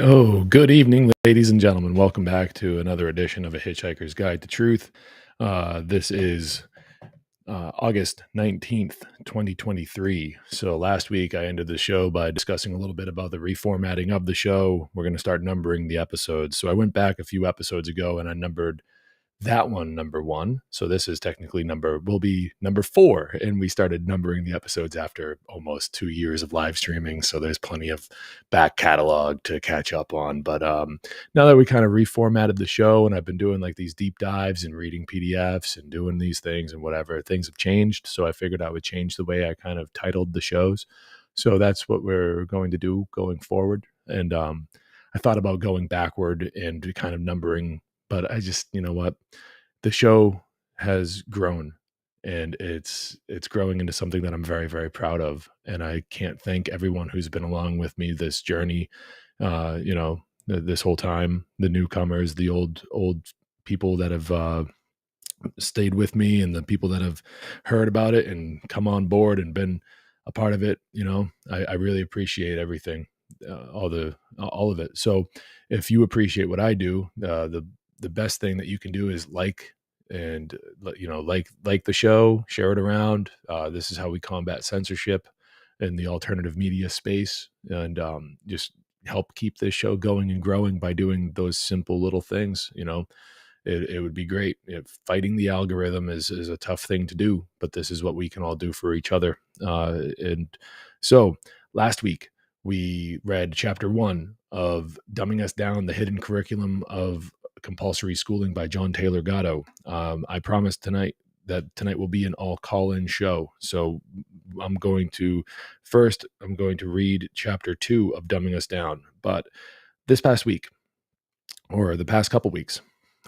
Oh, good evening, ladies and gentlemen. Welcome back to another edition of A Hitchhiker's Guide to Truth. This is August 19th, 2023. So last week I ended the show by discussing a little bit about the reformatting of the show. We're going to start numbering the episodes. So I went back a few episodes ago and I numbered that one number one. So this is technically will be number four. And we started numbering the episodes after almost 2 years of live streaming. So there's plenty of back catalog to catch up on. But now that we kind of reformatted the show and I've been doing like these deep dives and reading PDFs and doing these things and whatever, things have changed. So I figured I would change the way I kind of titled the shows. So that's what we're going to do going forward. And I thought about going backward and kind of numbering, but I just, you know what, the show has grown and it's growing into something that I'm very, very proud of. And I can't thank everyone who's been along with me this journey, this whole time, the newcomers, the old people that have stayed with me and the people that have heard about it and come on board and been a part of it. I really appreciate everything, all of it. So if you appreciate what I do, the best thing that you can do is and like the show, share it around. This is how we combat censorship in the alternative media space, and just help keep this show going and growing by doing those simple little things. It would be great. Fighting the algorithm is a tough thing to do, but this is what we can all do for each other. And so last week we read chapter 1 of Dumbing Us Down, the Hidden Curriculum of Compulsory Schooling by John Taylor Gatto. I promised tonight will be an all call-in show. So I'm going to read chapter 2 of Dumbing Us Down. But this past week, or the past couple weeks,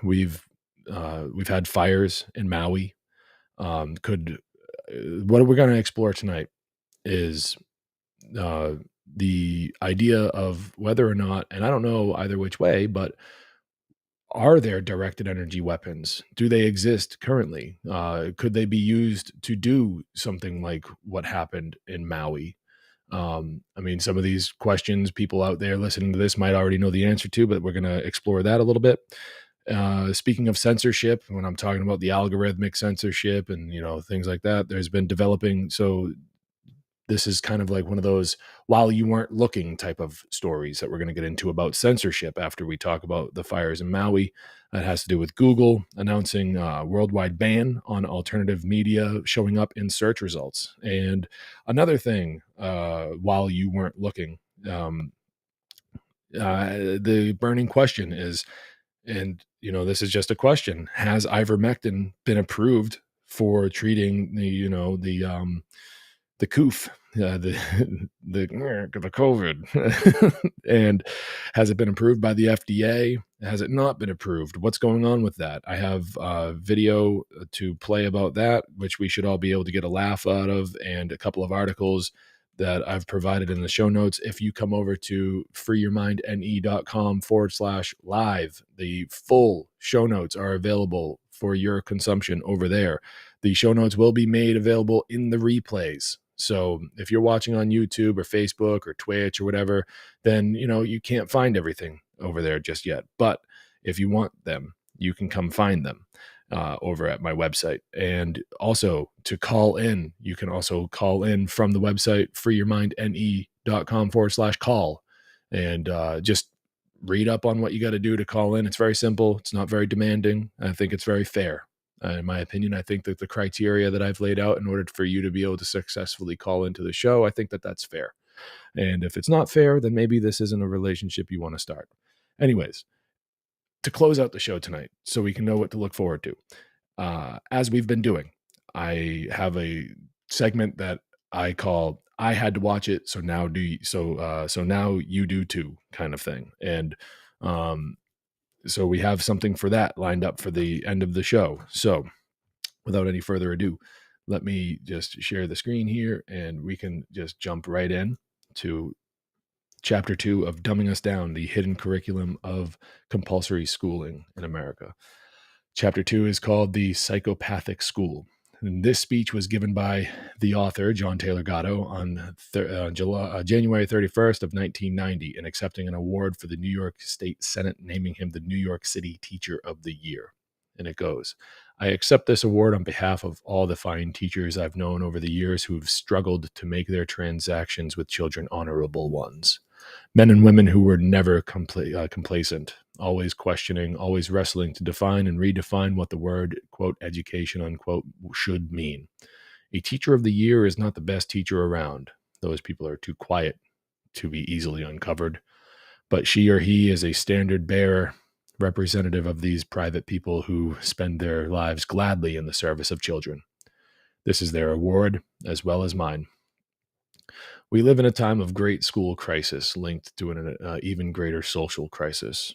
we've had fires in Maui. What we're going to explore tonight is the idea of whether or not, and I don't know either which way, but are there directed energy weapons? Do they exist currently? Could they be used to do something like what happened in Maui? Some of these questions people out there listening to this might already know the answer to, but we're going to explore that a little bit. Speaking of censorship, when I'm talking about the algorithmic censorship and, things like that, there's been developing. So this is kind of like one of those while you weren't looking type of stories that we're going to get into about censorship after we talk about the fires in Maui. That has to do with Google announcing a worldwide ban on alternative media showing up in search results. And another thing, while you weren't looking, the burning question is, and this is just a question, has ivermectin been approved for treating the coof, the COVID, and has it been approved by the FDA? Has it not been approved? What's going on with that? I have a video to play about that, which we should all be able to get a laugh out of, and a couple of articles that I've provided in the show notes. If you come over to freeyourmindne.com/live, the full show notes are available for your consumption over there. The show notes will be made available in the replays. So if you're watching on YouTube or Facebook or Twitch or whatever, then, you can't find everything over there just yet. But if you want them, you can come find them over at my website. And also to call in, you can also call in from the website, freeyourmindne.com/call, and just read up on what you got to do to call in. It's very simple. It's not very demanding. I think it's very fair. In my opinion, I think that the criteria that I've laid out in order for you to be able to successfully call into the show, I think that that's fair. And if it's not fair, then maybe this isn't a relationship you want to start. Anyways, to close out the show tonight, so we can know what to look forward to, as we've been doing, I have a segment that I call "I had to watch it, so now do you, so now you do too" kind of thing. And so we have something for that lined up for the end of the show. So without any further ado, let me just share the screen here and we can just jump right in to chapter 2 of Dumbing Us Down, the Hidden Curriculum of Compulsory Schooling in America. Chapter 2 is called The Psychopathic School. And this speech was given by the author, John Taylor Gatto, on January 31st of 1990, and accepting an award for the New York State Senate, naming him the New York City Teacher of the Year. And it goes, I accept this award on behalf of all the fine teachers I've known over the years who've struggled to make their transactions with children honorable ones. Men and women who were never complacent, always questioning, always wrestling to define and redefine what the word, quote, education, unquote, should mean. A teacher of the year is not the best teacher around. Those people are too quiet to be easily uncovered. But she or he is a standard bearer, representative of these private people who spend their lives gladly in the service of children. This is their award as well as mine. We live in a time of great school crisis linked to an even greater social crisis.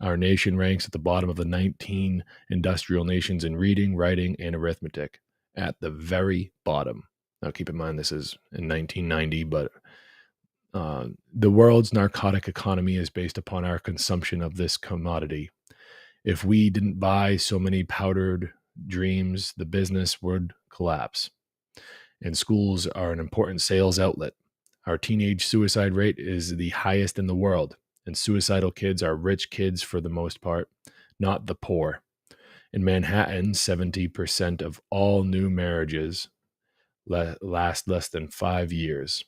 Our nation ranks at the bottom of the 19 industrial nations in reading, writing, and arithmetic. At the very bottom. Now, keep in mind, this is in 1990, but the world's narcotic economy is based upon our consumption of this commodity. If we didn't buy so many powdered dreams, the business would collapse. And schools are an important sales outlet. Our teenage suicide rate is the highest in the world, and suicidal kids are rich kids for the most part, not the poor. In Manhattan, 70% of all new marriages last less than 5 years.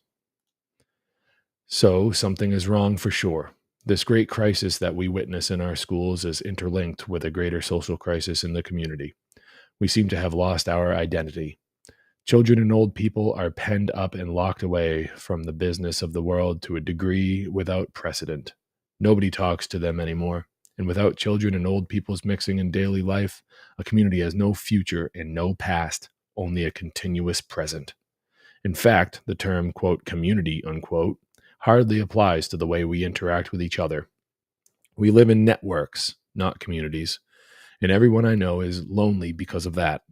So something is wrong for sure. This great crisis that we witness in our schools is interlinked with a greater social crisis in the community. We seem to have lost our identity. Children and old people are penned up and locked away from the business of the world to a degree without precedent. Nobody talks to them anymore. And without children and old people's mixing in daily life, a community has no future and no past, only a continuous present. In fact, the term, quote, community, unquote, hardly applies to the way we interact with each other. We live in networks, not communities, and everyone I know is lonely because of that.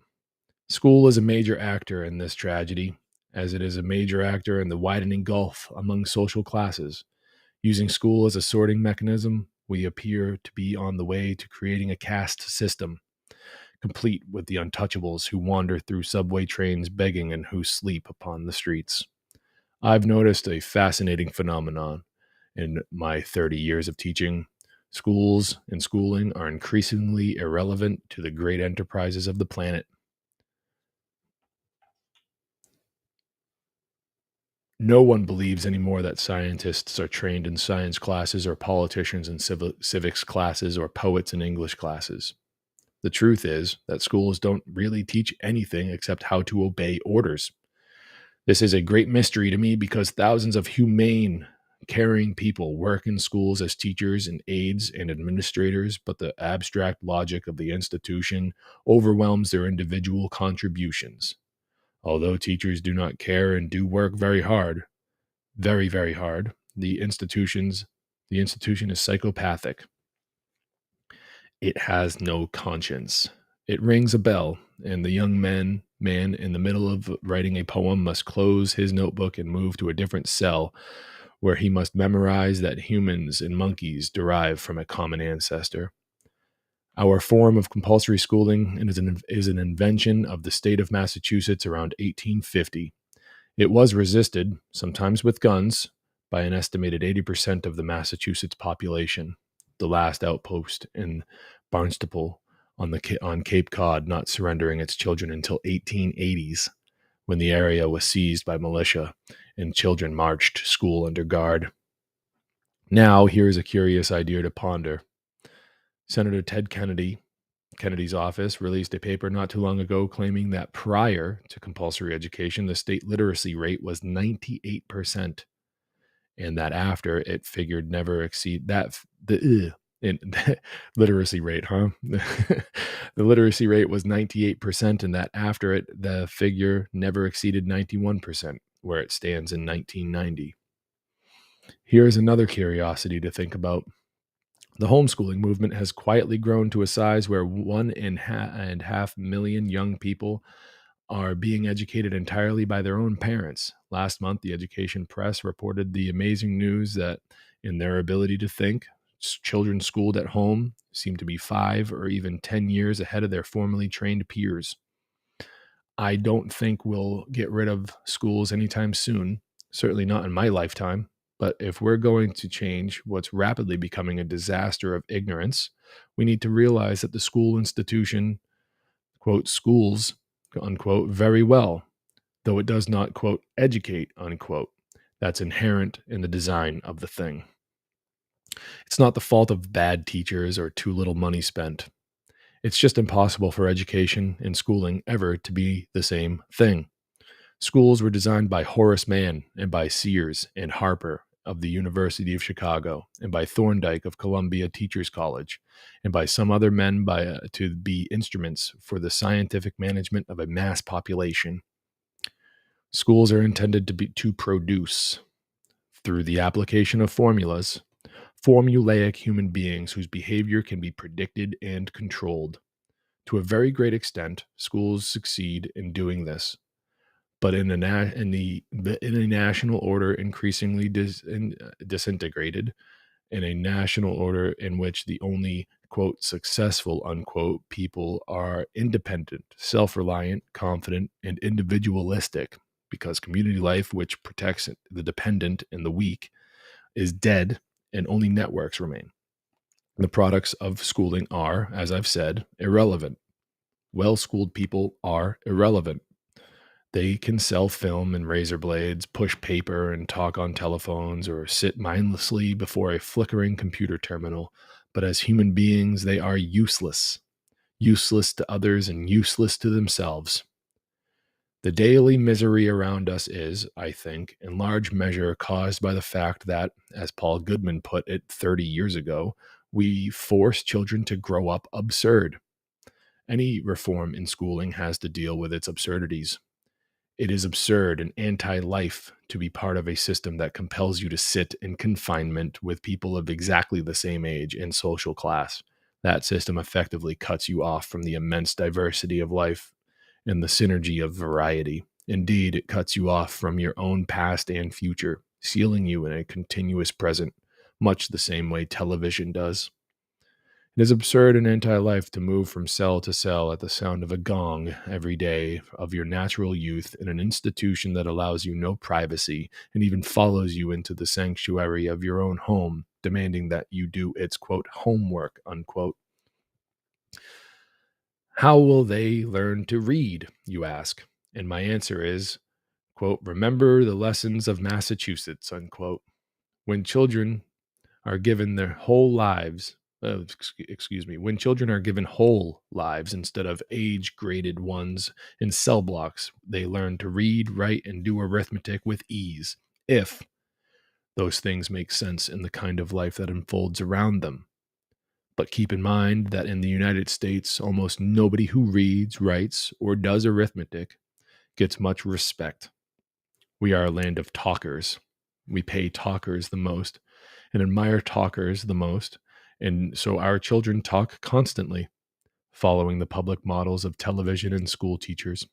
School is a major actor in this tragedy, as it is a major actor in the widening gulf among social classes. Using school as a sorting mechanism, we appear to be on the way to creating a caste system, complete with the untouchables who wander through subway trains begging and who sleep upon the streets. I've noticed a fascinating phenomenon in my 30 years of teaching. Schools and schooling are increasingly irrelevant to the great enterprises of the planet. No one believes anymore that scientists are trained in science classes or politicians in civics classes or poets in English classes. The truth is that schools don't really teach anything except how to obey orders. This is a great mystery to me because thousands of humane, caring people work in schools as teachers and aides and administrators, but the abstract logic of the institution overwhelms their individual contributions. Although teachers do not care and do work very hard, very, very hard, the institution is psychopathic. It has no conscience. It rings a bell, and the young man in the middle of writing a poem must close his notebook and move to a different cell where he must memorize that humans and monkeys derive from a common ancestor. Our form of compulsory schooling is an invention of the state of Massachusetts around 1850. It was resisted, sometimes with guns, by an estimated 80% of the Massachusetts population, the last outpost in Barnstaple on Cape Cod not surrendering its children until 1880s, when the area was seized by militia and children marched to school under guard. Now, here's a curious idea to ponder. Senator Ted Kennedy's office released a paper not too long ago claiming that prior to compulsory education, the state literacy rate was 98%, and that after it figured never exceed that literacy rate, huh? The literacy rate was 98%, and that after it, the figure never exceeded 91%, where it stands in 1990. Here's another curiosity to think about. The homeschooling movement has quietly grown to a size where 1.5 million young people are being educated entirely by their own parents. Last month, the Education Press reported the amazing news that in their ability to think, children schooled at home seem to be 5 or even 10 years ahead of their formally trained peers. I don't think we'll get rid of schools anytime soon, certainly not in my lifetime. But if we're going to change what's rapidly becoming a disaster of ignorance, we need to realize that the school institution, quote, schools, unquote, very well, though it does not, quote, educate, unquote. That's inherent in the design of the thing. It's not the fault of bad teachers or too little money spent. It's just impossible for education and schooling ever to be the same thing. Schools were designed by Horace Mann and by Sears and Harper of the University of Chicago and by Thorndike of Columbia Teachers College and by some other men to be instruments for the scientific management of a mass population. Schools are intended to produce, through the application of formulas, formulaic human beings whose behavior can be predicted and controlled. To a very great extent, schools succeed in doing this, but in a national order increasingly disintegrated, in a national order in which the only, quote, successful, unquote, people are independent, self-reliant, confident, and individualistic, because community life, which protects the dependent and the weak, is dead, and only networks remain. The products of schooling are, as I've said, irrelevant. Well-schooled people are irrelevant. They can sell film and razor blades, push paper and talk on telephones, or sit mindlessly before a flickering computer terminal, but as human beings, they are useless. Useless to others and useless to themselves. The daily misery around us is, I think, in large measure caused by the fact that, as Paul Goodman put it 30 years ago, we force children to grow up absurd. Any reform in schooling has to deal with its absurdities. It is absurd and anti-life to be part of a system that compels you to sit in confinement with people of exactly the same age and social class. That system effectively cuts you off from the immense diversity of life and the synergy of variety. Indeed, it cuts you off from your own past and future, sealing you in a continuous present, much the same way television does. It is absurd and anti-life to move from cell to cell at the sound of a gong every day of your natural youth in an institution that allows you no privacy and even follows you into the sanctuary of your own home, demanding that you do its, quote, homework, unquote. How will they learn to read, you ask? And my answer is, quote, remember the lessons of Massachusetts, unquote. When children are given their whole lives, when children are given whole lives instead of age-graded ones in cell blocks, they learn to read, write, and do arithmetic with ease, if those things make sense in the kind of life that unfolds around them. But keep in mind that in the United States, almost nobody who reads, writes, or does arithmetic gets much respect. We are a land of talkers. We pay talkers the most and admire talkers the most, and so our children talk constantly, following the public models of television and school teachers.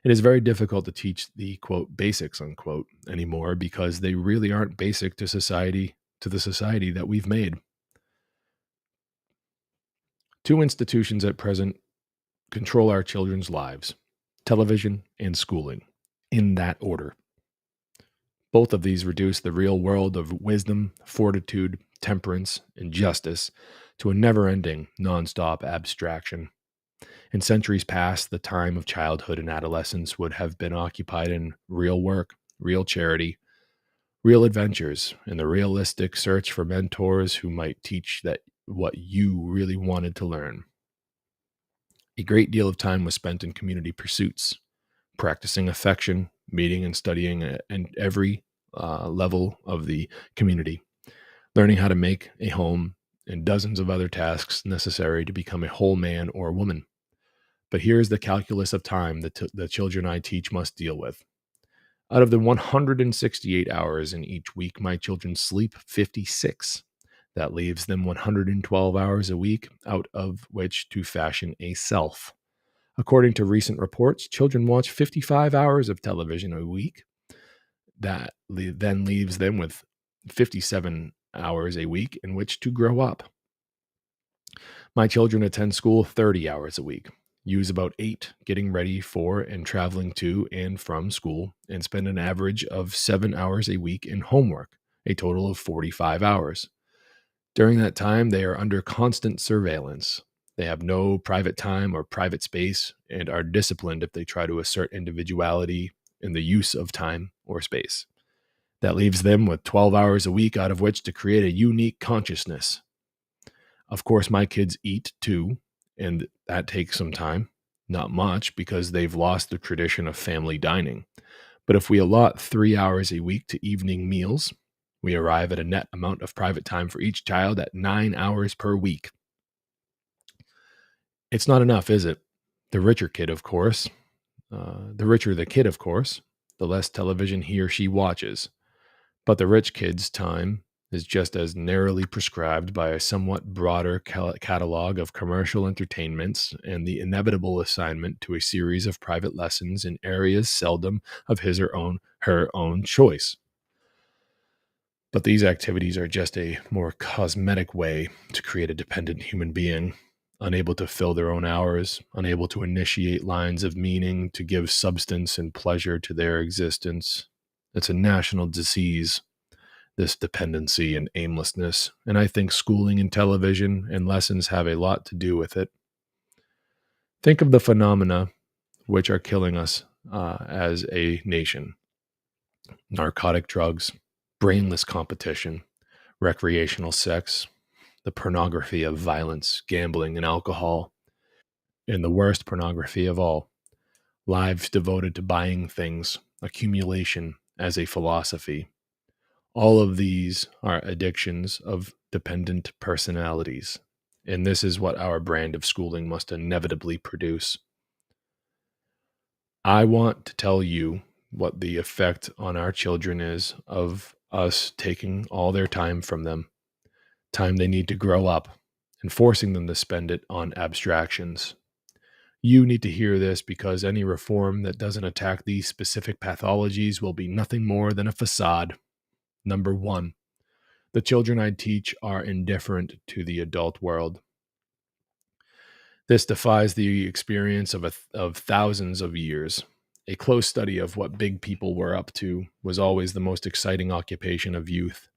It is very difficult to teach the, quote, basics, unquote, anymore because they really aren't basic to society, to the society that we've made. Two institutions at present control our children's lives: television and schooling, in that order. Both of these reduce the real world of wisdom, fortitude, temperance, and justice to a never-ending, non-stop abstraction. In centuries past, the time of childhood and adolescence would have been occupied in real work, real charity, real adventures, and the realistic search for mentors who might teach that what you really wanted to learn. A great deal of time was spent in community pursuits, practicing affection, meeting and studying at every level of the community, learning how to make a home, and dozens of other tasks necessary to become a whole man or woman. But here is the calculus of time that the children I teach must deal with. Out of the 168 hours in each week, my children sleep 56. That leaves them 112 hours a week, out of which to fashion a self. According to recent reports, children watch 55 hours of television a week. That then leaves them with 57 hours a week in which to grow up. My children attend school 30 hours a week. use about 8 getting ready for and traveling to and from school, and spend an average of 7 hours a week in homework, a total of 45 hours. During that time, they are under constant surveillance. They have no private time or private space and are disciplined if they try to assert individuality in the use of time or space. That leaves them with 12 hours a week out of which to create a unique consciousness. Of course, my kids eat too, and that takes some time. Not much, because they've lost the tradition of family dining. But if we allot 3 hours a week to evening meals, we arrive at a net amount of private time for each child at 9 hours per week. It's not enough, is it? The richer the kid, of course, the less television he or she watches. But the rich kid's time is just as narrowly prescribed by a somewhat broader catalog of commercial entertainments and the inevitable assignment to a series of private lessons in areas seldom of his or her own choice. But these activities are just a more cosmetic way to create a dependent human being, unable to fill their own hours, unable to initiate lines of meaning, to give substance and pleasure to their existence. It's a national disease, this dependency and aimlessness, and I think schooling and television and lessons have a lot to do with it. Think of the phenomena which are killing us as a nation: narcotic drugs, brainless competition, recreational sex, the pornography of violence, gambling, and alcohol, and the worst pornography of all, lives devoted to buying things, accumulation as a philosophy. All of these are addictions of dependent personalities, and this is what our brand of schooling must inevitably produce. I want to tell you what the effect on our children is of us taking all their time from them, time they need to grow up, and forcing them to spend it on abstractions. You need to hear this, because any reform that doesn't attack these specific pathologies will be nothing more than a facade. Number 1. The children I teach are indifferent to the adult world. This defies the experience of thousands of years. A close study of what big people were up to was always the most exciting occupation of youth.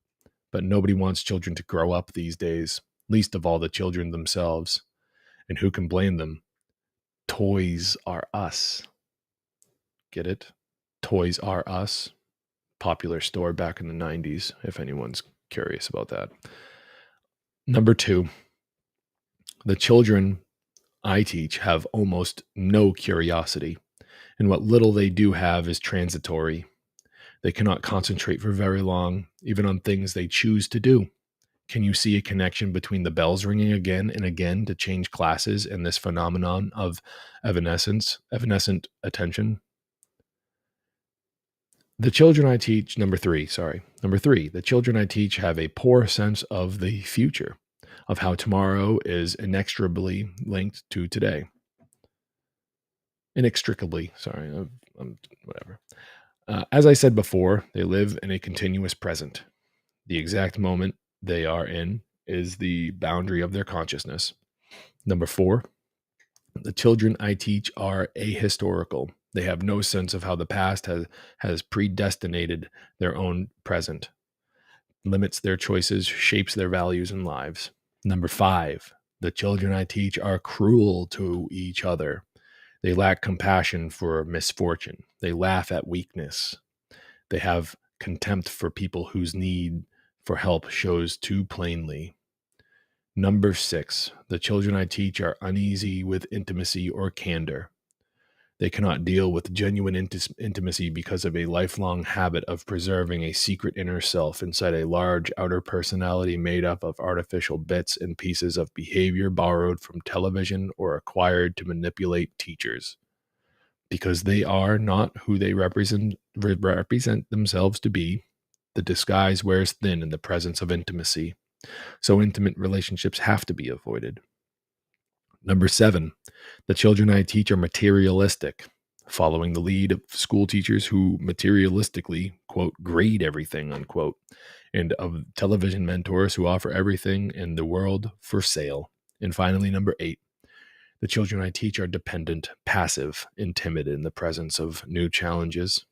But nobody wants children to grow up these days, least of all the children themselves. And who can blame them? Toys R Us. Get it? Toys R Us. Popular store back in the 90s, if anyone's curious about that. Number 2, the children I teach have almost no curiosity, and what little they do have is transitory. They cannot concentrate for very long, even on things they choose to do. Can you see a connection between the bells ringing again and again to change classes and this phenomenon of evanescent attention? The children I teach, number three, the children I teach have a poor sense of the future, of how tomorrow is inextricably linked to today. Whatever. As I said before, they live in a continuous present. The exact moment they are in is the boundary of their consciousness. Number 4, the children I teach are ahistorical. They have no sense of how the past has predestinated their own present, limits their choices, shapes their values and lives. Number 5, the children I teach are cruel to each other. They lack compassion for misfortune. They laugh at weakness. They have contempt for people whose need for help shows too plainly. Number 6, the children I teach are uneasy with intimacy or candor. They cannot deal with genuine intimacy because of a lifelong habit of preserving a secret inner self inside a large outer personality made up of artificial bits and pieces of behavior borrowed from television or acquired to manipulate teachers. Because they are not who they represent themselves to be, the disguise wears thin in the presence of intimacy. So intimate relationships have to be avoided. Number 7, the children I teach are materialistic, following the lead of school teachers who materialistically, quote, grade everything, unquote, and of television mentors who offer everything in the world for sale. And finally, number 8, The children I teach are dependent, passive, and timid in the presence of new challenges.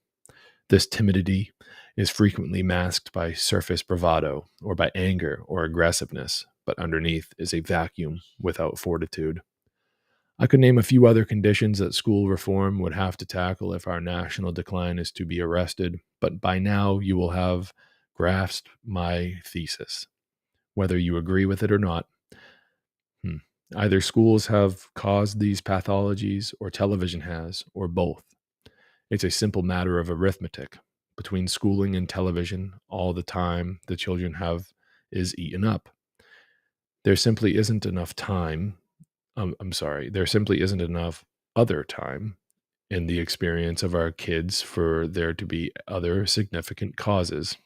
This timidity is frequently masked by surface bravado or by anger or aggressiveness, but underneath is a vacuum without fortitude. I could name a few other conditions that school reform would have to tackle if our national decline is to be arrested, but by now you will have grasped my thesis, whether you agree with it or not. Hmm. Either schools have caused these pathologies, or television has, or both. It's a simple matter of arithmetic. Between schooling and television, all the time the children have is eaten up. There simply isn't enough time. There simply isn't enough other time in the experience of our kids for there to be other significant causes.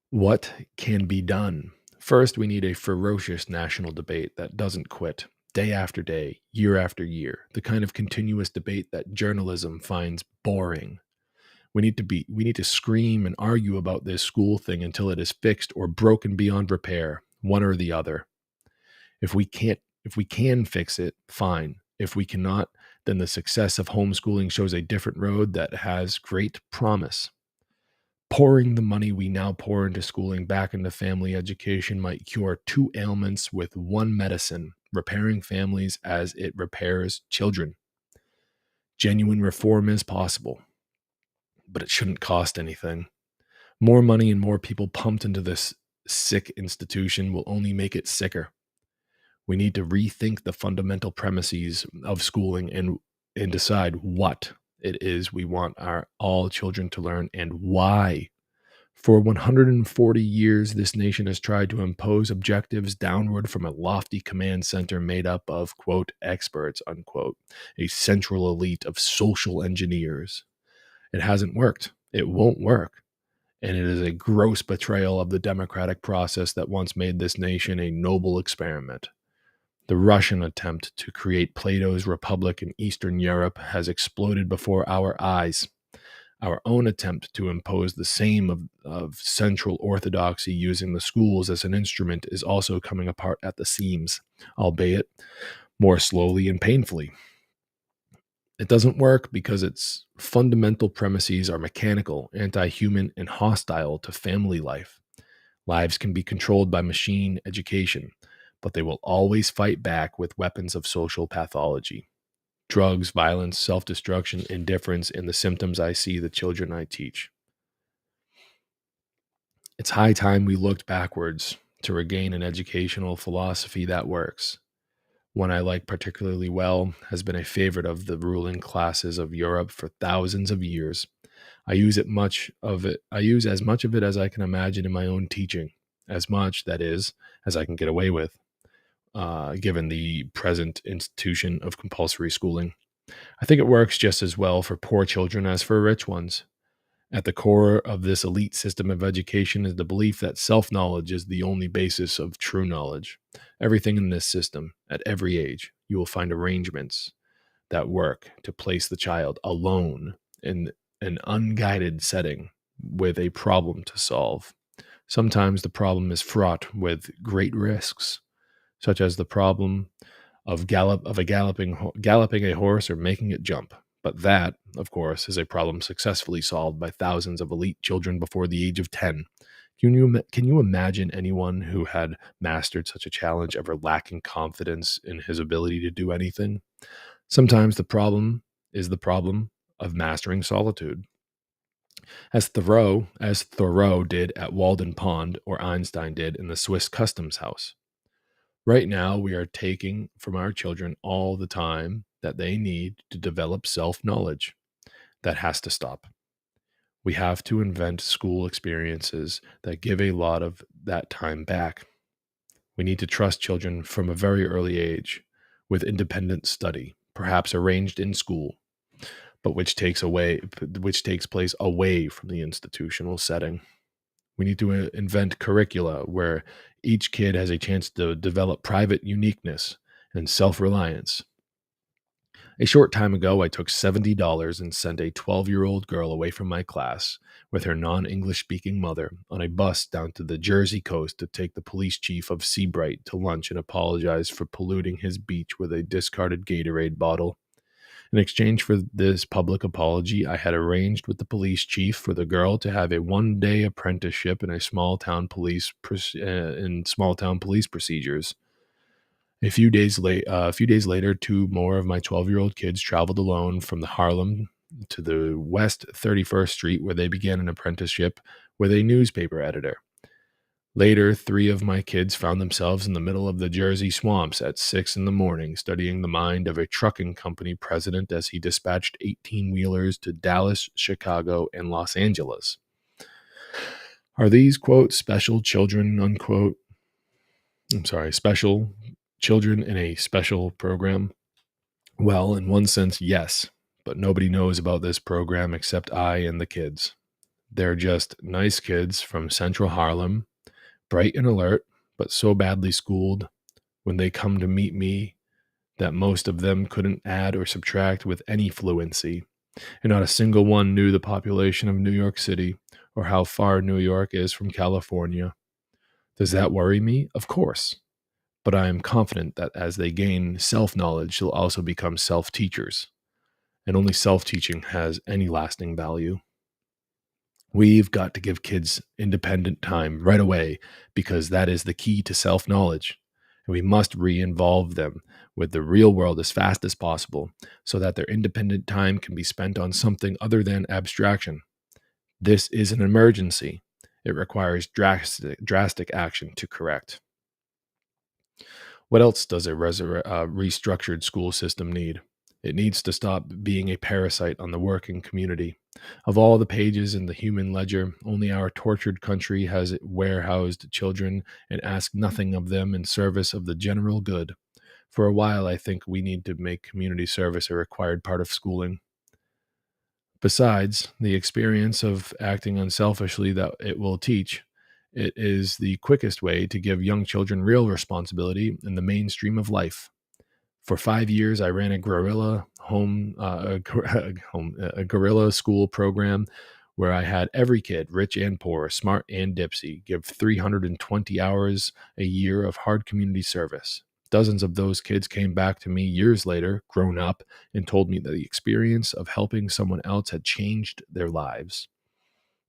What can be done? First, we need a ferocious national debate that doesn't quit, day after day, year after year, the kind of continuous debate that journalism finds boring. We need to scream and argue about this school thing until it is fixed or broken beyond repair, one or the other. If we can fix it, fine. If we cannot, then the success of homeschooling shows a different road that has great promise. Pouring the money we now pour into schooling back into family education might cure two ailments with one medicine, repairing families as it repairs children. Genuine reform is possible, but it shouldn't cost anything. More money and more people pumped into this sick institution will only make it sicker. We need to rethink the fundamental premises of schooling and decide what it is we want all children to learn and why. For 140 years, this nation has tried to impose objectives downward from a lofty command center made up of, quote, experts, unquote, a central elite of social engineers. It hasn't worked. It won't work. And it is a gross betrayal of the democratic process that once made this nation a noble experiment. The Russian attempt to create Plato's Republic in Eastern Europe has exploded before our eyes. Our own attempt to impose the same of central orthodoxy using the schools as an instrument is also coming apart at the seams, albeit more slowly and painfully. It doesn't work because its fundamental premises are mechanical, anti-human, and hostile to family life. Lives can be controlled by machine education, but they will always fight back with weapons of social pathology. Drugs, violence, self-destruction, indifference, and the symptoms I see the children I teach. It's high time we looked backwards to regain an educational philosophy that works. One I like particularly well has been a favorite of the ruling classes of Europe for thousands of years. I use as much of it as I can imagine in my own teaching, as much, that is, as I can get away with, given the present institution of compulsory schooling. I think it works just as well for poor children as for rich ones. At the core of this elite system of education is the belief that self-knowledge is the only basis of true knowledge. Everything in this system, at every age, you will find arrangements that work to place the child alone in an unguided setting with a problem to solve. Sometimes the problem is fraught with great risks, such as the problem of galloping a horse or making it jump. But that, of course, is a problem successfully solved by thousands of elite children before the age of 10. Can you imagine anyone who had mastered such a challenge ever lacking confidence in his ability to do anything? Sometimes the problem is the problem of mastering solitude. As Thoreau did at Walden Pond, or Einstein did in the Swiss Customs House. Right now, we are taking from our children all the time that they need to develop self-knowledge. That has to stop. We have to invent school experiences that give a lot of that time back. We need to trust children from a very early age with independent study, perhaps arranged in school, but which takes place away from the institutional setting. We need to invent curricula where each kid has a chance to develop private uniqueness and self-reliance. A short time ago, I took $70 and sent a 12-year-old girl away from my class with her non-English speaking mother on a bus down to the Jersey coast to take the police chief of Seabright to lunch and apologize for polluting his beach with a discarded Gatorade bottle. In exchange for this public apology, I had arranged with the police chief for the girl to have a one-day apprenticeship in small town police procedures. A few days later, two more of my 12-year-old kids traveled alone from the Harlem to the West 31st Street, where they began an apprenticeship with a newspaper editor. Later, three of my kids found themselves in the middle of the Jersey swamps at 6 a.m, studying the mind of a trucking company president as he dispatched 18-wheelers to Dallas, Chicago, and Los Angeles. Are these, quote, special children, unquote? Special children in a special program? Well, in one sense, yes, but nobody knows about this program except I and the kids. They're just nice kids from Central Harlem, bright and alert, but so badly schooled when they come to meet me that most of them couldn't add or subtract with any fluency, and not a single one knew the population of New York City or how far New York is from California. Does that worry me? Of course. But I am confident that as they gain self-knowledge, they'll also become self-teachers, and only self-teaching has any lasting value. We've got to give kids independent time right away because that is the key to self-knowledge. And we must re-involve them with the real world as fast as possible so that their independent time can be spent on something other than abstraction. This is an emergency. It requires drastic action to correct. What else does a restructured school system need? It needs to stop being a parasite on the working community. Of all the pages in the human ledger, only our tortured country has warehoused children and asked nothing of them in service of the general good. For a while, I think we need to make community service a required part of schooling. Besides the experience of acting unselfishly that it will teach, it is the quickest way to give young children real responsibility in the mainstream of life. For 5 years, I ran a guerrilla guerrilla school program where I had every kid, rich and poor, smart and dipsy, give 320 hours a year of hard community service. Dozens of those kids came back to me years later, grown up, and told me that the experience of helping someone else had changed their lives.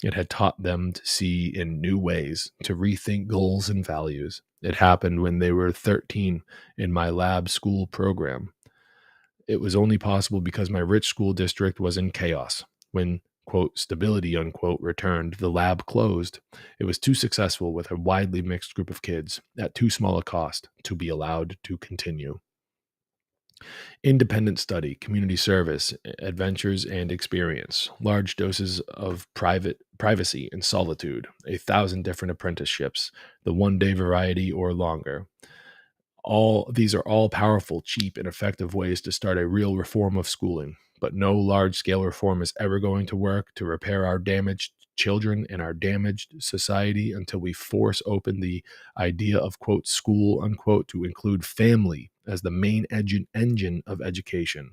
It had taught them to see in new ways, to rethink goals and values. It happened when they were 13 in my lab school program. It was only possible because my rich school district was in chaos. When, quote, stability, unquote, returned, the lab closed. It was too successful with a widely mixed group of kids at too small a cost to be allowed to continue. Independent study, community service, adventures and experience, large doses of privacy and solitude, 1,000 different apprenticeships, the one-day variety or longer. These are all powerful, cheap, and effective ways to start a real reform of schooling, but no large-scale reform is ever going to work to repair our damaged children and our damaged society until we force open the idea of, quote, school, unquote, to include family as the main engine of education.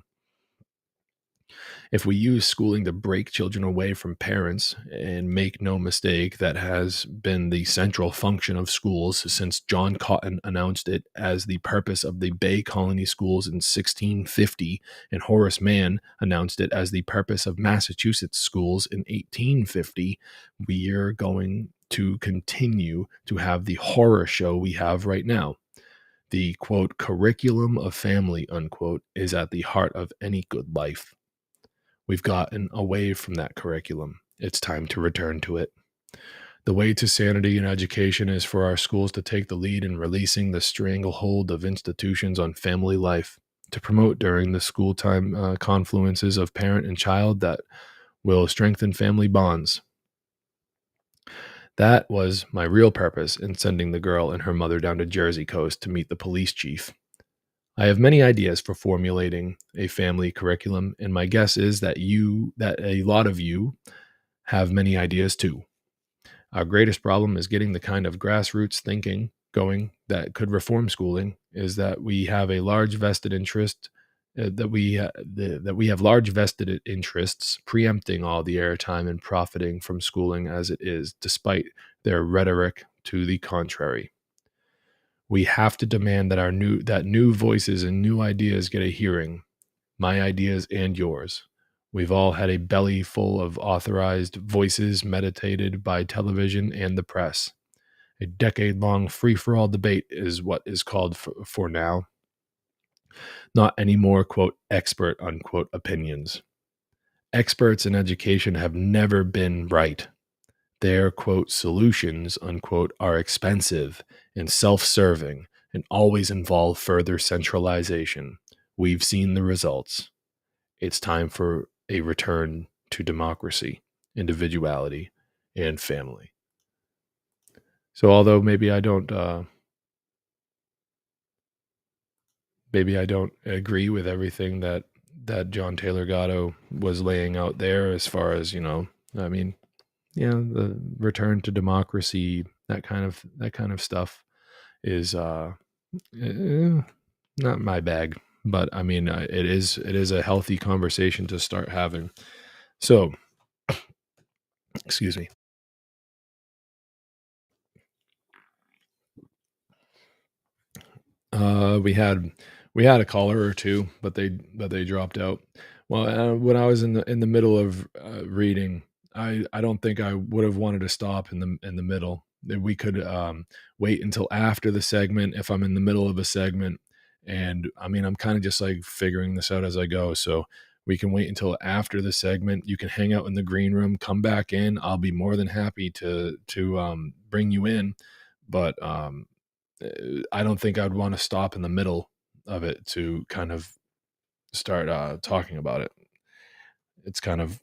If we use schooling to break children away from parents, and make no mistake, that has been the central function of schools since John Cotton announced it as the purpose of the Bay Colony schools in 1650, and Horace Mann announced it as the purpose of Massachusetts schools in 1850, we are going to continue to have the horror show we have right now. The, quote, curriculum of family, unquote, is at the heart of any good life. We've gotten away from that curriculum. It's time to return to it. The way to sanity in education is for our schools to take the lead in releasing the stranglehold of institutions on family life, to promote during the school time confluences of parent and child that will strengthen family bonds. That was my real purpose in sending the girl and her mother down to Jersey coast to meet the police chief. I have many ideas for formulating a family curriculum, and my guess is that a lot of you have many ideas too. Our greatest problem is getting the kind of grassroots thinking going that could reform schooling, is that we have a large vested interest that we have large vested interests preempting all the airtime and profiting from schooling as it is, despite their rhetoric to the contrary. We have to demand that new voices and new ideas get a hearing, my ideas and yours. We've all had a belly full of authorized voices meditated by television and the press. A decade-long free-for-all debate is what is called for now. Not any more, quote, expert, unquote, opinions. Experts in education have never been right. Their, quote, solutions, unquote, are expensive and self-serving and always involve further centralization. We've seen the results. It's time for a return to democracy, individuality, and family. So although maybe I don't agree with everything that John Taylor Gatto was laying out there, as far as, I mean, the return to democracy, that kind of stuff is not my bag, but I mean, it is a healthy conversation to start having. So, excuse me. We had a caller or two, but they dropped out. Well, when I was in the middle of reading, I don't think I would have wanted to stop in the middle. That we could wait until after the segment if I'm in the middle of a segment, and I mean I'm kind of just like figuring this out as I go. So we can wait until after the segment. You can hang out in the green room, come back in. I'll be more than happy to bring you in, but I don't think I'd want to stop in the middle of it to kind of start talking about it. It's kind of,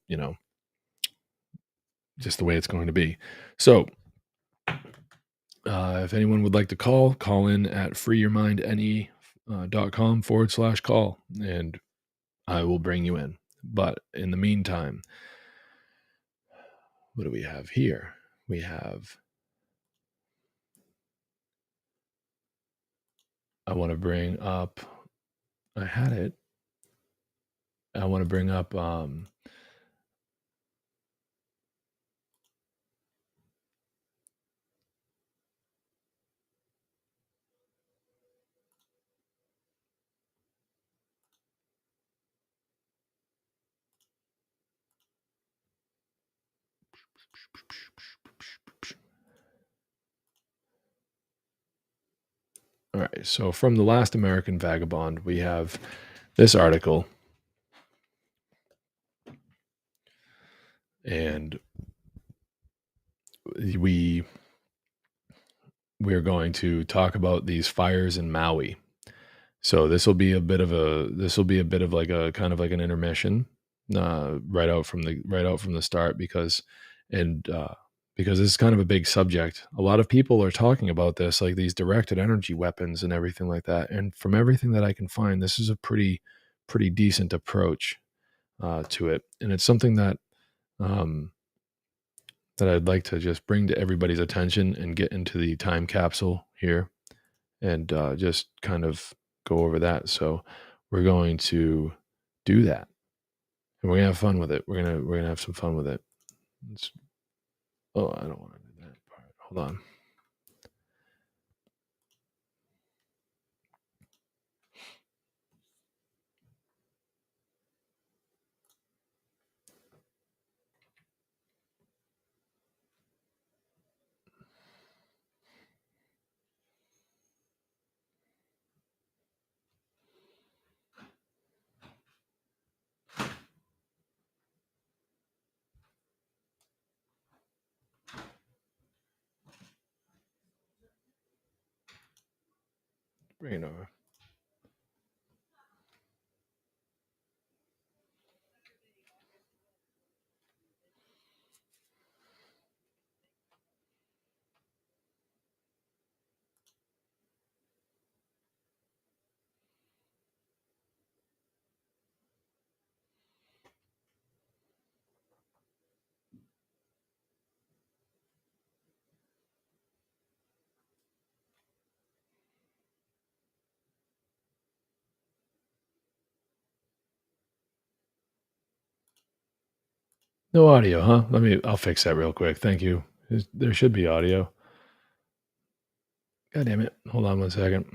just the way it's going to be. So if anyone would like to call in at freeyourmindne.com/call, and I will bring you in. But in the meantime, what do we have here? We have, I want to bring up, I had it. I want to bring up, all right. So from The Last American Vagabond, we have this article. And we're going to talk about these fires in Maui. So this will be a bit of like a kind of like an intermission, right out from the start, because this is kind of a big subject. A lot of people are talking about this, like these directed energy weapons and everything like that. And from everything that I can find, this is a pretty decent approach to it, and it's something that I'd like to just bring to everybody's attention and get into the time capsule here, and just kind of go over that. So we're going to do that, and we're gonna have fun with it. We're gonna have some fun with it. I don't want to do that part. Hold on. Bring it over. No audio, huh? I'll fix that real quick. Thank you. There should be audio. God damn it. Hold on one second.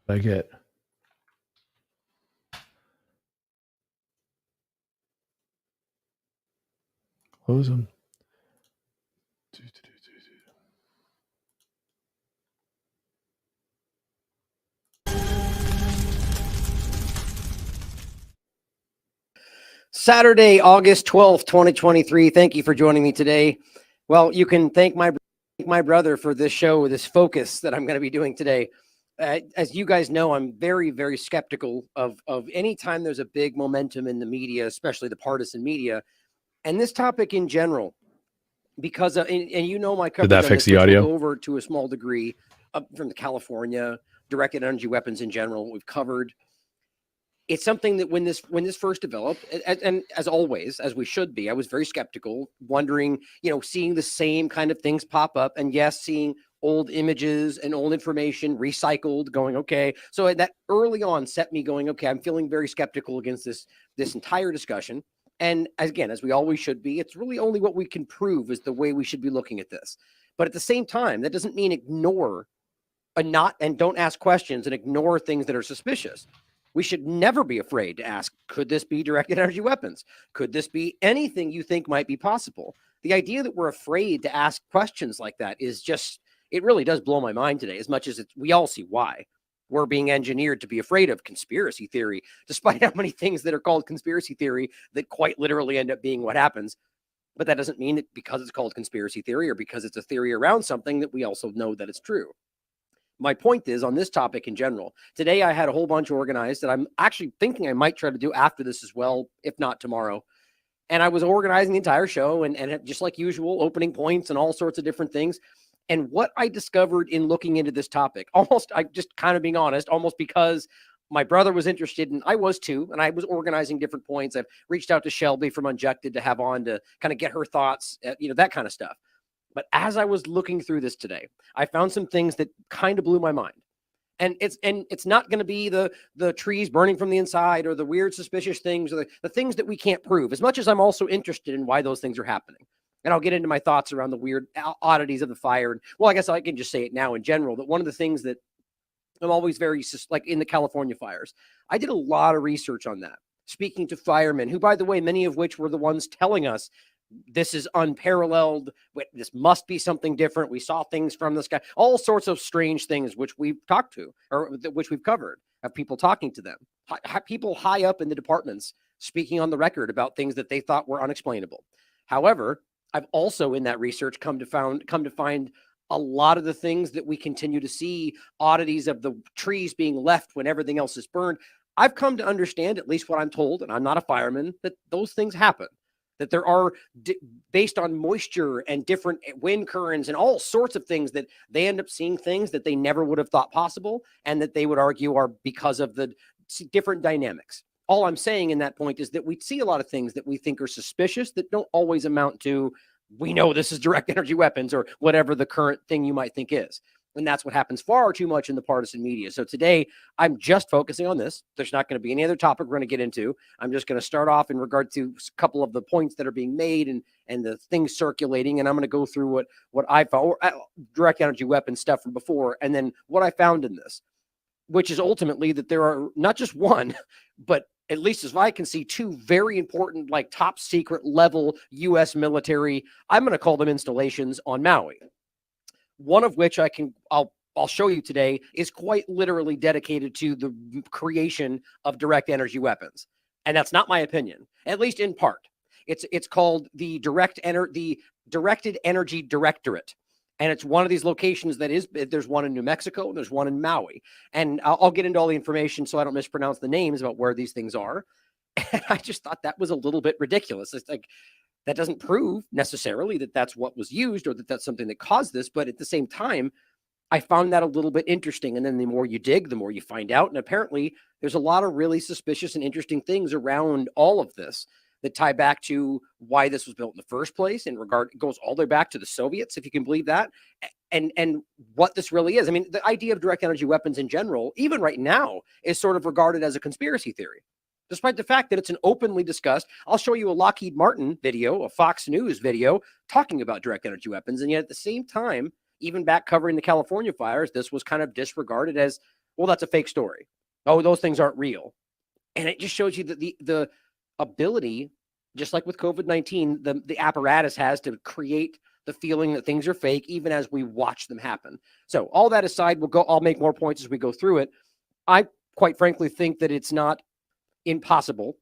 I get close them. Saturday, August 12th, 2023. Thank you for joining me today. Well, you can thank my brother for this show, this focus that I'm going to be doing today. As you guys know, I'm very, very skeptical of any time there's a big momentum in the media, especially the partisan media, and this topic in general, because and you know my coverage Did that on fix this, the which audio? we'll go over to a small degree from the California directed energy weapons in general. We've covered. It's something that when this first developed, and as always, as we should be, I was very skeptical, wondering, seeing the same kind of things pop up, and yes, seeing old images and old information recycled, going, okay. So that early on set me going, okay, I'm feeling very skeptical against this entire discussion. And again, as we always should be, it's really only what we can prove is the way we should be looking at this. But at the same time, that doesn't mean ignore and don't ask questions and ignore things that are suspicious. We should never be afraid to ask, could this be directed energy weapons? Could this be anything you think might be possible? The idea that we're afraid to ask questions like that is just, it really does blow my mind today, as much as we all see why. We're being engineered to be afraid of conspiracy theory, despite how many things that are called conspiracy theory that quite literally end up being what happens. But that doesn't mean that because it's called conspiracy theory or because it's a theory around something that we also know that it's true. My point is on this topic in general. Today, I had a whole bunch organized that I'm actually thinking I might try to do after this as well, if not tomorrow. And I was organizing the entire show and just like usual, opening points and all sorts of different things. And what I discovered in looking into this topic, I just kind of being honest, almost because my brother was interested and I was too, and I was organizing different points. I've reached out to Shelby from Unjected to have on to kind of get her thoughts, that kind of stuff. But as I was looking through this today, I found some things that kind of blew my mind. And it's not going to be the trees burning from the inside or the weird suspicious things or the things that we can't prove, as much as I'm also interested in why those things are happening. And I'll get into my thoughts around the weird oddities of the fire. And well, I guess I can just say it now in general, that one of the things that I'm always very, like in the California fires, I did a lot of research on that, speaking to firemen who, by the way, many of which were the ones telling us this is unparalleled. This must be something different. We saw things from the sky, all sorts of strange things, which we've talked to or which we've covered of people talking to them, people high up in the departments speaking on the record about things that they thought were unexplainable. However, I've also in that research come to find a lot of the things that we continue to see, oddities of the trees being left when everything else is burned. I've come to understand, at least what I'm told, and I'm not a fireman, that those things happen. That there are, based on moisture and different wind currents and all sorts of things, that they end up seeing things that they never would have thought possible and that they would argue are because of the different dynamics. All I'm saying in that point is that we see a lot of things that we think are suspicious that don't always amount to, we know this is direct energy weapons or whatever the current thing you might think is. And that's what happens far too much in the partisan media. So today, I'm just focusing on this. There's not going to be any other topic we're going to get into. I'm just going to start off in regard to a couple of the points that are being made and the things circulating. And I'm going to go through what I found, or direct energy weapon stuff from before, and then what I found in this, which is ultimately that there are not just one, but at least as I can see, two very important, like top secret level U.S. military, I'm going to call them installations on Maui. One of which I'll show you today is quite literally dedicated to the creation of direct energy weapons. And that's not my opinion, at least in part. It's called the Directed Energy Directorate. And it's one of these locations there's one in New Mexico, and there's one in Maui. And I'll get into all the information so I don't mispronounce the names about where these things are. And I just thought that was a little bit ridiculous. It's like, that doesn't prove necessarily that that's what was used or that that's something that caused this. But at the same time, I found that a little bit interesting. And then the more you dig, the more you find out. And apparently there's a lot of really suspicious and interesting things around all of this that tie back to why this was built in the first place. It goes all the way back to the Soviets, if you can believe that. and what this really is. I mean, the idea of direct energy weapons in general, even right now, is sort of regarded as a conspiracy theory, despite the fact that it's an openly discussed. I'll show you a Lockheed Martin video, a Fox News video talking about direct energy weapons. And yet at the same time, even back covering the California fires, this was kind of disregarded as, well, that's a fake story. Oh, those things aren't real. And it just shows you that the ability, just like with COVID-19, the apparatus has to create the feeling that things are fake, even as we watch them happen. So all that aside, I'll make more points as we go through it. I quite frankly think that it's not impossible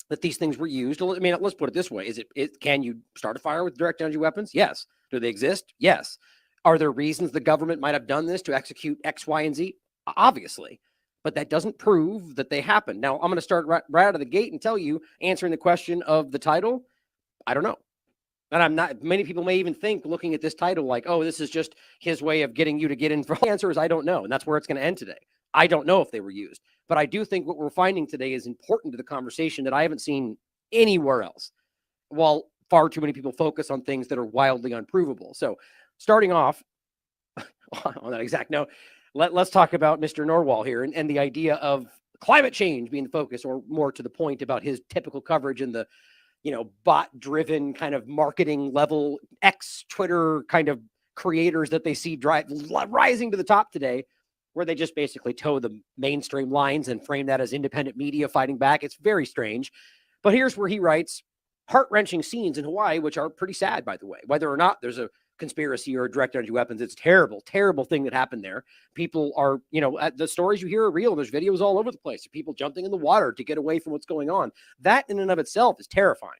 that these things were used. I mean, let's put it this way. Can you start a fire with direct energy weapons? Yes. Do they exist? Yes. Are there reasons the government might have done this to execute X, Y, and Z? Obviously. But that doesn't prove that they happened. Now, I'm going to start right out of the gate and tell you, answering the question of the title, I don't know. And I'm not, many people may even think, looking at this title, like, oh, this is just his way of getting you to get in. For the answer is, I don't know. And that's where it's going to end today. I don't know if they were used. But I do think what we're finding today is important to the conversation that I haven't seen anywhere else, while far too many people focus on things that are wildly unprovable. So starting off on that exact note, let's talk about Mr. Norwal here and the idea of climate change being the focus, or more to the point about his typical coverage and the, bot-driven kind of marketing level X Twitter kind of creators that they see rising to the top today, where they just basically toe the mainstream lines and frame that as independent media fighting back. It's very strange. But here's where he writes, heart-wrenching scenes in Hawaii, which are pretty sad, by the way. Whether or not there's a conspiracy or direct energy weapons, it's terrible, terrible thing that happened there. People are, the stories you hear are real. There's videos all over the place of people jumping in the water to get away from what's going on. That in and of itself is terrifying.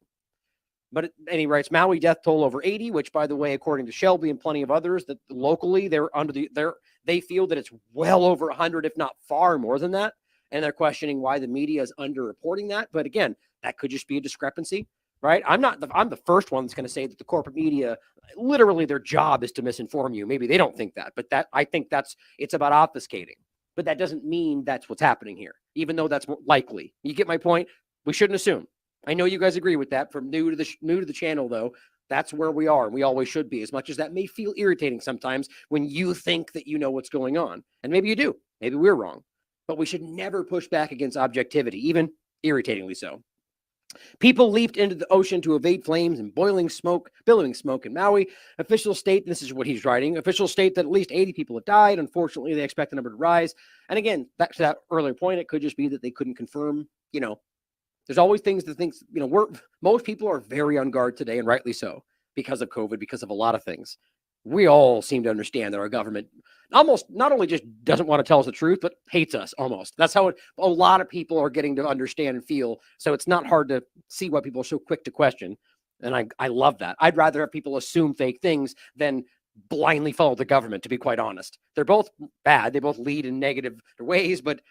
And he writes, Maui death toll over 80, which, by the way, according to Shelby and plenty of others, that locally they feel that it's well over 100, if not far more than that. And they're questioning why the media is underreporting that. But again, that could just be a discrepancy, right? I'm the first one that's going to say that the corporate media, literally their job is to misinform you. Maybe they don't think that, but I think it's about obfuscating. But that doesn't mean that's what's happening here, even though that's more likely. You get my point? We shouldn't assume. I know you guys agree with that. From new to the channel, though, that's where we are, and we always should be, as much as that may feel irritating sometimes when you think that you know what's going on. And maybe you do. Maybe we're wrong. But we should never push back against objectivity, even irritatingly so. People leaped into the ocean to evade flames and billowing smoke in Maui. Officials state, this is what he's writing, officials state that at least 80 people have died. Unfortunately, they expect the number to rise. And again, back to that earlier point, it could just be that they couldn't confirm, there's always things that think, most people are very on guard today, and rightly so, because of COVID, because of a lot of things. We all seem to understand that our government almost not only just doesn't want to tell us the truth, but hates us almost. That's how a lot of people are getting to understand and feel. So it's not hard to see why people are so quick to question. And I love that. I'd rather have people assume fake things than blindly follow the government, to be quite honest. They're both bad. They both lead in negative ways, but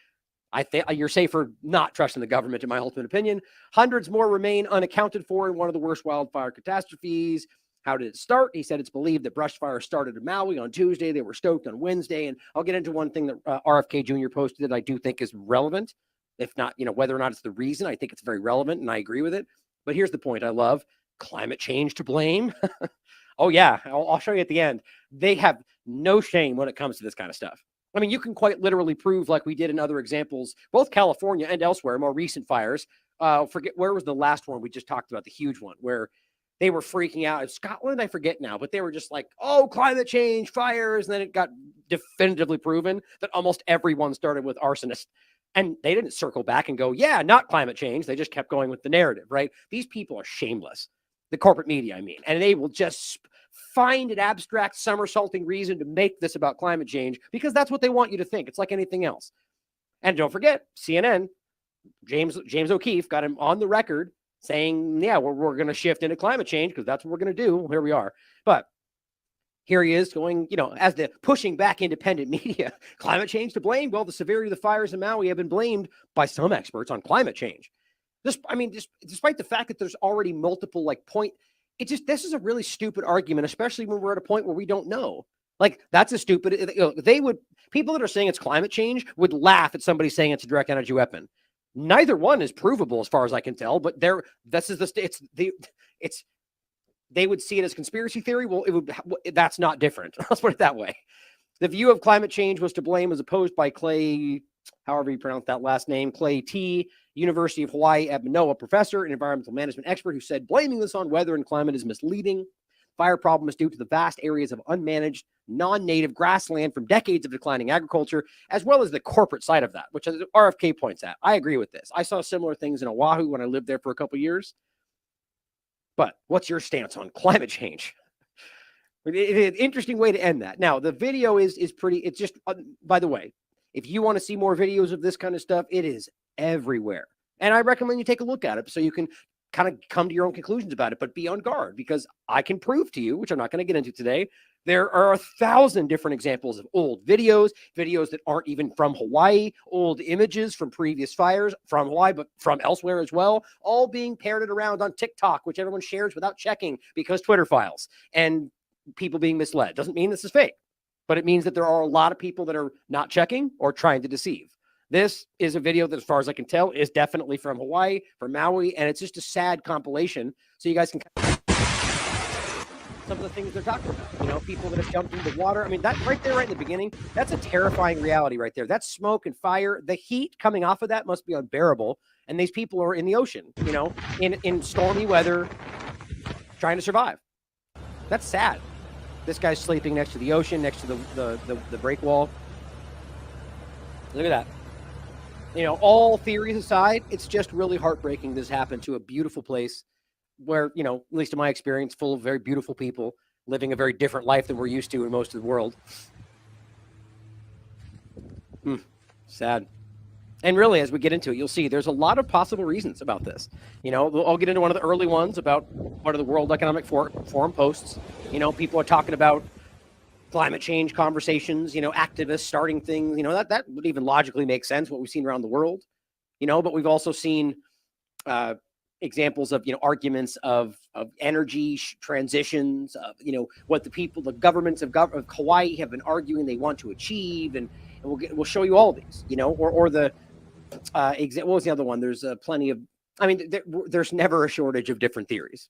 I think you're safer not trusting the government, in my ultimate opinion. Hundreds more remain unaccounted for in one of the worst wildfire catastrophes. How did it start? He said it's believed that brush fire started in Maui on Tuesday. They were stoked on Wednesday. And I'll get into one thing that RFK Jr. posted that I do think is relevant. If not, whether or not it's the reason, I think it's very relevant and I agree with it. But here's the point I love. Climate change to blame. Oh, yeah. I'll show you at the end. They have no shame when it comes to this kind of stuff. I mean, you can quite literally prove, like we did in other examples, both California and elsewhere, more recent fires. Forget where was the last one we just talked about, the huge one, where they were freaking out. In Scotland, I forget now, but they were just like, oh, climate change, fires. And then it got definitively proven that almost everyone started with arsonists. And they didn't circle back and go, yeah, not climate change. They just kept going with the narrative, right? These people are shameless. The corporate media, I mean. And they will just find an abstract somersaulting reason to make this about climate change because that's what they want you to think. It's like anything else. And don't forget, CNN, James O'Keefe got him on the record saying, yeah, we're going to shift into climate change because that's what we're going to do. Here we are. But here he is going, as the pushing back independent media, climate change to blame. Well, the severity of the fires in Maui have been blamed by some experts on climate change. Despite the fact that there's already multiple this is a really stupid argument, especially when we're at a point where we don't know. Like, that's a stupid, people that are saying it's climate change would laugh at somebody saying it's a direct energy weapon. Neither one is provable as far as I can tell, but the they would see it as conspiracy theory. Well, that's not different. Let's put it that way. The view of climate change was to blame as opposed by Clay, however you pronounce that last name, Clay T., University of Hawaii at Manoa professor and environmental management expert, who said blaming this on weather and climate is misleading. Fire problem is due to the vast areas of unmanaged, non-native grassland from decades of declining agriculture, as well as the corporate side of that, which RFK points at. I agree with this. I saw similar things in Oahu when I lived there for a couple of years. But what's your stance on climate change? It's an interesting way to end that. Now, the video is pretty, it's just, by the way, if you want to see more videos of this kind of stuff, it is everywhere. And I recommend you take a look at it so you can kind of come to your own conclusions about it, but be on guard, because I can prove to you, which I'm not going to get into today, there are 1,000 different examples of old videos that aren't even from Hawaii, old images from previous fires from Hawaii, but from elsewhere as well, all being parroted around on TikTok, which everyone shares without checking because Twitter files, and people being misled. Doesn't mean this is fake, but it means that there are a lot of people that are not checking or trying to deceive. This is a video that, as far as I can tell, is definitely from Hawaii, from Maui, and it's just a sad compilation. So you guys can some of the things they're talking about. You know, people that have jumped into the water. I mean, that right there, right in the beginning, that's a terrifying reality right there. That's smoke and fire. The heat coming off of that must be unbearable. And these people are in the ocean, you know, in stormy weather, trying to survive. That's sad. This guy's sleeping next to the ocean, next to the break wall. Look at that. You know, all theories aside, it's just really heartbreaking this happened to a beautiful place where, you know, at least in my experience, full of very beautiful people living a very different life than we're used to in most of the world. Sad. And really, as we get into it, you'll see there's a lot of possible reasons about this. You know, I'll get into one of the early ones about one of the World Economic Forum posts. You know, people are talking about climate change conversations, you know, activists starting things, you know, that would even logically make sense, what we've seen around the world, you know, but we've also seen examples of, you know, arguments of energy transitions, of, you know, what the governments of Hawaii have been arguing they want to achieve. And we'll show you all of these, you know, or the, what was the other one? There's plenty of, I mean, there's never a shortage of different theories.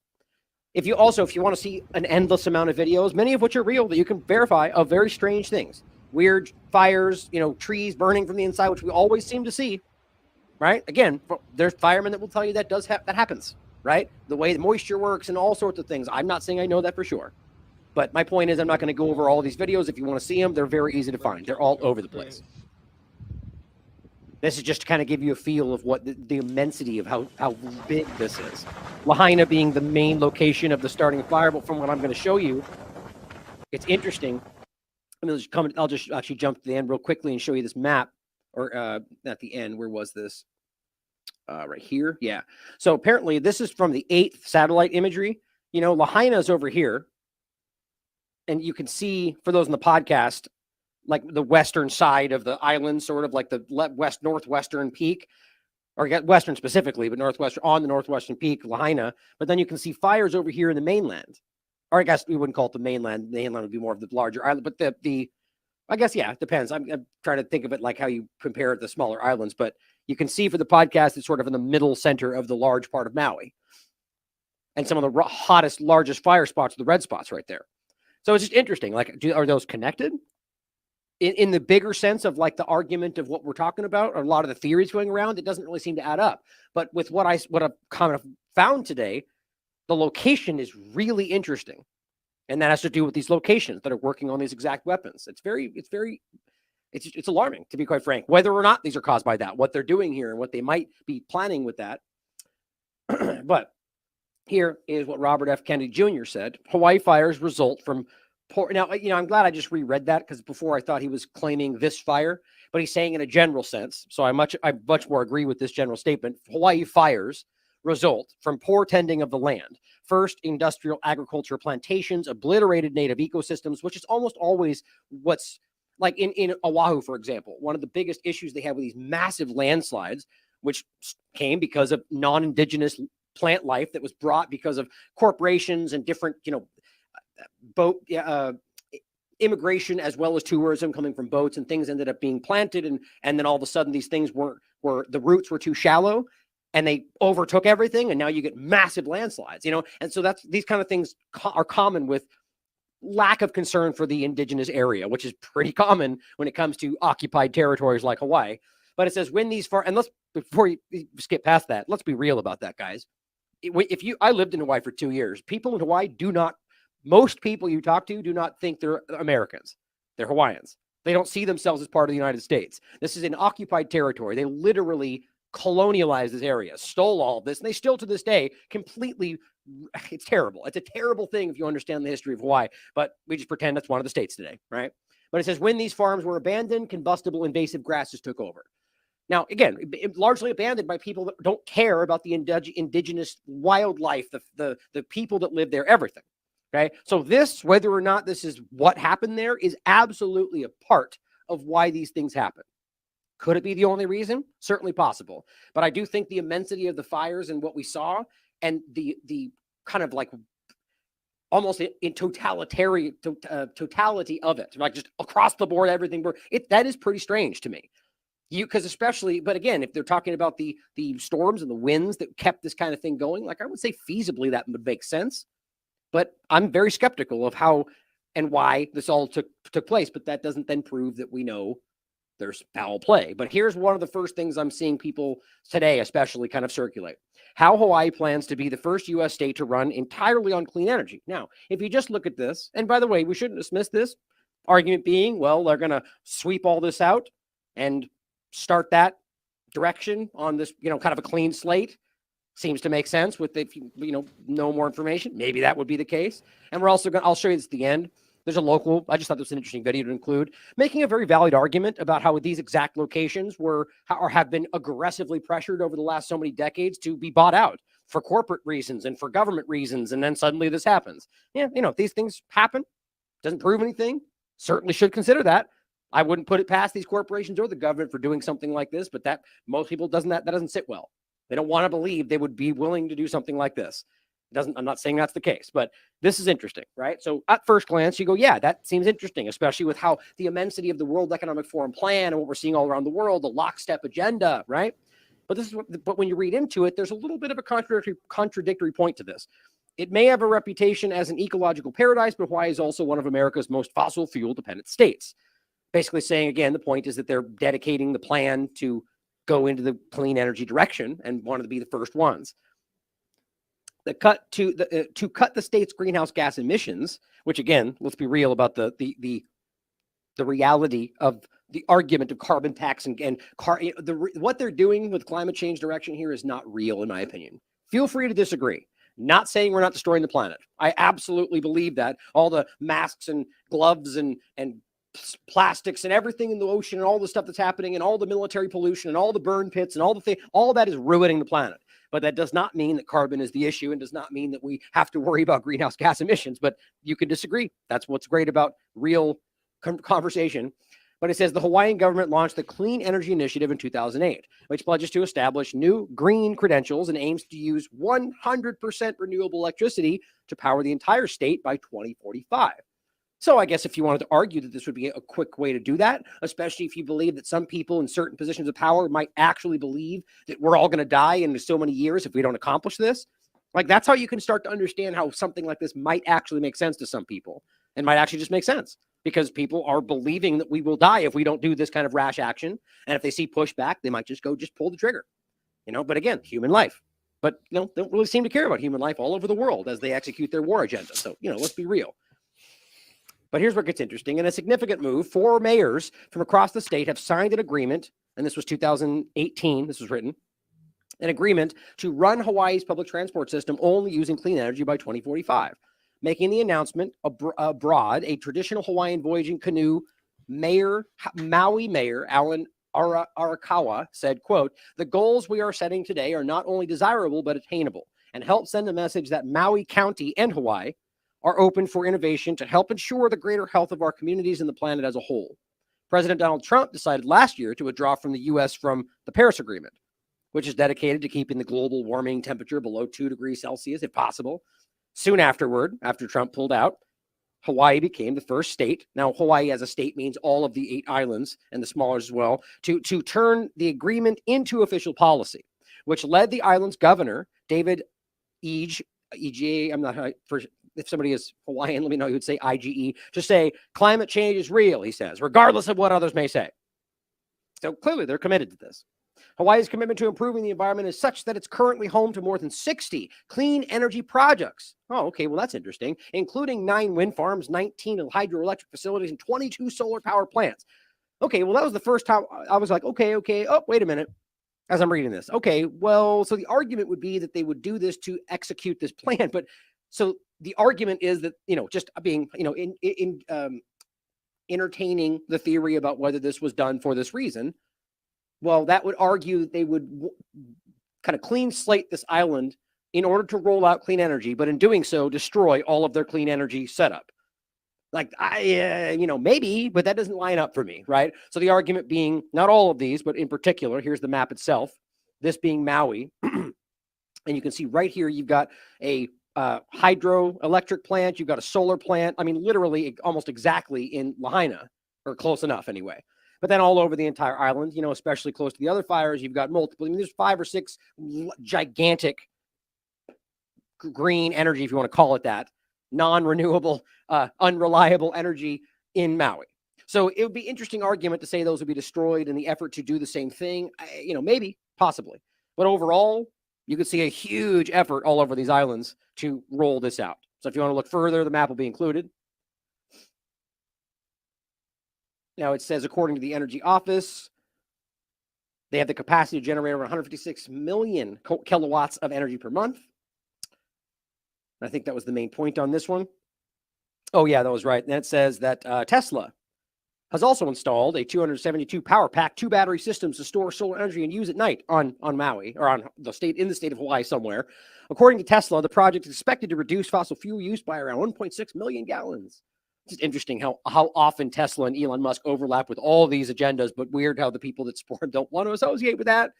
If you want to see an endless amount of videos, many of which are real, that you can verify, of very strange things, weird fires, you know, trees burning from the inside, which we always seem to see, right? Again, there's firemen that will tell you that that happens, right? The way the moisture works and all sorts of things. I'm not saying I know that for sure, but my point is I'm not going to go over all these videos. If you want to see them, they're very easy to find. They're all over the place. This is just to kind of give you a feel of what the immensity of how big this is. Lahaina being the main location of the starting fire, but from what I'm going to show you, it's interesting. I'll just actually jump to the end real quickly and show you this map, or at the end, where was this? Right here, yeah. So apparently this is from the 8th satellite imagery. You know, Lahaina is over here, and you can see, for those in the podcast, like the western side of the island, sort of like the northwestern peak, or western specifically, but on the northwestern peak, Lahaina. But then you can see fires over here in the mainland. Or I guess we wouldn't call it the mainland. The mainland would be more of the larger island. But I guess, yeah, it depends. I'm trying to think of it like how you compare it to smaller islands. But you can see for the podcast, it's sort of in the middle center of the large part of Maui. And some of the hottest, largest fire spots are the red spots right there. So it's just interesting. Like, are those connected? In the bigger sense of like the argument of what we're talking about, or a lot of the theories going around, it doesn't really seem to add up. But with what I've kind of found today, the location is really interesting. And that has to do with these locations that are working on these exact weapons. It's alarming, to be quite frank, whether or not these are caused by that, what they're doing here and what they might be planning with that. But here is what Robert F. Kennedy Jr. said. Hawaii fires result from now, you know, I'm glad I just reread that, because before I thought he was claiming this fire, but he's saying in a general sense. So I much more agree with this general statement. Hawaii fires result from poor tending of the land. First, industrial agriculture plantations obliterated native ecosystems, which is almost always what's like in Oahu, for example. One of the biggest issues they have with these massive landslides, which came because of non-indigenous plant life that was brought because of corporations and different, you know, boat immigration as well as tourism coming from boats, and things ended up being planted, and then all of a sudden these things were the roots were too shallow, and they overtook everything, and now you get massive landslides, and so these kind of things are common with lack of concern for the indigenous area, which is pretty common when it comes to occupied territories like Hawaii. But it says when these and before you skip past that, let's be real about that, guys. I lived in Hawaii for 2 years. People in Hawaii most people you talk to do not think they're Americans. They're Hawaiians. They don't see themselves as part of the United States. This is an occupied territory. They literally colonialized this area, stole all of this, and they still to this day completely, it's terrible. It's a terrible thing if you understand the history of Hawaii, but we just pretend that's one of the states today, right? But it says when these farms were abandoned, combustible invasive grasses took over. Now, again, largely abandoned by people that don't care about the indigenous wildlife, the people that live there, everything. Okay. So whether or not this is what happened there, is absolutely a part of why these things happen. Could it be the only reason? Certainly possible. But I do think the immensity of the fires and what we saw, and the kind of like almost in totality of it, like just across the board, everything, that is pretty strange to me. Because especially, but again, if they're talking about the storms and the winds that kept this kind of thing going, like I would say feasibly that would make sense. But I'm very skeptical of how and why this all took place. But that doesn't then prove that we know there's foul play. But here's one of the first things I'm seeing people today, especially, kind of circulate: how Hawaii plans to be the first U.S. state to run entirely on clean energy. Now, if you just look at this, and by the way, we shouldn't dismiss this argument being, well, they're going to sweep all this out and start that direction on this, kind of a clean slate. Seems to make sense with, if you know more information, maybe that would be the case. And we're also I'll show you this at the end. There's a local, I just thought this was an interesting video to include, making a very valid argument about how these exact locations have been aggressively pressured over the last so many decades to be bought out for corporate reasons and for government reasons. And then suddenly this happens. Yeah. These things happen. Doesn't prove anything. Certainly should consider that. I wouldn't put it past these corporations or the government for doing something like this, but that most people that doesn't sit well. They don't want to believe they would be willing to do something like this. I'm not saying that's the case, but this is interesting, right? So at first glance, you go, yeah, that seems interesting, especially with how the immensity of the World Economic Forum plan and what we're seeing all around the world, the lockstep agenda, right? But but when you read into it, there's a little bit of a contradictory point to this. It may have a reputation as an ecological paradise, but Hawaii is also one of America's most fossil fuel dependent states. Basically saying, again, the point is that they're dedicating the plan to go into the clean energy direction and wanted to be the first ones. To cut the state's greenhouse gas emissions, which again, let's be real about the reality of the argument of carbon tax what they're doing with climate change direction here is not real, in my opinion. Feel free to disagree. Not saying we're not destroying the planet. I absolutely believe that all the masks and gloves and plastics and everything in the ocean and all the stuff that's happening and all the military pollution and all the burn pits and all that is ruining the planet. But that does not mean that carbon is the issue, and does not mean that we have to worry about greenhouse gas emissions. But you can disagree. That's what's great about real conversation. But it says the Hawaiian government launched the Clean Energy Initiative in 2008, which pledges to establish new green credentials and aims to use 100% renewable electricity to power the entire state by 2045. So I guess if you wanted to argue that this would be a quick way to do that, especially if you believe that some people in certain positions of power might actually believe that we're all going to die in so many years if we don't accomplish this, like that's how you can start to understand how something like this might actually make sense to some people and might actually just make sense, because people are believing that we will die if we don't do this kind of rash action. And if they see pushback, they might just pull the trigger, but again, human life. But they don't really seem to care about human life all over the world as they execute their war agenda. So, let's be real. But here's where it gets interesting. In a significant move, 4 mayors from across the state have signed an agreement, and this was 2018, this was written, an agreement to run Hawaii's public transport system only using clean energy by 2045. Making the announcement abroad, a traditional Hawaiian voyaging canoe Maui Mayor Alan Arakawa said, quote, "The goals we are setting today are not only desirable, but attainable, and help send a message that Maui County and Hawaii are open for innovation to help ensure the greater health of our communities and the planet as a whole." President Donald Trump decided last year to withdraw from the U.S. from the Paris Agreement, which is dedicated to keeping the global warming temperature below 2 degrees Celsius, if possible. Soon afterward, after Trump pulled out, Hawaii became the first state. Now, Hawaii as a state means all of the 8 islands and the smaller as well, to turn the agreement into official policy, which led the island's governor, David EG, I'm not if somebody is Hawaiian, let me know. He would say IGE, to say climate change is real, he says, regardless of what others may say. So clearly they're committed to this. Hawaii's commitment to improving the environment is such that it's currently home to more than 60 clean energy projects. Oh, okay, well, that's interesting, including 9 wind farms, 19 hydroelectric facilities, and 22 solar power plants. Okay, well, that was the first time I was like, okay. Oh, wait a minute. As I'm reading this. Okay, well, so the argument would be that they would do this to execute this plan. But so the argument is that, just being, entertaining the theory about whether this was done for this reason. Well, that would argue that they would kind of clean slate this island in order to roll out clean energy, but in doing so, destroy all of their clean energy setup. Like, maybe, but that doesn't line up for me, right? So the argument being not all of these, but in particular, here's the map itself, this being Maui. And you can see right here, you've got a hydroelectric plant, you've got a solar plant. I mean, literally almost exactly in Lahaina, or close enough anyway. But then all over the entire island, especially close to the other fires, you've got multiple. I mean, there's 5 or 6 gigantic green energy, if you want to call it that, non-renewable, unreliable energy in Maui. So it would be an interesting argument to say those would be destroyed in the effort to do the same thing. Maybe, possibly. But overall, you could see a huge effort all over these islands to roll this out. So if you want to look further, the map will be included. Now it says, according to the Energy Office, they have the capacity to generate over 156 million kilowatts of energy per month. I think that was the main point on this one. Oh, yeah, that was right. And then it says that Tesla has also installed a 272 power pack, 2 battery systems to store solar energy and use at night on Maui, or in the state of Hawaii somewhere. According to Tesla, the project is expected to reduce fossil fuel use by around 1.6 million gallons. It's interesting how often Tesla and Elon Musk overlap with all these agendas, but weird how the people that support them don't want to associate with that.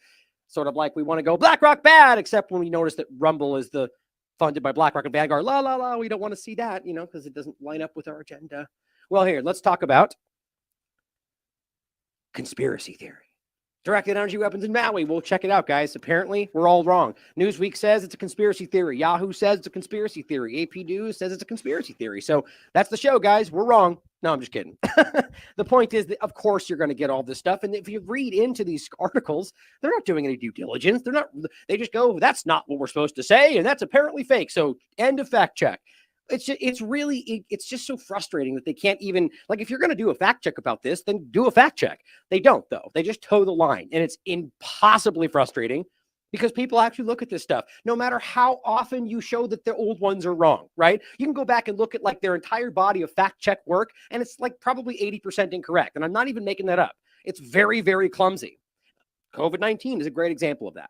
Sort of like we want to go BlackRock bad, except when we notice that Rumble is funded by BlackRock and Vanguard. We don't want to see that, because it doesn't line up with our agenda. Well, here, let's talk about conspiracy theory. Directed energy weapons in Maui. We'll check it out, guys. Apparently, we're all wrong. Newsweek says it's a conspiracy theory. Yahoo says it's a conspiracy theory. AP News says it's a conspiracy theory. So that's the show, guys. We're wrong. No, I'm just kidding. The point is that, of course, you're going to get all this stuff. And if you read into these articles, they're not doing any due diligence. They just go, that's not what we're supposed to say. And that's apparently fake. So end of fact check. It's just so frustrating that they can't even, like, if you're going to do a fact check about this, then do a fact check. They don't, though. They just toe the line. And it's impossibly frustrating because people actually look at this stuff, no matter how often you show that the old ones are wrong, right? You can go back and look at like their entire body of fact check work, and it's like probably 80% incorrect. And I'm not even making that up. It's very, very clumsy. COVID-19 is a great example of that.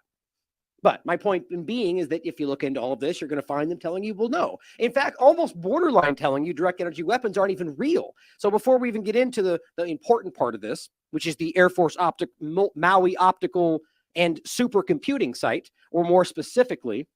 But my point in being is that if you look into all of this, you're going to find them telling you, well, no. In fact, almost borderline telling you direct energy weapons aren't even real. So before we even get into the important part of this, which is the Air Force Maui optical and supercomputing site, or more specifically,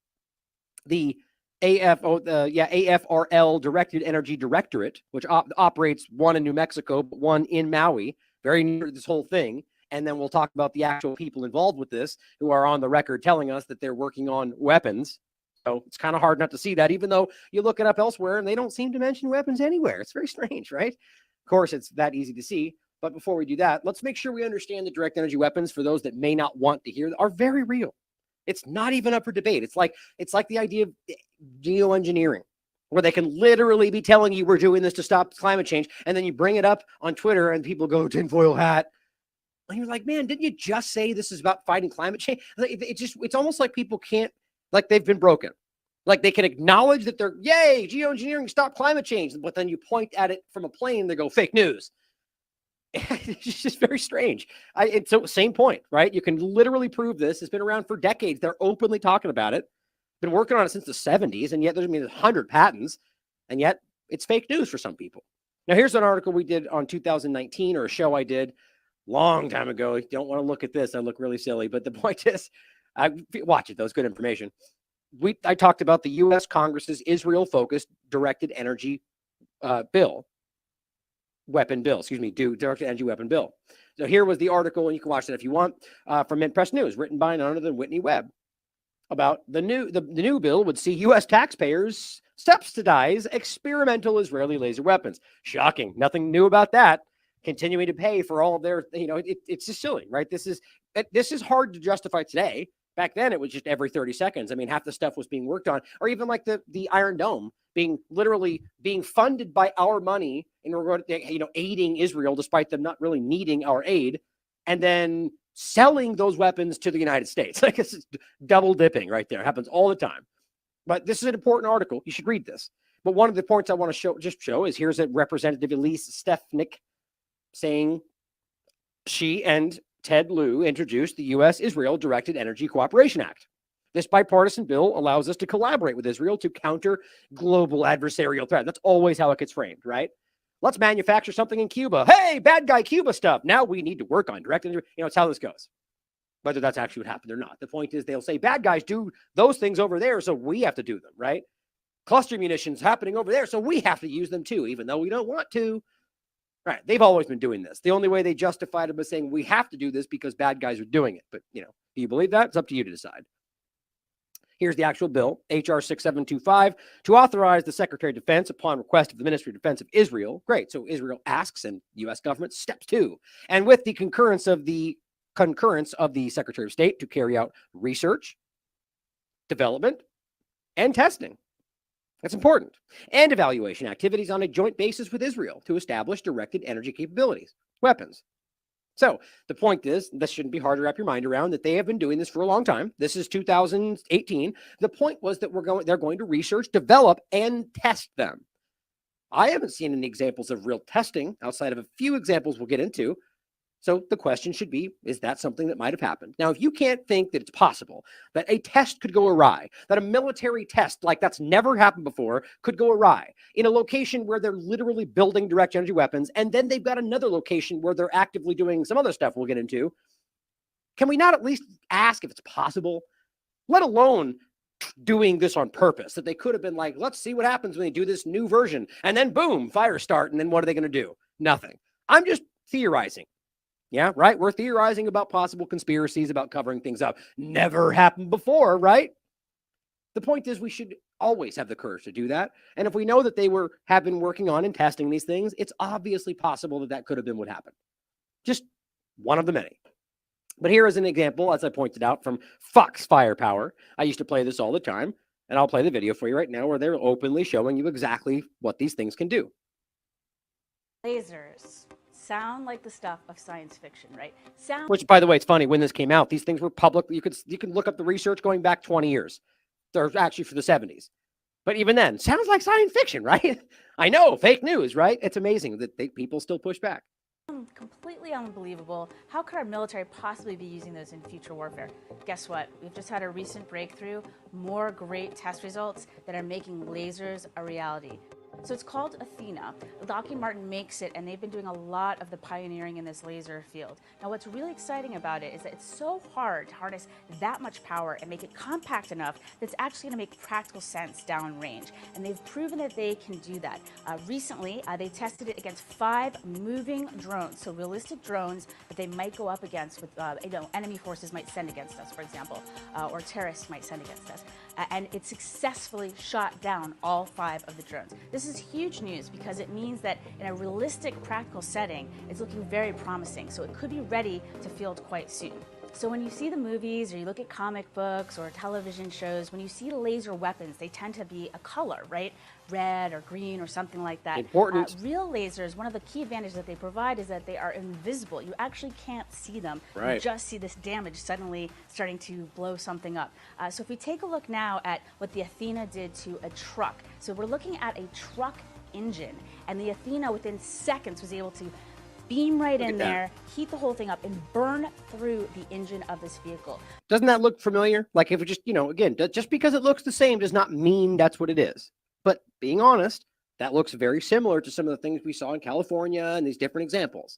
the AFRL Directed Energy Directorate, which operates one in New Mexico, but one in Maui, very near this whole thing. And then we'll talk about the actual people involved with this who are on the record telling us that they're working on weapons. So it's kind of hard not to see that, even though you look it up elsewhere and they don't seem to mention weapons anywhere. It's very strange, right? Of course, it's that easy to see. But before we do that, let's make sure we understand that direct energy weapons, for those that may not want to hear, are very real. It's not even up for debate. It's like the idea of geoengineering, where they can literally be telling you we're doing this to stop climate change. And then you bring it up on Twitter and people go, tinfoil hat. And you're like, man, didn't you just say this is about fighting climate change? It's almost like people can't, like they've been broken. Like they can acknowledge that they're, yay, geoengineering, stop climate change. But then you point at it from a plane, they go, fake news. It's just very strange. It's the same point, right? You can literally prove this. It's been around for decades. They're openly talking about it. Been working on it since the 70s. And yet there's 100 patents. And yet it's fake news for some people. Now, here's an article we did on 2019, or a show I did long time ago. You don't want to look at this. I look really silly. But the point is, watch it, though. It's good information. I talked about the U.S. Congress's Israel-focused directed energy bill, weapon bill, directed energy weapon bill. So here was the article, and you can watch that if you want, from Mint Press News, written by none other than Whitney Webb, about the new bill would see U.S. taxpayers subsidize experimental Israeli laser weapons. Shocking. Nothing new about that. Continuing to pay for all of their, it's just silly, right? This is hard to justify today. Back then, it was just every 30 seconds. I mean, half the stuff was being worked on, or even like the Iron Dome being funded by our money in regard to, aiding Israel, despite them not really needing our aid, and then selling those weapons to the United States. Like, it's double dipping right there. It happens all the time. But this is an important article. You should read this. But one of the points I want to show is here's a Representative Elise Stefanik saying she and Ted Lieu introduced the U.S.-Israel Directed Energy Cooperation Act. This bipartisan bill allows us to collaborate with Israel to counter global adversarial threat. That's always how it gets framed, right? Let's manufacture something in Cuba. Hey, bad guy Cuba stuff. Now we need to work on direct energy. It's how this goes. Whether that's actually what happened or not. The point is they'll say bad guys do those things over there, so we have to do them, right? Cluster munitions happening over there, so we have to use them too, even though we don't want to. Right. They've always been doing this. The only way they justified it was saying we have to do this because bad guys are doing it. But, do you believe that? It's up to you to decide. Here's the actual bill, H.R. 6725, to authorize the Secretary of Defense upon request of the Ministry of Defense of Israel. Great. So Israel asks and U.S. government steps to. And with the concurrence of the Secretary of State to carry out research, development, and testing. That's important. And evaluation activities on a joint basis with Israel to establish directed energy capabilities, weapons. So the point is, this shouldn't be hard to wrap your mind around, that they have been doing this for a long time. This is 2018. The point was that they're going to research, develop, and test them. I haven't seen any examples of real testing outside of a few examples we'll get into. So the question should be, is that something that might have happened? Now, if you can't think that it's possible that a test could go awry, that a military test like that's never happened before could go awry in a location where they're literally building direct energy weapons, and then they've got another location where they're actively doing some other stuff we'll get into, can we not at least ask if it's possible? Let alone doing this on purpose, that they could have been like, let's see what happens when they do this new version, and then boom, fire start, and then what are they going to do? Nothing. I'm just theorizing. Yeah, right? We're theorizing about possible conspiracies about covering things up. Never happened before, right? The point is we should always have the courage to do that. And if we know that they have been working on and testing these things, it's obviously possible that could have been what happened. Just one of the many. But here is an example, as I pointed out, from Fox Firepower. I used to play this all the time, and I'll play the video for you right now where they're openly showing you exactly what these things can do. Lasers sound like the stuff of science fiction, right? Which, by the way, it's funny. When this came out, these things were public. You can look up the research going back 20 years. They're actually for the 70s. But even then, sounds like science fiction, right? I know, fake news, right? It's amazing that people still push back. Completely unbelievable. How could our military possibly be using those in future warfare? Guess what? We've just had a recent breakthrough, more great test results that are making lasers a reality. So it's called ATHENA. Lockheed Martin makes it, and they've been doing a lot of the pioneering in this laser field. Now, what's really exciting about it is that it's so hard to harness that much power and make it compact enough that it's actually going to make practical sense downrange. And they've proven that they can do that. Recently, they tested it against 5 moving drones, so realistic drones that they might go up against with, enemy forces might send against us, for example, or terrorists might send against us. And it successfully shot down all 5 of the drones. This is huge news because it means that in a realistic, practical setting, it's looking very promising. So it could be ready to field quite soon. So when you see the movies or you look at comic books or television shows, when you see laser weapons, they tend to be a color, right? Red or green or something like that. Important. Real lasers, one of the key advantages that they provide is that they are invisible. You actually can't see them. Right. You just see this damage suddenly starting to blow something up. So if we take a look now at what the ATHENA did to a truck. So we're looking at a truck engine, and the ATHENA within seconds was able to beam right in there, heat the whole thing up, and burn through the engine of this vehicle. Doesn't that look familiar? Like if it just, again, just because it looks the same does not mean that's what it is. But being honest, that looks very similar to some of the things we saw in California and these different examples.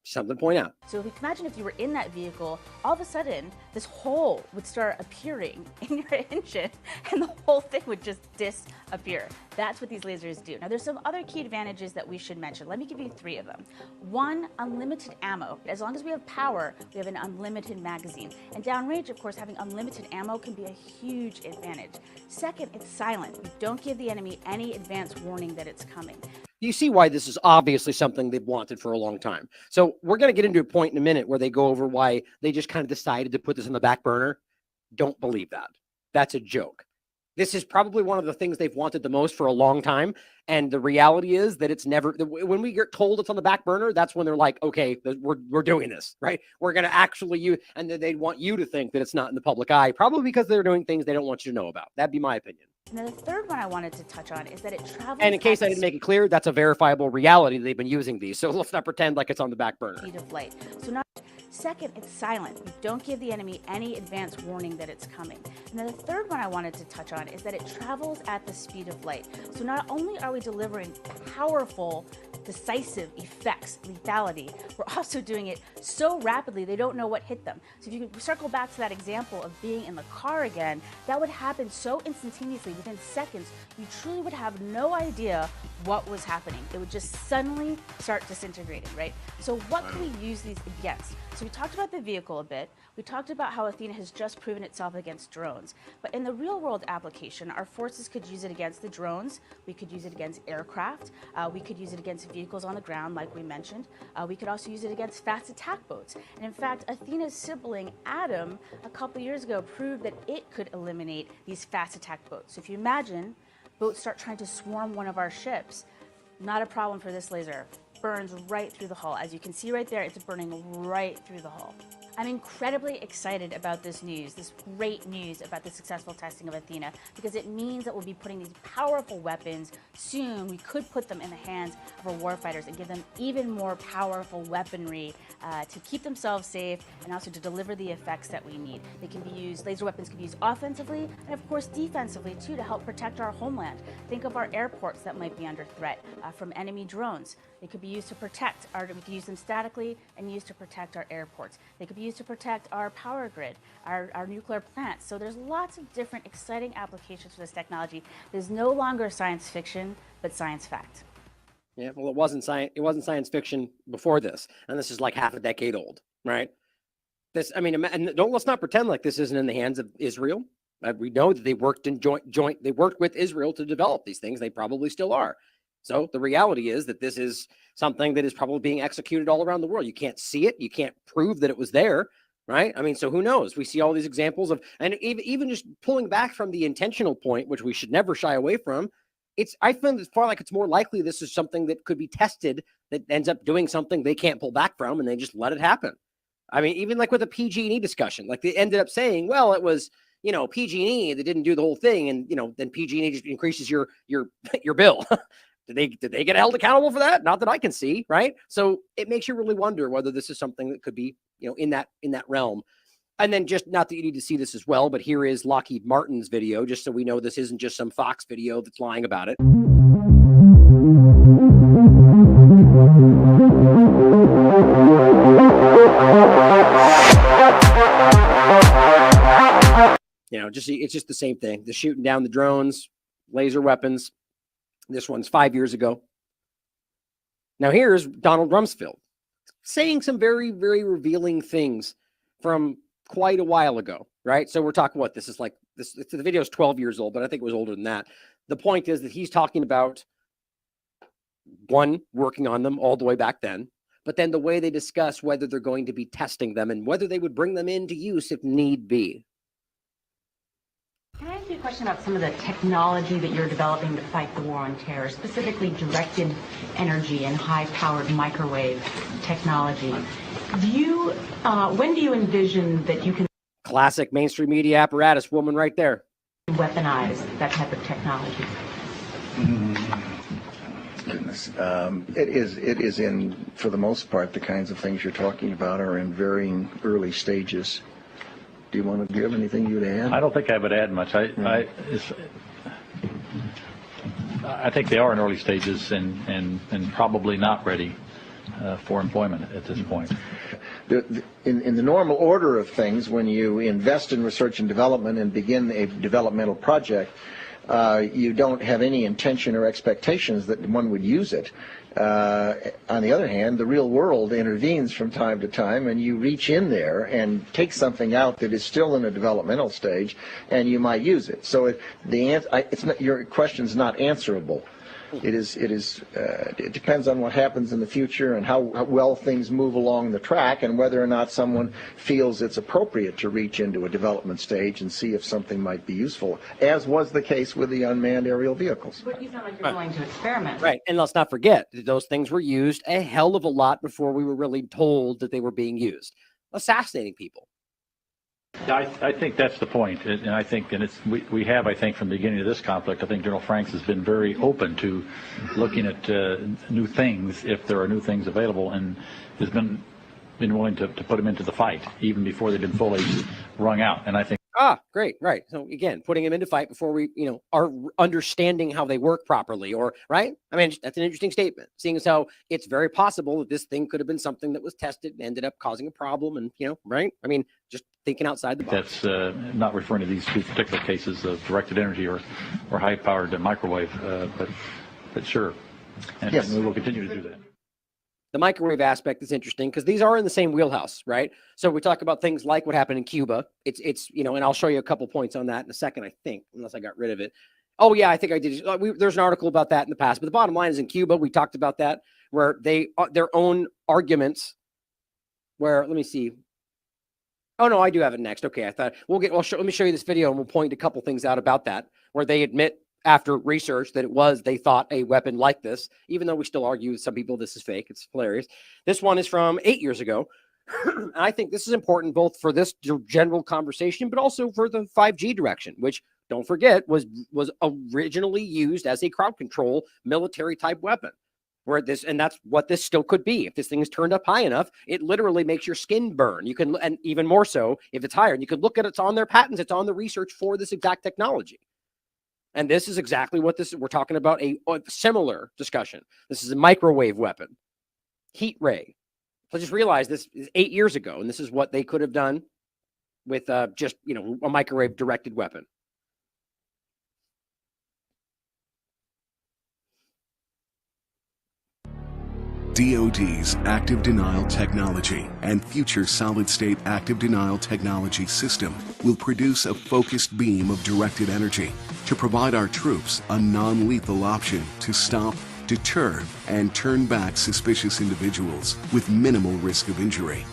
Something to point out. So if you can imagine if you were in that vehicle, all of a sudden this hole would start appearing in your engine and the whole thing would just disappear. That's what these lasers do. Now there's some other key advantages that we should mention. Let me give you 3 of them. 1, unlimited ammo. As long as we have power, we have an unlimited magazine. And downrange, of course, having unlimited ammo can be a huge advantage. 2nd, it's silent. You don't give the enemy any advance warning that it's coming. You see why this is obviously something they've wanted for a long time. So we're going to get into a point in a minute where they go over why they just kind of decided to put this on the back burner. Don't believe that. That's a joke. This is probably one of the things they've wanted the most for a long time. And the reality is that it's never, when we get told it's on the back burner, that's when they're like, okay, we're doing this, right? We're going to actually use, and then they'd want you to think that it's not in the public eye, probably because they're doing things they don't want you to know about. That'd be my opinion. And then the 3rd one I wanted to touch on is that it travels. And in case I didn't make it clear, that's a verifiable reality. They've been using these. So let's not pretend like it's on the back burner. Speed of light. So not 2nd, it's silent. You don't give the enemy any advance warning that it's coming. And then the 3rd one I wanted to touch on is that it travels at the speed of light. So not only are we delivering powerful, decisive effects, lethality, we're also doing it so rapidly they don't know what hit them. So if you could circle back to that example of being in the car again, that would happen so instantaneously, within seconds, you truly would have no idea what was happening. It would just suddenly start disintegrating, right? So what can we use these against? So we talked about the vehicle a bit. We talked about how ATHENA has just proven itself against drones. But in the real world application, our forces could use it against the drones. We could use it against aircraft. We could use it against vehicles on the ground, like we mentioned. We could also use it against fast attack boats. And in fact, ATHENA's sibling, Atom, a couple years ago proved that it could eliminate these fast attack boats. So if you imagine boats start trying to swarm one of our ships, not a problem for this laser. Burns right through the hull. As you can see right there, it's burning right through the hull. I'm incredibly excited about this news, this great news about the successful testing of ATHENA, because it means that we'll be putting these powerful weapons soon. We could put them in the hands of our warfighters and give them even more powerful weaponry to keep themselves safe and also to deliver the effects that we need. They can be used, laser weapons can be used offensively and of course defensively too, to help protect our homeland. Think of our airports that might be under threat from enemy drones. They could be used to protect we could use them statically and used to protect our airports. They could be used to protect our power grid, our nuclear plants. So there's lots of different exciting applications for this technology. There's no longer science fiction, but science fact. Yeah, well, it wasn't science fiction before this, and this is like half a decade old, right? This, I mean, and let's not pretend like this isn't in the hands of Israel. We know that they worked in they worked with Israel to develop these things. They probably still are. So the reality is that this is something that is probably being executed all around the world. You can't see it. You can't prove that it was there, right? I mean, so who knows? We see all these examples of, and even just pulling back from the intentional point, which we should never shy away from. I find it's far like it's more likely this is something that could be tested that ends up doing something they can't pull back from, and they just let it happen. I mean, even like with the PG&E discussion, like they ended up saying, well, it was, you know, PG&E that didn't do the whole thing, and you know, then PG&E just increases your bill. Did they get held accountable for that? Not that I can see, right? So it makes you really wonder whether this is something that could be, you know, in that realm. And then just, not that you need to see this as well, but here is Lockheed Martin's video, just so we know this isn't just some Fox video that's lying about it. You know, it's just the same thing. They're shooting down the drones, laser weapons. This one's 5 years ago. Now here's Donald Rumsfeld saying some very, very revealing things from quite a while ago, right? So we're talking what this is like. The video is 12 years old, but I think it was older than that. The point is that he's talking about working on them all the way back then, but then the way they discuss whether they're going to be testing them and whether they would bring them into use if need be. Can I ask you a question about some of the technology that you're developing to fight the war on terror, specifically directed energy and high-powered microwave technology? When do you envision that you can... Classic mainstream media apparatus woman right there. ...weaponize that type of technology? Goodness. It is in, for the most part, the kinds of things you're talking about are in varying early stages. Do you have anything you'd add? I don't think I would add much. I think they are in early stages and probably not ready. for employment at this point. In the normal order of things, when you invest in research and development and begin a developmental project, you don't have any intention or expectations that one would use it. On the other hand, the real world intervenes from time to time, and you reach in there and take something out that is still in a developmental stage, and you might use it. So your question's not answerable. It depends on what happens in the future and how well things move along the track, and whether or not someone feels it's appropriate to reach into a development stage and see if something might be useful, as was the case with the unmanned aerial vehicles. But you sound like you're going to experiment. Right. And let's not forget that those things were used a hell of a lot before we were really told that they were being used. Assassinating people. I think that's the point, and I think, and we have, I think, from the beginning of this conflict, I think General Franks has been very open to looking at new things if there are new things available, and has been willing to put them into the fight even before they've been fully wrung out. And I think. Great. Right. So again, putting them into fight before we, are understanding how they work properly, or right. I mean, that's an interesting statement, seeing as how it's very possible that this thing could have been something that was tested and ended up causing a problem. And, right. I mean, just thinking outside the box. That's not referring to these two particular cases of directed energy or high powered microwave, but sure. And yes. We will continue to do that. The microwave aspect is interesting because these are in the same wheelhouse, right? So we talk about things like what happened in Cuba. It's and I'll show you a couple points on that in a second, I think, unless I got rid of it. Oh yeah, I think I did. There's an article about that in the past, but the bottom line is in Cuba, we talked about that, where they their own arguments. Where let me see. Oh no, I do have it next. Okay, I thought let me show you this video and we'll point a couple things out about that, where they admit after research that they thought a weapon like this, even though we still argue with some people this is fake. It's hilarious. This one is from 8 years ago. And I think this is important both for this general conversation, but also for the 5G direction, which, don't forget, was originally used as a crowd control military type weapon. And that's what this still could be. If this thing is turned up high enough, it literally makes your skin burn. You can, and even more so if it's higher. And you can look at it's on their patents. It's on the research for this exact technology. And this is exactly what we're talking about, a similar discussion. This is a microwave weapon, heat ray. So just realize this is 8 years ago, and this is what they could have done with just, a microwave directed weapon. DoD's active denial technology and future solid-state active denial technology system will produce a focused beam of directed energy to provide our troops a non-lethal option to stop, deter, and turn back suspicious individuals with minimal risk of injury.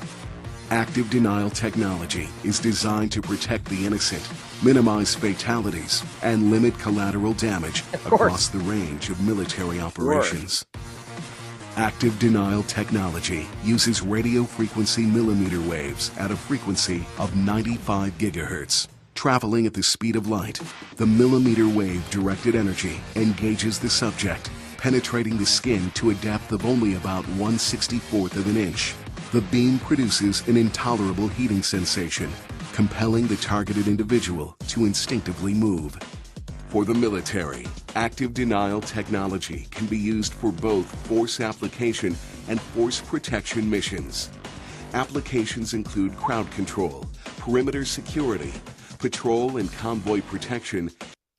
Active denial technology is designed to protect the innocent, minimize fatalities, and limit collateral damage across the range of military operations. Active denial technology uses radio frequency millimeter waves at a frequency of 95 gigahertz. Traveling at the speed of light, the millimeter wave directed energy engages the subject, penetrating the skin to a depth of only about 1/64th of an inch. The beam produces an intolerable heating sensation, compelling the targeted individual to instinctively move. For the military, active denial technology can be used for both force application and force protection missions. Applications include crowd control, perimeter security, patrol and convoy protection.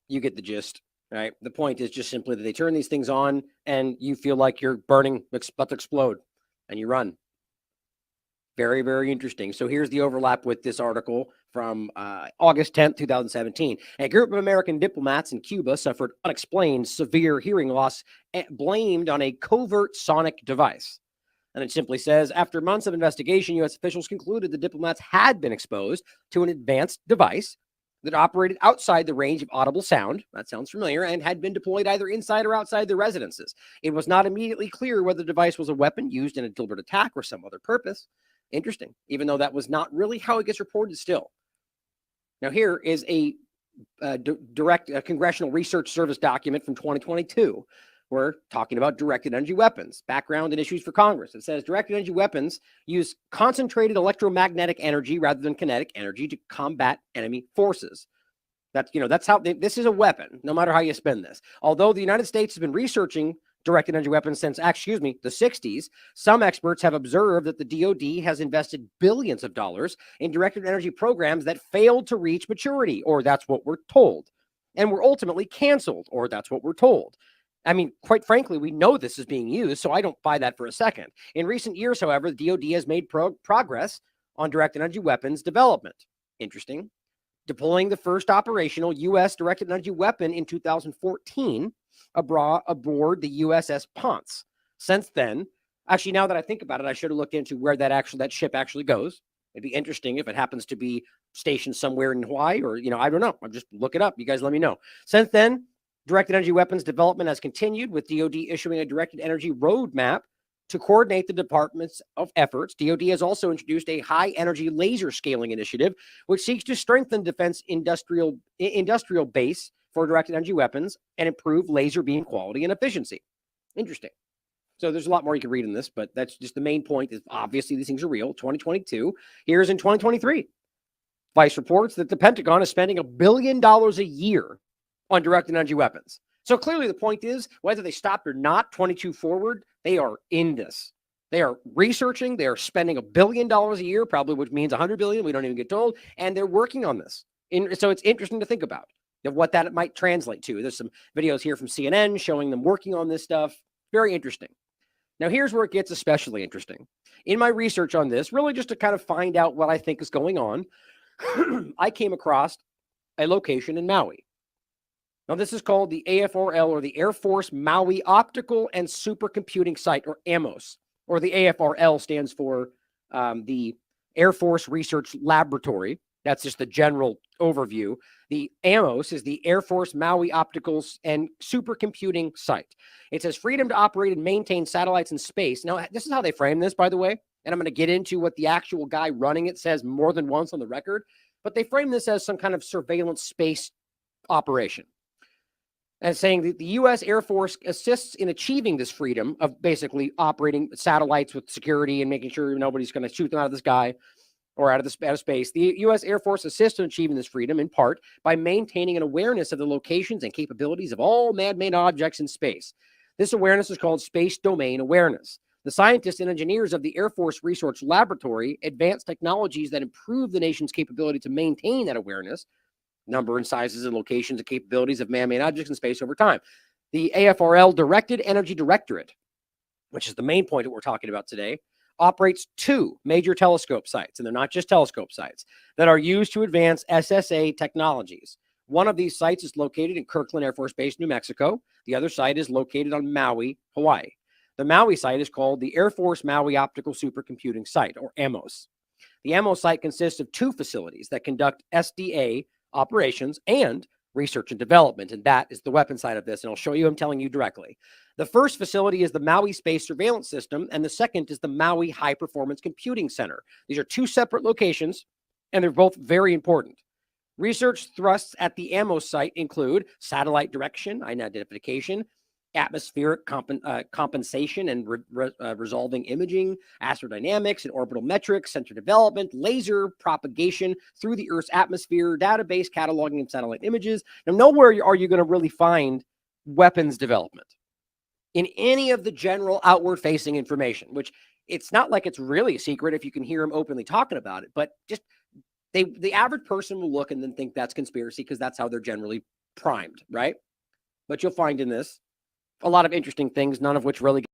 You get the gist, right? The point is just simply that they turn these things on and you feel like you're burning, about to explode, and you run. Very, very interesting. So here's the overlap with this article from August 10th, 2017. A group of American diplomats in Cuba suffered unexplained severe hearing loss blamed on a covert sonic device. And it simply says, after months of investigation, U.S. officials concluded the diplomats had been exposed to an advanced device that operated outside the range of audible sound. That sounds familiar, and had been deployed either inside or outside their residences. It was not immediately clear whether the device was a weapon used in a deliberate attack or some other purpose. Interesting, even though that was not really how it gets reported still. Now, here is a direct Congressional Research Service document from 2022. We're talking about directed energy weapons, background and issues for Congress. It says directed energy weapons use concentrated electromagnetic energy rather than kinetic energy to combat enemy forces. That's how this is a weapon, no matter how you spin this. Although the United States has been researching directed energy weapons since, the 60s, some experts have observed that the DoD has invested billions of dollars in directed energy programs that failed to reach maturity, or that's what we're told, and were ultimately canceled, or that's what we're told. I mean, quite frankly, we know this is being used, so I don't buy that for a second. In recent years, however, the DoD has made progress on directed energy weapons development. Interesting. Deploying the first operational U.S. directed energy weapon in 2014 aboard the USS Ponce. Since then, actually, now that I think about it, I should have looked into where that ship actually goes. It'd be interesting if it happens to be stationed somewhere in Hawaii, or, I don't know. I'll just look it up. You guys let me know. Since then, directed energy weapons development has continued, with DoD issuing a directed energy roadmap to coordinate the department's of efforts. DoD has also introduced a high energy laser scaling initiative, which seeks to strengthen defense industrial base for directed energy weapons and improve laser beam quality and efficiency. Interesting. So there's a lot more you can read in this, but that's just the main point. Is obviously these things are real. 2022. Here's in 2023. Vice reports that the Pentagon is spending $1 billion a year on directed energy weapons. So clearly the point is, whether they stopped or not, 22 forward, they are in this. They are researching. They are spending $1 billion a year, probably, which means 100 billion. We don't even get told. And they're working on this. So it's interesting to think about what that might translate to. There's some videos here from CNN showing them working on this stuff. Very interesting. Now, here's where it gets especially interesting. In my research on this, really just to kind of find out what I think is going on, I came across a location in Maui. Now, this is called the AFRL, or the Air Force Maui Optical and Supercomputing Site, or AMOS, or the AFRL stands for the Air Force Research Laboratory. That's just the general overview. The AMOS is the Air Force Maui Optical and Supercomputing Site. It says freedom to operate and maintain satellites in space. Now, this is how they frame this, by the way, and I'm going to get into what the actual guy running it says more than once on the record, but they frame this as some kind of surveillance space operation. And saying that the U.S. Air Force assists in achieving this freedom of basically operating satellites with security and making sure nobody's going to shoot them out of the sky or out of space. The U.S. Air Force assists in achieving this freedom in part by maintaining an awareness of the locations and capabilities of all man-made objects in space. This awareness is called space domain awareness. The scientists and engineers of the Air Force Research Laboratory advance technologies that improve the nation's capability to maintain that awareness, number and sizes and locations and capabilities of man-made objects in space over time. The AFRL Directed Energy Directorate, which is the main point that we're talking about today, operates 2 major telescope sites, and they're not just telescope sites, that are used to advance SSA technologies. One of these sites is located in Kirkland Air Force Base, New Mexico. The other site is located on Maui, Hawaii. The Maui site is called the Air Force Maui Optical Supercomputing Site, or AMOS. The AMOS site consists of 2 facilities that conduct SDA operations and research and development, and that is the weapon side of this, and I'll show you. I'm telling you directly. The first facility is the Maui Space Surveillance System, and the second is the Maui High Performance Computing Center. These are 2 separate locations, and they're both very important. Research thrusts at the AMOS site include satellite direction and identification, atmospheric compensation and resolving imaging, astrodynamics and orbital metrics, sensor development, laser propagation through the Earth's atmosphere, database cataloging of satellite images. Now, nowhere are you going to really find weapons development in any of the general outward-facing information, which it's not like it's really a secret if you can hear them openly talking about it, but just the average person will look and then think that's conspiracy because that's how they're generally primed, right? But you'll find in this a lot of interesting things, none of which really.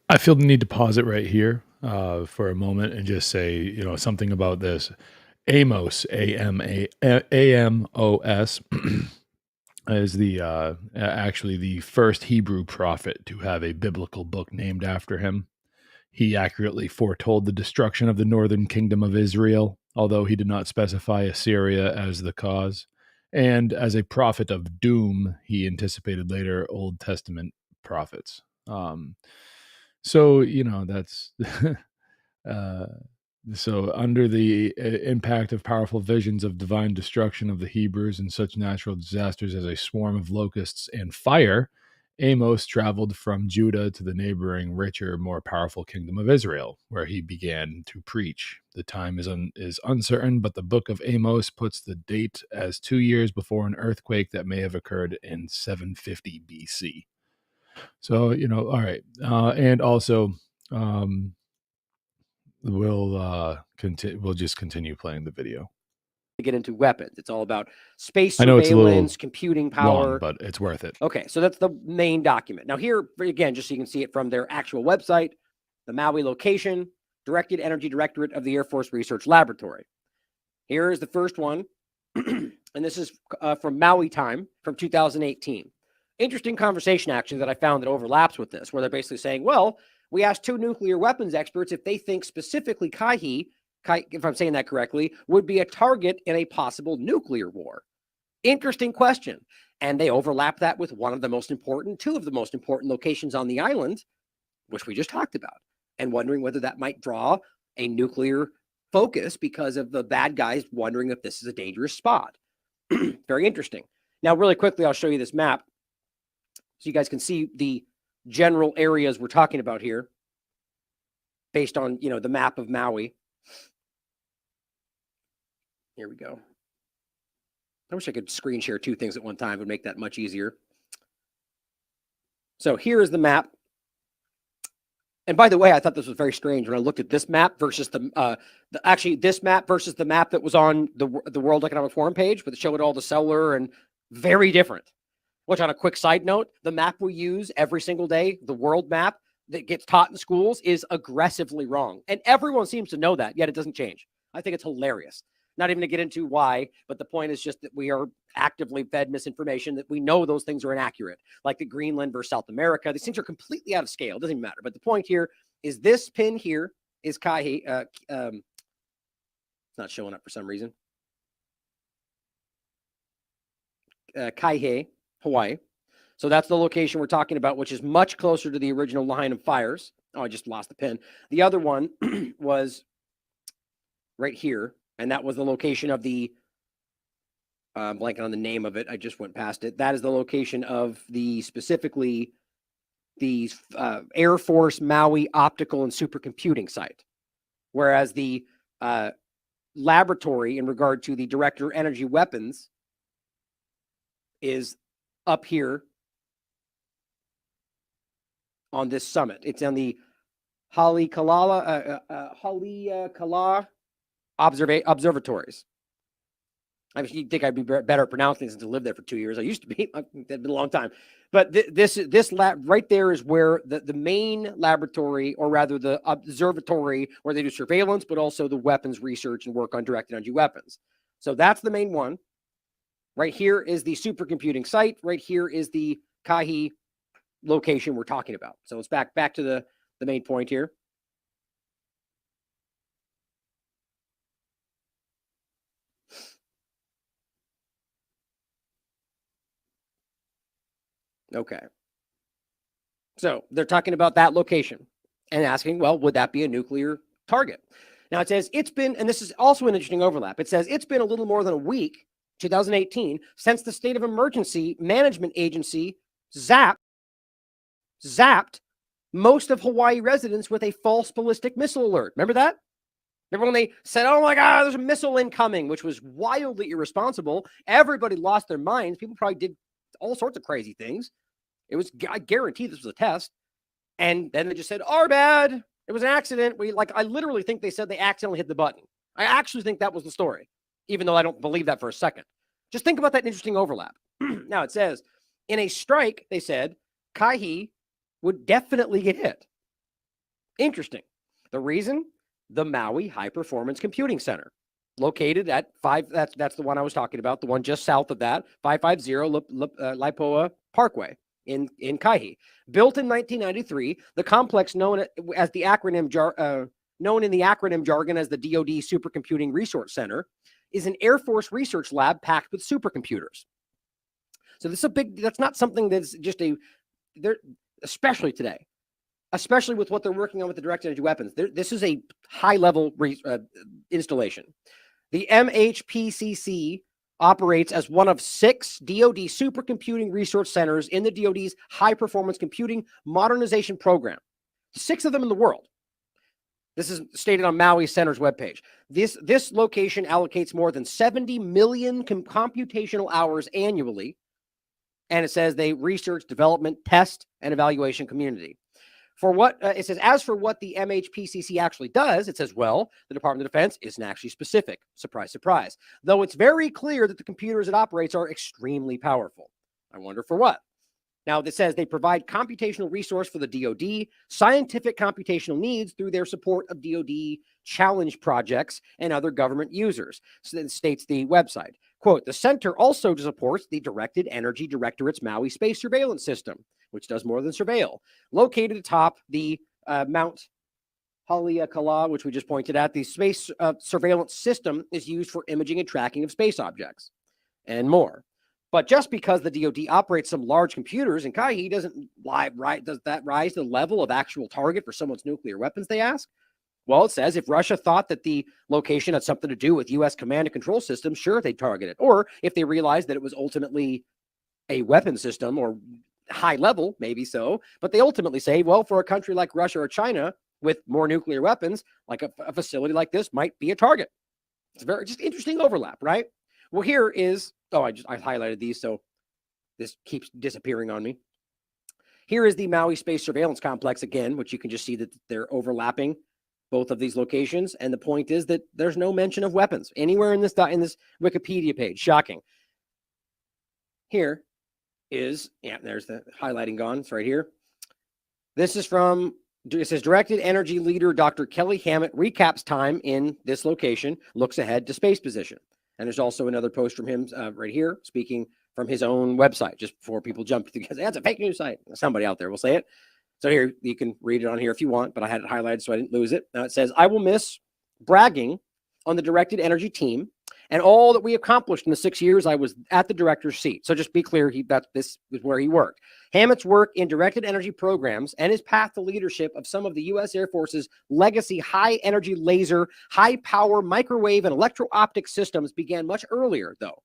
I feel the need to pause it right here for a moment and just say, something about this. Amos, A-M-O-S, is actually the first Hebrew prophet to have a biblical book named after him. He accurately foretold the destruction of the northern kingdom of Israel, although he did not specify Assyria as the cause. And as a prophet of doom, he anticipated later Old Testament prophets. That's so under the impact of powerful visions of divine destruction of the Hebrews and such natural disasters as a swarm of locusts and fire, Amos traveled from Judah to the neighboring, richer, more powerful kingdom of Israel, where he began to preach. The time is uncertain, but the book of Amos puts the date as 2 years before an earthquake that may have occurred in 750 BC. So, all right. And also, we'll just continue playing the video. To get into weapons, it's all about space I know it's a little surveillance, computing power. long, but it's worth it. Okay, so that's the main document. Now here, again, just so you can see it from their actual website, the Maui location, Directed Energy Directorate of the Air Force Research Laboratory. Here is the first one, and this is from Maui time from 2018. Interesting conversation, actually, that I found that overlaps with this, where they're basically saying, well, we asked 2 nuclear weapons experts if they think specifically Kaihi, if I'm saying that correctly, would be a target in a possible nuclear war. Interesting question. And they overlap that with two of the most important locations on the island, which we just talked about, and wondering whether that might draw a nuclear focus because of the bad guys wondering if this is a dangerous spot. Very interesting. Now, really quickly, I'll show you this map so you guys can see the general areas we're talking about here based on, the map of Maui. Here we go. I wish I could screen share 2 things at one time. It would make that much easier. So here is the map. And by the way, I thought this was very strange when I looked at this map versus this map versus the map that was on the World Economic Forum page, but it showed all the cellular and very different. Which, on a quick side note, the map we use every single day, the world map that gets taught in schools, is aggressively wrong. And everyone seems to know that, yet it doesn't change. I think it's hilarious. Not even to get into why, but the point is just that we are actively fed misinformation, that we know those things are inaccurate, like the Greenland versus South America. These things are completely out of scale. It doesn't even matter. But the point here is this pin here is Kaihi. It's not showing up for some reason. Kaihe, Hawaii. So that's the location we're talking about, which is much closer to the original line of fires. Oh, I just lost the pin. The other one was right here. And that was the location of the, blanking on the name of it. I just went past it. That is the location of specifically the Air Force Maui optical and supercomputing site. Whereas the laboratory in regard to the Director Energy Weapons is up here on this summit. It's on the Haleakala observatories. I mean, you'd think I'd be better at pronouncing this since I lived there for 2 years. I used to be. It's been a long time. But this lab right there is where the main laboratory, or rather the observatory, where they do surveillance, but also the weapons research and work on directed energy weapons. So that's the main one. Right here is the supercomputing site. Right here is the Kaihi location we're talking about. So it's back to the main point here. Okay. So they're talking about that location and asking, well, would that be a nuclear target? Now it says it's been, and this is also an interesting overlap. It says it's been a little more than a week, 2018, since the State of Emergency Management Agency zapped most of Hawaii residents with a false ballistic missile alert. Remember that? Remember when they said, oh my God, there's a missile incoming, which was wildly irresponsible. Everybody lost their minds. People probably did all sorts of crazy things. I guarantee this was a test. And then they just said, our bad. It was an accident. I literally think they said they accidentally hit the button. I actually think that was the story, even though I don't believe that for a second. Just think about that interesting overlap. Now it says, in a strike, they said, Kaihi would definitely get hit. Interesting. The reason? The Maui High Performance Computing Center, located at that's the one I was talking about, the one just south of that, 550 Laipoa Parkway in Kaihi. Built in 1993, the complex known in the acronym jargon as the DoD Supercomputing Resource Center is an Air Force research lab packed with supercomputers. So this is that's not something that's just especially today, especially with what they're working on with the directed energy weapons. This is a high-level installation. The MHPCC operates as one of 6 DoD supercomputing research centers in the DoD's high-performance computing modernization program. 6 of them in the world. This is stated on Maui Center's webpage. This location allocates more than 70 million computational hours annually And it says they research, development, test, and evaluation community. For what it says, as for what the MHPCC actually does, it says, well, the Department of Defense isn't actually specific. Surprise, surprise. Though it's very clear that the computers it operates are extremely powerful. I wonder for what. Now, it says they provide computational resource for the DoD, scientific computational needs through their support of DoD challenge projects and other government users. So it states the website. Quote, the center also supports the Directed Energy Directorate's Maui space surveillance system, which does more than surveil. Located atop the Mount Haleakala, which we just pointed at, the space surveillance system is used for imaging and tracking of space objects and more. But just because the DoD operates some large computers in Ka'i does that rise to the level of actual target for someone's nuclear weapons, they ask? Well, it says if Russia thought that the location had something to do with U.S. command and control systems, sure, they'd target it. Or if they realized that it was ultimately a weapon system or high level, maybe so. But they ultimately say, well, for a country like Russia or China with more nuclear weapons, like a facility like this might be a target. It's very just interesting overlap, right? Well, here is, I highlighted these, so this keeps disappearing on me. Here is the Maui Space Surveillance Complex again, which you can just see that they're overlapping both of these locations. And the point is that there's no mention of weapons anywhere in this Wikipedia page. Shocking. Here is, there's the highlighting gone. It's right here. This is from, it says, Directed Energy Leader Dr. Kelly Hammett recaps time in this location, looks ahead to space position. And there's also another post from him right here, speaking from his own website, just before people jump because that's a fake news site. Somebody out there will say it. So here, you can read it on here if you want, but I had it highlighted so I didn't lose it. Now it says, I will miss bragging on the Directed Energy team and all that we accomplished in the 6 years I was at the director's seat. So just be clear, this is where he worked. Hammett's work in directed energy programs and his path to leadership of some of the U.S. Air Force's legacy high-energy laser, high-power microwave, and electro-optic systems began much earlier, though.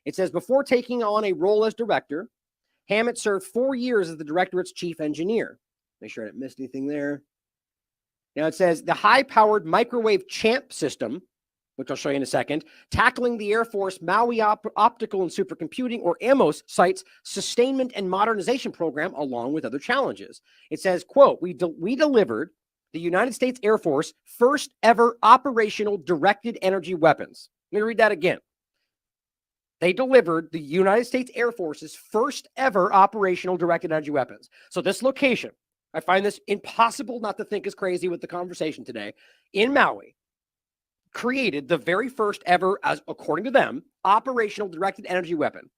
It says, before taking on a role as director, Hammett served 4 years as the directorate's chief engineer. Make sure I didn't miss anything there. Now it says, the high-powered microwave CHAMP system, which I'll show you in a second, tackling the Air Force Maui Optical and Supercomputing, or AMOS, site's sustainment and modernization program, along with other challenges. It says, quote, we delivered the United States Air Force first ever operational directed energy weapons. Let me read that again. They delivered the United States Air Force's first ever operational directed energy weapons. So this location, I find this impossible not to think is crazy with the conversation today, in Maui, created the very first ever, as according to them, operational directed energy weapon.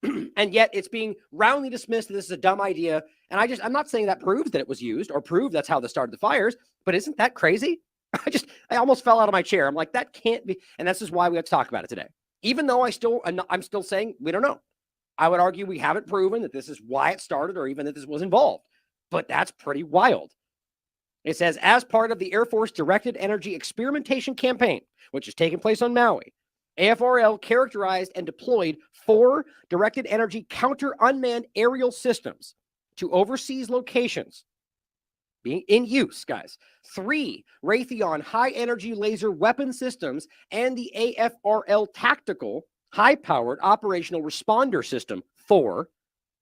And yet it's being roundly dismissed that this is a dumb idea. And I'm not saying that proves that it was used or prove that's how they started the fires, but isn't that crazy? I almost fell out of my chair. I'm like, that can't be. And this is why we have to talk about it today. Even though I'm still saying we don't know. I would argue we haven't proven that this is why it started or even that this was involved. But that's pretty wild. It says, as part of the Air Force Directed Energy Experimentation Campaign, which is taking place on Maui, AFRL characterized and deployed 4 directed energy counter-unmanned aerial systems to overseas locations being in use, guys. 3 Raytheon high-energy laser weapon systems and the AFRL tactical high-powered operational responder system, Thor.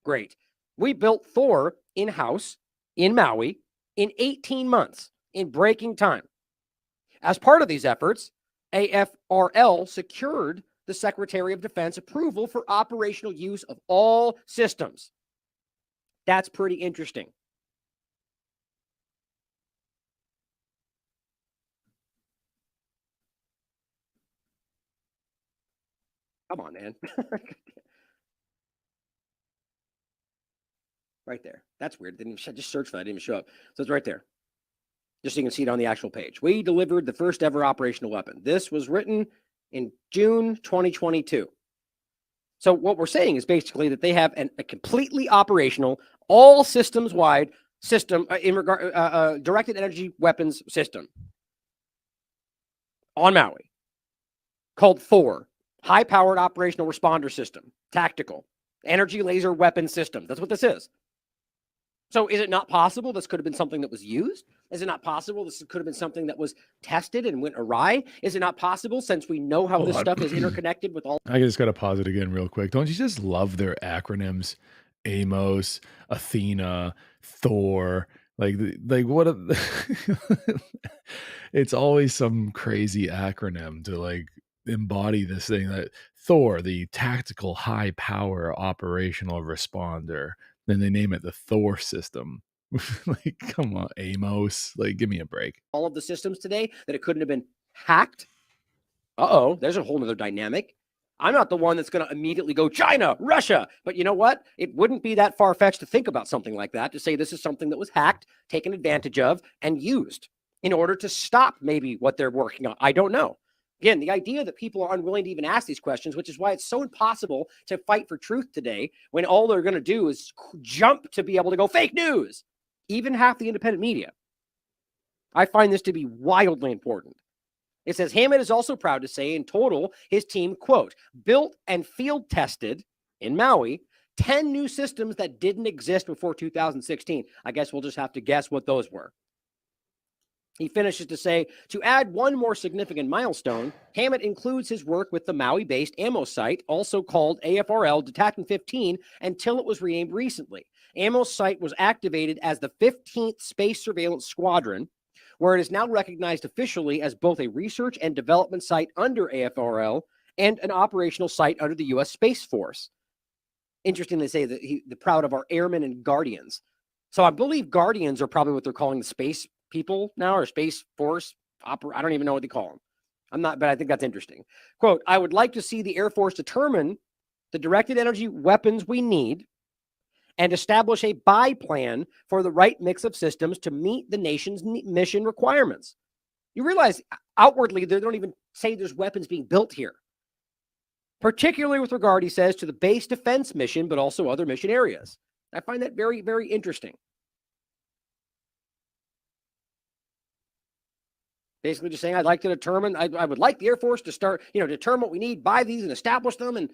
Great. We built Thor in-house in Maui in 18 months in breaking time. As part of these efforts, AFRL secured the Secretary of Defense approval for operational use of all systems. That's pretty interesting. Come on, man. Right there. That's weird. Didn't even just search for that. Didn't even show up. So it's right there. Just so you can see it on the actual page. We delivered the first ever operational weapon. This was written in June 2022. So what we're saying is basically that they have a completely operational, all systems wide system in regard directed energy weapons system on Maui called Thor, high powered operational responder system, tactical energy laser weapon system. That's what this is. So is it not possible this could have been something that was used? Is it not possible this could have been something that was tested and went awry? Is it not possible, since we know how Hold this on. stuff is interconnected with all I just got to pause it again real quick. Don't you just love their acronyms? Amos, Athena, Thor. Like what? It's always some crazy acronym to like embody this thing that Thor, the tactical high power operational responder. Then they name it the Thor system. Like, come on, Amos. Like, give me a break. of the systems today, that it couldn't have been hacked? Uh-oh, there's a whole nother dynamic. I'm not the one that's going to immediately go China, Russia. But you know what? It wouldn't be that far-fetched to think about something like that, to say this is something that was hacked, taken advantage of, and used in order to stop maybe what they're working on. I don't know. Again, the idea that people are unwilling to even ask these questions, which is why it's so impossible to fight for truth today, when all they're going to do is jump to be able to go fake news. Even half the independent media. I find this to be wildly important. It says Hammett is also proud to say in total, his team, quote, built and field tested in Maui 10 new systems that didn't exist before 2016. I guess we'll just have to guess what those were. He finishes to say, to add one more significant milestone, Hammett includes his work with the Maui-based ammo site, also called AFRL Detachment 15, until it was renamed recently. Ammo's site was activated as the 15th Space Surveillance Squadron, where it is now recognized officially as both a research and development site under AFRL and an operational site under the U.S. Space Force. Interesting they say that the proud of our airmen and guardians. So I believe guardians are probably what they're calling the space people now, or Space Force. I don't even know what they call them. I'm not, but I think that's interesting. Quote, I would like to see the Air Force determine the directed energy weapons we need and establish a buy plan for the right mix of systems to meet the nation's mission requirements. You realize outwardly, they don't even say there's weapons being built here. Particularly with regard, he says, to the base defense mission, but also other mission areas. I find that very, very interesting. Basically just saying, I'd like to determine, I would like the Air Force to start, determine what we need, buy these and establish them. And,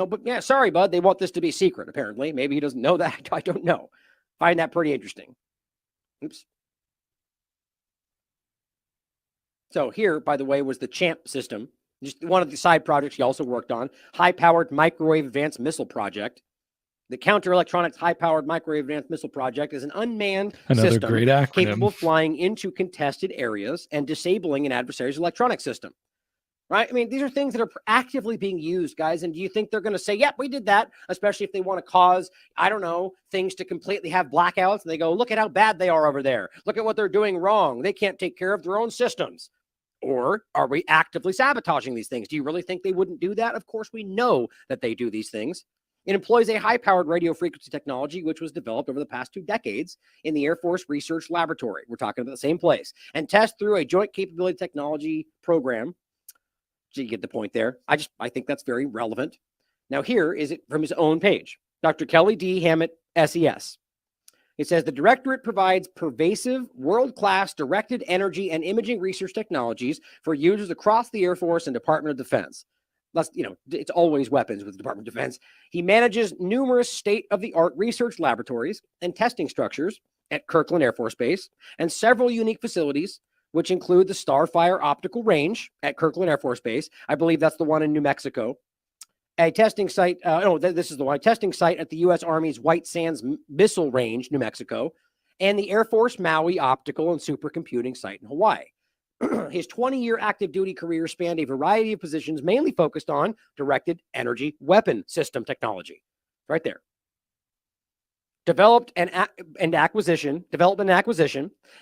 but yeah, sorry, bud, they want this to be secret, apparently. Maybe he doesn't know that. I don't know. Find that pretty interesting. Oops. So here, by the way, was the CHAMP system. Just one of the side projects he also worked on. High-powered microwave advanced missile project. The Counter Electronics High-Powered Microwave Advanced Missile Project is an unmanned system great acronym, capable of flying into contested areas and disabling an adversary's electronic system. Right? I mean, these are things that are actively being used, guys. And do you think they're going to say, yep, we did that, especially if they want to cause, I don't know, things to completely have blackouts? And they go, look at how bad they are over there. Look at what they're doing wrong. They can't take care of their own systems. Or are we actively sabotaging these things? Do you really think they wouldn't do that? Of course, we know that they do these things. It employs a high-powered radio frequency technology, which was developed over the past 2 decades in the Air Force Research Laboratory. We're talking about the same place. And test through a joint capability technology program. So you get the point there. I think that's very relevant. Now here is it from his own page. Dr. Kelly D. Hammett, SES. It says the directorate provides pervasive, world-class directed energy and imaging research technologies for users across the Air Force and Department of Defense. It's always weapons with the Department of Defense. He manages numerous state-of-the-art research laboratories and testing structures at Kirkland Air Force Base and several unique facilities, which include the Starfire Optical Range at Kirkland Air Force Base. I believe that's the one in New Mexico. A testing site, this is the one, a testing site at the U.S. Army's White Sands Missile Range, New Mexico, and the Air Force Maui Optical and Supercomputing site in Hawaii. His 20-year active duty career spanned a variety of positions, mainly focused on directed energy weapon system technology. Right there. Development and acquisition,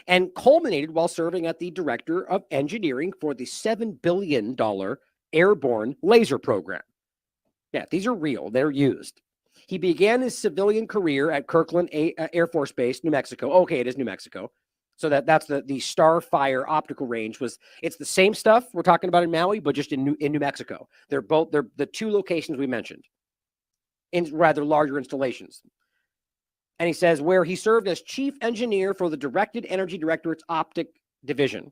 and culminated while serving as the director of engineering for the $7 billion airborne laser program. Yeah, these are real. They're used. He began his civilian career at Kirkland Air Force Base, New Mexico. Okay, it is New Mexico. So that's the Starfire optical range. It's the same stuff we're talking about in Maui, but just in New Mexico. They're the 2 locations we mentioned in rather larger installations. And he says where he served as chief engineer for the Directed Energy Directorate's Optic Division,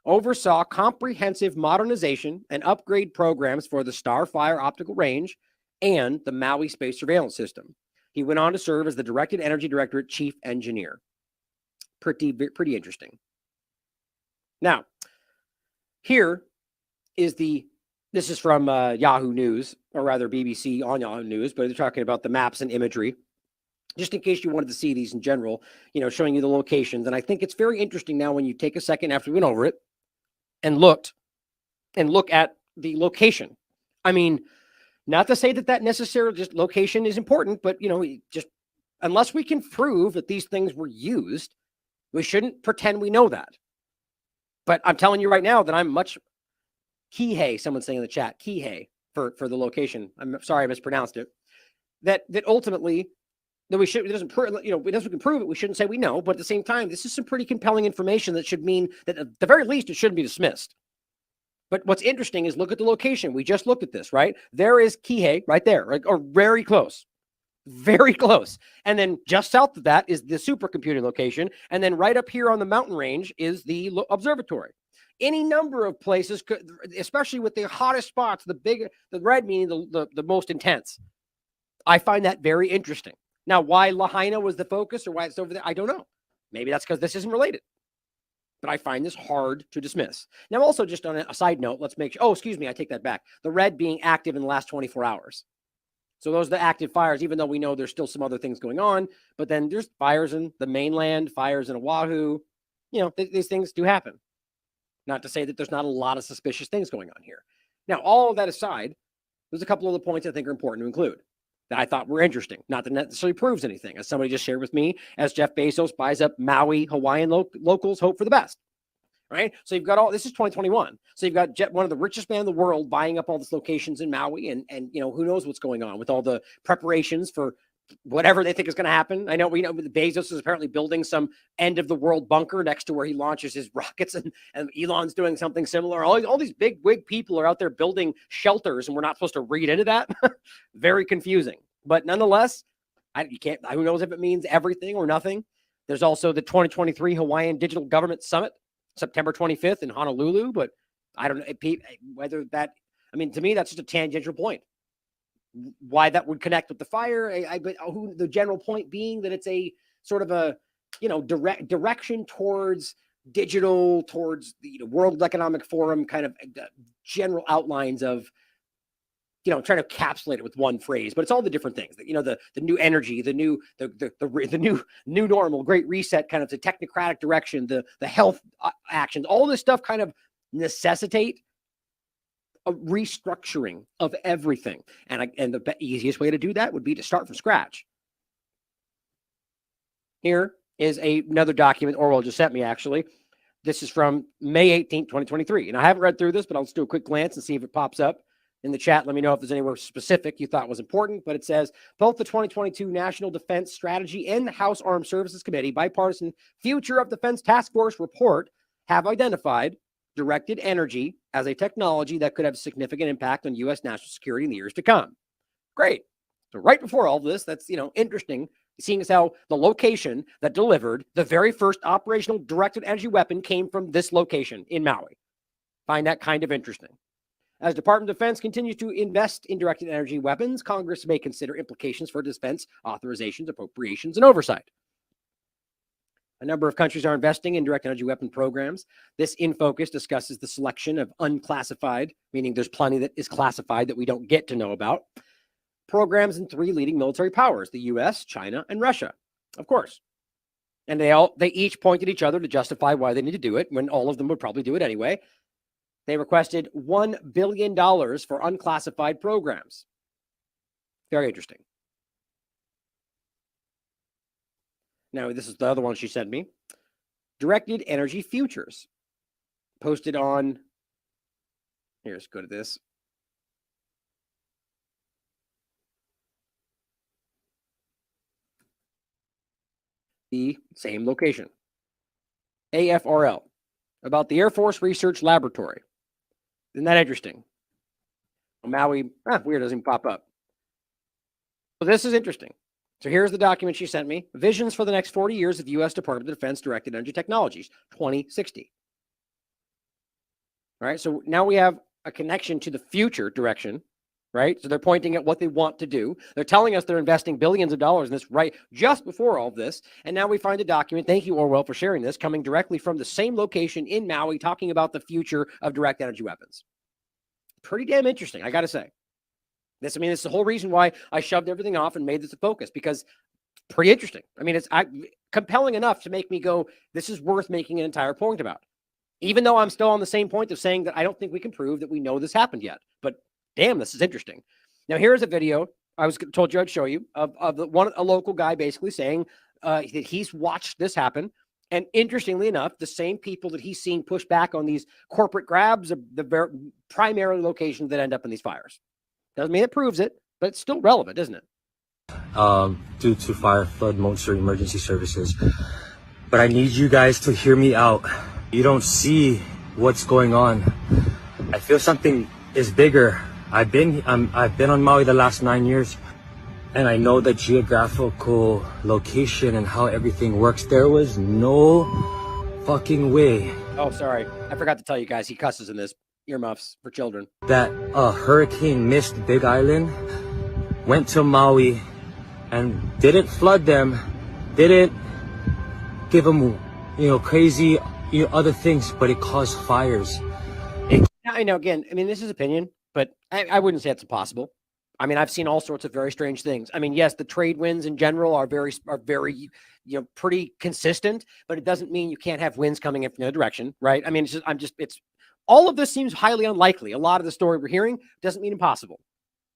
oversaw comprehensive modernization and upgrade programs for the Starfire optical range and the Maui Space Surveillance System. He went on to serve as the Directed Energy Directorate Chief Engineer. Pretty interesting. Now, here is this is from Yahoo News, or rather BBC on Yahoo News, but they're talking about the maps and imagery. Just in case you wanted to see these in general, showing you the locations. And I think it's very interesting now when you take a second after we went over it and look at the location. I mean, not to say that necessarily just location is important, but just unless we can prove that these things were used, we shouldn't pretend we know that. But I'm telling you right now that I'm much Kihei, someone's saying in the chat, Kihei for the location. I'm sorry I mispronounced it. That ultimately that we should, it doesn't prove, it doesn't prove it. We shouldn't say we know, but at the same time, this is some pretty compelling information that should mean that at the very least, it shouldn't be dismissed. But what's interesting is look at the location. We just looked at this, right? There is Kihei right there, right? Or very close. Very close. And then just south of that is the supercomputing location. And then right up here on the mountain range is the observatory. Any number of places could, especially with the hottest spots, the red meaning the most intense. I find that very interesting. Now, why Lahaina was the focus or why it's over there, I don't know. Maybe that's because this isn't related. But I find this hard to dismiss. Now, also just on a side note, let's make sure, excuse me, I take that back. The red being active in the last 24 hours. So those are the active fires, even though we know there's still some other things going on. But then there's fires in the mainland, fires in Oahu. These things do happen. Not to say that there's not a lot of suspicious things going on here. Now, all of that aside, there's a couple of the points I think are important to include that I thought were interesting. Not that necessarily proves anything. As somebody just shared with me, as Jeff Bezos buys up Maui, Hawaiian locals hope for the best. Right? So you've got this is 2021. So you've got one of the richest men in the world buying up all these locations in Maui. And who knows what's going on with all the preparations for whatever they think is going to happen. I know Bezos is apparently building some end of the world bunker next to where he launches his rockets, and Elon's doing something similar. All these big wig people are out there building shelters, and we're not supposed to read into that. Very confusing, but nonetheless, who knows if it means everything or nothing. There's also the 2023 Hawaiian Digital Government Summit, September 25th in Honolulu, but I don't know whether that, to me, that's just a tangential point. Why that would connect with the fire, but the general point being that it's a sort of a direction towards digital, towards the World Economic Forum kind of general outlines of trying to encapsulate it with one phrase, but it's all the different things. The new energy, the new normal, great reset, kind of the technocratic direction, the health actions, all this stuff kind of necessitate a restructuring of everything. And the easiest way to do that would be to start from scratch. Here is another document Orwell just sent me, actually. This is from May 18th, 2023. And I haven't read through this, but I'll just do a quick glance and see if it pops up in the chat. Let me know if there's anywhere specific you thought was important. But it says, both the 2022 National Defense Strategy and the House Armed Services Committee Bipartisan Future of Defense Task Force report have identified directed energy as a technology that could have significant impact on U.S. national security in the years to come. Great. So right before all this, that's, interesting, seeing as how the location that delivered the very first operational directed energy weapon came from this location in Maui. Find that kind of interesting. As Department of Defense continues to invest in directed energy weapons, Congress may consider implications for defense authorizations, appropriations, and oversight. A number of countries are investing in directed energy weapon programs. This In Focus discusses the selection of unclassified, meaning there's plenty that is classified that we don't get to know about, programs in 3 leading military powers, the U.S., China, and Russia, of course. And they each pointed each other to justify why they need to do it, when all of them would probably do it anyway. They requested $1 billion for unclassified programs. Very interesting. Now, this is the other one she sent me. Directed Energy Futures. Posted on, let's go to this. The same location. AFRL. About the Air Force Research Laboratory. Isn't that interesting? Maui, weird, doesn't even pop up. So this is interesting. So here's the document she sent me. Visions for the next 40 years of U.S. Department of Defense Directed Energy Technologies, 2060. All right, so now we have a connection to the future direction right? So they're pointing at what they want to do. They're telling us they're investing billions of dollars in this right just before all of this. And now we find a document, thank you, Orwell, for sharing this, coming directly from the same location in Maui, talking about the future of direct energy weapons. Pretty damn interesting, I got to say. This is the whole reason why I shoved everything off and made this a focus, because pretty interesting. I mean, it's compelling enough to make me go, this is worth making an entire point about. Even though I'm still on the same point of saying that I don't think we can prove that we know this happened yet. But damn, this is interesting. Now, here's a video I was told you I'd show you of a local guy basically saying that he's watched this happen. And interestingly enough, the same people that he's seen push back on these corporate grabs are the primary locations that end up in these fires. Doesn't mean it proves it, but it's still relevant, isn't it? Due to fire, flood, monster emergency services. But I need you guys to hear me out. You don't see what's going on. I feel something is bigger. I've been on Maui the last 9 years, and I know the geographical location and how everything works. There was no fucking way. Oh, sorry. I forgot to tell you guys, he cusses in this. Earmuffs for children. That a hurricane missed Big Island, went to Maui, and didn't flood them, didn't give them, crazy, other things, but it caused fires. I know, again, this is opinion, but I wouldn't say it's impossible. I've seen all sorts of very strange things. Yes, the trade winds in general are very, pretty consistent, but it doesn't mean you can't have winds coming in from the other direction, right? It's all of this seems highly unlikely. A lot of the story we're hearing doesn't mean impossible,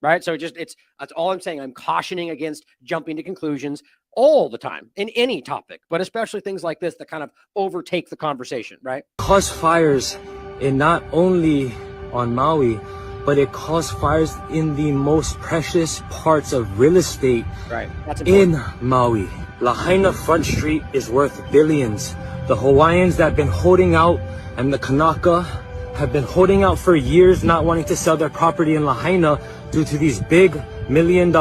right? So that's all I'm saying. I'm cautioning against jumping to conclusions all the time in any topic, but especially things like this that kind of overtake the conversation, right? Cause fires in not only on Maui, but it caused fires in the most precious parts of real estate, right? That's important. In Maui. Lahaina Front Street is worth billions. The Hawaiians that have been holding out and the Kanaka have been holding out for years, not wanting to sell their property in Lahaina due to these big $1 million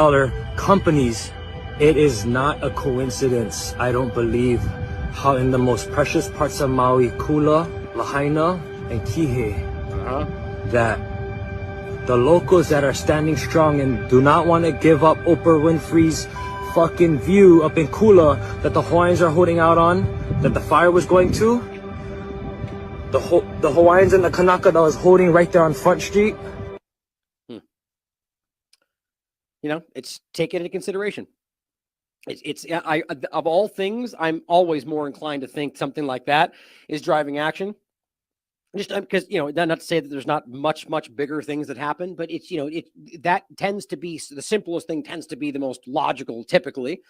companies. It is not a coincidence, I don't believe, how in the most precious parts of Maui, Kula, Lahaina, and Kihei, that the locals that are standing strong and do not want to give up Oprah Winfrey's fucking view up in Kula that the Hawaiians are holding out on, that the fire was going to, the Hawaiians and the Kanaka that was holding right there on Front Street. It's take it into consideration. I of all things, I'm always more inclined to think something like that is driving action. Just because, not to say that there's not much bigger things that happen, but it's, that tends to be the simplest thing, tends to be the most logical typically.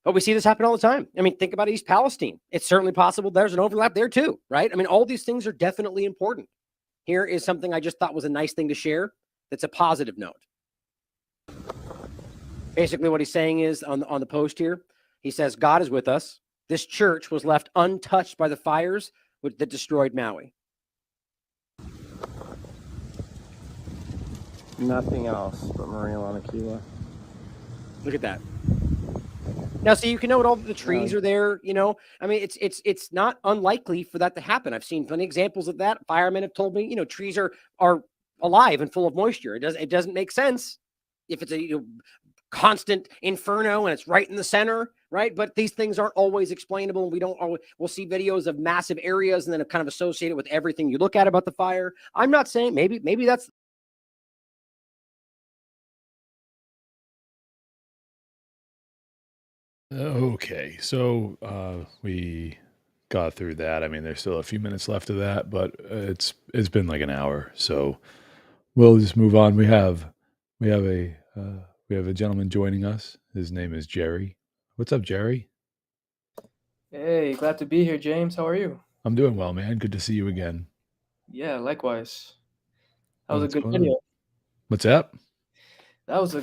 But we see this happen all the time. Think about East Palestine. It's certainly possible there's an overlap there too, right? All these things are definitely important. Here is something I just thought was a nice thing to share. That's a positive note. Basically what he's saying is on the post here, he says, God is with us. This church was left untouched by the fires that destroyed Maui. Nothing else but Maria Lanakila. Look at that. Now, so you can note all the trees are there, it's not unlikely for that to happen. I've seen plenty of examples of that. Firemen have told me, trees are alive and full of moisture. It doesn't make sense if it's a constant inferno and it's right in the center, right? But these things aren't always explainable. We'll see videos of massive areas and then kind of associate it with everything you look at about the fire. I'm not saying maybe that's okay. So we got through that. There's still a few minutes left of that, but it's been like an hour, so we'll just move on. We have a gentleman joining us. His name is Jerry. What's up, Jerry? Hey, glad to be here, James. How are you? I'm doing well, man. Good to see you again. Yeah, likewise. That was What's a good going on? video. What's that? That was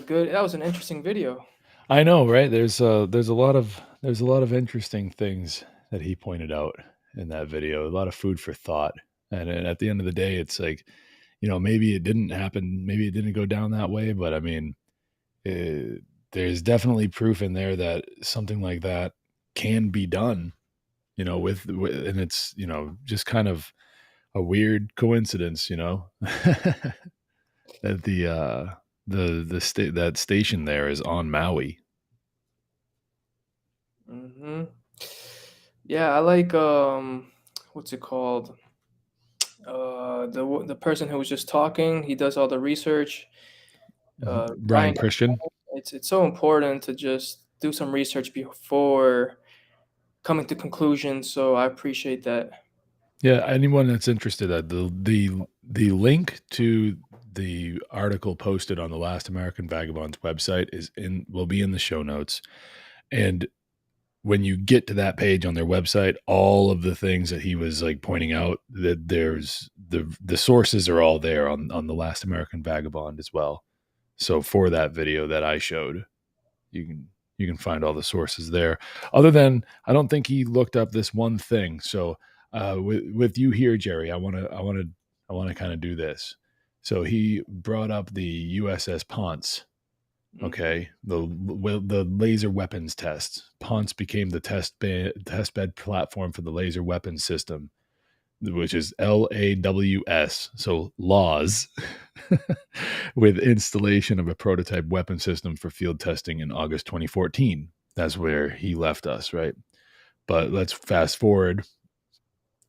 an interesting video. I know, right? There's a lot of interesting things that he pointed out in that video. A lot of food for thought. And at the end of the day, it's like, maybe it didn't happen, maybe it didn't go down that way, but there's definitely proof in there that something like that can be done, with and it's, just kind of a weird coincidence, that that station there is on Maui. Mm-hmm. Yeah, I like what's it called? The person who was just talking. He does all the research. Ryan Christian. It's so important to just do some research before coming to conclusions. So I appreciate that. Yeah, anyone that's interested, the link to the article posted on the Last American Vagabond's website will be in the show notes. And when you get to that page on their website, all of the things that he was like pointing out, that there's the sources are all there on the Last American Vagabond as well. So for that video that I showed, you can find all the sources there. Other than, I don't think he looked up this one thing. So with you here, Jerry, I want to kind of do this. So he brought up the USS Ponce. Okay, the laser weapons test. Ponce became the test bed platform for the laser weapons system, which is LAWS, so laws, with installation of a prototype weapon system for field testing in August 2014. That's where he left us, right? But let's fast forward.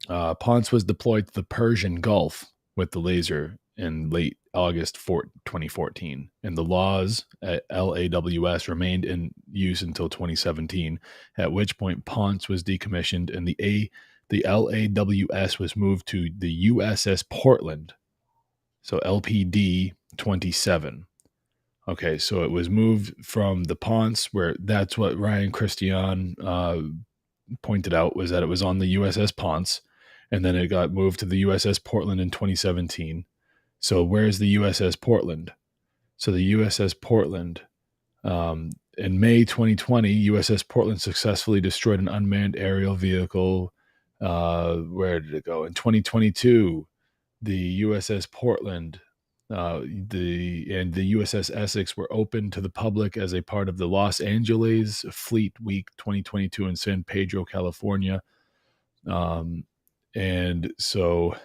Ponce was deployed to the Persian Gulf with the laser in late August 2014, and the laws at LAWS remained in use until 2017, at which point Ponce was decommissioned and the LAWS was moved to the USS Portland, so LPD 27. Okay, so it was moved from the Ponce, where that's what Ryan Christian pointed out, was that it was on the USS Ponce, and then it got moved to the USS Portland in 2017. So where's the USS Portland? So the USS Portland, in May 2020, USS Portland successfully destroyed an unmanned aerial vehicle. Where did it go? In 2022, the USS Portland, the USS Essex were opened to the public as a part of the Los Angeles Fleet Week 2022 in San Pedro, California. And so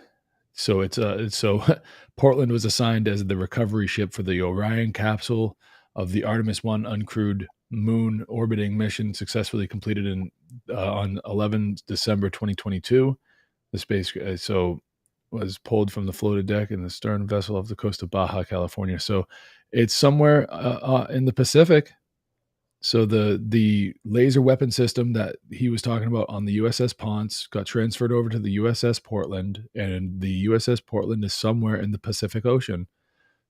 Portland was assigned as the recovery ship for the Orion capsule of the Artemis 1 uncrewed moon orbiting mission, successfully completed on 11 December 2022. The space was pulled from the floated deck in the stern vessel off the coast of Baja California. So it's somewhere in the Pacific. So the laser weapon system that he was talking about on the USS Ponce got transferred over to the USS Portland, and the USS Portland is somewhere in the Pacific Ocean.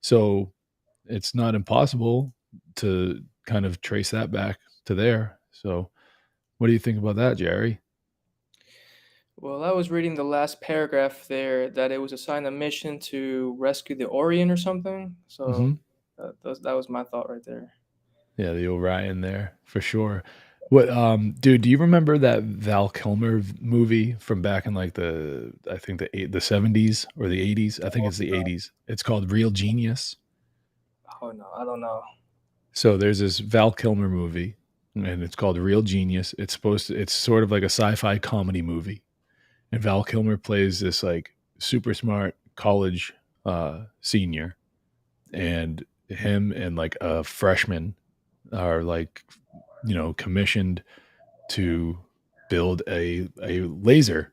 So it's not impossible to kind of trace that back to there. So what do you think about that, Jerry? Well, I was reading the last paragraph there that it was assigned a mission to rescue the Orion or something. So that was my thought right there. Yeah, the Orion there for sure. What, dude? Do you remember that Val Kilmer movie from back in like the 70s or the 80s? I think it's the 80s. It's called Real Genius. Oh no, I don't know. So there's this Val Kilmer movie, and it's called Real Genius. It's sort of like a sci-fi comedy movie, and Val Kilmer plays this like super smart college senior, and him and like a freshman are like, commissioned to build a laser,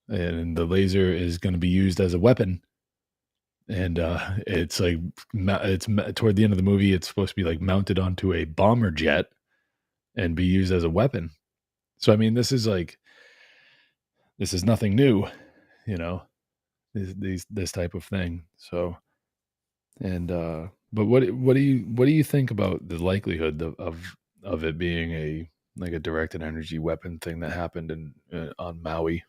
and the laser is going to be used as a weapon. And it's like it's toward the end of the movie, it's supposed to be like mounted onto a bomber jet and be used as a weapon. So I mean, this is nothing new, this type of thing. So, and but what do you think about the likelihood of it being a directed energy weapon thing that happened on Maui?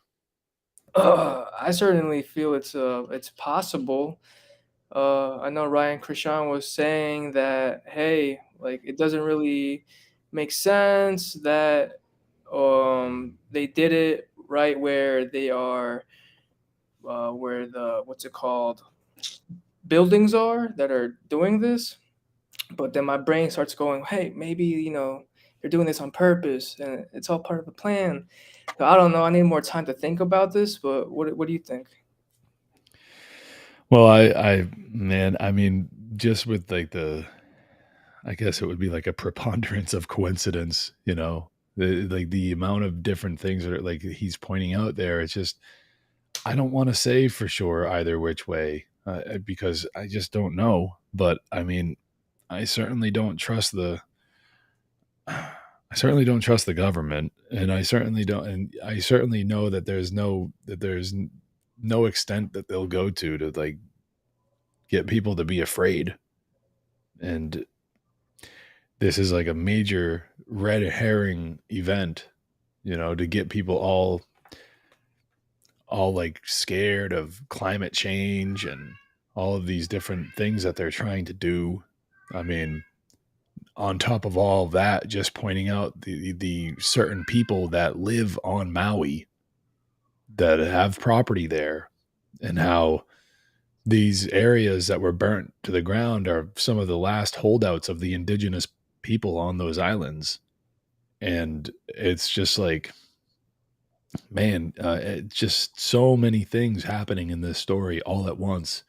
I certainly feel it's possible. I know Ryan Christian was saying that, hey, like it doesn't really make sense that they did it right where they are, where the buildings are that are doing this. But then my brain starts going, hey, maybe they're doing this on purpose and it's all part of a plan. So I don't know. I need more time to think about this. But what do you think? Well, I mean, just with like I guess it would be like a preponderance of coincidence, like the amount of different things that are like he's pointing out there. It's just, I don't want to say for sure either which way because I just don't know. But I mean, I certainly don't trust the government, and I certainly know that there's no extent that they'll go to like get people to be afraid. And this is like a major red herring event, to get people all like scared of climate change and all of these different things that they're trying to do. I mean, on top of all of that, just pointing out the certain people that live on Maui that have property there, and how these areas that were burnt to the ground are some of the last holdouts of the indigenous people on those islands. And it's just like, man, it's just so many things happening in this story all at once.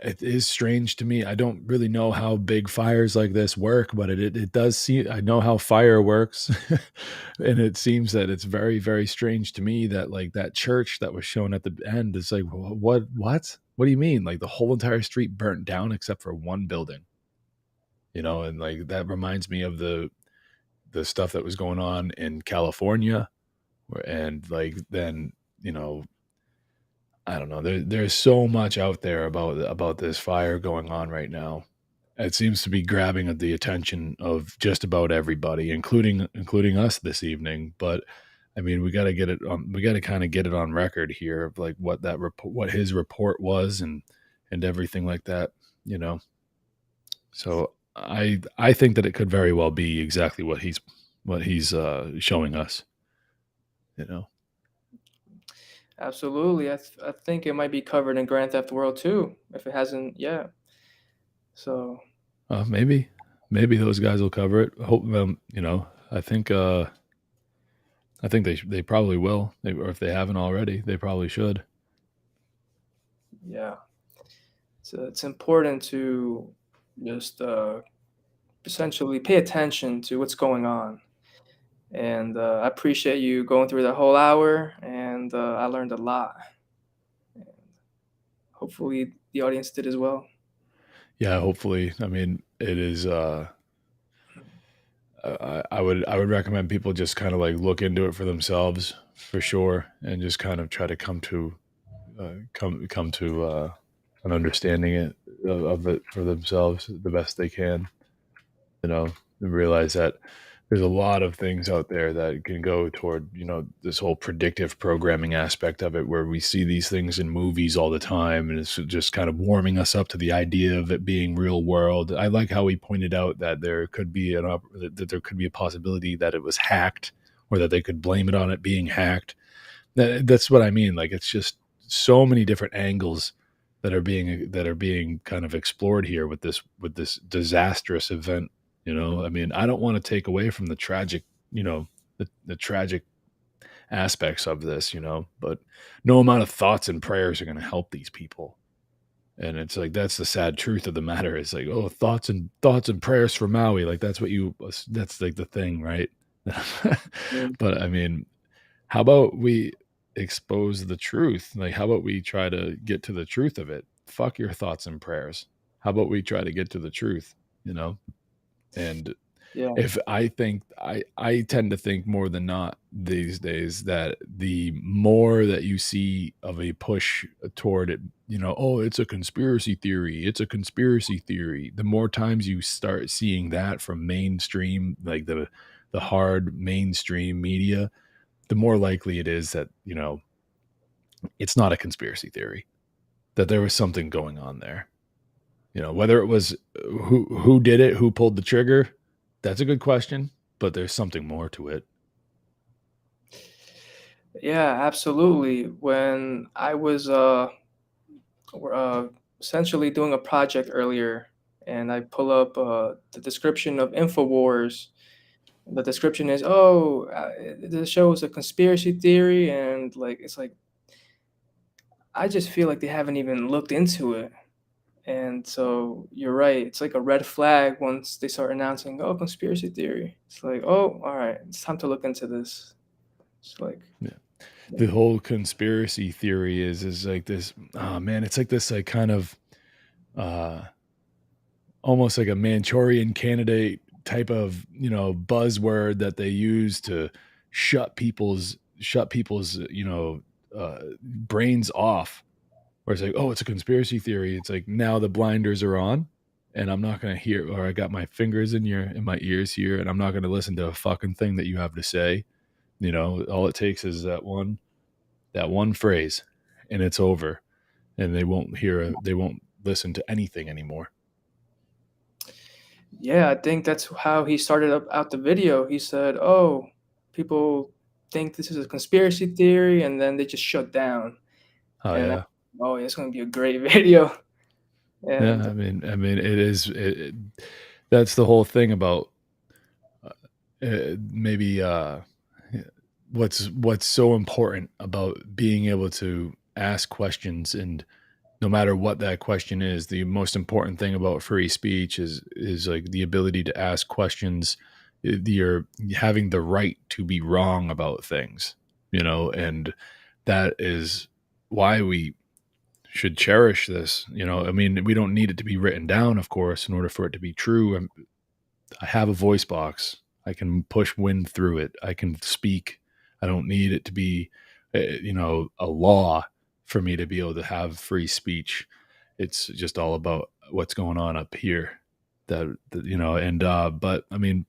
It is strange to me. I don't really know how big fires like this work, but it does seem, I know how fire works. And it seems that it's very, very strange to me that like that church that was shown at the end is like, what do you mean? Like the whole entire street burnt down except for one building, and like that reminds me of the stuff that was going on in California. And like, then, I don't know. There's so much out there about this fire going on right now. It seems to be grabbing at the attention of just about everybody, including us this evening. But I mean, we got to get it on. We got to kind of get it on record here of like what his report was, and everything like that. So I think that it could very well be exactly what he's showing us. Absolutely. I think it might be covered in Grand Theft World 2 if it hasn't yet. So maybe those guys will cover it. Hope I think they probably will. Or if they haven't already, they probably should. Yeah. So it's important to just essentially pay attention to what's going on. And I appreciate you going through the whole hour, and I learned a lot. And hopefully the audience did as well. Yeah, hopefully. I mean, it is. I would recommend people just kind of like look into it for themselves for sure, and just kind of try to come to an understanding of it for themselves the best they can. And realize that there's a lot of things out there that can go toward, this whole predictive programming aspect of it, where we see these things in movies all the time, and it's just kind of warming us up to the idea of it being real world. I like how he pointed out that there could be a possibility that it was hacked, or that they could blame it on it being hacked. That's what I mean. Like, it's just so many different angles that are being kind of explored here with this disastrous event. I mean, I don't want to take away from the tragic, the tragic aspects of this, but no amount of thoughts and prayers are going to help these people. And it's like, that's the sad truth of the matter. It's like, oh, thoughts and prayers for Maui. Like, that's like the thing, right? But I mean, how about we expose the truth? Like, how about we try to get to the truth of it? Fuck your thoughts and prayers. How about we try to get to the truth, And if I tend to think more than not these days that the more that you see of a push toward it, oh, it's a conspiracy theory. It's a conspiracy theory. The more times you start seeing that from mainstream, like the hard mainstream media, the more likely it is that, it's not a conspiracy theory, that there was something going on there. Whether it was who did it, who pulled the trigger, that's a good question, but there's something more to it. Yeah, absolutely. When I was essentially doing a project earlier, and I pull up the description of InfoWars, the description is, this show is a conspiracy theory, and like, it's like, I just feel like they haven't even looked into it. And so you're right. It's like a red flag once they start announcing, oh, conspiracy theory. It's like, oh, all right, it's time to look into this. It's like, the whole conspiracy theory is like this. Oh man, it's like this like kind of almost like a Manchurian candidate type of buzzword that they use to shut people's brains off. Where it's like, oh, it's a conspiracy theory. It's like now the blinders are on, and I'm not gonna hear, or I got my fingers in my ears here, and I'm not gonna listen to a fucking thing that you have to say. All it takes is that one phrase, and it's over, and they won't listen to anything anymore. Yeah, I think that's how he started out the video. He said, oh, people think this is a conspiracy theory, and then they just shut down. Oh, and yeah. It's going to be a great video. And yeah, I mean, it is. That's the whole thing about maybe what's so important about being able to ask questions, and no matter what that question is, the most important thing about free speech is like the ability to ask questions. You're having the right to be wrong about things, and that is why we should cherish this. I mean, we don't need it to be written down, of course, in order for it to be true. I have a voice box. I can push wind through it. I can speak. I don't need it to be, a law for me to be able to have free speech. It's just all about what's going on up here. But I mean,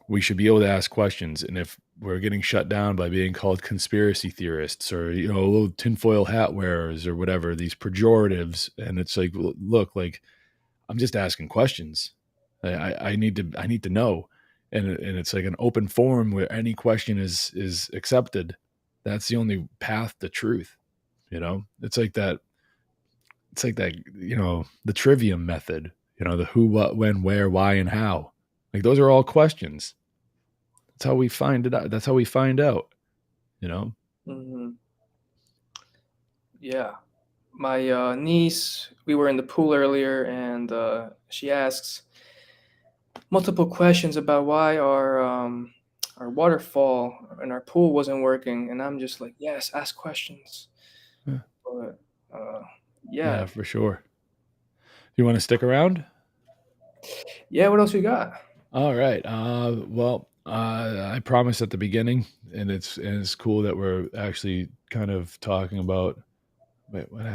we should be able to ask questions. And if we're getting shut down by being called conspiracy theorists or, little tinfoil hat wearers or whatever, these pejoratives, and it's like, look, like, I'm just asking questions. I need to know. And it's like an open forum where any question is accepted. That's the only path to truth. It's like that, the trivium method, the who, what, when, where, why, and how. Like, those are all questions. That's how we find it out. That's how we find out, Mm-hmm. Yeah. My niece, we were in the pool earlier, and she asks multiple questions about why our waterfall in our pool wasn't working, and I'm just like, yes, ask questions. Yeah. But yeah, for sure. You want to stick around? Yeah, what else we got? All right. Well, I promised at the beginning, and it's cool that we're actually kind of talking about. Wait, what?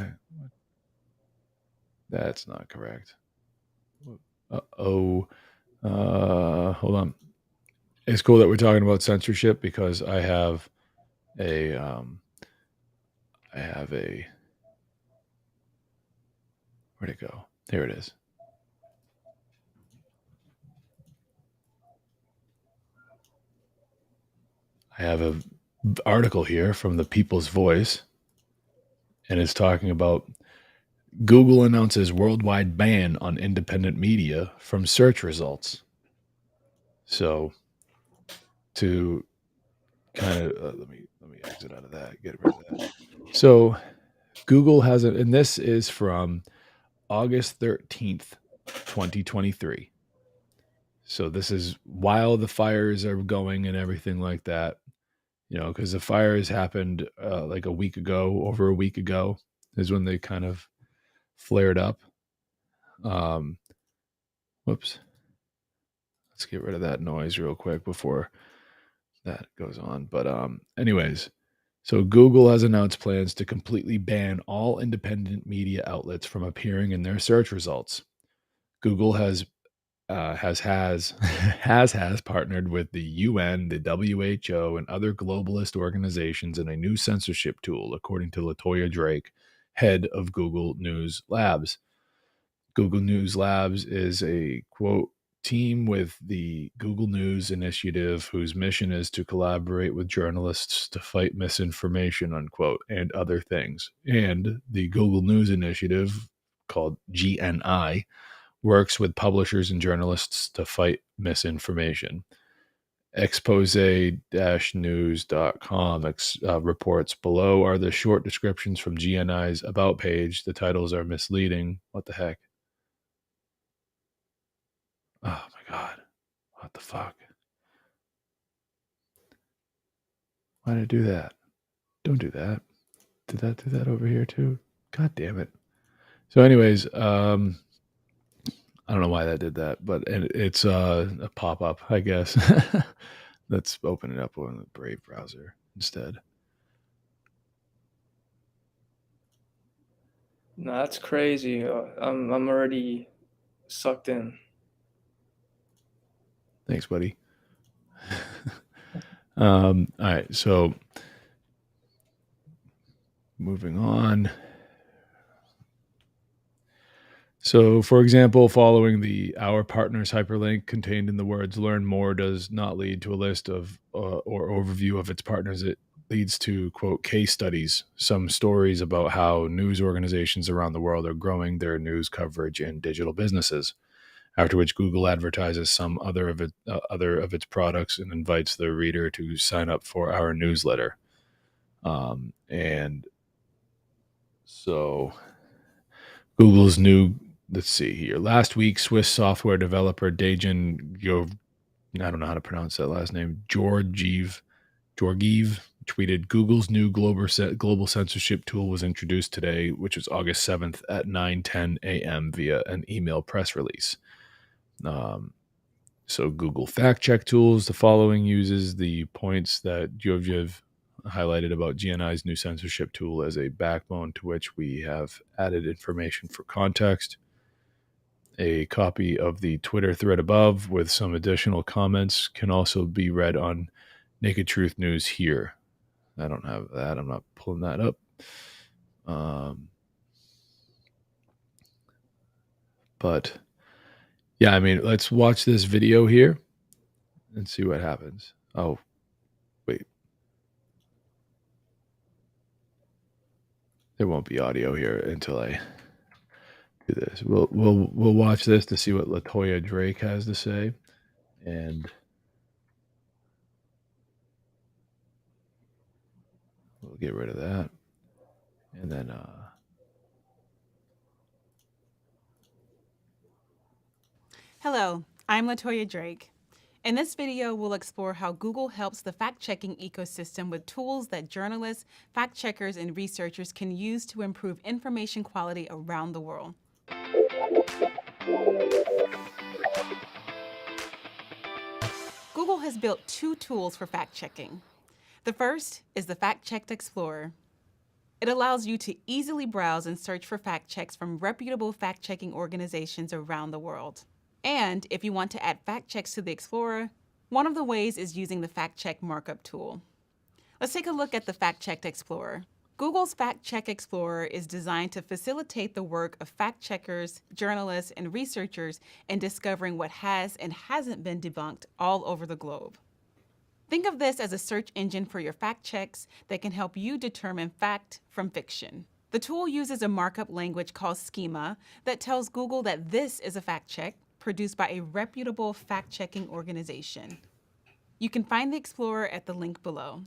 That's not correct. Hold on. It's cool that we're talking about censorship because I have a where'd it go? Here it is. I have an article here from the People's Voice, and it's talking about Google announces worldwide ban on independent media from search results. So, to kind of let me exit out of that, get rid of that. So, Google has it, and this is from August 13th, 2023. So this is while the fires are going and everything like that, because the fires happened like over a week ago is when they kind of flared up. Whoops. Let's get rid of that noise real quick before that goes on. But anyways, so Google has announced plans to completely ban all independent media outlets from appearing in their search results. Google has partnered with the UN, the WHO, and other globalist organizations in a new censorship tool, according to Latoya Drake, head of Google News Labs. Google News Labs is a, quote, team with the Google News Initiative, whose mission is to collaborate with journalists to fight misinformation, unquote, and other things. And the Google News Initiative, called GNI, works with publishers and journalists to fight misinformation. expose-news.com reports below are the short descriptions from GNI's About page. The titles are misleading. What the heck? Oh my God. What the fuck? Why did I do that? Don't do that. Did that do that over here too? God damn it. So anyways, I don't know why that did that, but it's a pop-up, I guess. Let's open it up on the Brave browser instead. No, that's crazy. I'm already sucked in. Thanks, buddy. All right, so moving on. So, for example, following the Our Partners hyperlink contained in the words "learn more" does not lead to a list of or overview of its partners. It leads to, quote, case studies, some stories about how news organizations around the world are growing their news coverage in digital businesses. After which, Google advertises some other of its products and invites the reader to sign up for our newsletter. And so, Google's new. Let's see here. Last week, Swiss software developer Dejan I don't know how to pronounce that last name, Georgiev tweeted, Google's new global censorship tool was introduced today, which was August 7th at 9:10 a.m. via an email press release. So Google fact check tools, the following uses the points that Georgiev highlighted about GNI's new censorship tool as a backbone to which we have added information for context. A copy of the Twitter thread above with some additional comments can also be read on Naked Truth News here. I don't have that. I'm not pulling that up. But yeah, I mean, let's watch this video here and see what happens. Oh, wait. There won't be audio here until I do this. We'll watch this to see what LaToya Drake has to say, and we'll get rid of that, and then Hello, I'm LaToya Drake. In this video, we'll explore how Google helps the fact-checking ecosystem with tools that journalists, fact-checkers, and researchers can use to improve information quality around the world. Google has built two tools for fact-checking. The first is the Fact-Checked Explorer. It allows you to easily browse and search for fact checks from reputable fact-checking organizations around the world. And if you want to add fact checks to the Explorer, one of the ways is using the Fact Check Markup tool. Let's take a look at the Fact Checked Explorer. Google's Fact Check Explorer is designed to facilitate the work of fact checkers, journalists, and researchers in discovering what has and hasn't been debunked all over the globe. Think of this as a search engine for your fact checks that can help you determine fact from fiction. The tool uses a markup language called Schema that tells Google that this is a fact check produced by a reputable fact-checking organization. You can find the Explorer at the link below.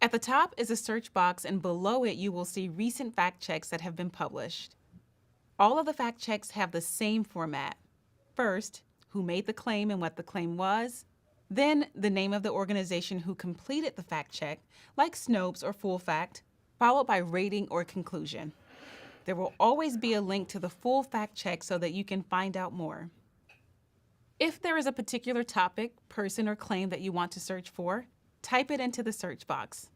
At the top is a search box, and below it you will see recent fact checks that have been published. All of the fact checks have the same format. First, who made the claim and what the claim was. Then, the name of the organization who completed the fact check, like Snopes or Full Fact, followed by rating or conclusion. There will always be a link to the full fact check so that you can find out more. If there is a particular topic, person, or claim that you want to search for, type it into the search box.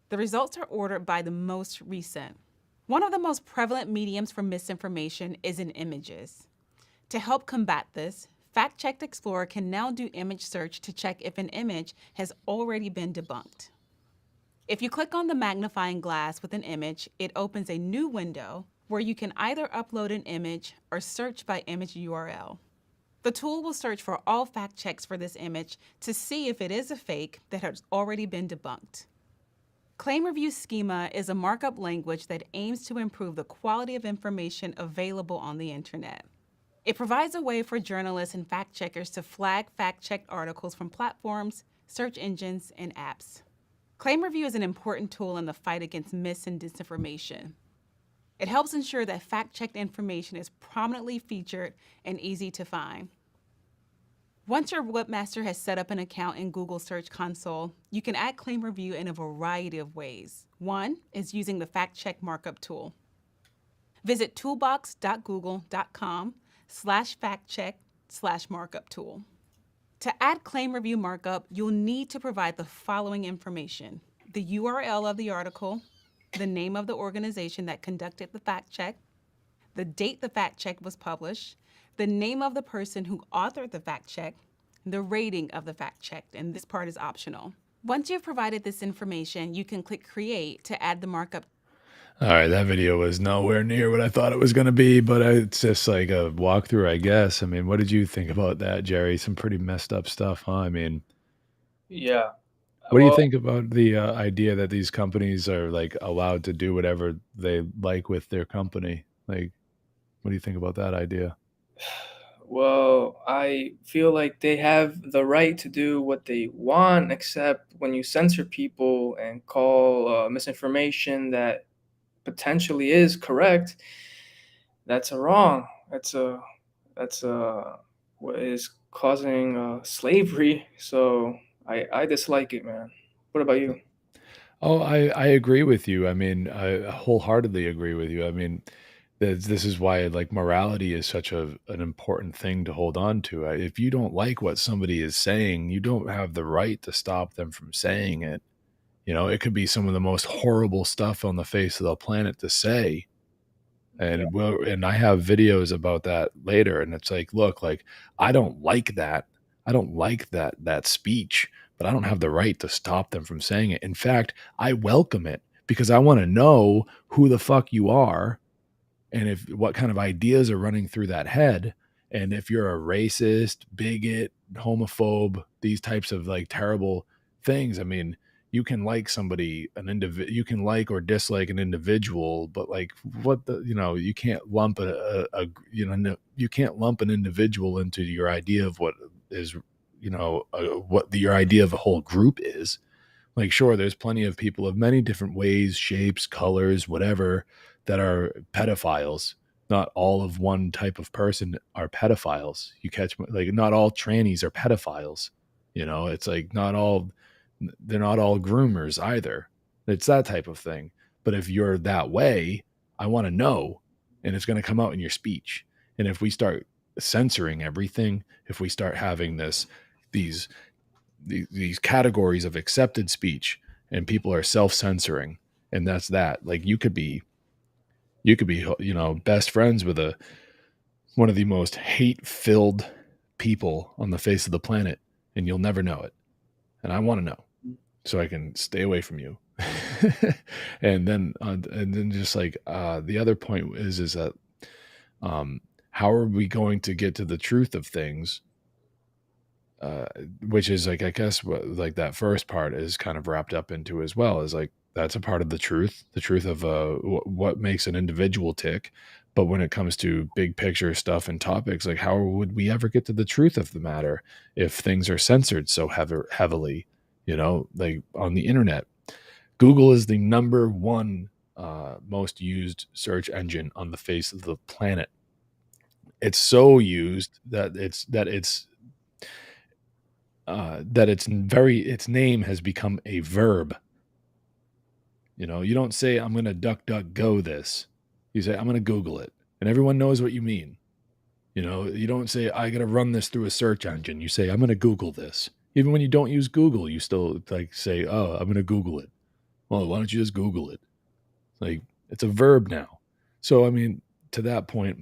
The results are ordered by the most recent. One of the most prevalent mediums for misinformation is in images. To help combat this, Fact Checked Explorer can now do image search to check if an image has already been debunked. If you click on the magnifying glass with an image, it opens a new window where you can either upload an image or search by image URL. The tool will search for all fact checks for this image to see if it is a fake that has already been debunked. Claim Review Schema is a markup language that aims to improve the quality of information available on the internet. It provides a way for journalists and fact checkers to flag fact-checked articles from platforms, search engines, and apps. Claim review is an important tool in the fight against mis and disinformation. It helps ensure that fact-checked information is prominently featured and easy to find. Once your webmaster has set up an account in Google Search Console, you can add claim review in a variety of ways. One is using the fact-check markup tool. Visit toolbox.google.com/factcheck/markup tool. To add claim review markup, you'll need to provide the following information: the URL of the article, the name of the organization that conducted the fact check, the date the fact check was published, the name of the person who authored the fact check, the rating of the fact check, and this part is optional. Once you've provided this information, you can click Create to add the markup. All right, that video was nowhere near what I thought it was going to be, but it's just like a walkthrough, I guess. I mean, what did you think about that, Jerry? Some pretty messed up stuff, huh? I mean, Yeah. what do you Well, think about the idea that these companies are like allowed to do whatever they like with their company? Like, what do you think about that idea? Well, I feel like they have the right to do what they want, except when you censor people and call misinformation that potentially is correct, that's a wrong. That's what is causing slavery. So I dislike it, man. What about you? Oh, I agree with you. I mean, I wholeheartedly agree with you. I mean, this is why like morality is such an important thing to hold on to. If you don't like what somebody is saying, you don't have the right to stop them from saying it. You know, it could be some of the most horrible stuff on the face of the planet to say. And I have videos about that later. And it's like, look, like I don't like that. I don't like that speech, but I don't have the right to stop them from saying it. In fact, I welcome it because I want to know who the fuck you are and if what kind of ideas are running through that head. And if you're a racist, bigot, homophobe, these types of like terrible things, I mean, you can like somebody, you can like or dislike an individual, but like what the, you can't lump you can't lump an individual into your idea of what is, your idea of a whole group is. Like, sure, there's plenty of people of many different ways, shapes, colors, whatever, that are pedophiles. Not all of one type of person are pedophiles. You catch, like, not all trannies are pedophiles. It's like they're not all groomers either. It's that type of thing. But if you're that way, I want to know, and it's going to come out in your speech. And if we start censoring everything, if we start having these categories of accepted speech and people are self-censoring, and that's that, like you could be best friends with one of the most hate-filled people on the face of the planet, and you'll never know it. And I want to know so I can stay away from you. and then just like the other point is that how are we going to get to the truth of things, which is like, I guess what like that first part is kind of wrapped up into as well, is like that's a part of the truth of what makes an individual tick. But when it comes to big picture stuff and topics, like how would we ever get to the truth of the matter if things are censored so heavily, like on the internet? Google is the number one most used search engine on the face of the planet. It's so used that its name has become a verb. You don't say I'm going to DuckDuckGo this. You say I'm going to Google it, and everyone knows what you mean. You don't say I got to run this through a search engine. You say I'm going to Google this. Even when you don't use Google, you still like say, oh, I'm going to Google it. Well, why don't you just Google it? Like it's a verb now. So I mean, to that point,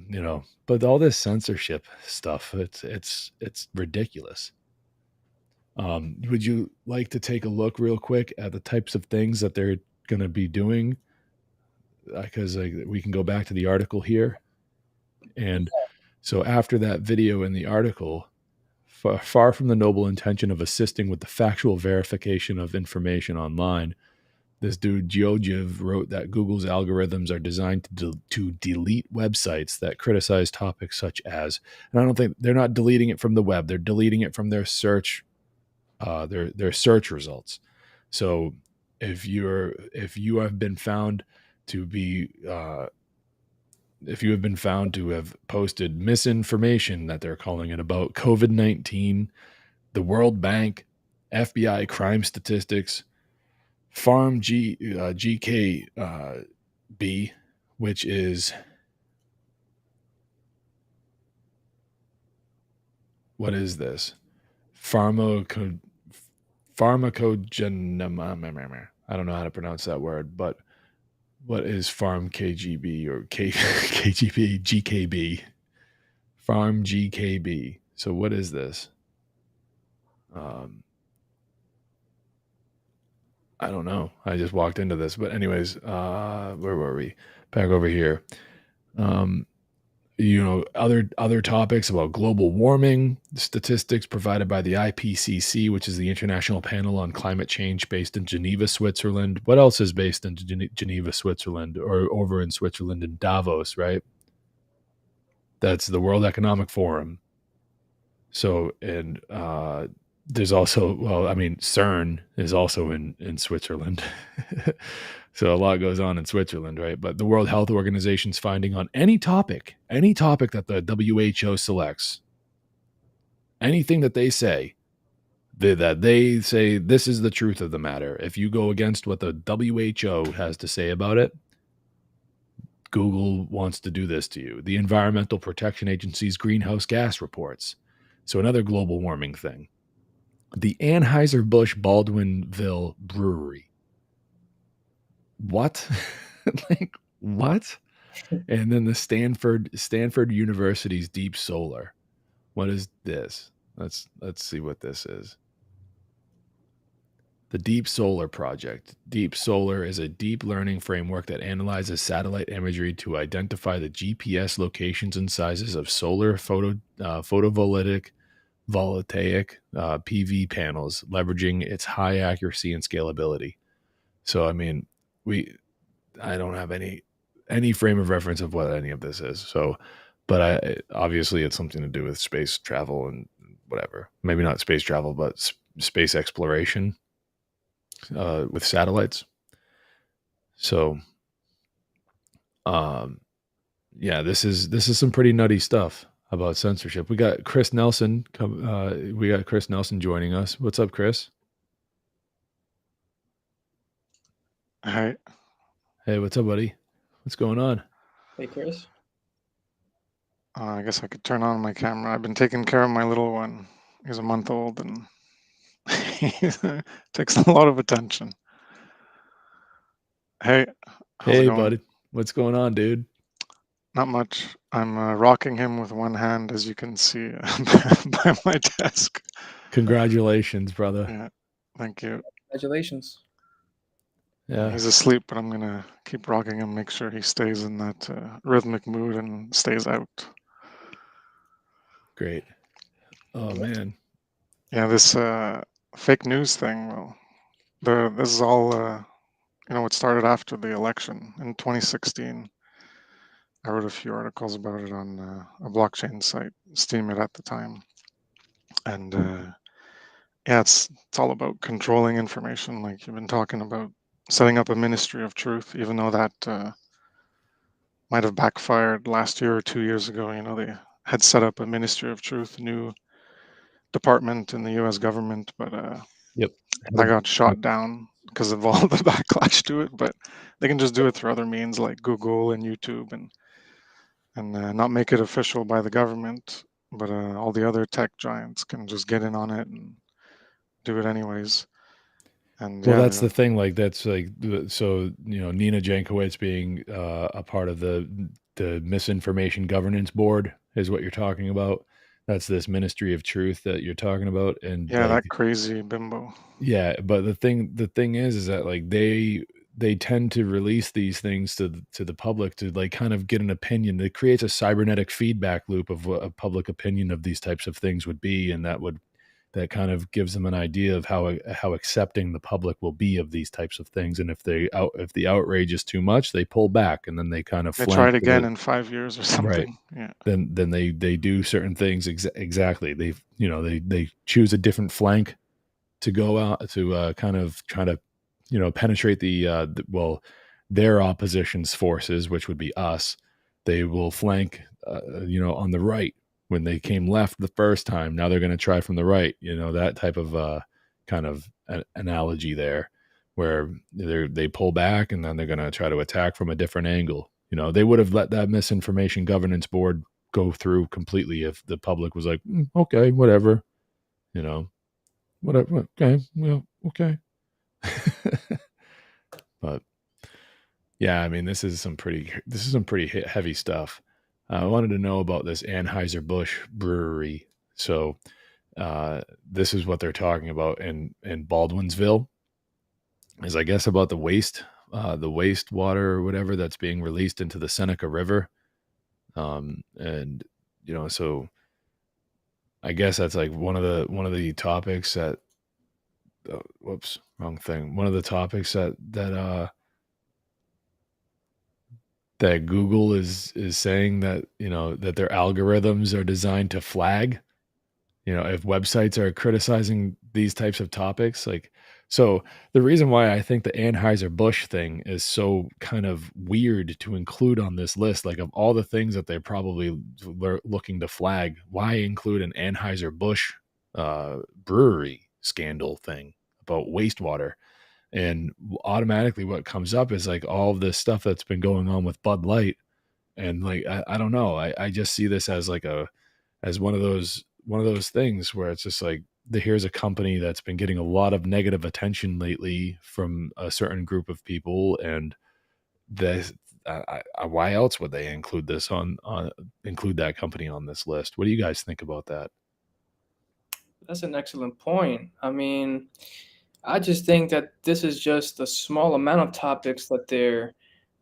but all this censorship stuff, it's ridiculous. Would you like to take a look real quick at the types of things that they're going to be doing? Because we can go back to the article here. And so after that video in the article, far from the noble intention of assisting with the factual verification of information online, this dude Georgiev wrote that Google's algorithms are designed to delete websites that criticize topics such as, and I don't think they're not deleting it from the web, they're deleting it from their search their search results. So if you have been found to be if you have been found to have posted misinformation, that they're calling it, about COVID-19, the World Bank, FBI crime statistics, GKB, which is, what is this? Pharmacogenom. I don't know how to pronounce that word, but what is Farm KGB or KGB, GKB? Farm GKB. So what is this? I don't know. I just walked into this, but anyways, where were we? Back over here. Other topics about global warming statistics provided by the IPCC, which is the International Panel on Climate Change, based in Geneva, Switzerland. What else is based in Geneva, Switzerland, or over in Switzerland in Davos, right? That's the World Economic Forum. So, and there's also, CERN is also in Switzerland. So a lot goes on in Switzerland, right? But the World Health Organization's finding on any topic that the WHO selects, anything that they say, that they say this is the truth of the matter. If you go against what the WHO has to say about it, Google wants to do this to you. The Environmental Protection Agency's greenhouse gas reports. So another global warming thing. The Anheuser-Busch Baldwinville Brewery. What? Like, what? And then the Stanford University's Deep Solar. What is this? Let's see what this is. The Deep Solar Project. Deep Solar is a deep learning framework that analyzes satellite imagery to identify the GPS locations and sizes of solar photovoltaic PV panels, leveraging its high accuracy and scalability. So, I mean, I don't have any frame of reference of what any of this is. So, but obviously it's something to do with space travel and whatever. Maybe not space travel, but space exploration with satellites. So, yeah, this is some pretty nutty stuff about censorship. We got Chris Nelson joining us. What's up, Chris? Hi. Hey, what's up, buddy? What's going on? Hey, Chris. I guess I could turn on my camera. I've been taking care of my little one. He's a month old and he takes a lot of attention. Hey. Hey, buddy. What's going on, dude? Not much. I'm rocking him with one hand, as you can see by my desk. Congratulations, brother. Yeah, thank you. Congratulations. Yeah. He's asleep, but I'm going to keep rocking him, make sure he stays in that rhythmic mood and stays out. Great. Oh, man. Yeah, this fake news thing, well, this is all, it started after the election in 2016. I wrote a few articles about it on a blockchain site, Steemit at the time. And yeah, it's all about controlling information, like you've been talking about, setting up a ministry of truth, even though that might have backfired last year or 2 years ago. They had set up a ministry of truth, new department in the US government, but yep, I got shot down because of all the backlash to it. But they can just do it through other means like Google and YouTube and not make it official by the government, but all the other tech giants can just get in on it and do it anyways. And well, that's the thing. Like, that's like, so, Nina Jankowicz being a part of the Misinformation Governance Board is what you're talking about. That's this Ministry of Truth that you're talking about. And yeah, that crazy bimbo. Yeah, but the thing is that like they tend to release these things to the public to like kind of get an opinion. It creates a cybernetic feedback loop of what a public opinion of these types of things would be, and that that kind of gives them an idea of how accepting the public will be of these types of things. And if the outrage is too much, they pull back, and then they kind of try it again in 5 years or something. Right. Yeah. Then they do certain things exactly. They choose a different flank to go out to kind of try to, penetrate their opposition's forces, which would be us. They will flank, on the right when they came left the first time. Now they're going to try from the right, that type of kind of analogy there, where they pull back and then they're going to try to attack from a different angle. They would have let that misinformation governance board go through completely if the public was like, okay, whatever, whatever, okay, well, okay. But yeah, I mean, this is some pretty heavy stuff. I wanted to know about this Anheuser-Busch brewery. So this is what they're talking about in Baldwinsville, is I guess about the wastewater or whatever that's being released into the Seneca River. And so I guess that's like one of the topics that whoops, wrong thing. One of the topics that Google is saying that, that their algorithms are designed to flag, if websites are criticizing these types of topics. Like, so the reason why I think the Anheuser-Busch thing is so kind of weird to include on this list, like of all the things that they're probably looking to flag, why include an Anheuser-Busch brewery scandal thing about wastewater? And automatically what comes up is like all of this stuff that's been going on with Bud Light. And like, I don't know. I just see this as like as one of those things where it's just like, here's a company that's been getting a lot of negative attention lately from a certain group of people. And why else would they include this include that company on this list? What do you guys think about that? That's an excellent point. I mean, I just think that this is just a small amount of topics that they're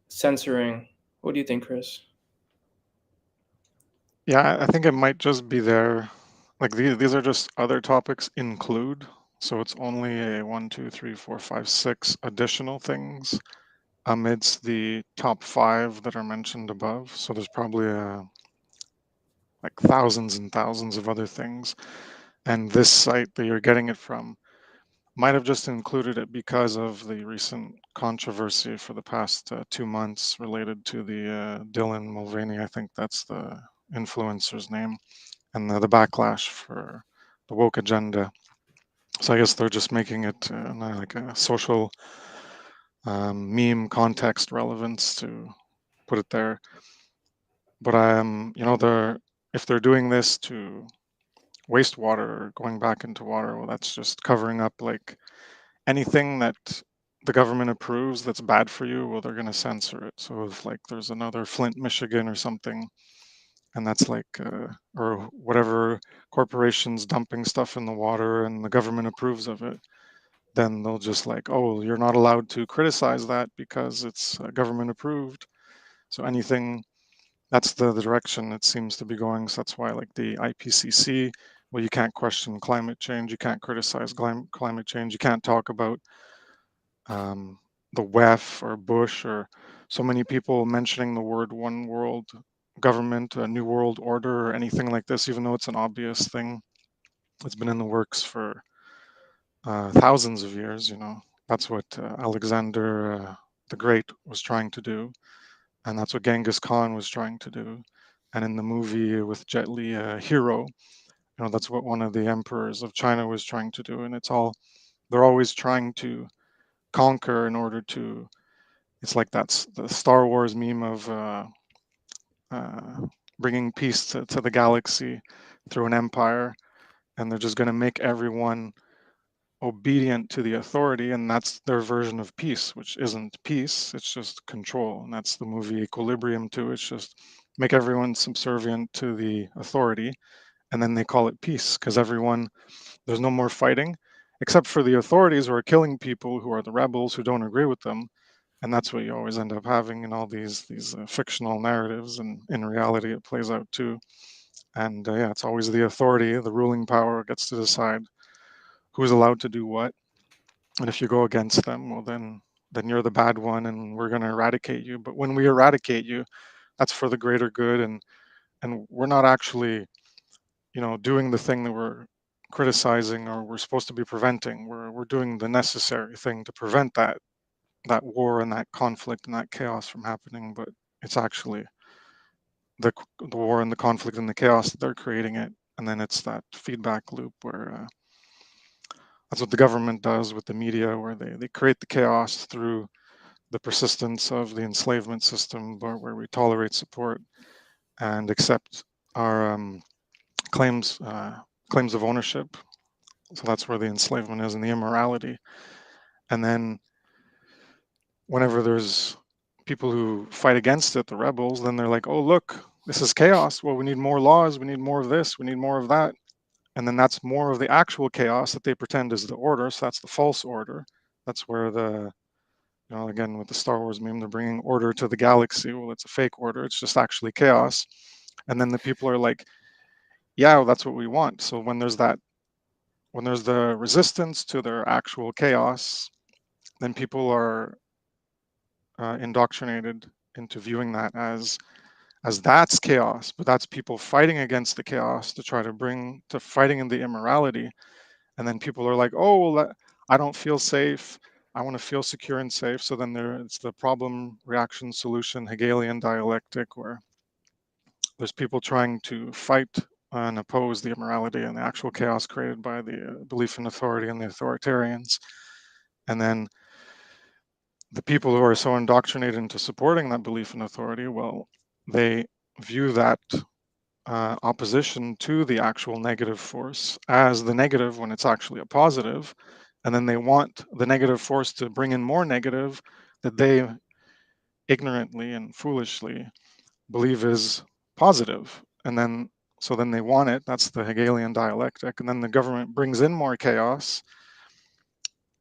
censoring. What do you think, Chris? Yeah, I think it might just be there. Like these are just other topics include. So it's only a 1, 2, 3, 4, 5, 6 additional things amidst the top 5 that are mentioned above. So there's probably like thousands and thousands of other things. And this site that you're getting it from might have just included it because of the recent controversy for the past 2 months related to the Dylan Mulvaney, I think that's the influencer's name, and the backlash for the woke agenda. So I guess they're just making it like a social meme context relevance to put it there. But if they're doing this to wastewater, going back into water, well, that's just covering up like anything that the government approves that's bad for you, well, they're going to censor it. So if like there's another Flint, Michigan or something, and that's like, or whatever corporations dumping stuff in the water and the government approves of it, then they'll just like, oh, you're not allowed to criticize that because it's government approved. So anything, that's the direction it seems to be going. So that's why like the IPCC, well, you can't question climate change, you can't criticize climate change, you can't talk about the WEF or Bush or so many people mentioning the word one world government, a new world order, or anything like this, even though it's an obvious thing. It's been in the works for thousands of years. That's what Alexander the Great was trying to do, and that's what Genghis Khan was trying to do. And in the movie with Jet Li, Hero, that's what one of the emperors of China was trying to do. And they're always trying to conquer in order to. It's like that's the Star Wars meme of bringing peace to the galaxy through an empire, and they're just going to make everyone obedient to the authority, and that's their version of peace, which isn't peace, it's just control. And that's the movie Equilibrium too. It's just make everyone subservient to the authority, and then they call it peace because there's no more fighting except for the authorities who are killing people who are the rebels who don't agree with them. And that's what you always end up having in all these fictional narratives, and in reality it plays out too. And yeah, it's always the authority, the ruling power gets to decide who's allowed to do what. And if you go against them, well, then you're the bad one, and we're going to eradicate you. But when we eradicate you, that's for the greater good, and we're not actually, doing the thing that we're criticizing or we're supposed to be preventing. We're doing the necessary thing to prevent that war and that conflict and that chaos from happening, but it's actually the war and the conflict and the chaos that they're creating it. And then it's that feedback loop where that's what the government does with the media, where they create the chaos through the persistence of the enslavement system, where we tolerate support and accept our claims of ownership. So that's where the enslavement is and the immorality. And then whenever there's people who fight against it, the rebels, then they're like, oh, look, this is chaos. Well, we need more laws. We need more of this. We need more of that. And then that's more of the actual chaos that they pretend is the order. So that's the false order. That's where again, with the Star Wars meme, they're bringing order to the galaxy. Well, it's a fake order. It's just actually chaos. And then the people are like, yeah, well, that's what we want. So when there's the resistance to their actual chaos, then people are indoctrinated into viewing that as that's chaos, but that's people fighting against the chaos to try to fighting in the immorality. And then people are like, oh, well, I don't feel safe. I want to feel secure and safe. So then it's the problem, reaction, solution, Hegelian dialectic, where there's people trying to fight and oppose the immorality and the actual chaos created by the belief in authority and the authoritarians. And then the people who are so indoctrinated into supporting that belief in authority, well, they view that opposition to the actual negative force as the negative when it's actually a positive. And then they want the negative force to bring in more negative that they ignorantly and foolishly believe is positive. And then, so then they want it. That's the Hegelian dialectic. And then the government brings in more chaos.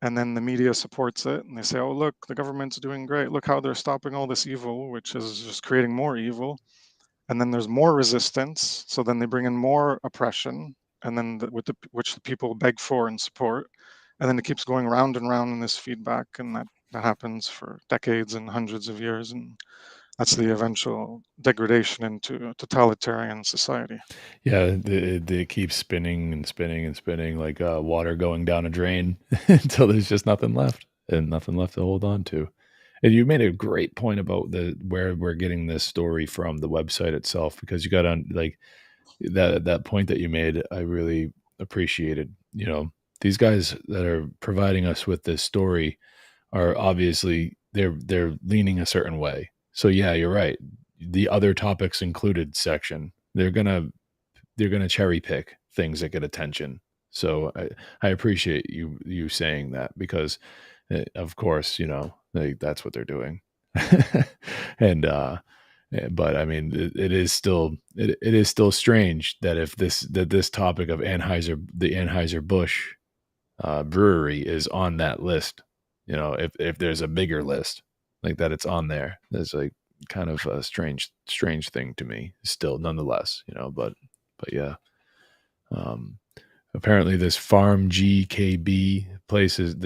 And then the media supports it. And they say, oh, look, the government's doing great. Look how they're stopping all this evil, which is just creating more evil. And then there's more resistance. So then they bring in more oppression. And then which the people beg for and support. And then it keeps going round and round in this feedback. And that happens for decades and hundreds of years. And that's the eventual degradation into a totalitarian society. Yeah, it keeps spinning and spinning and spinning like water going down a drain until there's just nothing left and nothing left to hold on to. And you made a great point about where we're getting this story from, the website itself, because you got on like that point that you made. I really appreciated. These guys that are providing us with this story are obviously they're leaning a certain way. So yeah, you're right. The other topics included section, they're gonna cherry pick things that get attention. So I appreciate you saying that, because of course, that's what they're doing. And but I mean, it is still strange that if this topic of the Anheuser-Busch brewery is on that list, if there's a bigger list like that, it's on there. That's like kind of a strange thing to me still, nonetheless, but yeah. Apparently this Farm GKB place is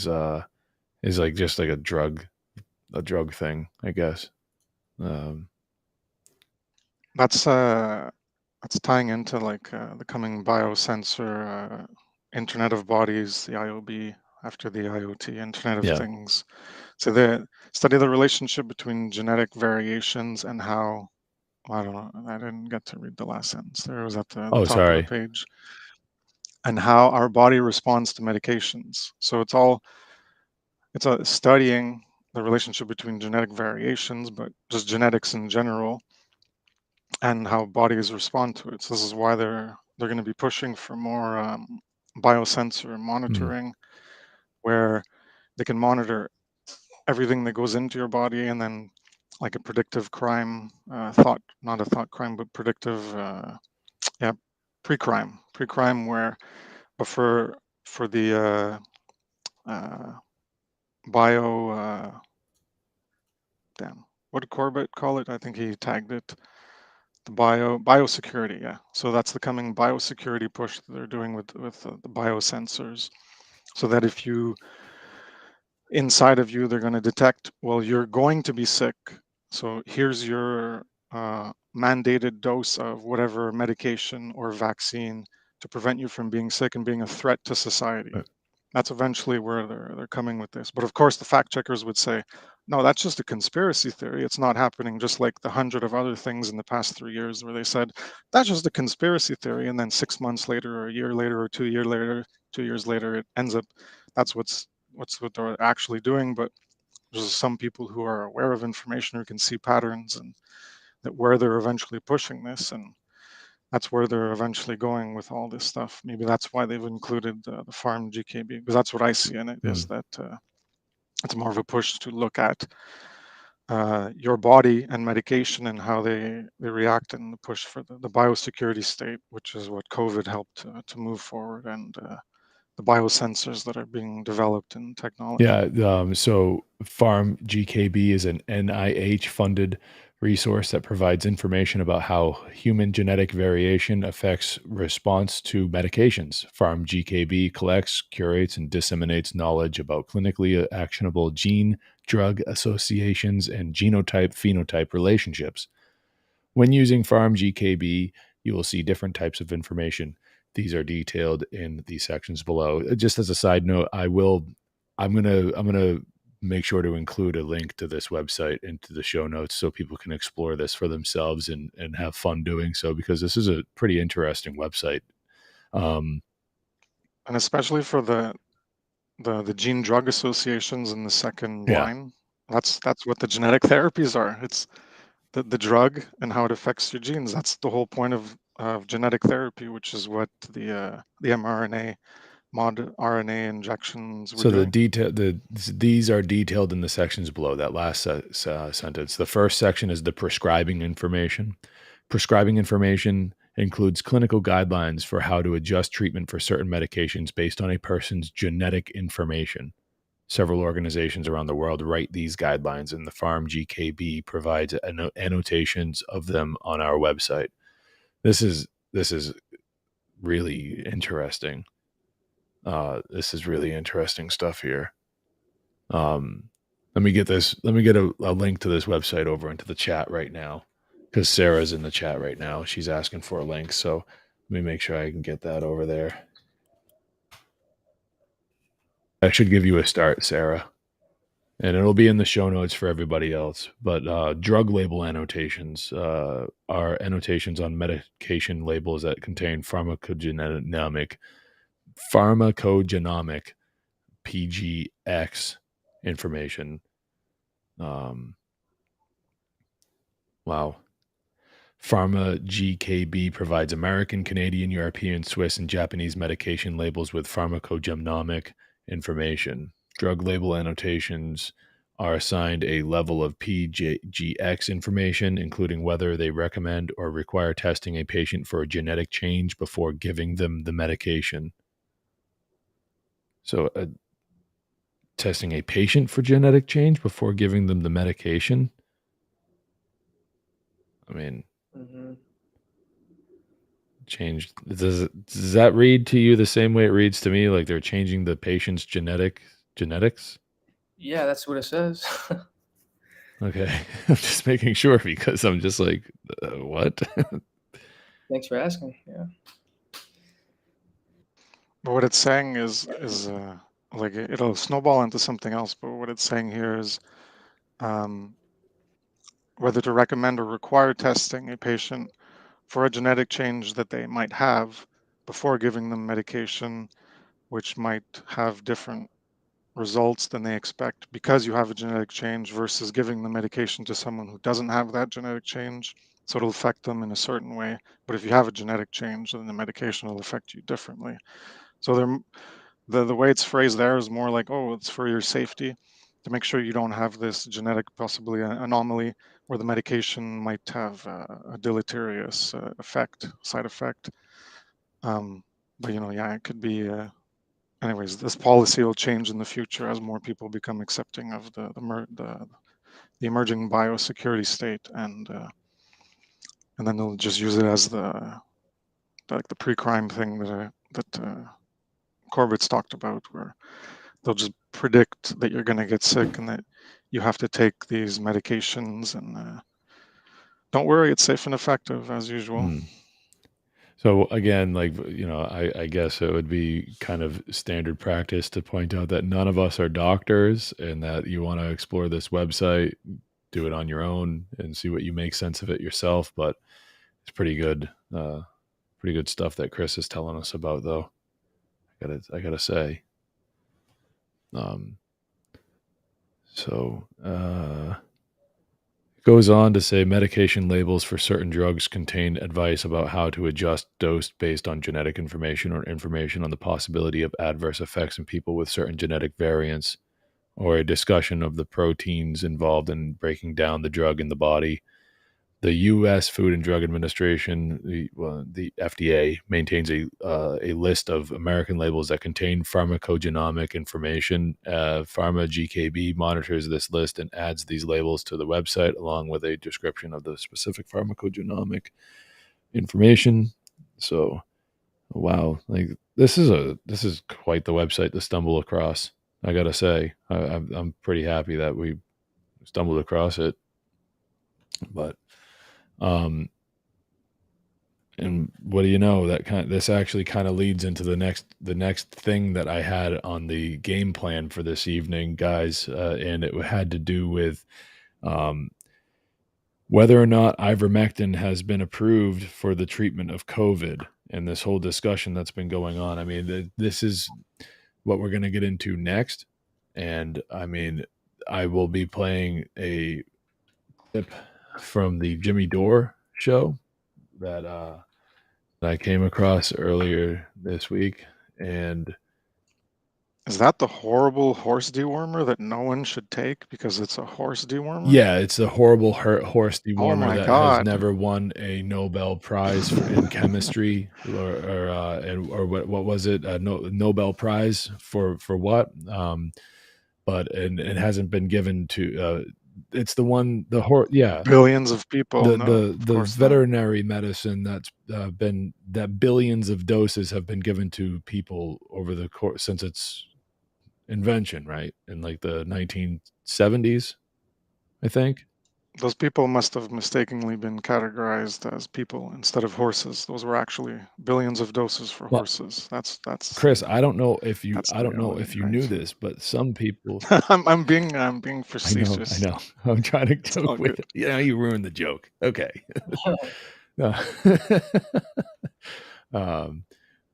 like just like a drug thing, I guess. That's tying into like the coming biosensor Internet of Bodies, the IOB, after the IoT, Internet of Things. So they study the relationship between genetic variations and how, I don't know, I didn't get to read the last sentence there. It was at the top of the page. And how our body responds to medications. So it's studying the relationship between genetic variations, but just genetics in general, and how bodies respond to it. So this is why they're going to be pushing for more biosensor monitoring, where they can monitor everything that goes into your body, and then like a predictive crime, not a thought crime, but predictive, pre-crime, where, but for the what did Corbett call it? I think he tagged it. The biosecurity, yeah. So that's the coming biosecurity push that they're doing with the biosensors, so that if inside of you, they're going to detect, well, you're going to be sick. So here's your mandated dose of whatever medication or vaccine to to prevent you from being sick and being a threat to society. That's eventually where they're coming with this. But of course, the fact checkers would say, no, that's just a conspiracy theory. It's not happening, just like the 100 of other things in the past 3 years where they said, that's just a conspiracy theory. And then 6 months later, or a year later, or 2 years later, it ends up, that's what they're actually doing. But there's some people who are aware of information, who can see patterns, and that where they're eventually pushing this, and that's where they're eventually going with all this stuff. Maybe that's why they've included the farm GKB, because that's what I see in it, is that it's more of a push to look at your body and medication and how they react, and the push for the biosecurity state, which is what COVID helped to move forward, and the biosensors that are being developed in technology. Yeah. So Farm GKB is an NIH funded resource that provides information about how human genetic variation affects response to medications. Farm GKB collects, curates, and disseminates knowledge about clinically actionable gene drug associations and genotype phenotype relationships. When using Farm GKB, you will see different types of information. These are detailed in the sections below. Just as a side note, I'm gonna make sure to include a link to this website into the show notes so people can explore this for themselves and have fun doing so, because this is a pretty interesting website. And especially for the gene drug associations in the second line, that's what the genetic therapies are. It's the drug and how it affects your genes. That's the whole point of genetic therapy, which is what the mRNA mod RNA injections were So doing. these are detailed in the sections below. That last sentence. The first section is the prescribing information. Prescribing information includes clinical guidelines for how to adjust treatment for certain medications based on a person's genetic information. Several organizations around the world write these guidelines, and the Farm GKB provides annotations of them on our website. This is really interesting. This is really interesting stuff here. Let me get a link to this website over into the chat right now, because Sarah's in the chat right now. She's asking for a link, so let me make sure I can get that over there. That should give you a start, Sarah. And it'll be in the show notes for everybody else. But drug label annotations are annotations on medication labels that contain pharmacogenomic PGX information. Wow. Pharma GKB provides American, Canadian, European, Swiss, and Japanese medication labels with pharmacogenomic information. Drug label annotations are assigned a level of PGX information, including whether they recommend or require testing a patient for a genetic change before giving them the medication. So, testing a patient for genetic change before giving them the medication? I mean, changed. Does that read to you the same way it reads to me? Like they're changing the patient's genetics? Yeah, that's what it says. Okay. I'm just making sure, because I'm just like, what? Thanks for asking. Yeah. But what it's saying is like it'll snowball into something else. But what it's saying here is whether to recommend or require testing a patient for a genetic change that they might have before giving them medication, which might have different results than they expect because you have a genetic change, versus giving the medication to someone who doesn't have that genetic change. So it'll affect them in a certain way. But if you have a genetic change, then the medication will affect you differently. So the way it's phrased there is more like, oh, it's for your safety, to make sure you don't have this genetic possibly anomaly where the medication might have a deleterious side effect. But yeah, it could be. Anyways, this policy will change in the future as more people become accepting of the emerging biosecurity state, and then they'll just use it as the pre-crime thing that Corbett's talked about, where they'll just predict that you're going to get sick and that you have to take these medications, and don't worry, it's safe and effective as usual. So again, like, I guess it would be kind of standard practice to point out that none of us are doctors, and that you want to explore this website, do it on your own and see what you make sense of it yourself. But it's pretty good stuff that Chris is telling us about, though. I gotta say. It goes on to say medication labels for certain drugs contain advice about how to adjust dose based on genetic information or information on the possibility of adverse effects in people with certain genetic variants, or a discussion of the proteins involved in breaking down the drug in the body. The U.S. Food and Drug Administration, the FDA, maintains a list of American labels that contain pharmacogenomic information. PharmaGKB monitors this list and adds these labels to the website along with a description of the specific pharmacogenomic information. So, wow, like this is quite the website to stumble across. I gotta say, I'm pretty happy that we stumbled across it, but. And what do you know, this actually kind of leads into the next thing that I had on the game plan for this evening, guys, and it had to do with whether or not ivermectin has been approved for the treatment of COVID, and this whole discussion that's been going on. I mean, this is what we're going to get into next, and I mean, I will be playing a clip from the Jimmy Dore show that I came across earlier this week. And is that the horrible horse dewormer that no one should take because it's a horse dewormer? Yeah, it's a horrible horse dewormer that God. has never won a Nobel Prize in chemistry, or what was it? Nobel Prize for what? But it hasn't been given to. It's the one, billions of people. The veterinary medicine that's that billions of doses have been given to people over the course since its invention, right? In like the 1970s, I think. Those people must have mistakenly been categorized as people instead of horses. Those were actually billions of doses for horses. That's Chris. I don't know if you knew this, but some people. I'm being facetious. I know. I'm trying to joke with it. You ruined the joke. Okay.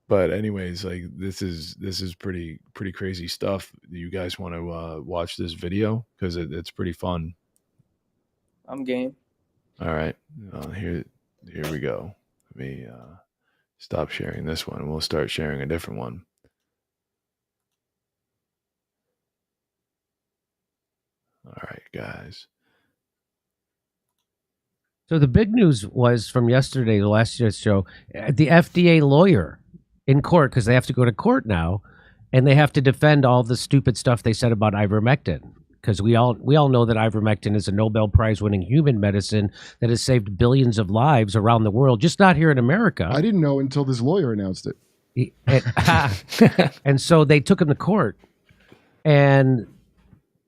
But anyways, like this is pretty crazy stuff. You guys want to watch this video because it's pretty fun. I'm game. All right. Here we go. Let me stop sharing this one and we'll start sharing a different one. All right, guys. So the big news was from yesterday, the last year's show, the FDA lawyer in court, because they have to go to court now, and they have to defend all the stupid stuff they said about ivermectin. Because we all know that ivermectin is a Nobel Prize-winning human medicine that has saved billions of lives around the world, just not here in America. I didn't know until this lawyer announced it. And so they took him to court, and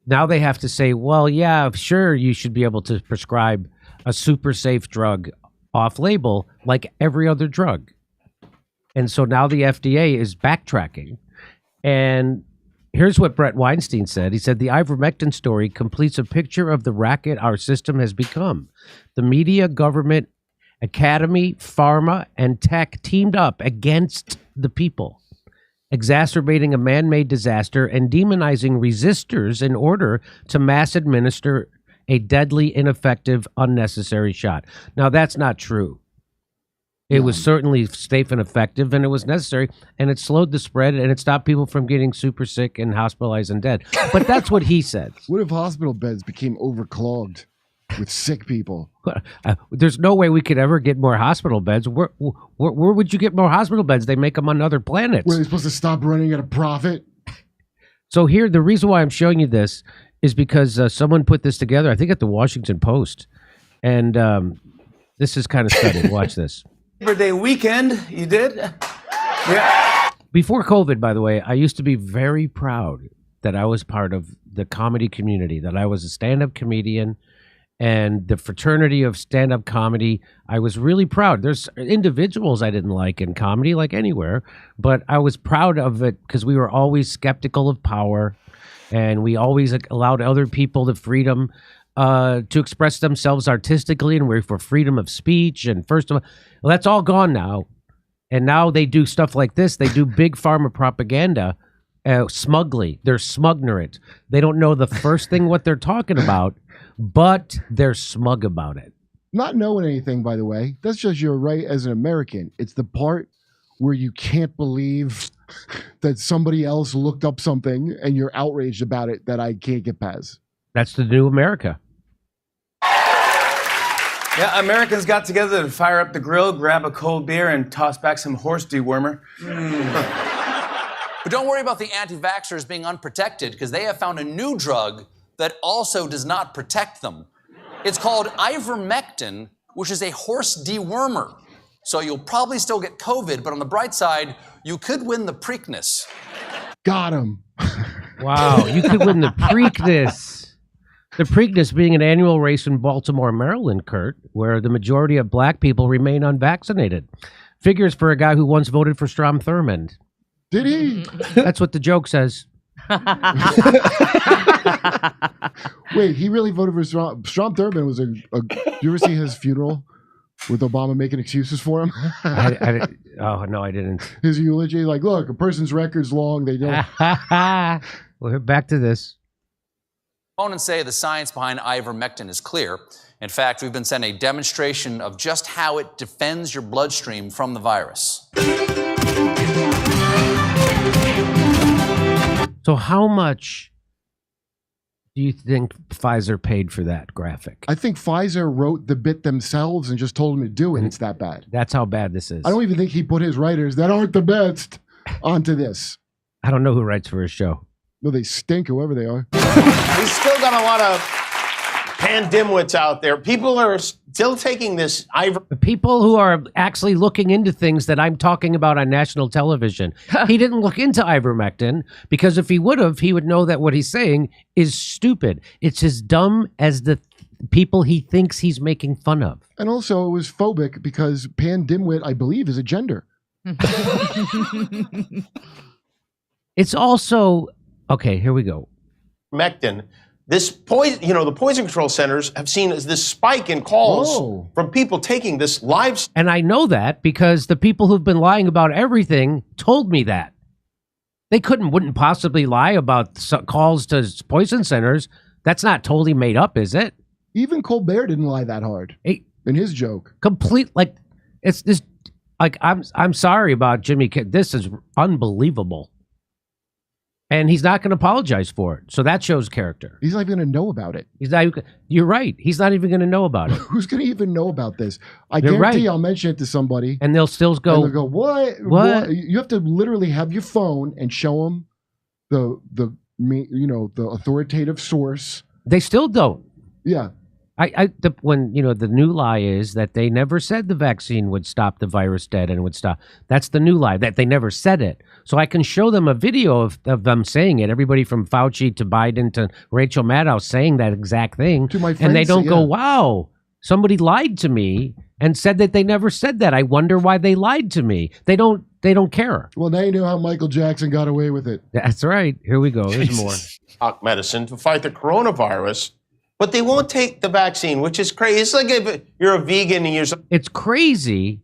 now they have to say, well, yeah, sure, you should be able to prescribe a super safe drug off-label like every other drug. And so now the FDA is backtracking, and here's what Brett Weinstein said. He said, the ivermectin story completes a picture of the racket our system has become. The media, government, academy, pharma, and tech teamed up against the people, exacerbating a man-made disaster and demonizing resistors in order to mass administer a deadly, ineffective, unnecessary shot. Now, that's not true. It was certainly safe and effective, and it was necessary, and it slowed the spread, and it stopped people from getting super sick and hospitalized and dead. But that's what he said. What if hospital beds became overclogged with sick people? There's no way we could ever get more hospital beds. Where would you get more hospital beds? They make them on other planets. Were they supposed to stop running at a profit? So here, the reason why I'm showing you this is because someone put this together, I think at the Washington Post, and this is kind of stunning. Watch this. Labor Day weekend, you did? Yeah. Before COVID, by the way, I used to be very proud that I was part of the comedy community, that I was a stand-up comedian, and the fraternity of stand-up comedy. I was really proud. There's individuals I didn't like in comedy, like anywhere, but I was proud of it because we were always skeptical of power, and we always allowed other people the freedom to express themselves artistically, and we're for freedom of speech. And first of all, well, that's all gone now. And now they do stuff like this. They do big pharma propaganda smugly. They're smugnerant. They don't know the first thing what they're talking about, but they're smug about it. Not knowing anything, by the way, that's just your right as an American. It's the part where you can't believe that somebody else looked up something and you're outraged about it that I can't get past. That's the new America. Yeah, Americans got together to fire up the grill, grab a cold beer, and toss back some horse dewormer. But don't worry about the anti-vaxxers being unprotected, because they have found a new drug that also does not protect them. It's called Ivermectin, which is a horse dewormer. So you'll probably still get COVID, but on the bright side, you could win the Preakness. Got him. Wow, you could win the Preakness. The Preakness being an annual race in Baltimore, Maryland, Kurt, where the majority of black people remain unvaccinated. Figures for a guy who once voted for Strom Thurmond. Did he? That's what the joke says. Wait, he really voted for Strom Thurmond was you ever see his funeral with Obama making excuses for him? Oh, no, I didn't. His eulogy, like, look, a person's record's long. They don't. We're back to this. Opponents say the science behind ivermectin is clear. In fact, we've been sent a demonstration of just how it defends your bloodstream from the virus. So how much do you think Pfizer paid for that graphic? I think Pfizer wrote the bit themselves and just told them to do it. It's that bad. That's how bad this is. I don't even think he put his writers that aren't the best onto this. I don't know who writes for his show. No, they stink, whoever they are. We've still got a lot of pandimwits out there. People are still taking this People who are actually looking into things that I'm talking about on national television. He didn't look into ivermectin because if he would have, he would know that what he's saying is stupid. It's as dumb as the people he thinks he's making fun of. And also it was phobic because pandimwit, I believe, is a gender. It's also... Okay, here we go. Mectin. This poison, the poison control centers have seen this spike in calls from people taking this live. And I know that because the people who've been lying about everything told me that. They wouldn't possibly lie about calls to poison centers. That's not totally made up, is it? Even Colbert didn't lie that hard in his joke. It's this. Like I'm sorry about Jimmy Kidd. This is unbelievable. And he's not going to apologize for it. So that shows character. He's not even going to know about it. You're right. He's not even going to know about it. Who's going to even know about this? I guarantee I'll mention it to somebody. And they'll still go, they'll go, what? You have to literally have your phone and show them the authoritative source. They still don't. Yeah. When the new lie is that they never said the vaccine would stop the virus dead and would stop. That's the new lie, that they never said it. So I can show them a video of them saying it. Everybody from Fauci to Biden to Rachel Maddow saying that exact thing. To my friends, and they don't go, wow, somebody lied to me and said that they never said that. I wonder why they lied to me. They don't care. Well, now you know how Michael Jackson got away with it. That's right. Here we go. There's more. Medicine to fight the coronavirus. But they won't take the vaccine, which is crazy. It's like if you're a vegan and you're... It's crazy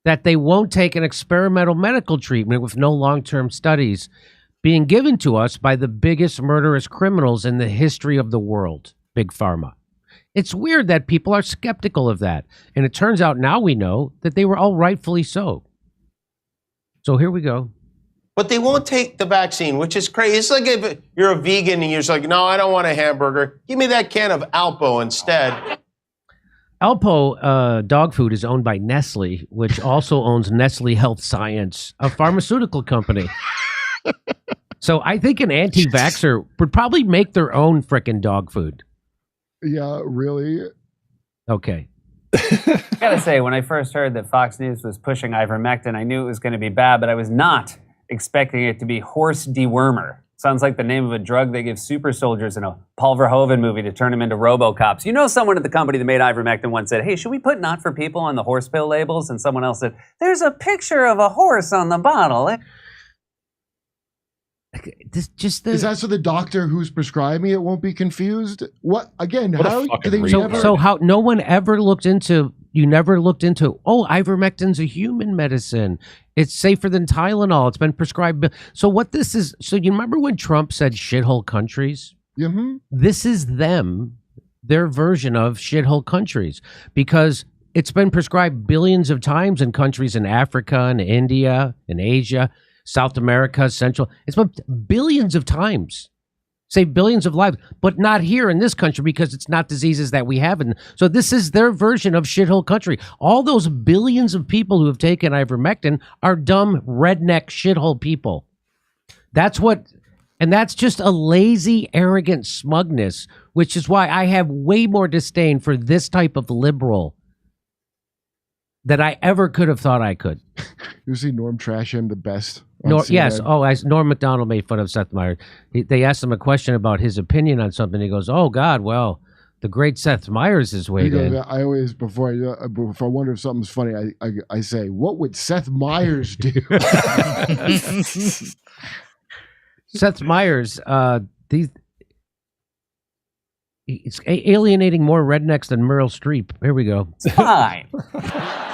that they won't take an experimental medical treatment with no long-term studies being given to us by the biggest murderous criminals in the history of the world, Big Pharma. It's weird that people are skeptical of that. And it turns out now we know that they were all rightfully so. So here we go. But they won't take the vaccine, which is crazy. It's like if you're a vegan and you're just like, no, I don't want a hamburger. Give me that can of Alpo instead. Alpo dog food is owned by Nestle, which also owns Nestle Health Science, a pharmaceutical company. So I think an anti-vaxxer would probably make their own frickin' dog food. Yeah, really? Okay. I gotta say, when I first heard that Fox News was pushing ivermectin, I knew it was going to be bad, but I was not expecting it to be horse dewormer. Sounds like the name of a drug they give super soldiers in a Paul Verhoeven movie to turn them into RoboCops. You know, someone at the company that made ivermectin once said, "Hey, should we put not for people on the horse pill labels?" And someone else said, "There's a picture of a horse on the bottle." Is that so the doctor who's prescribing it won't be confused? What again? What a How fucking do they retard. never? So how no one ever looked into? You never looked into? Oh, ivermectin's a human medicine. It's safer than Tylenol. It's been prescribed. So what this is? So you remember when Trump said shithole countries? Mm-hmm. This is them, their version of shithole countries, because it's been prescribed billions of times in countries in Africa and India and Asia, South America, Central. It's been billions of times. Save billions of lives, but not here in this country because it's not diseases that we have. And so this is their version of shithole country. All those billions of people who have taken ivermectin are dumb, redneck, shithole people. That's what, and that's just a lazy, arrogant smugness, which is why I have way more disdain for this type of liberal than I ever could have thought I could. You see Norm trash him the best. on Yes. CNN? Norm Macdonald made fun of Seth Meyers. They asked him a question about his opinion on something. He goes, "Oh God, well, the great Seth Meyers is He weighed goes, in." I always before I wonder if something's funny, I say, what would Seth Meyers do? Seth Meyers, it's alienating more rednecks than Meryl Streep. Here we go. Fine.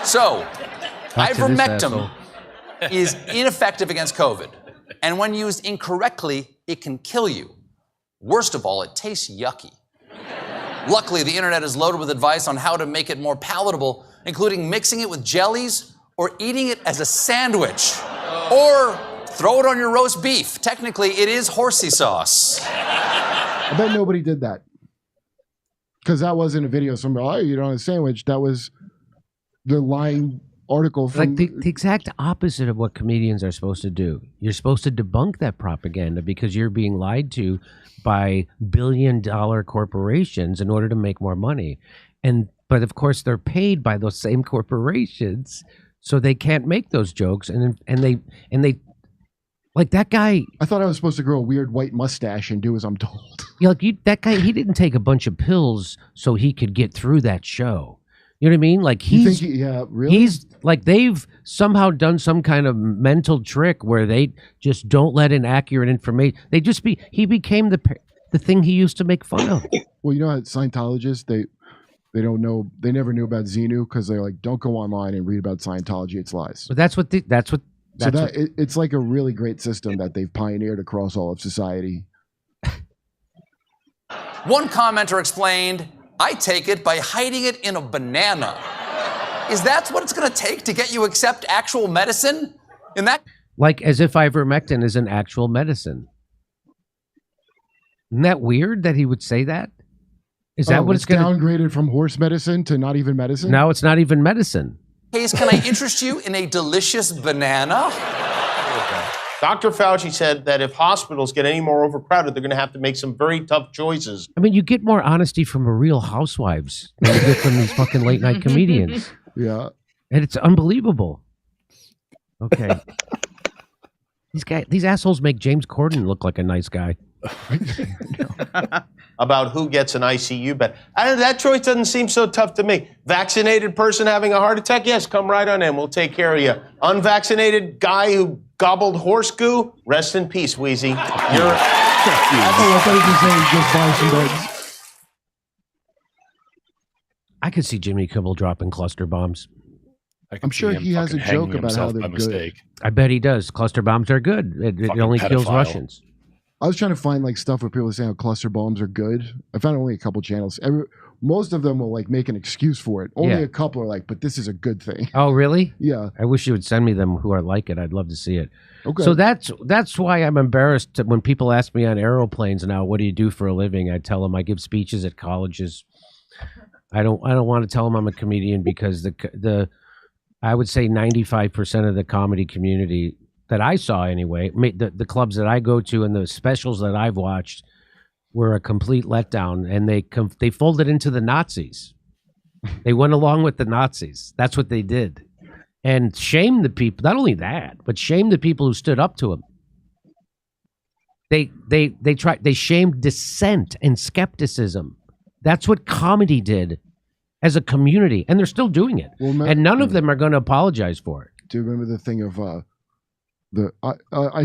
So, Back to this asshole. ivermectin is ineffective against COVID. And when used incorrectly, it can kill you. Worst of all, it tastes yucky. Luckily, the internet is loaded with advice on how to make it more palatable, including mixing it with jellies or eating it as a sandwich. Or throw it on your roast beef. Technically, it is horsey sauce. I bet nobody did that. Because that wasn't a video. Somebody, oh, you don't have a sandwich. That was the lying article from Like the exact opposite of what comedians are supposed to do. You're supposed to debunk that propaganda because you're being lied to by billion-dollar corporations in order to make more money. But of course, they're paid by those same corporations, so they can't make those jokes. And they like that guy. I thought I was supposed to grow a weird white mustache and do as I'm told. That guy, he didn't take a bunch of pills so he could get through that show. You know what I mean? Like really? He's like they've somehow done some kind of mental trick where they just don't let in accurate information. He became the thing he used to make fun of. Well, you know how Scientologists, they don't know, they never knew about Xenu because they're like, don't go online and read about Scientology, it's lies. But it's like a really great system that they've pioneered across all of society. One commenter explained, "I take it by hiding it in a banana." Is that what it's going to take to get you to accept actual medicine? Like as if ivermectin is an actual medicine. Isn't that weird that he would say that? Is that what it's going to downgraded from horse medicine to not even medicine? Now it's not even medicine. Case, can I interest you in a delicious banana? Dr. Fauci said that if hospitals get any more overcrowded, they're going to have to make some very tough choices. I mean, you get more honesty from a Real Housewives than you get from these fucking late night comedians. Yeah. And it's unbelievable. Okay. These assholes make James Corden look like a nice guy. About who gets an ICU bed. That choice doesn't seem so tough to me. Vaccinated person having a heart attack? Yes, come right on in. We'll take care of you. Unvaccinated guy who gobbled horse goo? Rest in peace, Wheezy. I could see Jimmy Kimmel dropping cluster bombs. I'm sure he has a joke about how they're good. I bet he does. Cluster bombs are good. It only kills Russians. I was trying to find like stuff where people are saying how cluster bombs are good. I found only a couple channels. Most of them will like make an excuse for it. Only a couple are like, but this is a good thing. Oh, really? Yeah. I wish you would send me them who are like it. I'd love to see it. Okay. So that's why I'm embarrassed when people ask me on aeroplanes now, what do you do for a living? I tell them I give speeches at colleges. I don't want to tell them I'm a comedian because I would say 95% of the comedy community that I saw anyway, the clubs that I go to and the specials that I've watched were a complete letdown, and they folded into the Nazis. They went along with the Nazis. That's what they did. And shame the people, not only that, but shame the people who stood up to them. They shamed dissent and skepticism. That's what comedy did as a community, and they're still doing it. Well, and none of them are going to apologize for it. Do you remember the thing of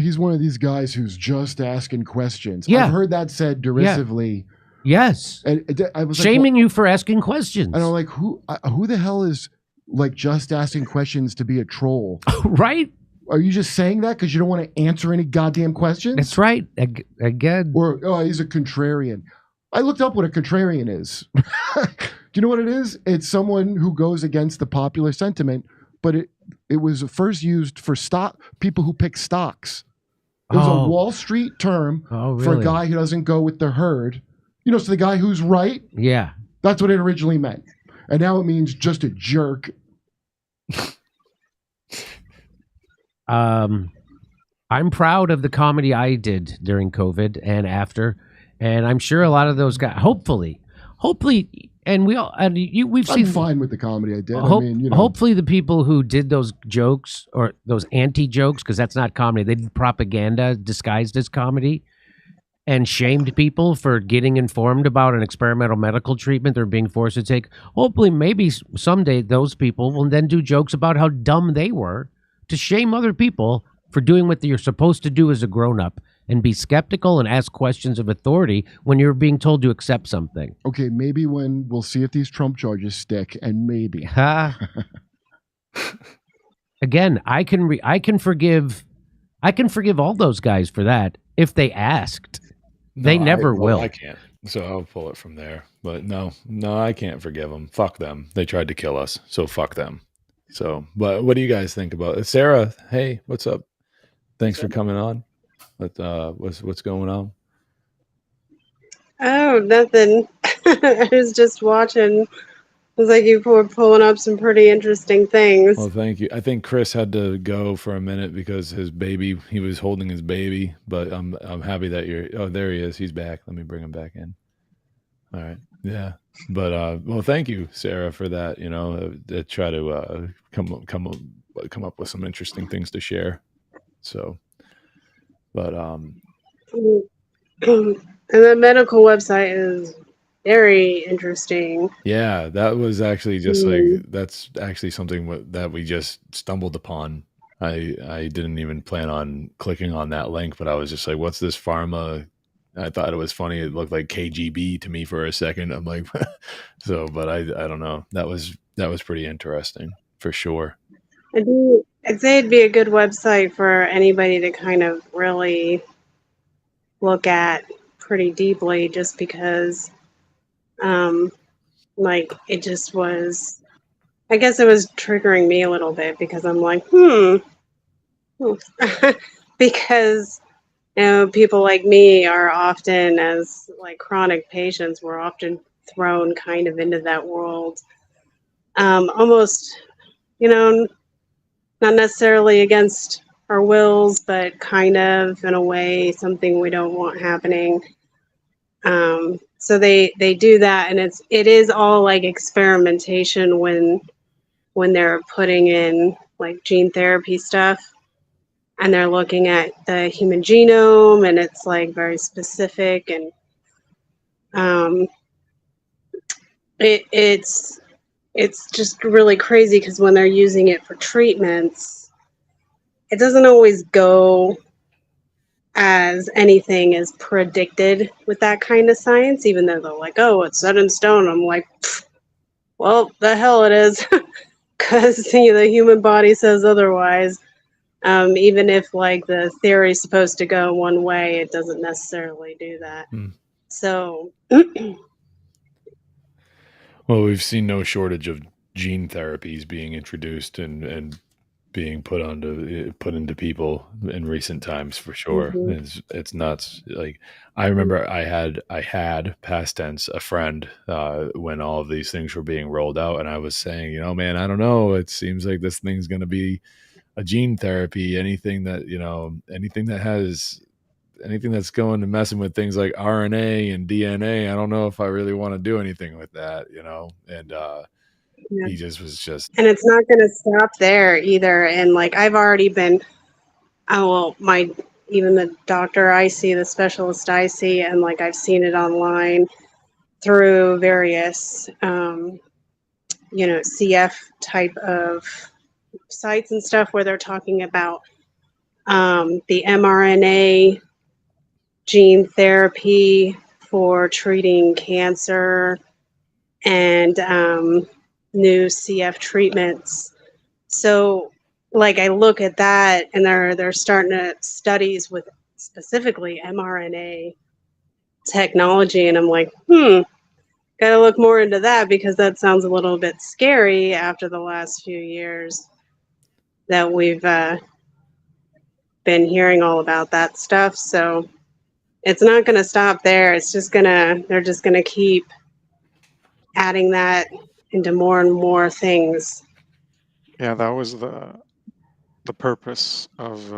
he's one of these guys who's just asking questions? Yeah. I've heard that said derisively. Yes. And I was shaming you for asking questions. And I'm like, who the hell is like just asking questions to be a troll? Right? Are you just saying that because you don't want to answer any goddamn questions? That's right. Again. Or, he's a contrarian. I looked up what a contrarian is. Do you know what it is? It's someone who goes against the popular sentiment, but it was first used for people who pick stocks. It was a Wall Street term for a guy who doesn't go with the herd. So the guy who's right. Yeah. That's what it originally meant. And now it means just a jerk. I'm proud of the comedy I did during COVID and after, and I'm sure a lot of those guys, hopefully, and we've seen. I'm fine with the comedy I did. Hopefully, the people who did those jokes or those anti-jokes, because that's not comedy, they did propaganda disguised as comedy, and shamed people for getting informed about an experimental medical treatment they're being forced to take. Hopefully, maybe someday those people will then do jokes about how dumb they were to shame other people for doing what you're supposed to do as a grown-up and be skeptical and ask questions of authority when you're being told to accept something. Okay, maybe when we'll see if these Trump charges stick, and maybe. Again, I can forgive all those guys for that if they asked. They never will. I can't. So I'll pull it from there. But no, I can't forgive them. Fuck them. They tried to kill us. So fuck them. So, but what do you guys think about it? Sarah, hey, what's up? Thanks for coming on. What's going on? Oh, nothing. I was just watching. It was like you were pulling up some pretty interesting things. Well, thank you. I think Chris had to go for a minute because he was holding his baby, but I'm happy that there he is. He's back. Let me bring him back in. All right. Yeah. But well, thank you, Sarah, for that. Try to come up with some interesting things to share. So, but and the medical website is very interesting. Yeah, that was actually that's actually something that we just stumbled upon. I didn't even plan on clicking on that link, but I was just like, what's this pharma? I thought it was funny. It looked like KGB to me for a second. I'm like, but I don't know. That was pretty interesting for sure. I'd say it'd be a good website for anybody to kind of really look at pretty deeply, just because, it just was. I guess it was triggering me a little bit because I'm like, because. People like me are often, as like chronic patients, we're often thrown kind of into that world, almost, not necessarily against our wills, but kind of in a way something we don't want happening. So they do that, and it is all like experimentation when they're putting in like gene therapy stuff. And they're looking at the human genome, and it's like very specific, and it's just really crazy because when they're using it for treatments, it doesn't always go as anything is predicted with that kind of science, even though they're like, oh, it's set in stone. I'm like, well, the hell it is, because the human body says otherwise. Even if like the theory is supposed to go one way, it doesn't necessarily do that. So, well, we've seen no shortage of gene therapies being introduced and being put into people in recent times for sure. It's nuts. Like I remember I had past tense a friend when all of these things were being rolled out, and I was saying, man, I don't know. It seems like this thing's going to be a gene therapy, anything that's going to messing with things like RNA and DNA. I don't know if I really want to do anything with that, and he just was and it's not going to stop there either. And like, I've already been, my even the doctor I see, the specialist I see, and like I've seen it online through various, CF type of sites and stuff where they're talking about the mRNA gene therapy for treating cancer and new CF treatments. So, like, I look at that, and they're starting to studies with specifically mRNA technology, and I'm like, gotta look more into that because that sounds a little bit scary after the last few years that we've been hearing all about that stuff. So it's not going to stop there. They're just going to keep adding that into more and more things. Yeah, that was the purpose of.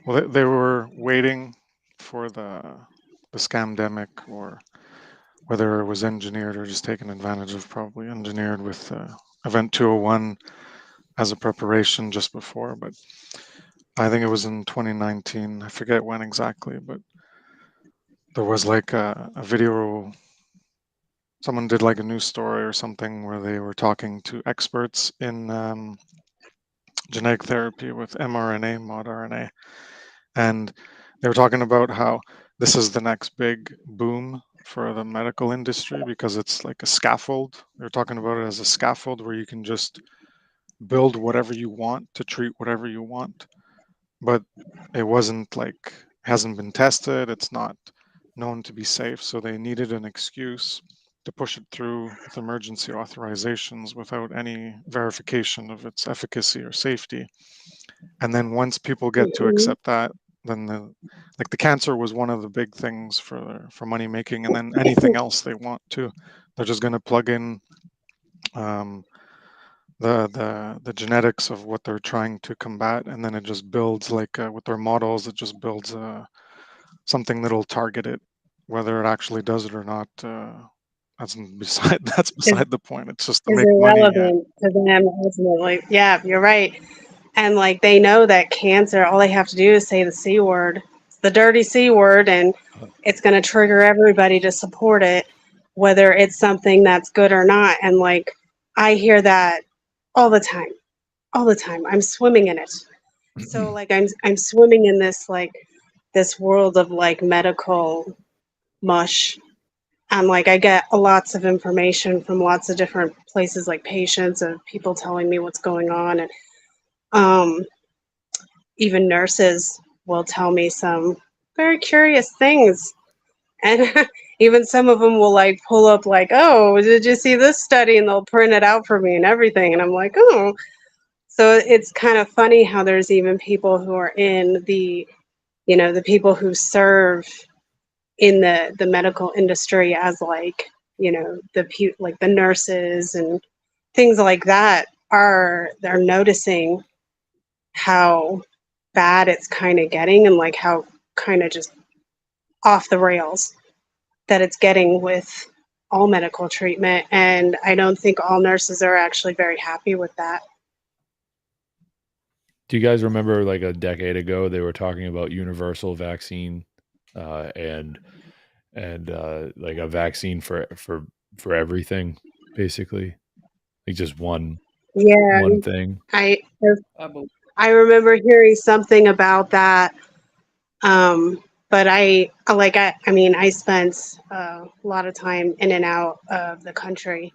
Well, they were waiting for the scamdemic, or whether it was engineered or just taken advantage of, probably engineered with Event 201 as a preparation just before. But I think it was in 2019. I forget when exactly, but there was like a video. Someone did like a news story or something where they were talking to experts in genetic therapy with mRNA, mod RNA, and they were talking about how this is the next big boom for the medical industry because it's like a scaffold. They're talking about it as a scaffold where you can just build whatever you want to treat whatever you want. But it wasn't like, hasn't been tested. It's not known to be safe. So they needed an excuse to push it through with emergency authorizations without any verification of its efficacy or safety. And then once people get to accept that, then the cancer was one of the big things for money making, and then anything else they want to, they're just going to plug in the genetics of what they're trying to combat, and then it just builds like with their models, it just builds something that'll target it. Whether it actually does it or not, that's beside the point. It's just to make money. Irrelevant to them ultimately. Yeah, you're right. And like they know that cancer, all they have to do is say the C word, the dirty C word, and it's going to trigger everybody to support it, whether it's something that's good or not. And like I hear that all the time. I'm swimming in it. So like I'm swimming in this world of like medical mush. And like I get lots of information from lots of different places, like patients of people telling me what's going on, and even nurses will tell me some very curious things. And even some of them will like pull up like, oh, did you see this study? And they'll print it out for me and everything. And I'm like, oh. So it's kind of funny how there's even people who are in the people who serve in the medical industry as like, the nurses and things like that they're noticing how bad it's kind of getting, and like how kind of just off the rails that it's getting with all medical treatment. And I don't think all nurses are actually very happy with that. Do you guys remember like a decade ago they were talking about universal vaccine and like a vaccine for everything, basically, like just one thing? I remember hearing something about that, but I spent a lot of time in and out of the country,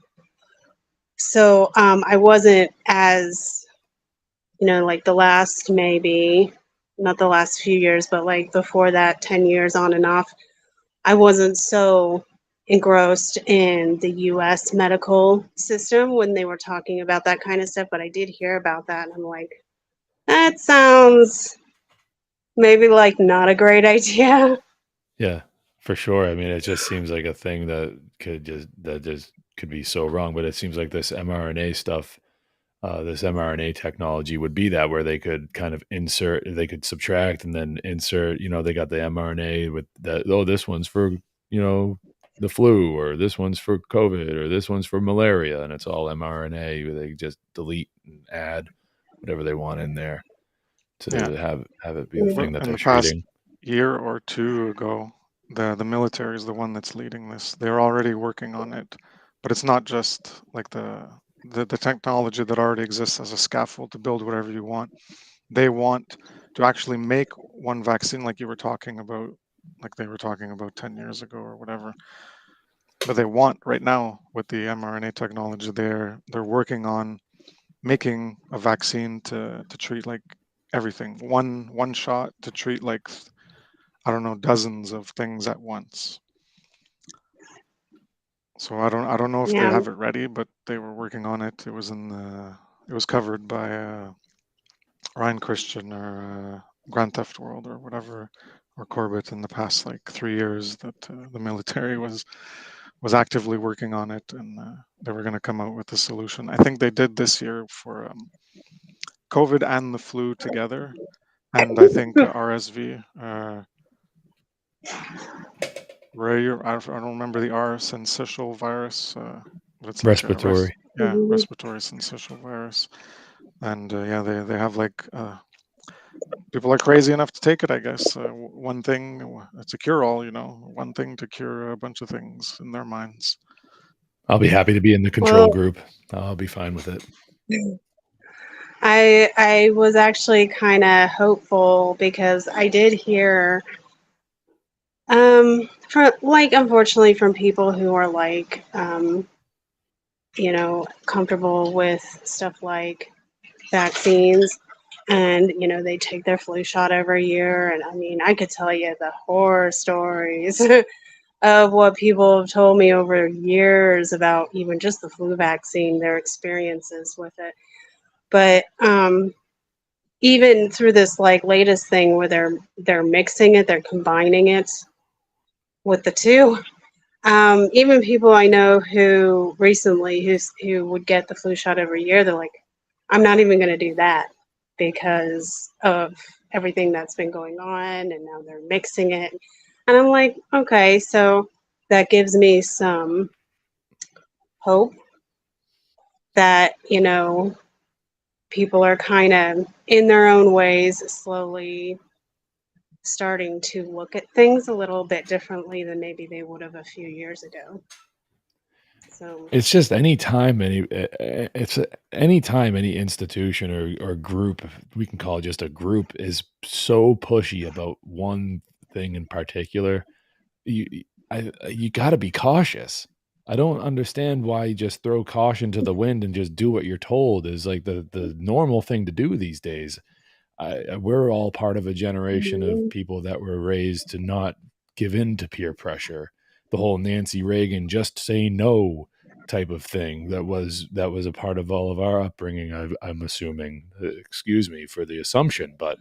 so I wasn't as like the last, maybe not the last few years, but like before that, 10 years on and off, I wasn't so engrossed in the US medical system when they were talking about that kind of stuff, but I did hear about that, and I'm like, that sounds maybe like not a great idea. Yeah, for sure. I mean, it just seems like a thing that could be so wrong, but it seems like this mRNA stuff, this mRNA technology would be that, where they could kind of they could subtract and then insert, they got the mRNA with that, oh, this one's for, the flu, or this one's for COVID, or this one's for malaria, and it's all mRNA. They just delete and add whatever they want in there. to have it be the thing that In they're the past treating. year or two ago, the military is the one that's leading this. They're already working on it, but it's not just like the technology that already exists as a scaffold to build whatever you want. They want to actually make one vaccine, like you were talking about, like they were talking about 10 years ago or whatever. But they want right now with the mRNA technology, they're working on making a vaccine to treat like everything. One shot to treat like, I don't know, dozens of things at once. So I don't know if they Yeah. have it ready, but they were working on it. It was covered by Ryan Christian or Grand Theft World or whatever, or Corbett in the past like 3 years that the military was actively working on it, and they were going to come out with a solution. I think they did this year for COVID and the flu together, and I think RSV. I don't remember the R, syncytial virus. But it's like Respiratory. respiratory syncytial virus, and they have like people are crazy enough to take it. I guess one thing, it's a cure-all. One thing to cure a bunch of things in their minds. I'll be happy to be in the control group. I'll be fine with it. I was actually kind of hopeful because I did hear, unfortunately, from people who are like, comfortable with stuff like vaccines, and they take their flu shot every year, and I mean, I could tell you the horror stories of what people have told me over years about even just the flu vaccine, their experiences with it. But even through this like latest thing where they're mixing it, they're combining it with the two. Even people I know who recently who would get the flu shot every year, they're like, I'm not even going to do that because of everything that's been going on, and now they're mixing it. And I'm like, okay, so that gives me some hope that, people are kind of in their own ways slowly starting to look at things a little bit differently than maybe they would have a few years ago. So It's just any time any institution or group, we can call it just a group, is so pushy about one thing in particular, you got to be cautious. I don't understand why you just throw caution to the wind and just do what you're told is like the normal thing to do these days. We're all part of a generation of people that were raised to not give in to peer pressure. The whole Nancy Reagan just say no type of thing that was a part of all of our upbringing. I'm assuming. Excuse me for the assumption, but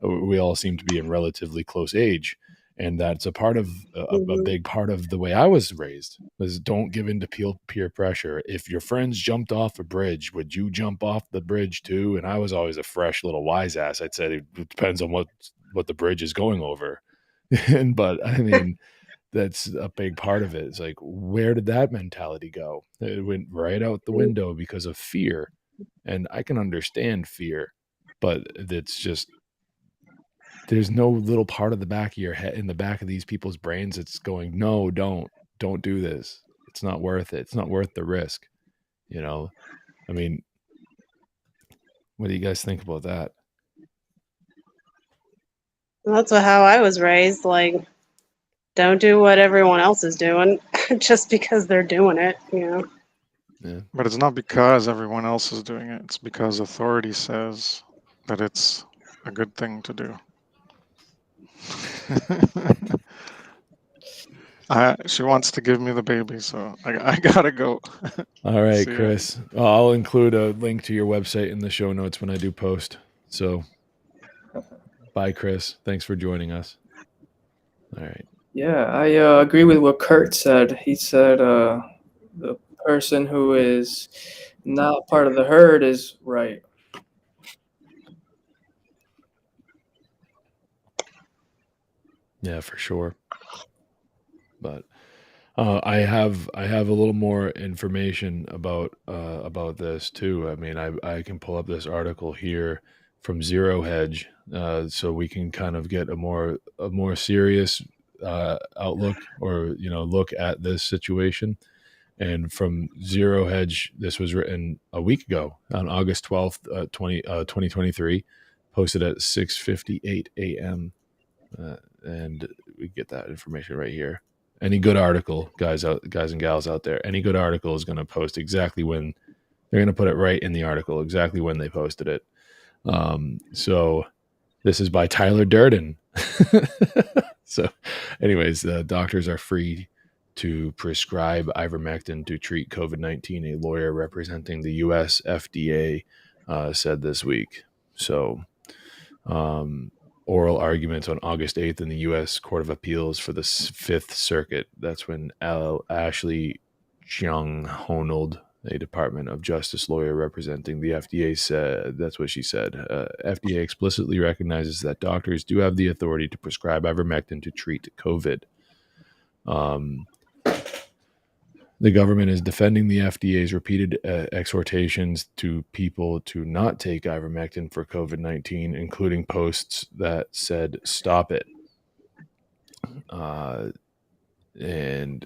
we all seem to be in relatively close age, and that's a part of a big part of the way I was raised was don't give in to peer pressure. If your friends jumped off a bridge, would you jump off the bridge too? And I was always a fresh little wise ass. I'd say it depends on what the bridge is going over. But I mean, that's a big part of it. It's like, where did that mentality go? It went right out the window because of fear. And I can understand fear, but it's just, there's no little part of the back of your head, in the back of these people's brains, it's going, no, don't do this. It's not worth it. It's not worth the risk. I mean, what do you guys think about that? that's how I was raised. Like, don't do what everyone else is doing just because they're doing it, Yeah. But it's not because everyone else is doing it. It's because authority says that it's a good thing to do. She wants to give me the baby, so I gotta go. All right, See ya. Chris. I'll include a link to your website in the show notes when I do post. So, bye, Chris. Thanks for joining us. All right. Yeah, I agree with what Kurt said. He said the person who is not part of the herd is right. Yeah, for sure. But I have a little more information about this too. I mean, I can pull up this article here from Zero Hedge, so we can kind of get a more serious outlook, or look at this situation. And from Zero Hedge, this was written a week ago on August 12th, 2023, posted at 6:58 a.m. And we get that information right here. Any good article, guys and gals out there, any good article is going to post exactly when they're going to put it right in the article, exactly when they posted it. So this is by Tyler Durden. So anyways, the doctors are free to prescribe ivermectin to treat COVID-19, a lawyer representing the U.S. FDA said this week. So oral arguments on August 8th in the U.S. Court of Appeals for the Fifth Circuit. That's when Ashley Chung Honold, a Department of Justice lawyer representing the FDA, said, that's what she said. FDA explicitly recognizes that doctors do have the authority to prescribe ivermectin to treat COVID. The government is defending the FDA's repeated exhortations to people to not take ivermectin for COVID-19, including posts that said, "Stop it." And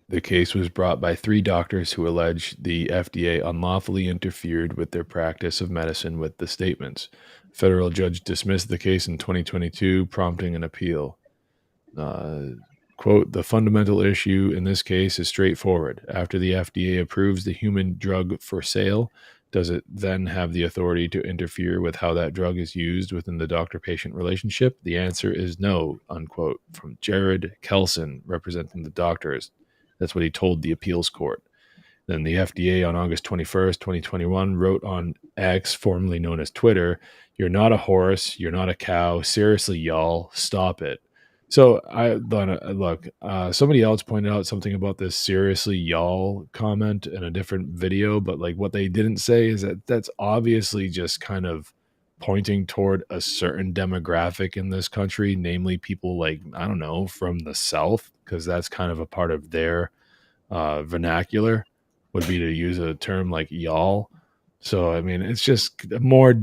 the case was brought by 3 doctors who allege the FDA unlawfully interfered with their practice of medicine with the statements. A federal judge dismissed the case in 2022, prompting an appeal. Quote, the fundamental issue in this case is straightforward. After the FDA approves the human drug for sale, does it then have the authority to interfere with how that drug is used within the doctor-patient relationship? The answer is no, unquote, from Jared Kelson, representing the doctors. That's what he told the appeals court. Then the FDA on August 21st, 2021, wrote on X, formerly known as Twitter, "You're not a horse, you're not a cow. Seriously, y'all, stop it." So somebody else pointed out something about this "seriously, y'all" comment in a different video, but like what they didn't say is that that's obviously just kind of pointing toward a certain demographic in this country, namely people like, I don't know, from the South, because that's kind of a part of their vernacular would be to use a term like y'all. So, I mean, it's just more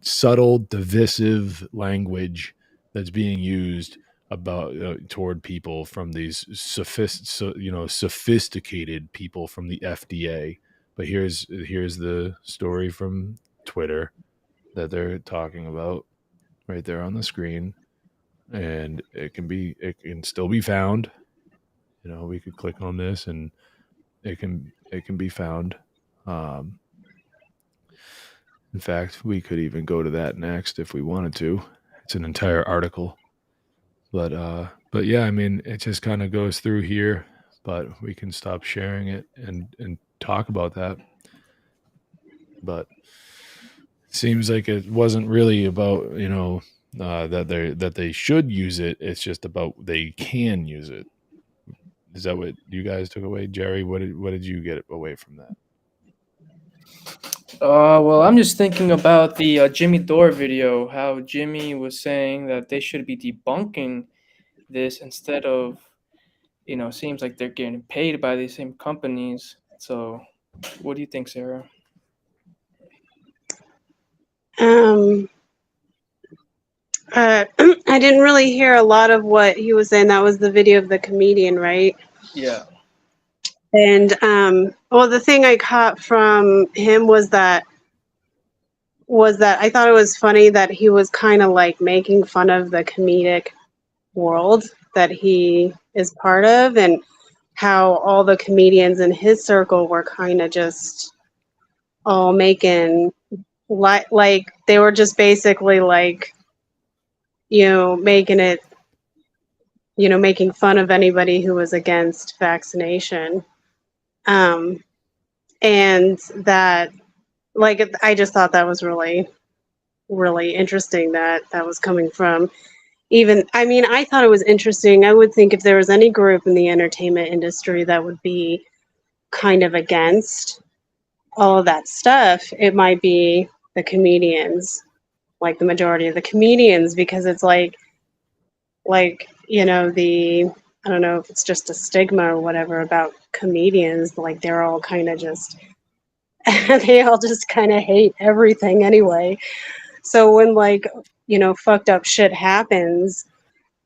subtle, divisive language that's being used about toward people from these sophisticated people from the FDA. But here's the story from Twitter that they're talking about right there on the screen, and it can still be found. We could click on this and it can be found. In fact, we could even go to that next if we wanted to. It's an entire article. But yeah, I mean, it just kind of goes through here, but we can stop sharing it and talk about that. But it seems like it wasn't really about, that they should use it. It's just about they can use it. Is that what you guys took away? Jerry, what did you get away from that? Well, I'm just thinking about the Jimmy Dore video, how Jimmy was saying that they should be debunking this instead of, seems like they're getting paid by these same companies. So what do you think, Sarah? I didn't really hear a lot of what he was saying. That was the video of the comedian, right? Yeah. And well, the thing I caught from him was that I thought it was funny that he was kind of like making fun of the comedic world that he is part of, and how all the comedians in his circle were kind of just all making like they were just basically like, making it, making fun of anybody who was against vaccination. And that, like, I just thought that was really, really interesting that was coming from I thought it was interesting. I would think if there was any group in the entertainment industry that would be kind of against all of that stuff, it might be the comedians, like the majority of the comedians, because it's like, I don't know if it's just a stigma or whatever about comedians, like they're all kind of just and they all just kind of hate everything anyway. So when like, you know, fucked up shit happens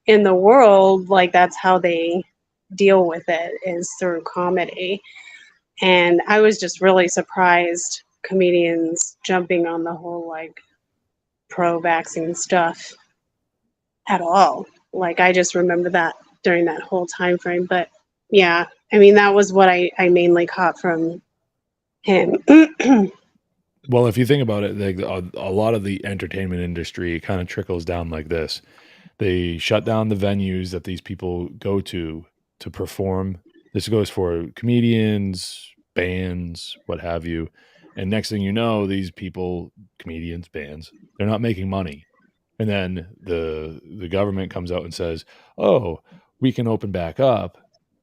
in the world, like that's how they deal with it, is through comedy. And I was just really surprised comedians jumping on the whole like pro-vaccine stuff at all. Like I just remember that during that whole time frame. But yeah, I mean that was what I mainly caught from him. Well, if you think about it, like a lot of the entertainment industry kind of trickles down like this. They shut down the venues that these people go to perform. This goes for comedians, bands, what have you. And next thing you know, these people, comedians, bands, they're not making money. And then the government comes out and says, "Oh, we can open back up,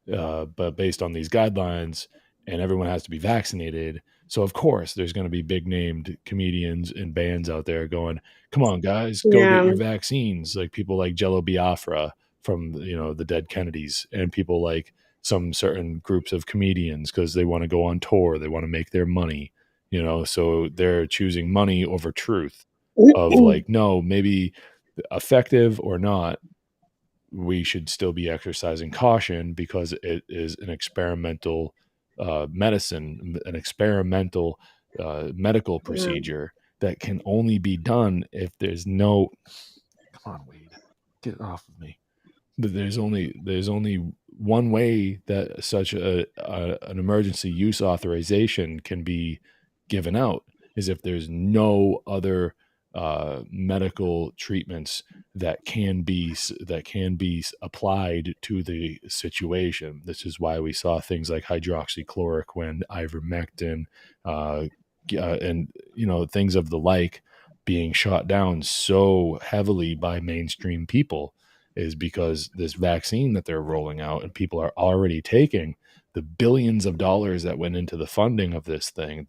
but based on these guidelines, and everyone has to be vaccinated." So of course, there's going to be big named comedians and bands out there going, "Come on, guys, go get Yeah. your vaccines." Like people like Jello Biafra from the Dead Kennedys, and people like some certain groups of comedians because they want to go on tour, they want to make their money. So they're choosing money over truth. Of like, no, maybe effective or not, we should still be exercising caution because it is an experimental medicine, an experimental medical procedure that can only be done if there's no. Come on, Wade, get off of me. There's only one way that such an emergency use authorization can be given out, is if there's no other medical treatments that can be applied to the situation. This is why we saw things like hydroxychloroquine, ivermectin, and things of the like being shot down so heavily by mainstream people, is because this vaccine that they're rolling out and people are already taking, the billions of dollars that went into the funding of this thing,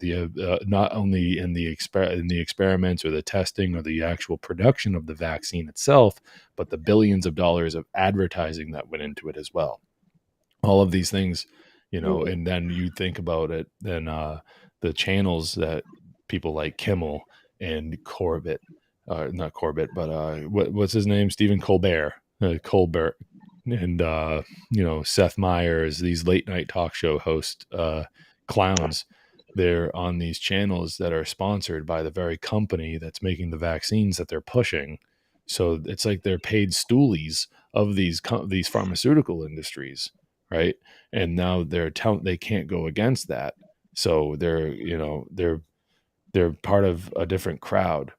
not only in the experiments or the testing or the actual production of the vaccine itself, but the billions of dollars of advertising that went into it as well. All of these things, and then you think about it, then the channels that people like Kimmel and Corbett, not Corbett, but what's his name? Stephen Colbert, and Seth Meyers, these late night talk show host clowns, they're on these channels that are sponsored by the very company that's making the vaccines that they're pushing. So it's like they're paid stoolies of these pharmaceutical industries, right? And now they can't go against that, so they're part of a different crowd,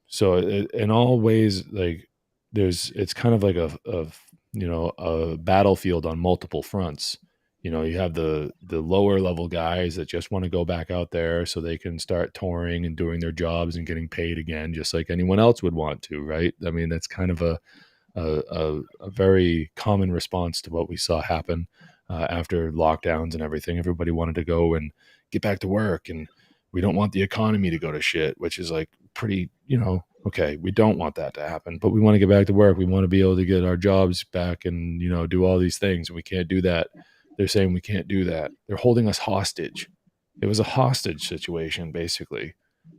so in all ways, like it's kind of like a battlefield on multiple fronts. You have the lower level guys that just want to go back out there so they can start touring and doing their jobs and getting paid again, just like anyone else would want to, right? I mean, that's kind of a very common response to what we saw happen after lockdowns and everything. Everybody wanted to go and get back to work, and we don't want the economy to go to shit, which is like pretty, okay, we don't want that to happen, but we want to get back to work. We want to be able to get our jobs back and, do all these things. And we can't do that. They're saying we can't do that. They're holding us hostage. It was a hostage situation, basically.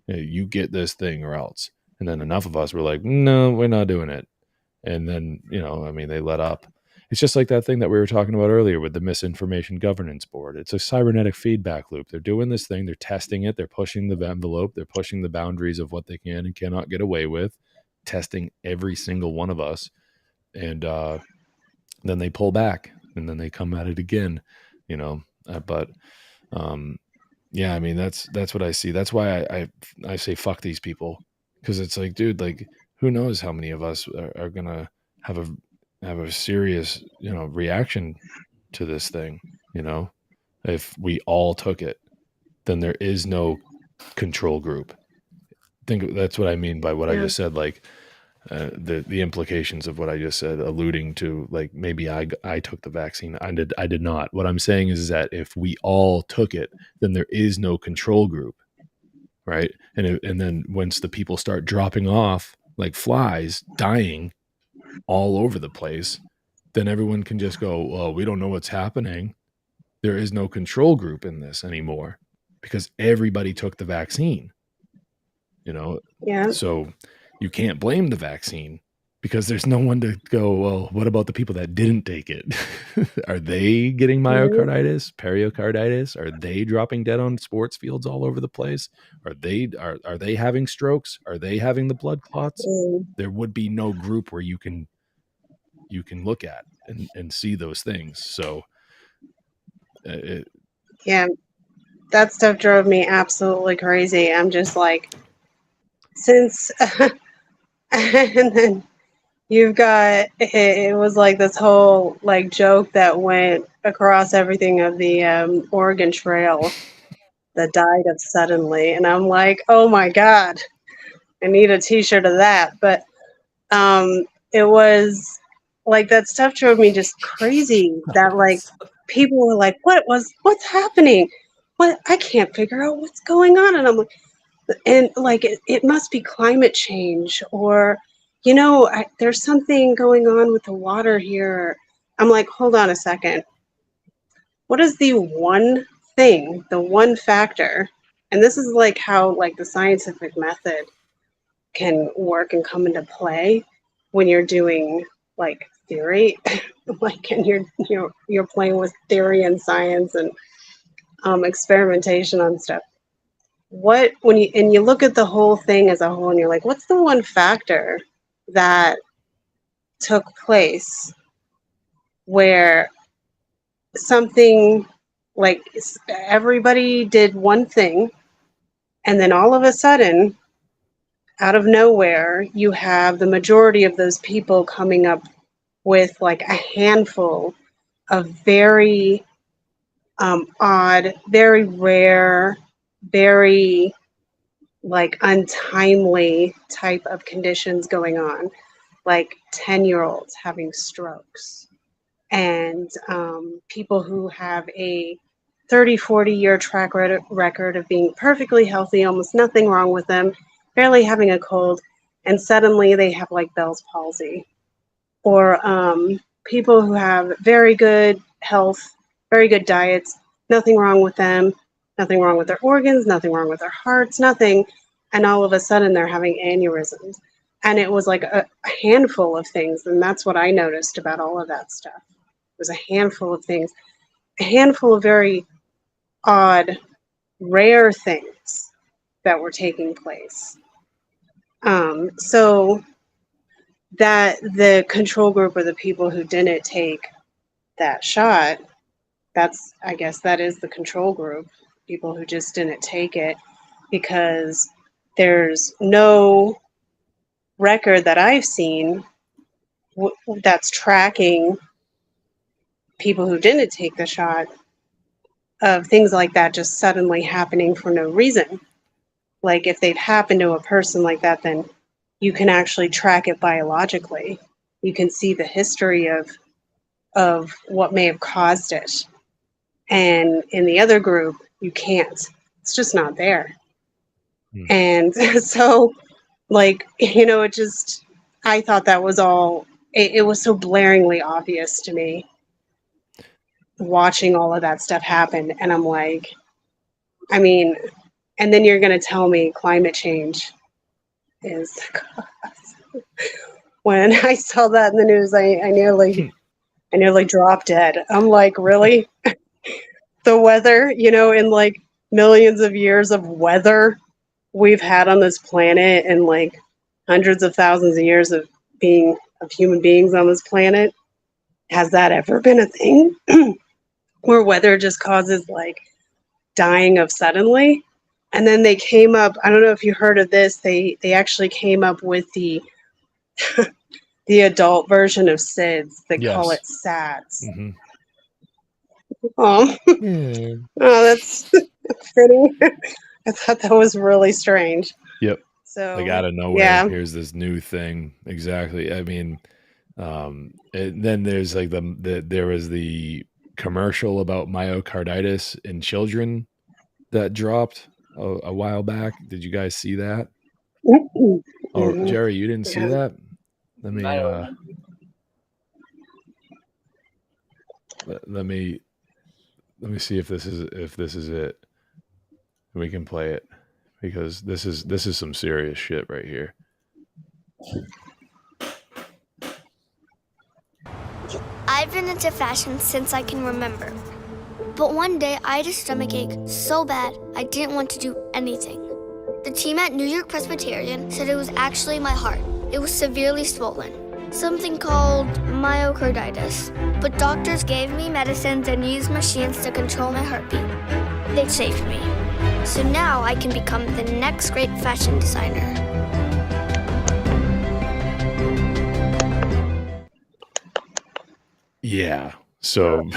You get this thing or else. And then enough of us were like, no, we're not doing it. And then, they let up. It's just like that thing that we were talking about earlier with the Misinformation Governance Board. It's a cybernetic feedback loop. They're doing this thing. They're testing it. They're pushing the envelope. They're pushing the boundaries of what they can and cannot get away with, testing every single one of us. And then they pull back, and then they come at it again, But yeah, that's what I see. That's why I say fuck these people, because it's like, dude, like, who knows how many of us are gonna have a serious reaction to this thing. If we all took it, then there is no control group. That's what I mean by what I just said, like the implications of what I just said, alluding to like maybe I took the vaccine. I did not. What I'm saying is that if we all took it, then there is no control group, right? And then once the people start dropping off like flies, dying all over the place, then everyone can just go, well, we don't know what's happening. There is no control group in this anymore, because everybody took the vaccine, you know? Yeah. So you can't blame the vaccine because there's no one to go, well, what about the people that didn't take it? Are they getting myocarditis, pericarditis? Are they dropping dead on sports fields all over the place? Are they having strokes? Are they having the blood clots? There would be no group where you can look at and see those things. So Yeah, that stuff drove me absolutely crazy. I'm just like, since, and then you've got, it was like this whole like joke that went across everything of the Oregon Trail that died of suddenly. And I'm like, oh my God, I need a t-shirt of that. But it was like, that stuff drove me just crazy that like people were like, what's happening? What? I can't figure out what's going on. And I'm like, and like, it must be climate change, or, you know, there's something going on with the water here. I'm like, hold on a second. What is the one thing, the one factor? And this is like how like the scientific method can work and come into play when you're doing like theory, like, and you're playing with theory and science and experimentation on stuff. When you look at the whole thing as a whole, and you're like, what's the one factor that took place where something like everybody did one thing, and then all of a sudden, out of nowhere, you have the majority of those people coming up with like a handful of very odd, very rare, very like untimely type of conditions going on, like 10-year-olds having strokes, and people who have a 30-40 year track record of being perfectly healthy, almost nothing wrong with them, barely having a cold, and suddenly they have like Bell's palsy. Or people who have very good health, very good diets, nothing wrong with them, nothing wrong with their organs, nothing wrong with their hearts, nothing, and all of a sudden they're having aneurysms. And it was like a handful of things, and that's what I noticed about all of that stuff. It was a handful of things, a handful of very odd, rare things that were taking place. So that the control group, or the people who didn't take that shot, I guess that is the control group, people who just didn't take it, because there's no record that I've seen that's tracking people who didn't take the shot of things like that just suddenly happening for no reason. Like if they've happened to a person like that, then you can actually track it biologically. You can see the history of what may have caused it. And in the other group, you can't. It's just not there. And so, like, you know, I thought that was all, it was so blaringly obvious to me watching all of that stuff happen. And I'm like, I mean, and then you're going to tell me climate change is the cause. When I saw that in the news, I nearly dropped dead. I'm like, really? The weather, you know, in like millions of years of weather we've had on this planet, and like hundreds of thousands of years of human beings on this planet, has that ever been a thing where weather just causes like dying of suddenly? And then they came up, I don't know if you heard of this, they actually came up with the the adult version of SIDS. They call it SADS. Mm-hmm. Oh, that's pretty. I thought that was really strange. Yep. So like out of nowhere, yeah. here's this new thing. Exactly. I mean, and then there's like there was the commercial about myocarditis in children that dropped a while back. Did you guys see that? Oh, Jerry, you didn't see that? Let me see if this is it. and we can play it because this is some serious shit right here. I've been into fashion since I can remember. But one day I had a stomachache so bad I didn't want to do anything. The team at New York Presbyterian said it was actually my heart. It was severely swollen, something called myocarditis. But doctors gave me medicines and used machines to control my heartbeat. They saved me. So now I can become the next great fashion designer. Yeah. So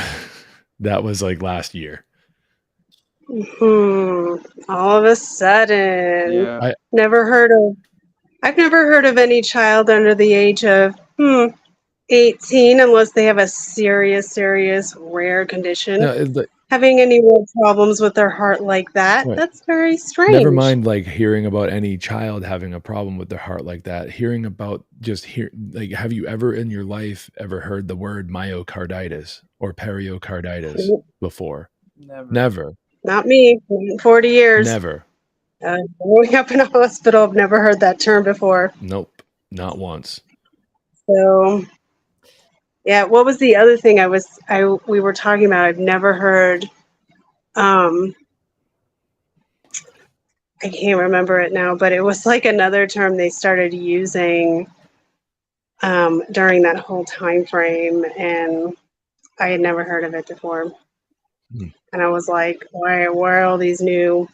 that was like last year. All of a sudden, Yeah. I've never heard of any child under the age of 18, unless they have a serious, rare condition, No, it's like, having any real problems with their heart like that. right. That's very strange. Never mind like hearing about any child having a problem with their heart like that. Hearing about like, have you ever in your life ever heard the word myocarditis or periocarditis before? Never. Not me. 40 years. Never. Growing up in a hospital, I've never heard that term before. Nope. Not once. So, yeah. What was the other thing we were talking about? I've never heard. I can't remember it now, but it was like another term they started using during that whole time frame, and I had never heard of it before. And I was like, why are all these new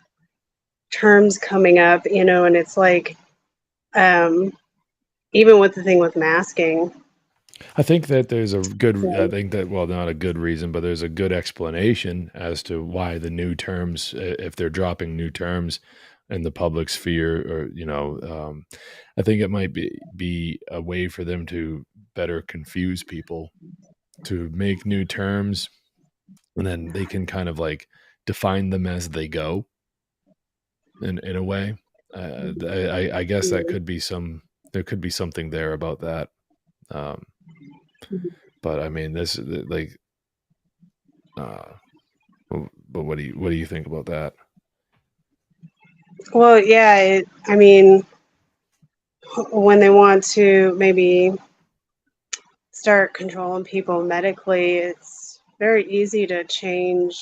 terms coming up? And it's like, even with the thing with masking. I think that there's not a good reason, but there's a good explanation as to why the new terms, if they're dropping new terms in the public sphere, or, I think it might be a way for them to better confuse people, to make new terms, and then they can kind of like define them as they go in a way. I guess there could be something there about that. But I mean, this like, but what do you think about that? Well, yeah, I mean, when they want to maybe start controlling people medically, it's very easy to change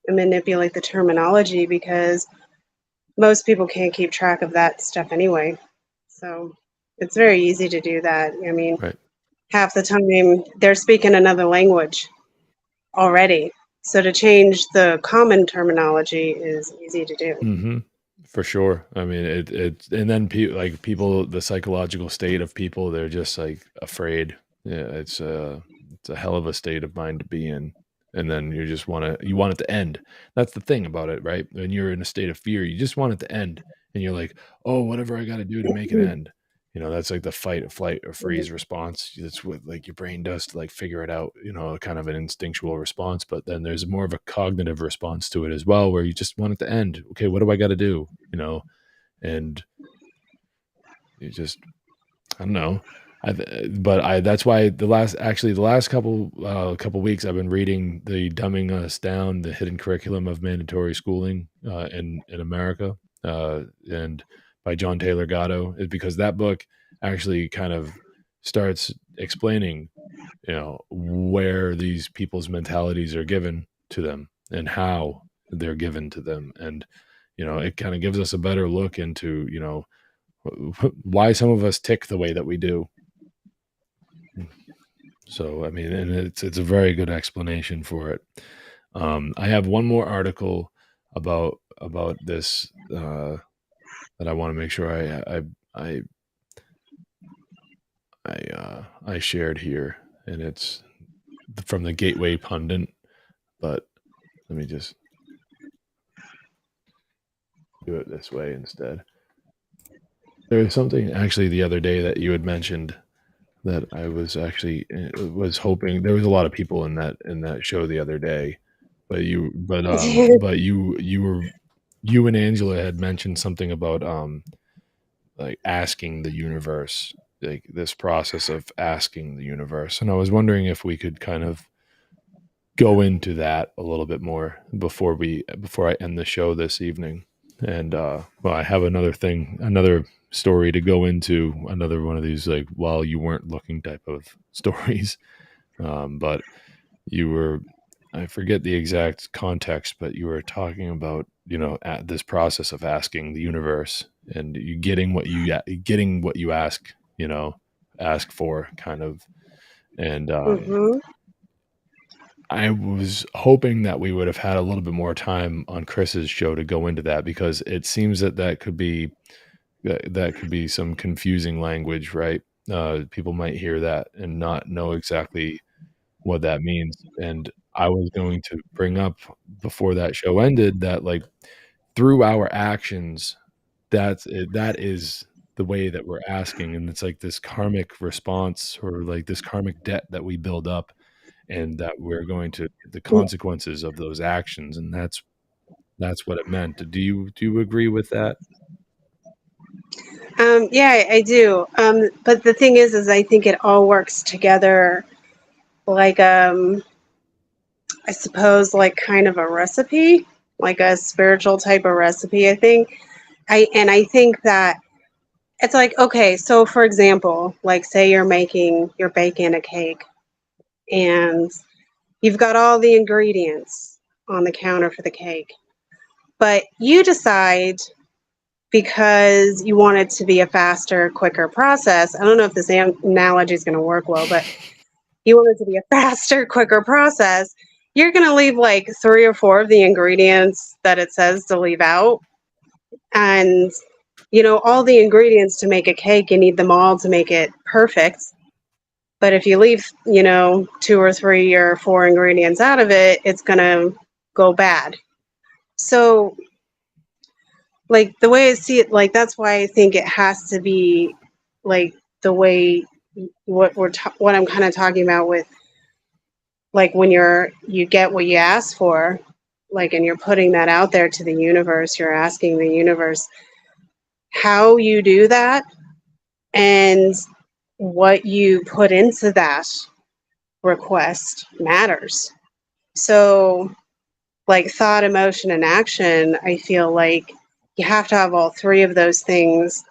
and manipulate the terminology because most people can't keep track of that stuff anyway. So it's very easy to do that. I mean, half the time they're speaking another language already. So to change the common terminology is easy to do. Mm-hmm. For sure. I mean, and then people, the psychological state of people, they're just like afraid. Yeah, it's a hell of a state of mind to be in. And then you want it to end. That's the thing about it, right? When you're in a state of fear, you just want it to end. And you're like, oh, whatever I got to do to make it end. That's like the fight, flight, or freeze response. That's what like your brain does to like figure it out, kind of an instinctual response. But then there's more of a cognitive response to it as well, where you just want it to end. Okay, what do I got to do? And you just, I don't know. That's why the last couple weeks I've been reading the Dumbing Us Down, the Hidden Curriculum of Mandatory Schooling in America, and by John Taylor Gatto, is because that book actually kind of starts explaining, where these people's mentalities are given to them and how they're given to them. And, it kind of gives us a better look into, why some of us tick the way that we do. So, I mean, and it's a very good explanation for it. I have one more article about this, that I want to make sure I shared here, and it's from the Gateway Pundit. But let me just do it this way instead. There was something actually the other day that you had mentioned that I was hoping. There was a lot of people in that show the other day, but you and Angela had mentioned something about like asking the universe, like this process of asking the universe. And I was wondering if we could kind of go into that a little bit more before I end the show this evening. And well, I have another story to go into, another one of these like while you weren't looking type of stories. But you were, I forget the exact context, but you were talking about, at this process of asking the universe and you getting what you ask, ask for kind of. And I was hoping that we would have had a little bit more time on Chris's show to go into that, because it seems that could be some confusing language, right? People might hear that and not know exactly what that means. And I was going to bring up before that show ended that, like, through our actions, that is the way that we're asking, and it's like this karmic response, or like this karmic debt that we build up, and that we're going to the consequences of those actions, and that's what it meant. Do you agree with that? Yeah, I do. But the thing is I think it all works together, like I suppose, like kind of a recipe, like a spiritual type of recipe. I think I think that it's like, okay, so for example, like say you're baking a cake, and you've got all the ingredients on the counter for the cake, but you decide, because you want it to be a faster, quicker process. I don't know if this analogy is going to work well, but you want it to be a faster, quicker process. You're going to leave like 3 or 4 of the ingredients that it says to leave out. And, all the ingredients to make a cake, you need them all to make it perfect. But if you leave, 2 or 3 or 4 ingredients out of it, it's going to go bad. So, like, the way I see it, like, that's why I think it has to be like the way what I'm kind of talking about with, like, when you get what you ask for, like, and you're putting that out there to the universe, you're asking the universe how you do that, and what you put into that request matters. So, like, thought, emotion, and action, I feel like you have to have all 3 of those things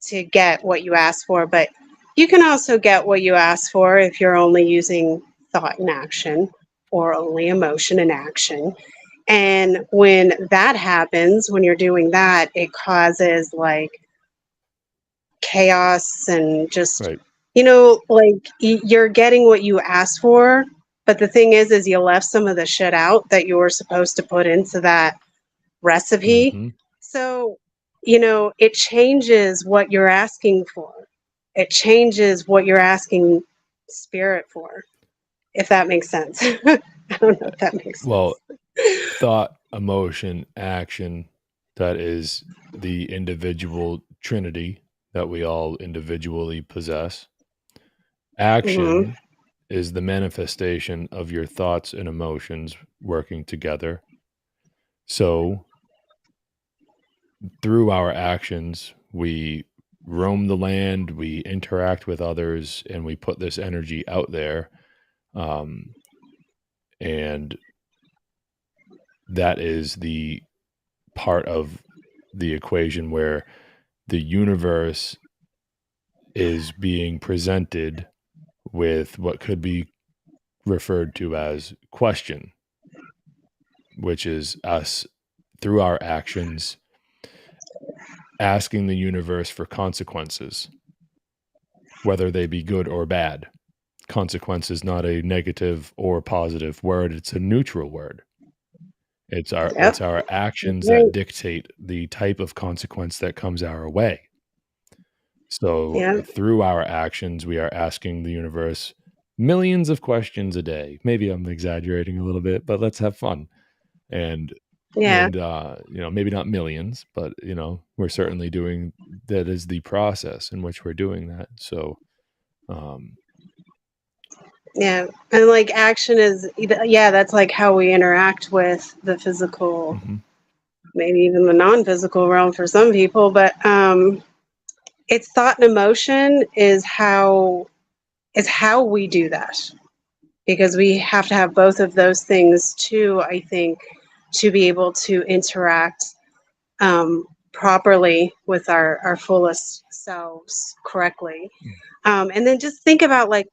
to get what you ask for. But you can also get what you ask for if you're only using thought and action, or only emotion and action. And when that happens, when you're doing that, it causes like chaos and just, right. Like, you're getting what you asked for. But the thing is you left some of the shit out that you were supposed to put into that recipe. Mm-hmm. So, it changes what you're asking for. It changes what you're asking spirit for, if that makes sense. I don't know if that makes sense. Well, thought, emotion, action, that is the individual trinity that we all individually possess. Action is the manifestation of your thoughts and emotions working together. So through our actions, we roam the land, we interact with others, and we put this energy out there. And that is the part of the equation where the universe is being presented with what could be referred to as question, which is us, through our actions, asking the universe for consequences, whether they be good or bad. Consequence is not a negative or positive word, it's a neutral word. It's our actions that dictate the type of consequence that comes our way. So through our actions, we are asking the universe millions of questions a day. Maybe I'm exaggerating a little bit, but let's have fun. And maybe not millions, but we're certainly doing that. Is the process in which we're doing that. So and like action is, that's like how we interact with the physical, maybe even the non-physical realm for some people. But it's thought and emotion is how we do that, because we have to have both of those things too, I think, to be able to interact properly with our fullest selves correctly. And then just think about like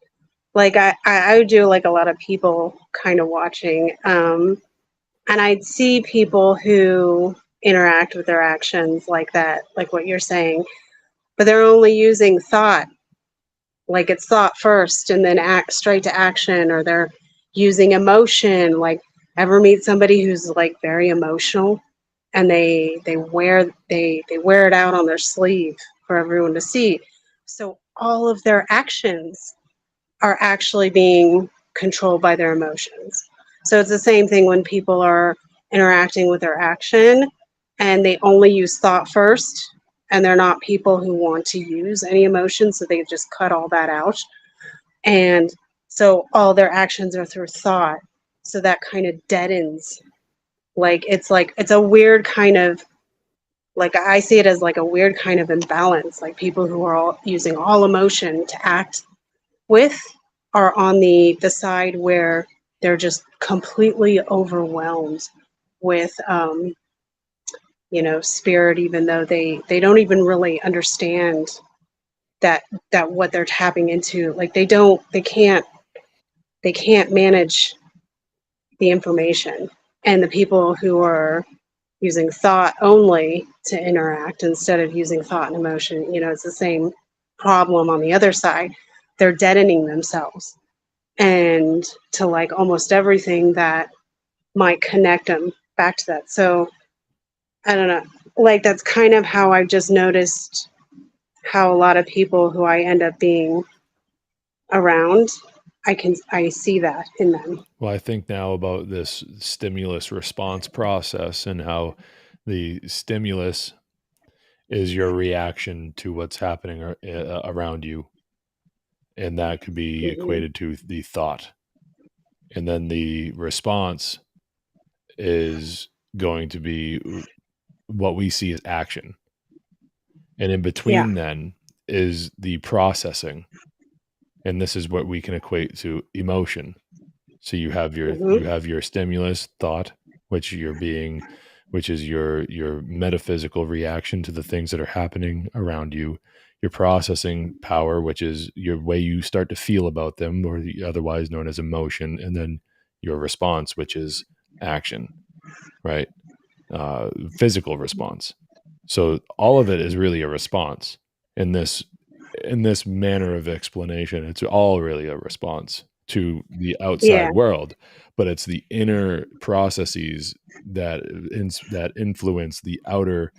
I would do like a lot of people kind of watching, and I'd see people who interact with their actions like that, like what you're saying, but they're only using thought. Like it's thought first and then act straight to action, or they're using emotion. Like, ever meet somebody who's like very emotional and they wear it out on their sleeve for everyone to see. So all of their actions are actually being controlled by their emotions. So it's the same thing when people are interacting with their action and they only use thought first, and they're not people who want to use any emotion, so they just cut all that out. And so all their actions are through thought. So that kind of deadens. Like it's a weird kind of, like I see it as like a weird kind of imbalance. Like people who are all using all emotion to act with are on the side where they're just completely overwhelmed with spirit, even though they don't even really understand that what they're tapping into. Like they can't manage the information. And the people who are using thought only to interact instead of using thought and emotion, it's the same problem on the other side. They're deadening themselves and to like almost everything that might connect them back to that. So I don't know, like that's kind of how I've just noticed how a lot of people who I end up being around, I see that in them. Well, I think now about this stimulus response process and how the stimulus is your reaction to what's happening around you. And that could be equated to the thought. And then the response is going to be what we see as action. And in between then is the processing. And this is what we can equate to emotion. So you have your stimulus thought, which is your metaphysical reaction to the things that are happening around you. Your processing power, which is your way you start to feel about them, or otherwise known as emotion, and then your response, which is action, right? Physical response. So all of it is really a response in this manner of explanation. It's all really a response to the outside world, but it's the inner processes that influence the outer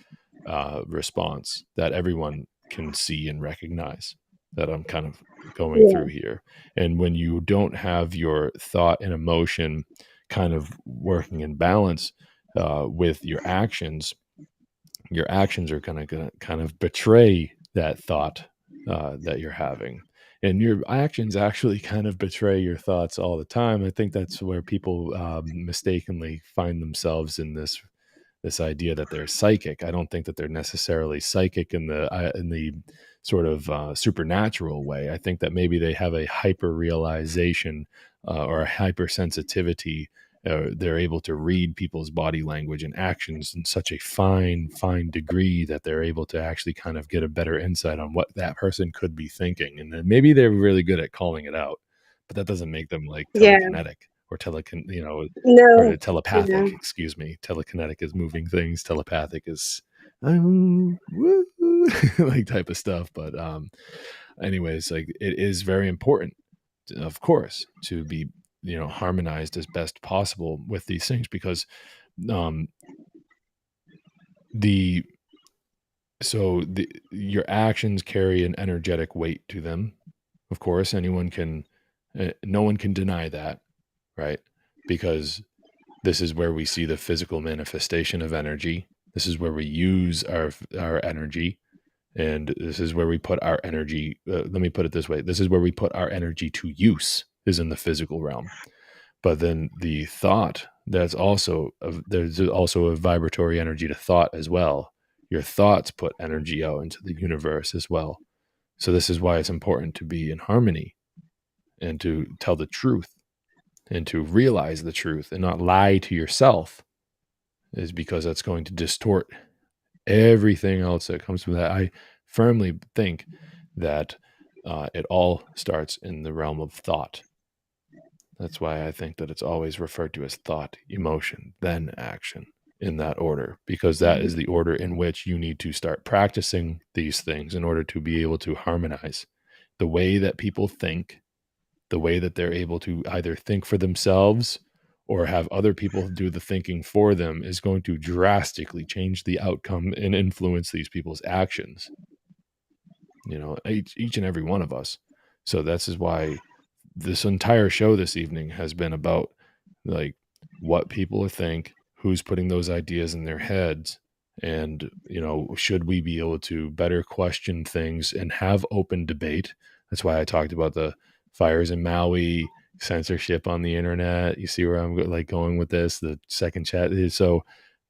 response that everyone can see and recognize, that I'm kind of going through here. And when you don't have your thought and emotion kind of working in balance with your actions are going to kind of betray that thought that you're having. And your actions actually kind of betray your thoughts all the time. I think that's where people mistakenly find themselves in this idea that they're psychic. I don't think that they're necessarily psychic in the sort of supernatural way. I think that maybe they have a hyper realization or a hypersensitivity. They're able to read people's body language and actions in such a fine degree that they're able to actually kind of get a better insight on what that person could be thinking. And then maybe they're really good at calling it out, but that doesn't make them like telekinetic or or telepathic. Excuse me. Telekinetic is moving things. Telepathic is like type of stuff. But anyways, like it is very important, of course, to be harmonized as best possible with these things, because your actions carry an energetic weight to them. Of course, no one can deny that, right? Because this is where we see the physical manifestation of energy. This is where we use our energy, and this is where we put our energy. Let me put it this way: this is where we put our energy to use, is in the physical realm. But then the thought, there's also a vibratory energy to thought as well. Your thoughts put energy out into the universe as well. So this is why it's important to be in harmony and to tell the truth and to realize the truth and not lie to yourself, is because that's going to distort everything else that comes from that. I firmly think that it all starts in the realm of thought. That's why I think that it's always referred to as thought, emotion, then action, in that order, because that is the order in which you need to start practicing these things in order to be able to harmonize the way that people think, the way that they're able to either think for themselves or have other people do the thinking for them is going to drastically change the outcome and influence these people's actions, each and every one of us. So this is why this entire show this evening has been about like what people think, who's putting those ideas in their heads, and should we be able to better question things and have open debate. That's why I talked about the fires in Maui, censorship on the internet. You see where I'm going with this, the second chat is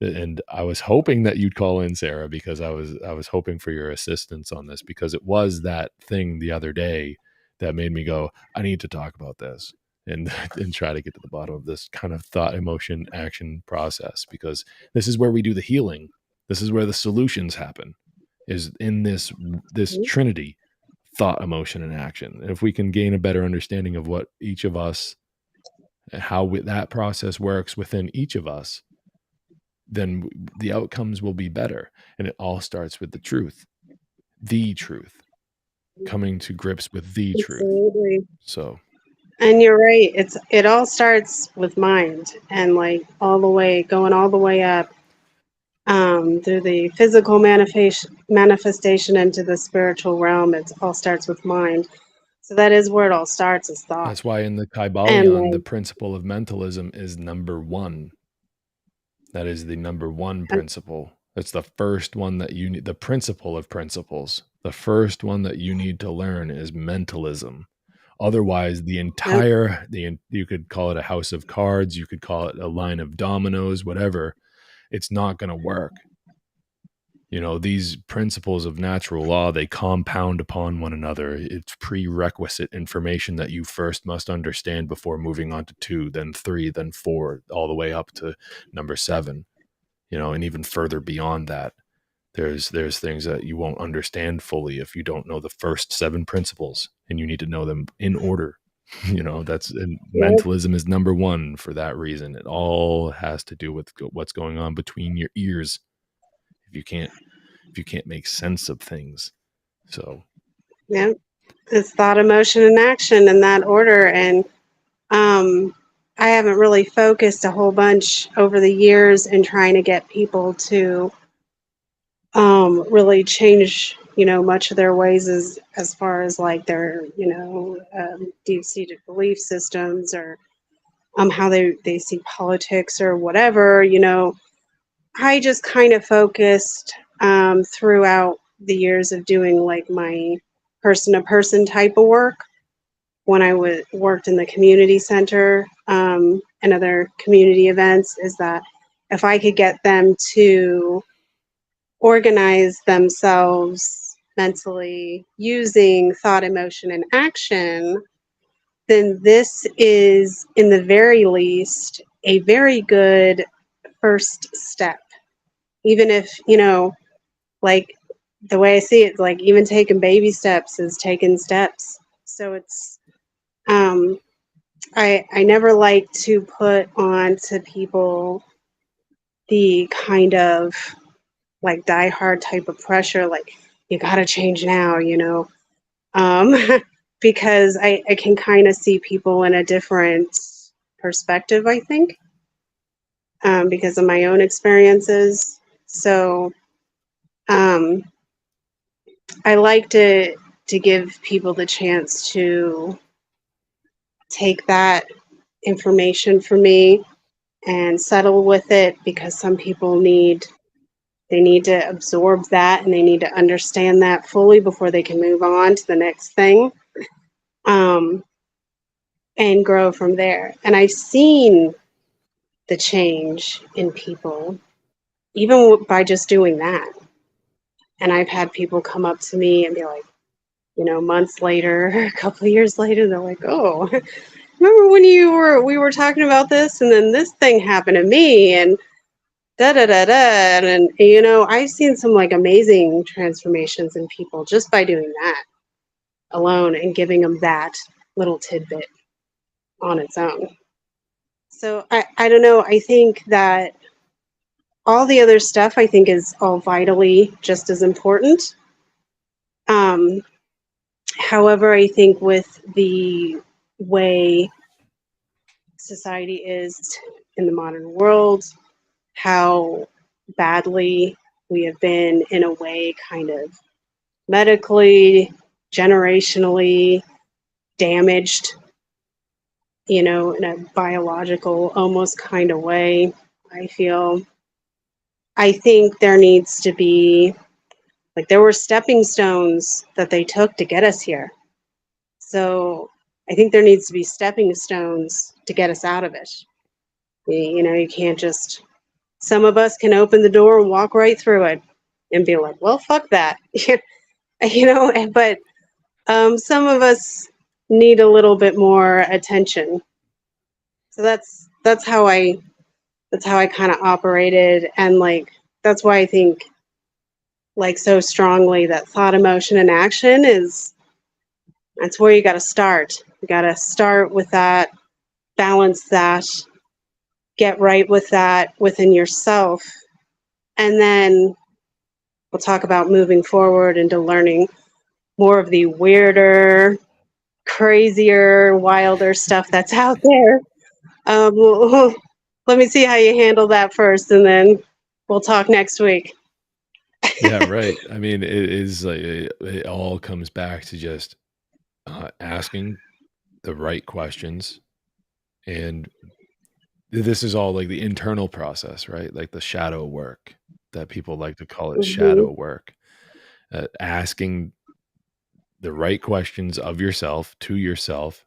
and I was hoping that you'd call in, Sarah, because I was hoping for your assistance on this, because it was that thing the other day that made me go, I need to talk about this and try to get to the bottom of this kind of thought, emotion, action process, because this is where we do the healing. This is where the solutions happen, is in this trinity, thought, emotion, and action. And if we can gain a better understanding of what each of us, how that process works within each of us, then the outcomes will be better. And it all starts with the truth, coming to grips with the Absolutely. truth. So, and you're right. It all starts with mind, and like going all the way up through the physical manifestation into the spiritual realm. It all starts with mind. So that is where it all starts, is thought. That's why in the Kybalion, the principle of mentalism is number one. That is the number one principle. It's the first one that you need, the principle of principles. The first one that you need to learn is mentalism. Otherwise, the entire, you could call it a house of cards, you could call it a line of dominoes, whatever. It's not going to work. These principles of natural law, they compound upon one another. It's prerequisite information that you first must understand before moving on to 2, then 3, then 4, all the way up to number 7, and even further beyond that. There's things that you won't understand fully if you don't know the first 7 principles, and you need to know them in order. Mentalism is number 1 for that reason. It all has to do with what's going on between your ears. If you can't make sense of things. So it's thought, emotion, and action in that order. And I haven't really focused a whole bunch over the years in trying to get people to really change much of their ways as far as like their deep-seated belief systems, or how they see politics or whatever. I just kind of focused throughout the years of doing like my person-to-person type of work when I worked in the community center and other community events, is that if I could get them to organize themselves mentally using thought, emotion, and action, then this is, in the very least, a very good first step. Even if, like the way I see it, like even taking baby steps is taking steps. So it's, I never like to put on to people the kind of like diehard type of pressure, like you got to change now, because I can kind of see people in a different perspective, I think, because of my own experiences. So I like to give people the chance to take that information from me and settle with it, because some people need to absorb that, and they need to understand that fully before they can move on to the next thing, and grow from there. And I've seen the change in people even by just doing that. And I've had people come up to me and be like, months later, a couple of years later, they're like, oh, remember when we were talking about this, and then this thing happened to me? And da da da da. And you know, I've seen some like amazing transformations in people just by doing that alone and giving them that little tidbit on its own. So I don't know. I think that all the other stuff I think is all vitally just as important. However, I think with the way society is in the modern world, how badly we have been in a way kind of medically, generationally damaged, you know, in a biological almost kind of way, I feel. I think there needs to be, like, there were stepping stones that they took to get us here. So I think there needs to be stepping stones to get us out of it. You know, you can't just, some of us can open the door and walk right through it and be like, well, fuck that. You know, but some of us need a little bit more attention. So that's how I kind of operated, and like that's why I think like so strongly that thought, emotion, and action is, that's where you got to start. You got to start with that, balance that, get right with that within yourself, and then we'll talk about moving forward into learning more of the weirder, crazier, wilder stuff that's out there. Let me see how you handle that first, and then we'll talk next week. Yeah, right. I mean, it is like it all comes back to just asking the right questions, and this is all like the internal process, right? Like the shadow work that people like to call it, shadow work. Asking the right questions of yourself to yourself,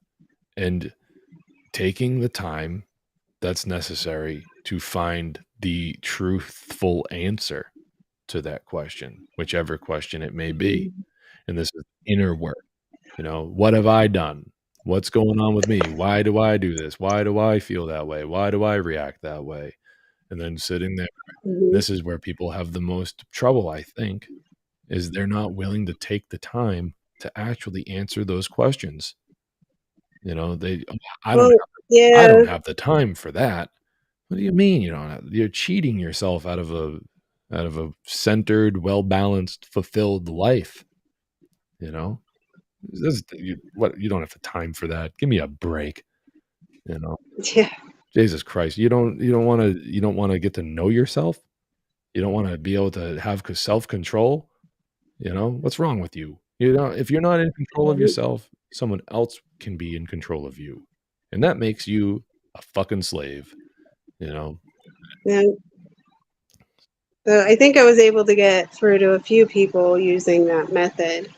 and taking the time that's necessary to find the truthful answer to that question, whichever question it may be. And this is inner work. You know, what have I done? What's going on with me? Why do I do this? Why do I feel that way? Why do I react that way? And then sitting there, this is where people have the most trouble, I think, is they're not willing to take the time to actually answer those questions. You know, I don't have the time for that. What do you mean you don't have? You're cheating yourself out of a centered, well-balanced, fulfilled life. You know, you don't have the time for that. Give me a break. You know, Yeah. Jesus Christ, you don't want to get to know yourself. You don't want to be able to have self-control. You know, what's wrong with you? You know, if you're not in control of yourself, someone else can be in control of you, and that makes you a fucking slave. You know. Yeah. So I think I was able to get through to a few people using that method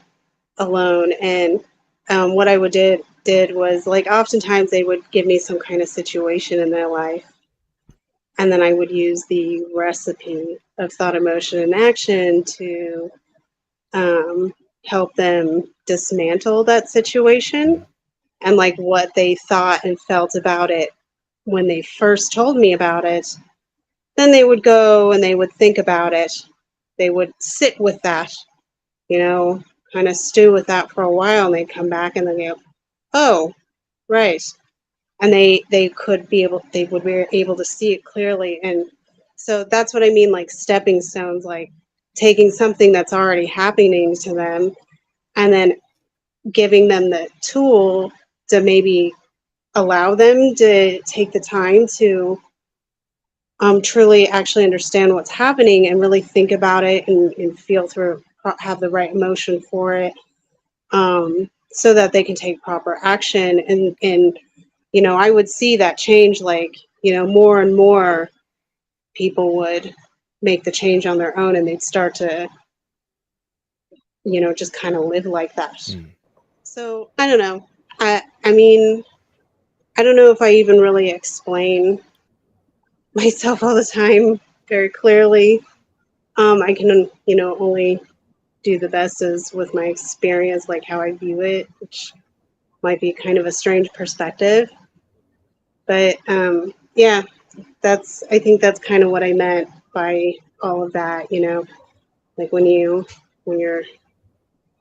alone. And what I did was, like, oftentimes they would give me some kind of situation in their life, and then I would use the recipe of thought, emotion, and action to help them dismantle that situation, and like what they thought and felt about it when they first told me about it. Then they would go and they would think about it. They would sit with that, you know, kind of stew with that for a while, and they'd come back and they go, oh, right. And they would be able to see it clearly. And so that's what I mean, like stepping stones, like taking something that's already happening to them and then giving them the tool to maybe allow them to take the time to truly actually understand what's happening and really think about it and feel through, have the right emotion for it, so that they can take proper action. And you know, I would see that change, like, you know, more and more people would make the change on their own, and they'd start to, you know, just kind of live like that. So I don't know. I mean, I don't know if I even really explain myself all the time very clearly. I can, you know, only do the best as with my experience, like how I view it, which might be kind of a strange perspective. But yeah, I think that's kind of what I meant clarify all of that, you know, like when you're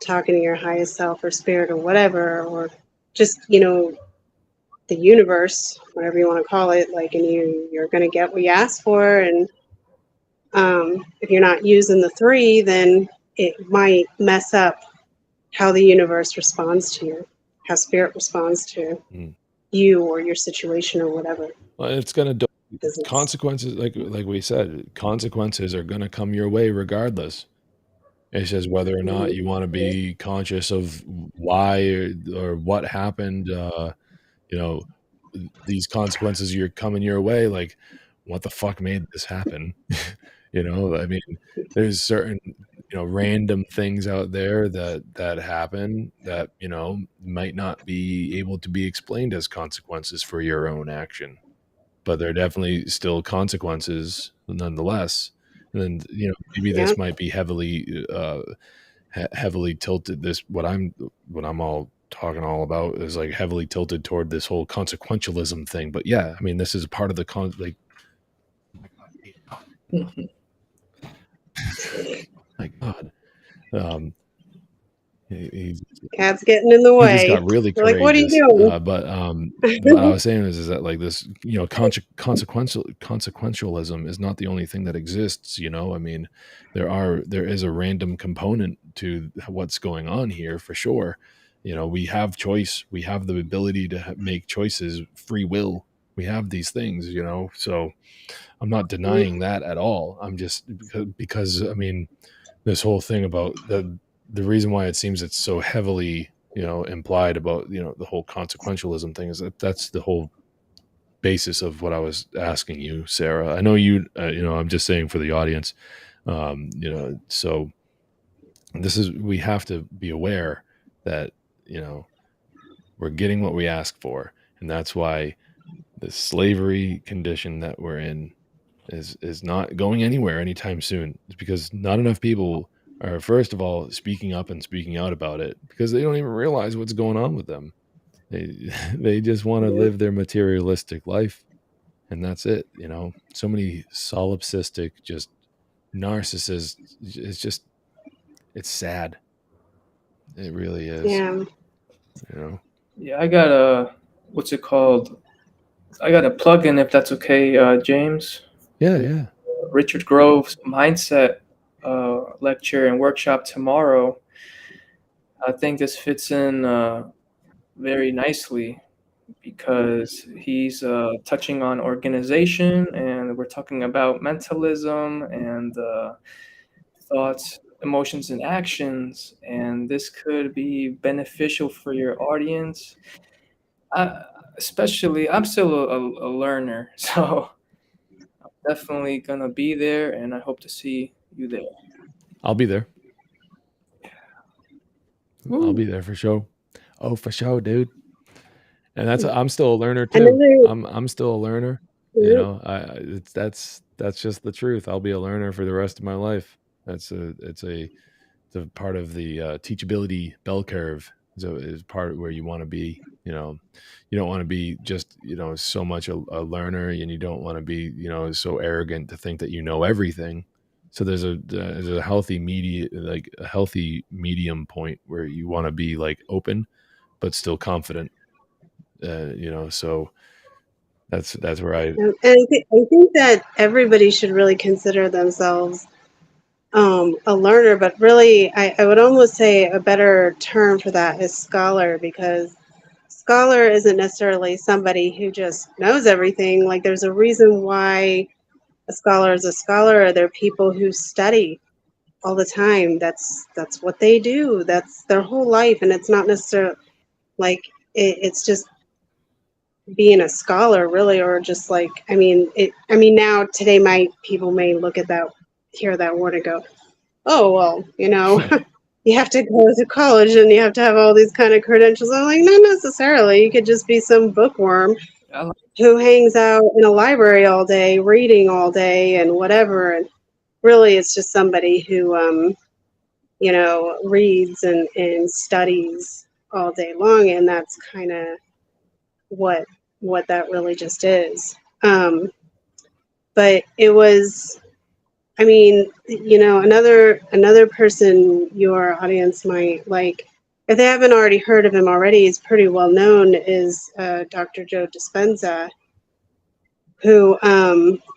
talking to your highest self or spirit or whatever, or just, you know, the universe, whatever you want to call it, like, and you're going to get what you ask for. And if you're not using the 3, then it might mess up how the universe responds to you, how spirit responds to you or your situation or whatever. Well, it's going to consequences, like we said, consequences are going to come your way regardless. It's just whether or not you want to be conscious of why or what happened. You know, these consequences you're coming your way, like, what the fuck made this happen? You know, I mean, there's certain, you know, random things out there that happen that, you know, might not be able to be explained as consequences for your own action, but they're definitely still consequences nonetheless. And then, you know, maybe this might be heavily tilted. What I'm all talking all about is like heavily tilted toward this whole consequentialism thing. But yeah, I mean, this is part of the like. My God, Cat's getting in the way. He just got really courageous. Like, what are you doing? But what I was saying is that, like, this, you know, consequentialism is not the only thing that exists. You know, I mean, there is a random component to what's going on here for sure. You know, we have choice. We have the ability to make choices, free will. We have these things, you know, so I'm not denying that at all. I'm just because I mean, this whole thing about the reason why it seems it's so heavily, you know, implied about, you know, the whole consequentialism thing is that that's the whole basis of what I was asking you, Sarah. I know you, you know, I'm just saying for the audience, you know, so we have to be aware that, you know, we're getting what we ask for. And that's why the slavery condition that we're in is not going anywhere anytime soon. It's because not enough people are, first of all, speaking up and speaking out about it, because they don't even realize what's going on with them. They just want to live their materialistic life, and that's it. You know, so many solipsistic, just narcissists. It's sad. It really is. Yeah. You know. Yeah, I got a what's it called? I got a plug-in, if that's okay, James. Yeah. Richard Grove's mindset lecture and workshop tomorrow. I think this fits in very nicely because he's touching on organization, and we're talking about mentalism and thoughts, emotions, and actions. And this could be beneficial for your audience. Especially, I'm still a learner, so I'm definitely gonna be there, and I hope to see you there. I'll be there. I'll be there for sure. Oh, for sure, dude. And I'm still a learner too. I'm still a learner. You know, that's just the truth. I'll be a learner for the rest of my life. It's a part of the teachability bell curve. So is part where you want to be. You know, you don't want to be just, you know, so much a learner, and you don't want to be, you know, so arrogant to think that you know everything. So there's a healthy medium point where you want to be like open, but still confident. You know, so that's where I think that everybody should really consider themselves a learner, but really I would almost say a better term for that is scholar, because scholar isn't necessarily somebody who just knows everything. Like, there's a reason why a scholar is a scholar. They're people who study all the time. That's what they do. That's their whole life. And it's not necessarily like it's just being a scholar, really, or just like, I mean, now today people may look at that, hear that word and go, oh, well, you know, you have to go to college and you have to have all these kind of credentials. I'm like, not necessarily. You could just be some bookworm who hangs out in a library all day, reading all day and whatever. And really, it's just somebody who, you know, reads and studies all day long. And that's kind of what that really just is. But it was I mean, another person your audience might like, if they haven't already heard of him already, he's pretty well known, is Dr. Joe Dispenza, who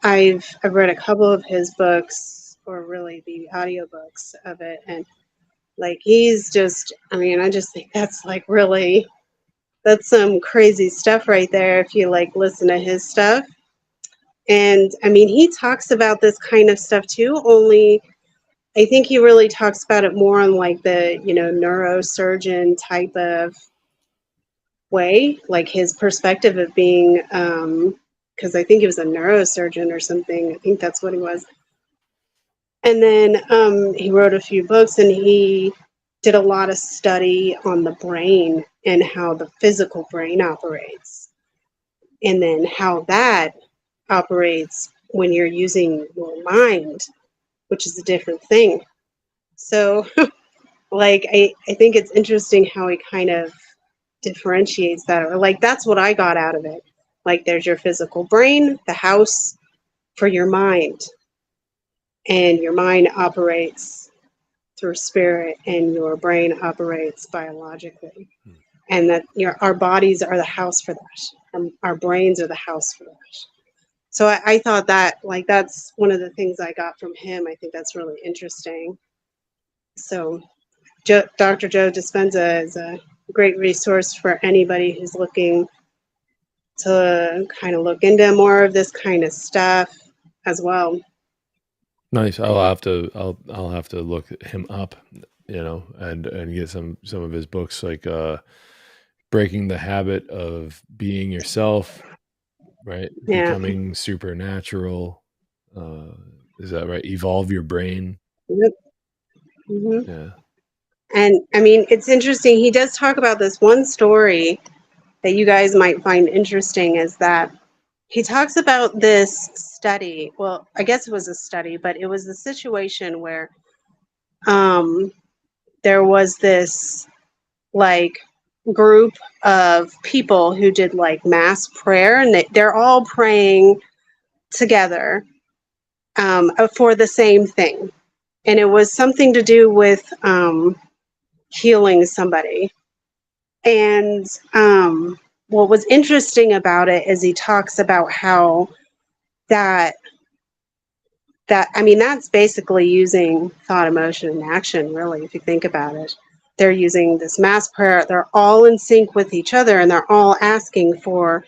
I've read a couple of his books, or really the audiobooks of it, and like he's just, I just think that's like really, that's some crazy stuff right there if you like listen to his stuff. And he talks about this kind of stuff too, only I think he really talks about it more on like the, neurosurgeon type of way, like his perspective of being, because I think he was a neurosurgeon or something. I think that's what he was. And then he wrote a few books, and he did a lot of study on the brain and how the physical brain operates, and then how that operates when you're using your mind, which is a different thing. So like I think it's interesting how he kind of differentiates that, or like that's what I got out of it. Like there's your physical brain, the house for your mind, and your mind operates through spirit and your brain operates biologically, and that our bodies are the house for that. Our brains are the house for that. So I thought that, like, that's one of the things I got from him. I think that's really interesting. So Dr. Joe Dispenza is a great resource for anybody who's looking to kind of look into more of this kind of stuff as well. Nice. I'll have to look him up, and get some of his books, like Breaking the Habit of Being Yourself, right? Yeah. Becoming Supernatural. Is that right? Evolve Your Brain. Yep. Mm-hmm. Yeah. And it's interesting. He does talk about this one story that you guys might find interesting, is that he talks about this study. Well, I guess it was a study, but it was a situation where there was this like group of people who did like mass prayer, and they're all praying together for the same thing. And it was something to do with healing somebody. And what was interesting about it is he talks about how that's basically using thought, emotion, and action, really, if you think about it. They're using this mass prayer. They're all in sync with each other, and they're all asking for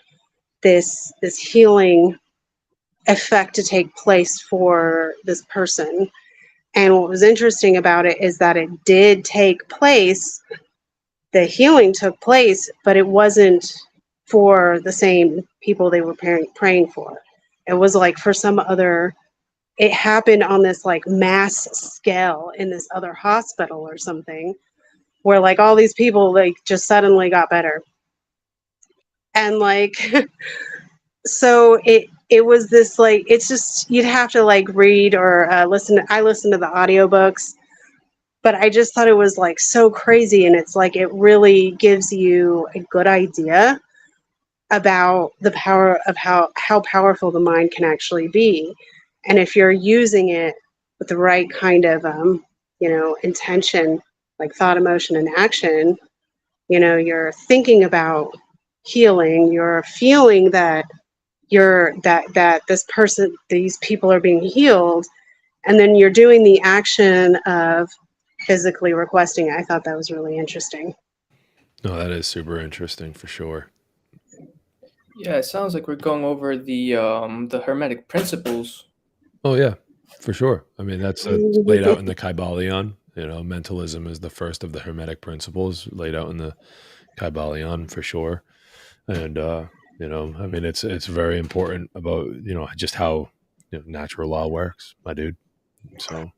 this healing effect to take place for this person. And what was interesting about it is that it did take place. The healing took place, but it wasn't for the same people they were praying for. It was like for some other, it happened on this like mass scale in this other hospital or something, where like all these people like just suddenly got better. And like, so it was this like, it's just, you'd have to like read or listen. I listened to the audiobooks, but I just thought it was like so crazy. And it's like, it really gives you a good idea about the power of how powerful the mind can actually be. And if you're using it with the right kind of, intention, like thought, emotion, and action, you're thinking about healing, you're feeling that these people are being healed, and then you're doing the action of physically requesting it. I thought that was really interesting. No, that is super interesting for sure. Yeah, it sounds like we're going over the Hermetic principles. Oh yeah, for sure. That's laid out in the Kybalion. Mentalism is the first of the Hermetic principles laid out in the Kybalion for sure. And it's very important about just how natural law works, my dude. So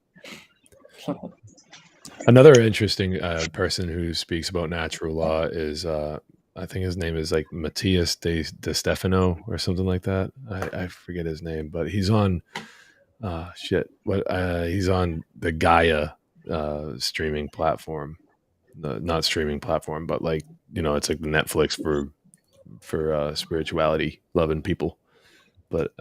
another interesting person who speaks about natural law is I think his name is like Matthias De Stefano or something like that. I forget his name, but he's on he's on the Gaia streaming platform. Not streaming platform, but like it's like the Netflix for spirituality loving people. But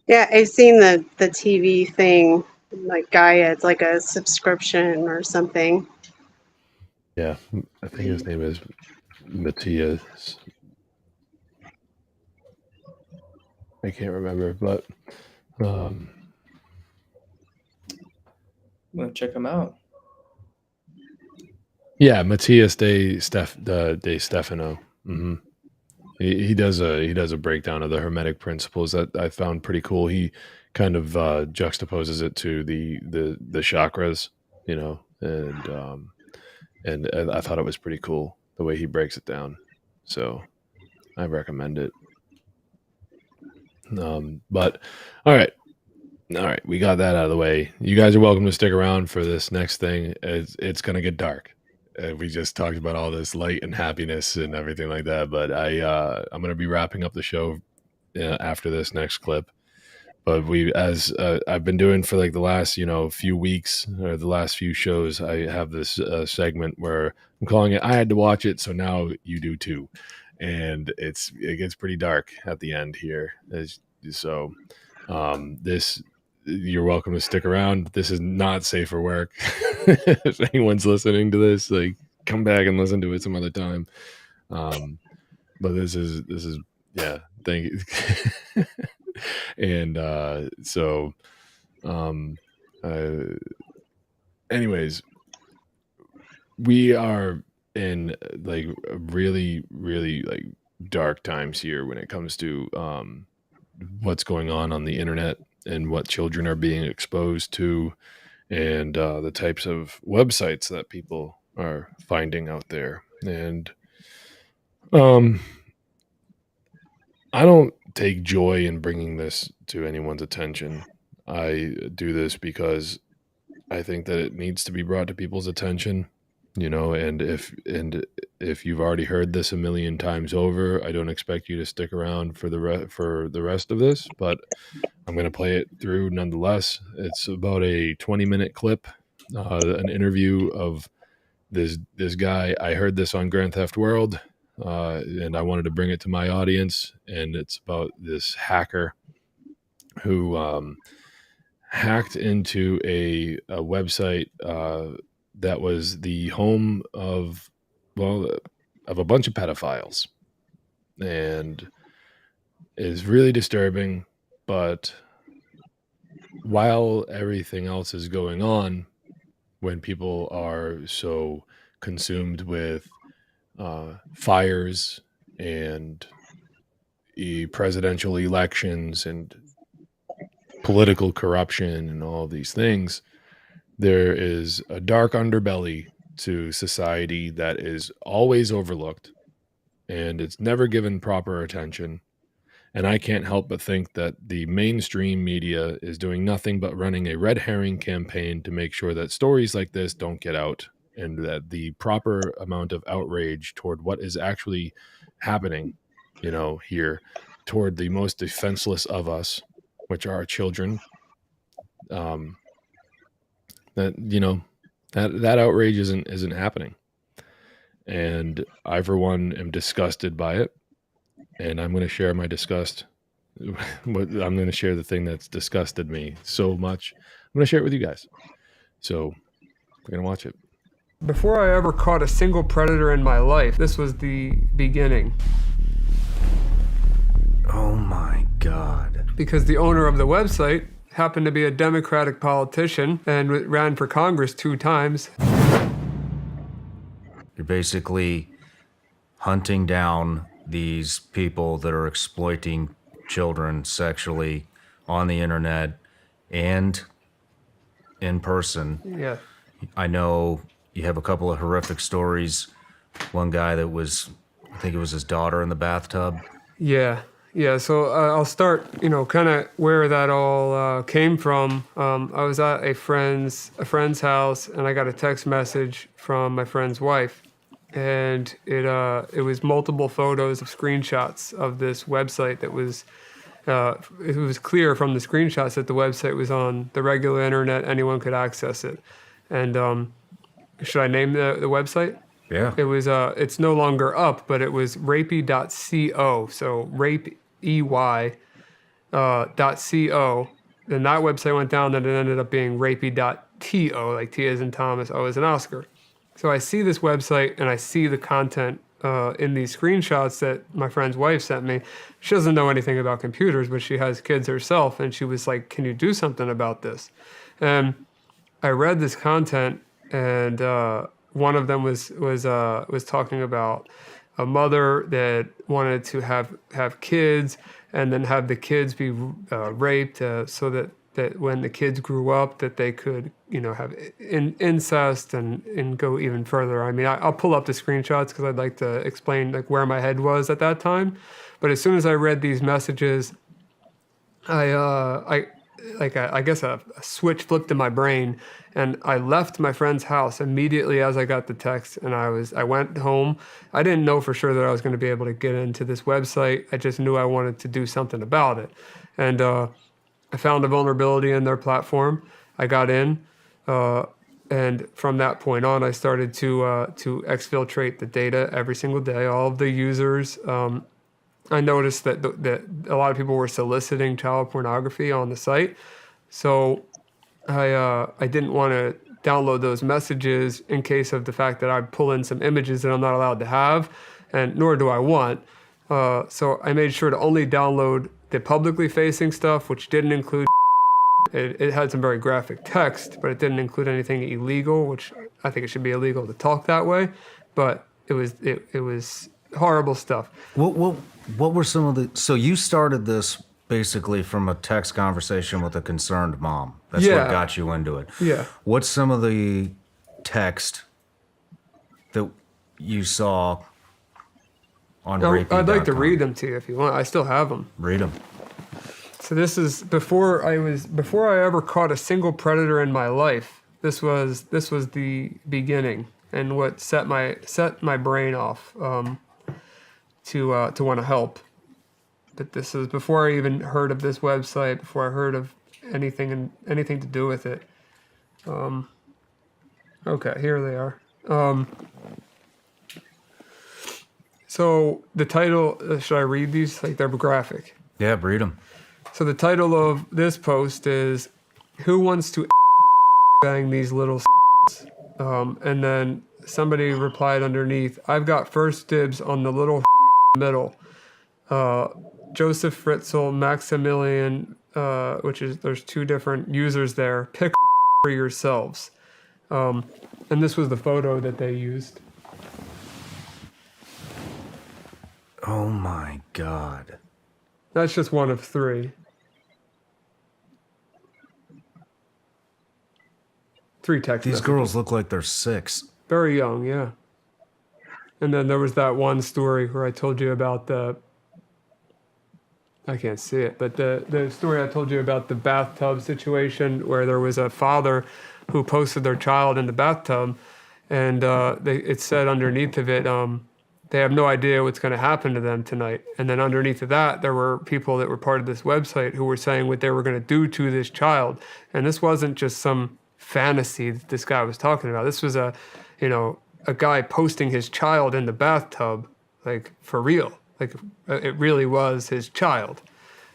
Yeah, I've seen the TV thing. Like Gaia, it's like a subscription or something. Yeah, I think his name is Matthias. I can't remember, but I'm gonna check him out. yeah, Matthias de Stefano. Hmm. He does a breakdown of the Hermetic principles that I found pretty cool. He kind of juxtaposes it to the chakras, you know, and I thought it was pretty cool the way he breaks it down. So I recommend it. But all right, we got that out of the way. You guys are welcome to stick around for this next thing. It's gonna get dark. We just talked about all this light and happiness and everything like that, but I'm gonna be wrapping up the show after this next clip. But as I've been doing for like the last few weeks or the last few shows, I have this segment where I'm calling it "I had to watch it, so now you do too," and it gets pretty dark at the end here. So you're welcome to stick around. This is not safe for work. If anyone's listening to this, like, come back and listen to it some other time. But this is yeah. Thank you. And anyways, we are in like really like dark times here when it comes to what's going on the internet and what children are being exposed to, and the types of websites that people are finding out there. And I don't take joy in bringing this to anyone's attention. I do this because I think that it needs to be brought to people's attention, and if you've already heard this a million times over, I don't expect you to stick around for the rest of this, but I'm going to play it through nonetheless. It's about a 20-minute clip, an interview of this guy. I heard this on Grand Theft World, and I wanted to bring it to my audience, and it's about this hacker who hacked into a website that was the home of a bunch of pedophiles, and is really disturbing. But while everything else is going on, when people are so consumed with fires and presidential elections and political corruption and all these things, there is a dark underbelly to society that is always overlooked, and it's never given proper attention. And I can't help but think that the mainstream media is doing nothing but running a red herring campaign to make sure that stories like this don't get out, and that the proper amount of outrage toward what is actually happening, here, toward the most defenseless of us, which are our children, that outrage isn't happening. And I, for one, am disgusted by it. And I'm going to share my disgust. I'm going to share the thing that's disgusted me so much. I'm going to share it with you guys. So we're going to watch it. Before I ever caught a single predator in my life, this was the beginning. Oh my God. Because the owner of the website happened to be a Democratic politician and ran for Congress 2 times. You're basically hunting down these people that are exploiting children sexually on the internet and in person. Yeah. I know you have a couple of horrific stories. One guy that was, I think it was his daughter in the bathtub. Yeah. So I'll start, kind of where that all came from. I was at a friend's house, and I got a text message from my friend's wife, and it was multiple photos of screenshots of this website that was. It was clear from the screenshots that the website was on the regular internet; anyone could access it. And should I name the website? Yeah. It was. It's no longer up, but it was rapey.co. So rape EY .co. Then that website went down, then it ended up being rapey.to, like T as in Thomas, O as in Oscar. So I see this website and I see the content in these screenshots that my friend's wife sent me. She doesn't know anything about computers, but she has kids herself, and she was like, "Can you do something about this?" And I read this content, and one of them was talking about a mother that wanted to have kids, and then have the kids be raped, so that when the kids grew up, that they could, have incest and go even further. I mean, I'll pull up the screenshots because I'd like to explain like where my head was at that time. But as soon as I read these messages, I guess a switch flipped in my brain, and I left my friend's house immediately as I got the text, and I went home. I didn't know for sure that I was going to be able to get into this website. I just knew I wanted to do something about it. And I found a vulnerability in their platform. I got in, and from that point on, I started to exfiltrate the data every single day, all of the users. I noticed that a lot of people were soliciting child pornography on the site, so I didn't want to download those messages in case of the fact that I'd pull in some images that I'm not allowed to have, and nor do I want. So I made sure to only download the publicly facing stuff, which didn't include. It had some very graphic text, but it didn't include anything illegal, which I think it should be illegal to talk that way. But it was horrible stuff. What were some of the? So you started this basically from a text conversation with a concerned mom. That's what got you into it. Yeah. What's some of the text that you saw on rapey.com? I'd like to read them to you if you want. I still have them. Read them. So this is before I ever caught a single predator in my life. This was the beginning and what set my brain off to want to help. But this is before I even heard of this website, before I heard of anything to do with it. Okay, here they are. So the title, should I read these? Like, they're graphic. Yeah, read them. So the title of this post is, "Who wants to bang these little and then somebody replied underneath, "I've got first dibs on the little middle." Joseph Fritzl, Maximilian, there's two different users there. Pick for yourselves. And this was the photo that they used. Oh my God. That's just one of three. 3 text These messages. girls look like they're 6. Very young, yeah. And then there was that one story where I told you about I can't see it, but the story I told you about the bathtub situation where there was a father who posted their child in the bathtub, and it said underneath of it, they have no idea what's going to happen to them tonight. And then underneath of that, there were people that were part of this website who were saying what they were going to do to this child. And this wasn't just some fantasy that this guy was talking about. This was a guy posting his child in the bathtub, like for real. Like it really was his child.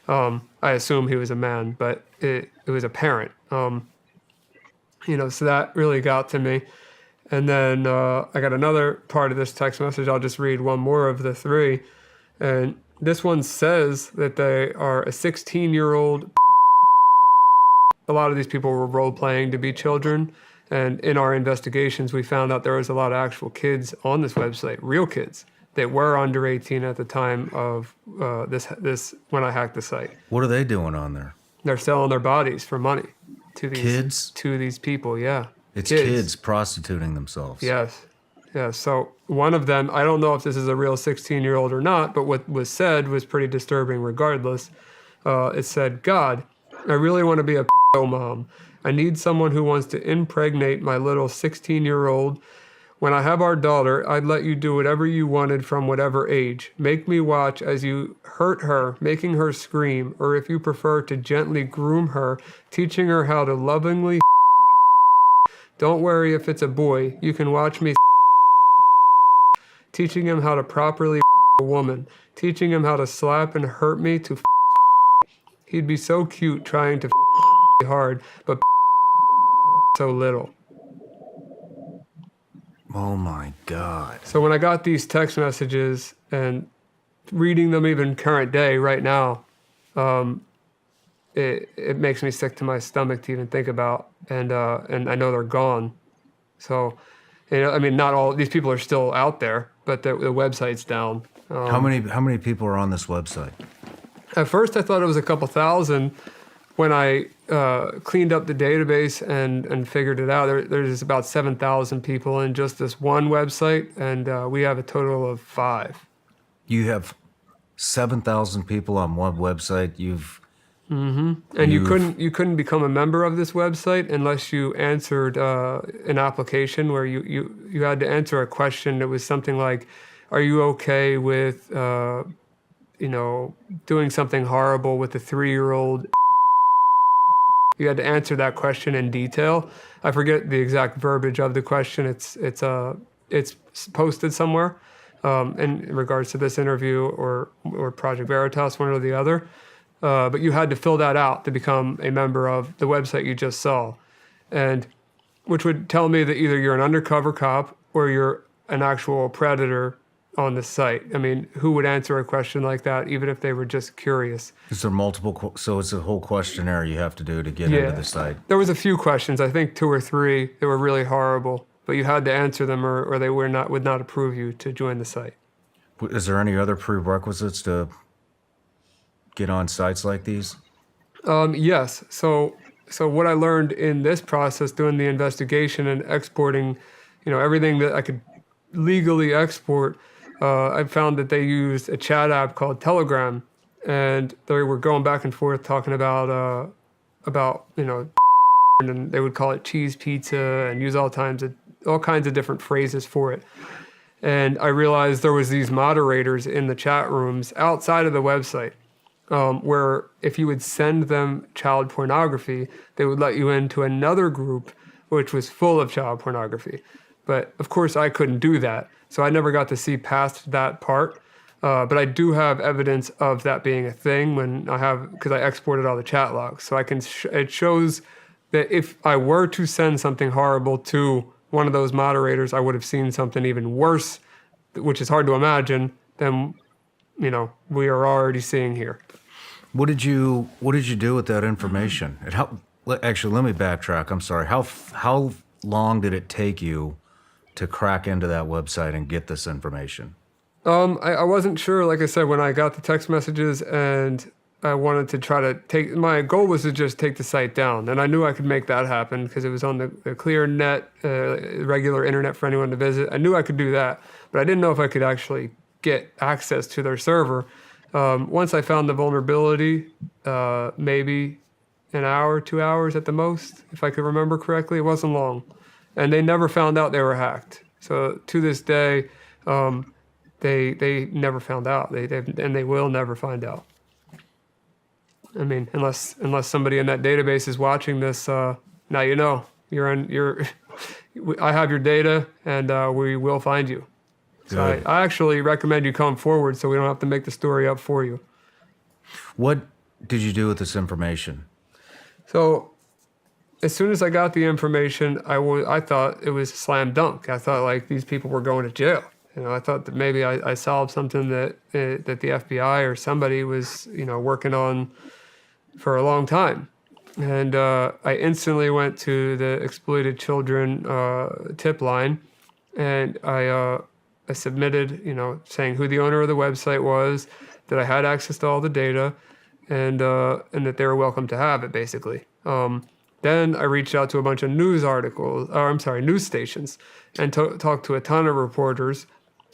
I assume he was a man, but it was a parent. So that really got to me. And then I got another part of this text message. I'll just read one more of the 3. And this one says that they are a 16-year-old. A lot of these people were role-playing to be children. And in our investigations, we found out there was a lot of actual kids on this website, real kids, that were under 18 at the time of this when I hacked the site. What are they doing on there? They're selling their bodies for money to these kids? To these people, yeah. It's kids prostituting themselves. Yes. Yeah. So one of them, I don't know if this is a real 16-year-old or not, but what was said was pretty disturbing regardless. It said, "God, I really want to be a mom. I need someone who wants to impregnate my little 16-year-old. When I have our daughter, I'd let you do whatever you wanted from whatever age. Make me watch as you hurt her, making her scream, or if you prefer to gently groom her, teaching her how to lovingly. Don't worry if it's a boy. You can watch me teaching him how to properly a woman, teaching him how to slap and hurt me to He'd be so cute trying to hard, but so little. Oh my God. So when I got these text messages and reading them even current day right now, it makes me sick to my stomach to even think about, and I know they're gone. So, I mean, not all these people are still out there, but the website's down. How many people are on this website? At first, I thought it was a couple thousand. When I cleaned up the database and figured it out, there's about 7,000 people in just this one website, and we have a total of 5. You have 7,000 people on one website. And you couldn't become a member of this website unless you answered an application where you had to answer a question that was something like, "Are you okay with doing something horrible with a 3-year-old?" You had to answer that question in detail. I forget the exact verbiage of the question. It's posted somewhere in regards to this interview or Project Veritas, one or the other. But you had to fill that out to become a member of the website you just saw, and which would tell me that either you're an undercover cop or you're an actual predator on the site. I mean, who would answer a question like that, even if they were just curious? Is there multiple? So it's a whole questionnaire you have to do to get into the site. There was a few questions, I think 2 or 3, that were really horrible, but you had to answer them, or they would not approve you to join the site. Is there any other prerequisites to get on sites like these? Yes. So what I learned in this process, doing the investigation and exporting, everything that I could legally export, I found that they used a chat app called Telegram, and they were going back and forth talking about and they would call it cheese pizza and use all kinds of different phrases for it. And I realized there was these moderators in the chat rooms outside of the website, where if you would send them child pornography, they would let you into another group which was full of child pornography. But of course I couldn't do that, so I never got to see past that part. But I do have evidence of that being a thing because I exported all the chat logs. So I can, it shows that if I were to send something horrible to one of those moderators, I would have seen something even worse, which is hard to imagine, than, we are already seeing here. What did you do with that information? Actually, let me backtrack. I'm sorry. How long did it take you to crack into that website and get this information? I wasn't sure, like I said, when I got the text messages, and I wanted to try to my goal was to just take the site down, and I knew I could make that happen because it was on the clear net, regular internet for anyone to visit. I knew I could do that, but I didn't know if I could actually get access to their server. Once I found the vulnerability, maybe an hour, 2 hours at the most, if I could remember correctly. It wasn't long. And they never found out they were hacked. So to this day, they never found out. They will never find out. I mean, unless somebody in that database is watching this, now you know. I have your data, and we will find you. So I actually recommend you come forward so we don't have to make the story up for you. What did you do with this information? So as soon as I got the information, I thought it was a slam dunk. I thought like these people were going to jail. I thought that maybe I solved something that the FBI or somebody was working on for a long time. And I instantly went to the exploited children tip line, and I submitted, saying who the owner of the website was, that I had access to all the data, and that they were welcome to have it, basically. Then I reached out to a bunch of news stations, and talked to a ton of reporters,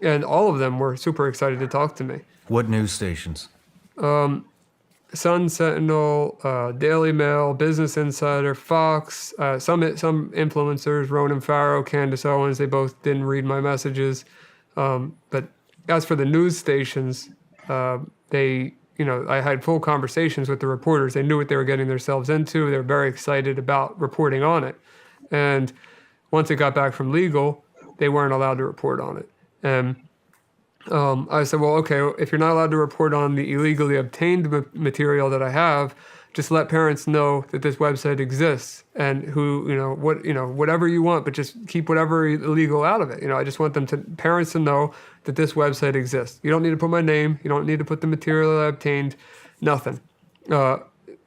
and all of them were super excited to talk to me. What news stations? Sun Sentinel, Daily Mail, Business Insider, Fox, some influencers, Ronan Farrow, Candace Owens, they both didn't read my messages. But as for the news stations, I had full conversations with the reporters. They knew what they were getting themselves into. They were very excited about reporting on it. And once it got back from legal, they weren't allowed to report on it. I said, well, okay, if you're not allowed to report on the illegally obtained material that I have, just let parents know that this website exists and whatever you want, but just keep whatever illegal out of it. I just want parents to know that this website exists. You don't need to put my name. You don't need to put the material that I obtained. Nothing.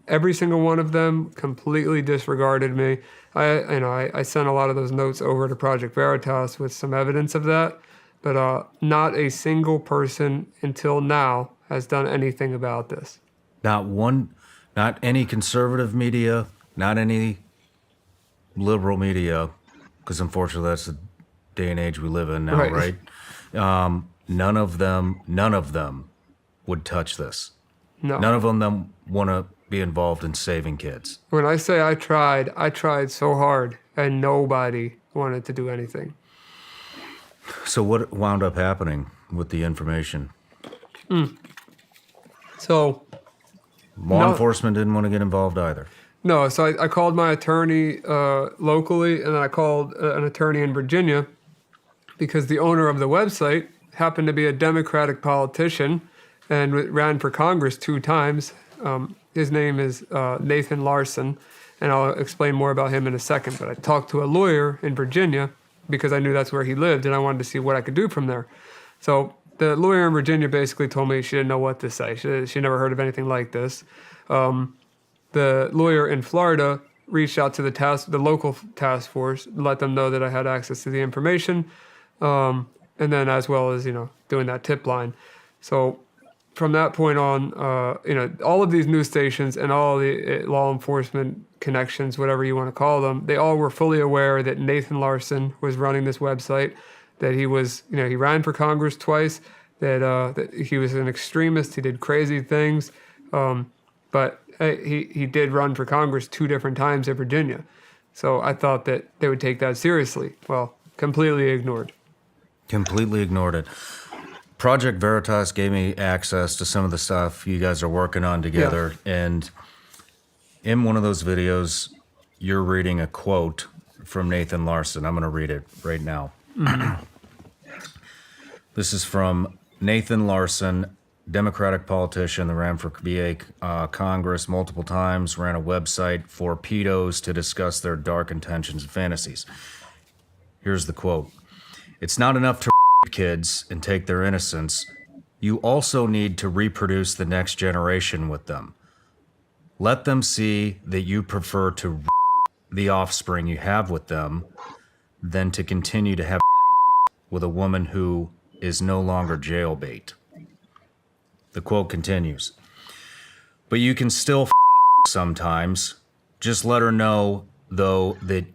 Every single one of them completely disregarded me. I sent a lot of those notes over to Project Veritas with some evidence of that, but not a single person until now has done anything about this. Not any conservative media, not any liberal media, because unfortunately that's the day and age we live in now, right? None of them would touch this. No. None of them want to be involved in saving kids. When I say I tried so hard, and nobody wanted to do anything. So what wound up happening with the information? So law enforcement didn't want to get involved either. No, so I called my attorney locally, and then I called an attorney in Virginia because the owner of the website happened to be a Democratic politician and ran for Congress 2 times. His name is Nathan Larson, and I'll explain more about him in a second. But I talked to a lawyer in Virginia because I knew that's where he lived, and I wanted to see what I could do from there. So the lawyer in Virginia basically told me she didn't know what to say. She never heard of anything like this. The lawyer in Florida reached out to the local task force, let them know that I had access to the information, and then as well as doing that tip line. So from that point on, all of these news stations and all the law enforcement connections, whatever you want to call them, they all were fully aware that Nathan Larson was running this website, that he was, he ran for Congress twice, that he was an extremist, he did crazy things, but he did run for Congress 2 different times in Virginia. So I thought that they would take that seriously. Well, completely ignored. Completely ignored it. Project Veritas gave me access to some of the stuff you guys are working on together. Yeah. And in one of those videos, you're reading a quote from Nathan Larson. I'm going to read it right now. Mm-hmm. This is from Nathan Larson, Democratic politician that ran for VA Congress multiple times, ran a website for pedos to discuss their dark intentions and fantasies. Here's the quote. "It's not enough to kids and take their innocence. You also need to reproduce the next generation with them. Let them see that you prefer to the offspring you have with them than to continue to have with a woman who is no longer jailbait." The quote continues, "But you can still sometimes. Just let her know, though, that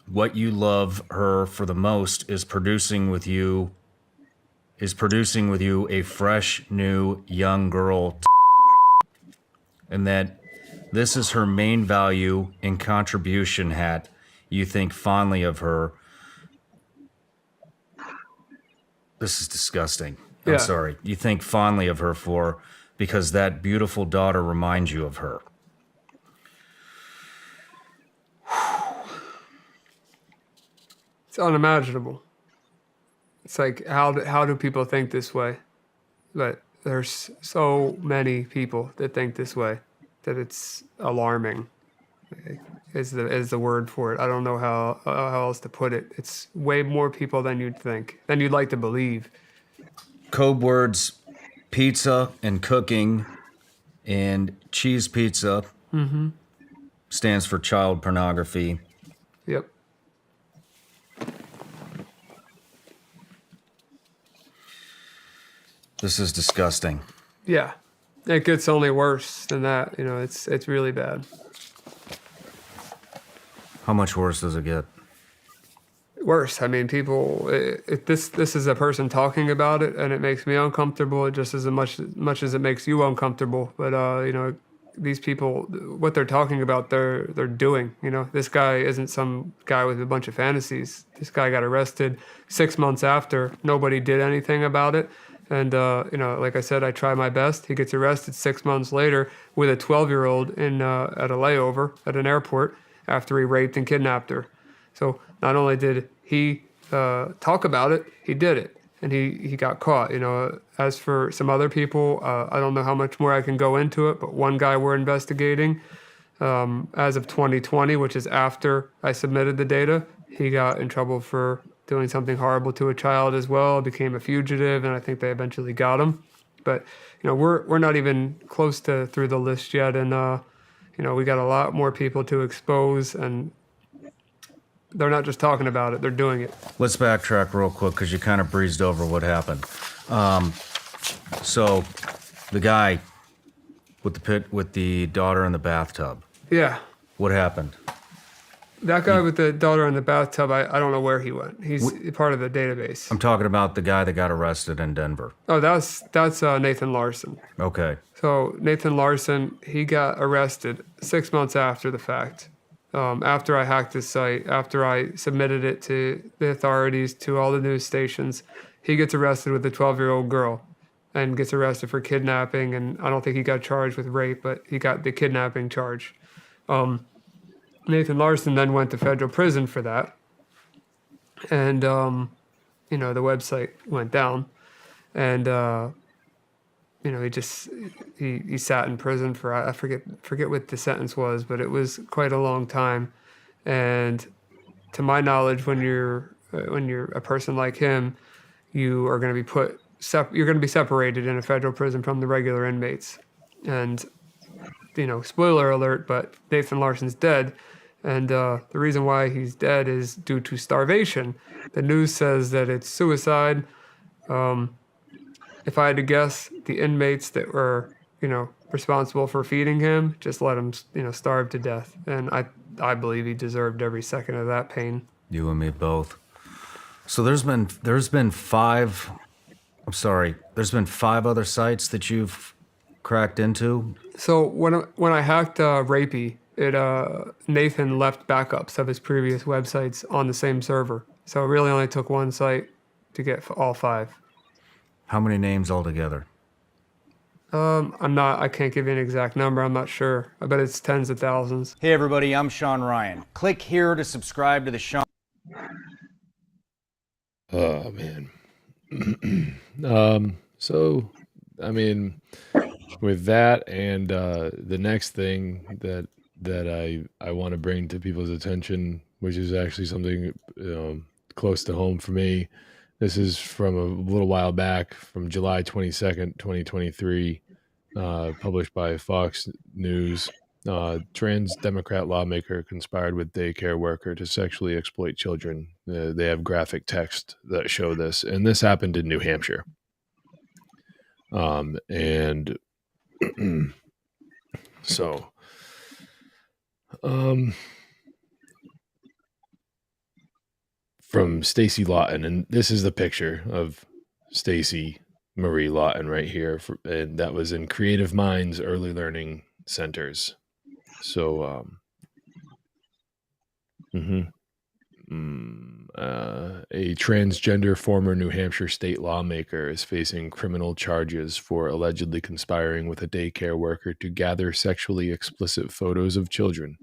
what you love her for the most is producing with you a fresh, new, young girl, and that this is her main value and contribution hat. You think fondly of her." This is disgusting. Yeah. I'm sorry. You think fondly of her because that beautiful daughter reminds you of her. It's unimaginable. It's like, how do people think this way? But there's so many people that think this way that it's alarming. Is the word for it. I don't know how else to put it. It's way more people than you'd think, than you'd like to believe. Code words: pizza and cooking, and cheese pizza stands for child pornography. Yep. This is disgusting. Yeah, it gets only worse than that. It's really bad. How much worse does it get? Worse. I mean, people. This is a person talking about it, and it makes me uncomfortable just as much as it makes you uncomfortable. But these people, what they're talking about, they're doing. This guy isn't some guy with a bunch of fantasies. This guy got arrested 6 months after. Nobody did anything about it. And, like I said, I try my best. He gets arrested 6 months later with a 12-year-old at a layover at an airport after he raped and kidnapped her. So not only did he talk about it, he did it. and he got caught. As for some other people, I don't know how much more I can go into it, but one guy we're investigating, as of 2020, which is after I submitted the data, he got in trouble for doing something horrible to a child as well, became a fugitive, and I think they eventually got him. But we're not even close to through the list yet, and we got a lot more people to expose, and they're not just talking about it, they're doing it. Let's backtrack real quick because you kind of breezed over what happened. So the guy with the daughter in the bathtub. Yeah. What happened? That guy with the daughter in the bathtub, I don't know where he went. He's part of the database. I'm talking about the guy that got arrested in Denver. Oh, that's Nathan Larson. Okay. So Nathan Larson, he got arrested 6 months after the fact. After I hacked his site, after I submitted it to the authorities, to all the news stations, he gets arrested with a 12-year-old girl and gets arrested for kidnapping. And I don't think he got charged with rape, but he got the kidnapping charge. Nathan Larson then went to federal prison for that. And, the website went down. And, he sat in prison for, I forget what the sentence was, but it was quite a long time. And to my knowledge, when you're a person like him, you are going to be you're going to be separated in a federal prison from the regular inmates. And, spoiler alert, but Nathan Larson's dead. And the reason why he's dead is due to starvation. The news says that it's suicide. If I had to guess, the inmates that were, responsible for feeding him just let him, starve to death. And I believe he deserved every second of that pain. You and me both. So there's been five other sites that you've cracked into. So when I hacked Rapey, Nathan left backups of his previous websites on the same server. So it really only took one site to get all 5. How many names altogether? I can't give you an exact number. I'm not sure. I bet it's tens of thousands. Hey everybody, I'm Sean Ryan. Click here to subscribe to the Sean. Oh man. So, I mean, with that and the next thing that I want to bring to people's attention, which is actually something close to home for me. This is from a little while back, from July 22nd, 2023, published by Fox News. Trans Democrat lawmaker conspired with daycare worker to sexually exploit children. They have graphic text that show this, and this happened in New Hampshire. And so, from Stacy Lawton, and this is the picture of Stacy Marie Lawton right here, and that was in Creative Minds Early Learning Centers. So, a transgender former New Hampshire state lawmaker is facing criminal charges for allegedly conspiring with a daycare worker to gather sexually explicit photos of children.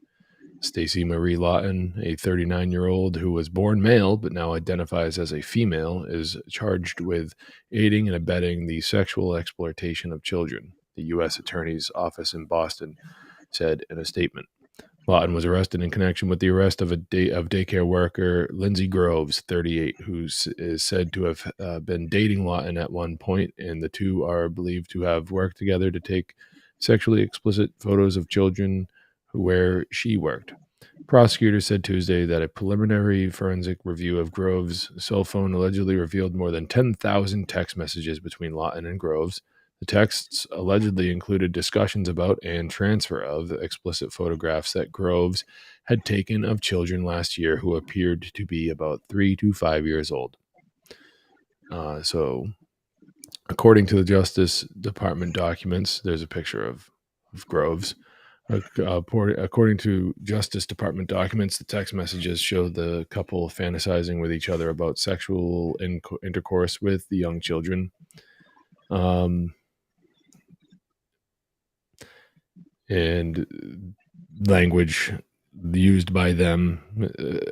Stacy Marie Lawton, a 39-year-old who was born male but now identifies as a female, is charged with aiding and abetting the sexual exploitation of children, the U.S. Attorney's Office in Boston said in a statement. Lawton was arrested in connection with the arrest of daycare worker Lindsay Groves, 38, who is said to have been dating Lawton at one point, and the two are believed to have worked together to take sexually explicit photos of children where she worked. Prosecutors said Tuesday that a preliminary forensic review of Groves' cell phone allegedly revealed more than 10,000 text messages between Lawton and Groves. The texts allegedly included discussions about and transfer of explicit photographs that Groves had taken of children last year who appeared to be about 3 to 5 years old. So, according to the Justice Department documents, there's a picture of Groves. According to Justice Department documents, the text messages show the couple fantasizing with each other about sexual intercourse with the young children. And language used by them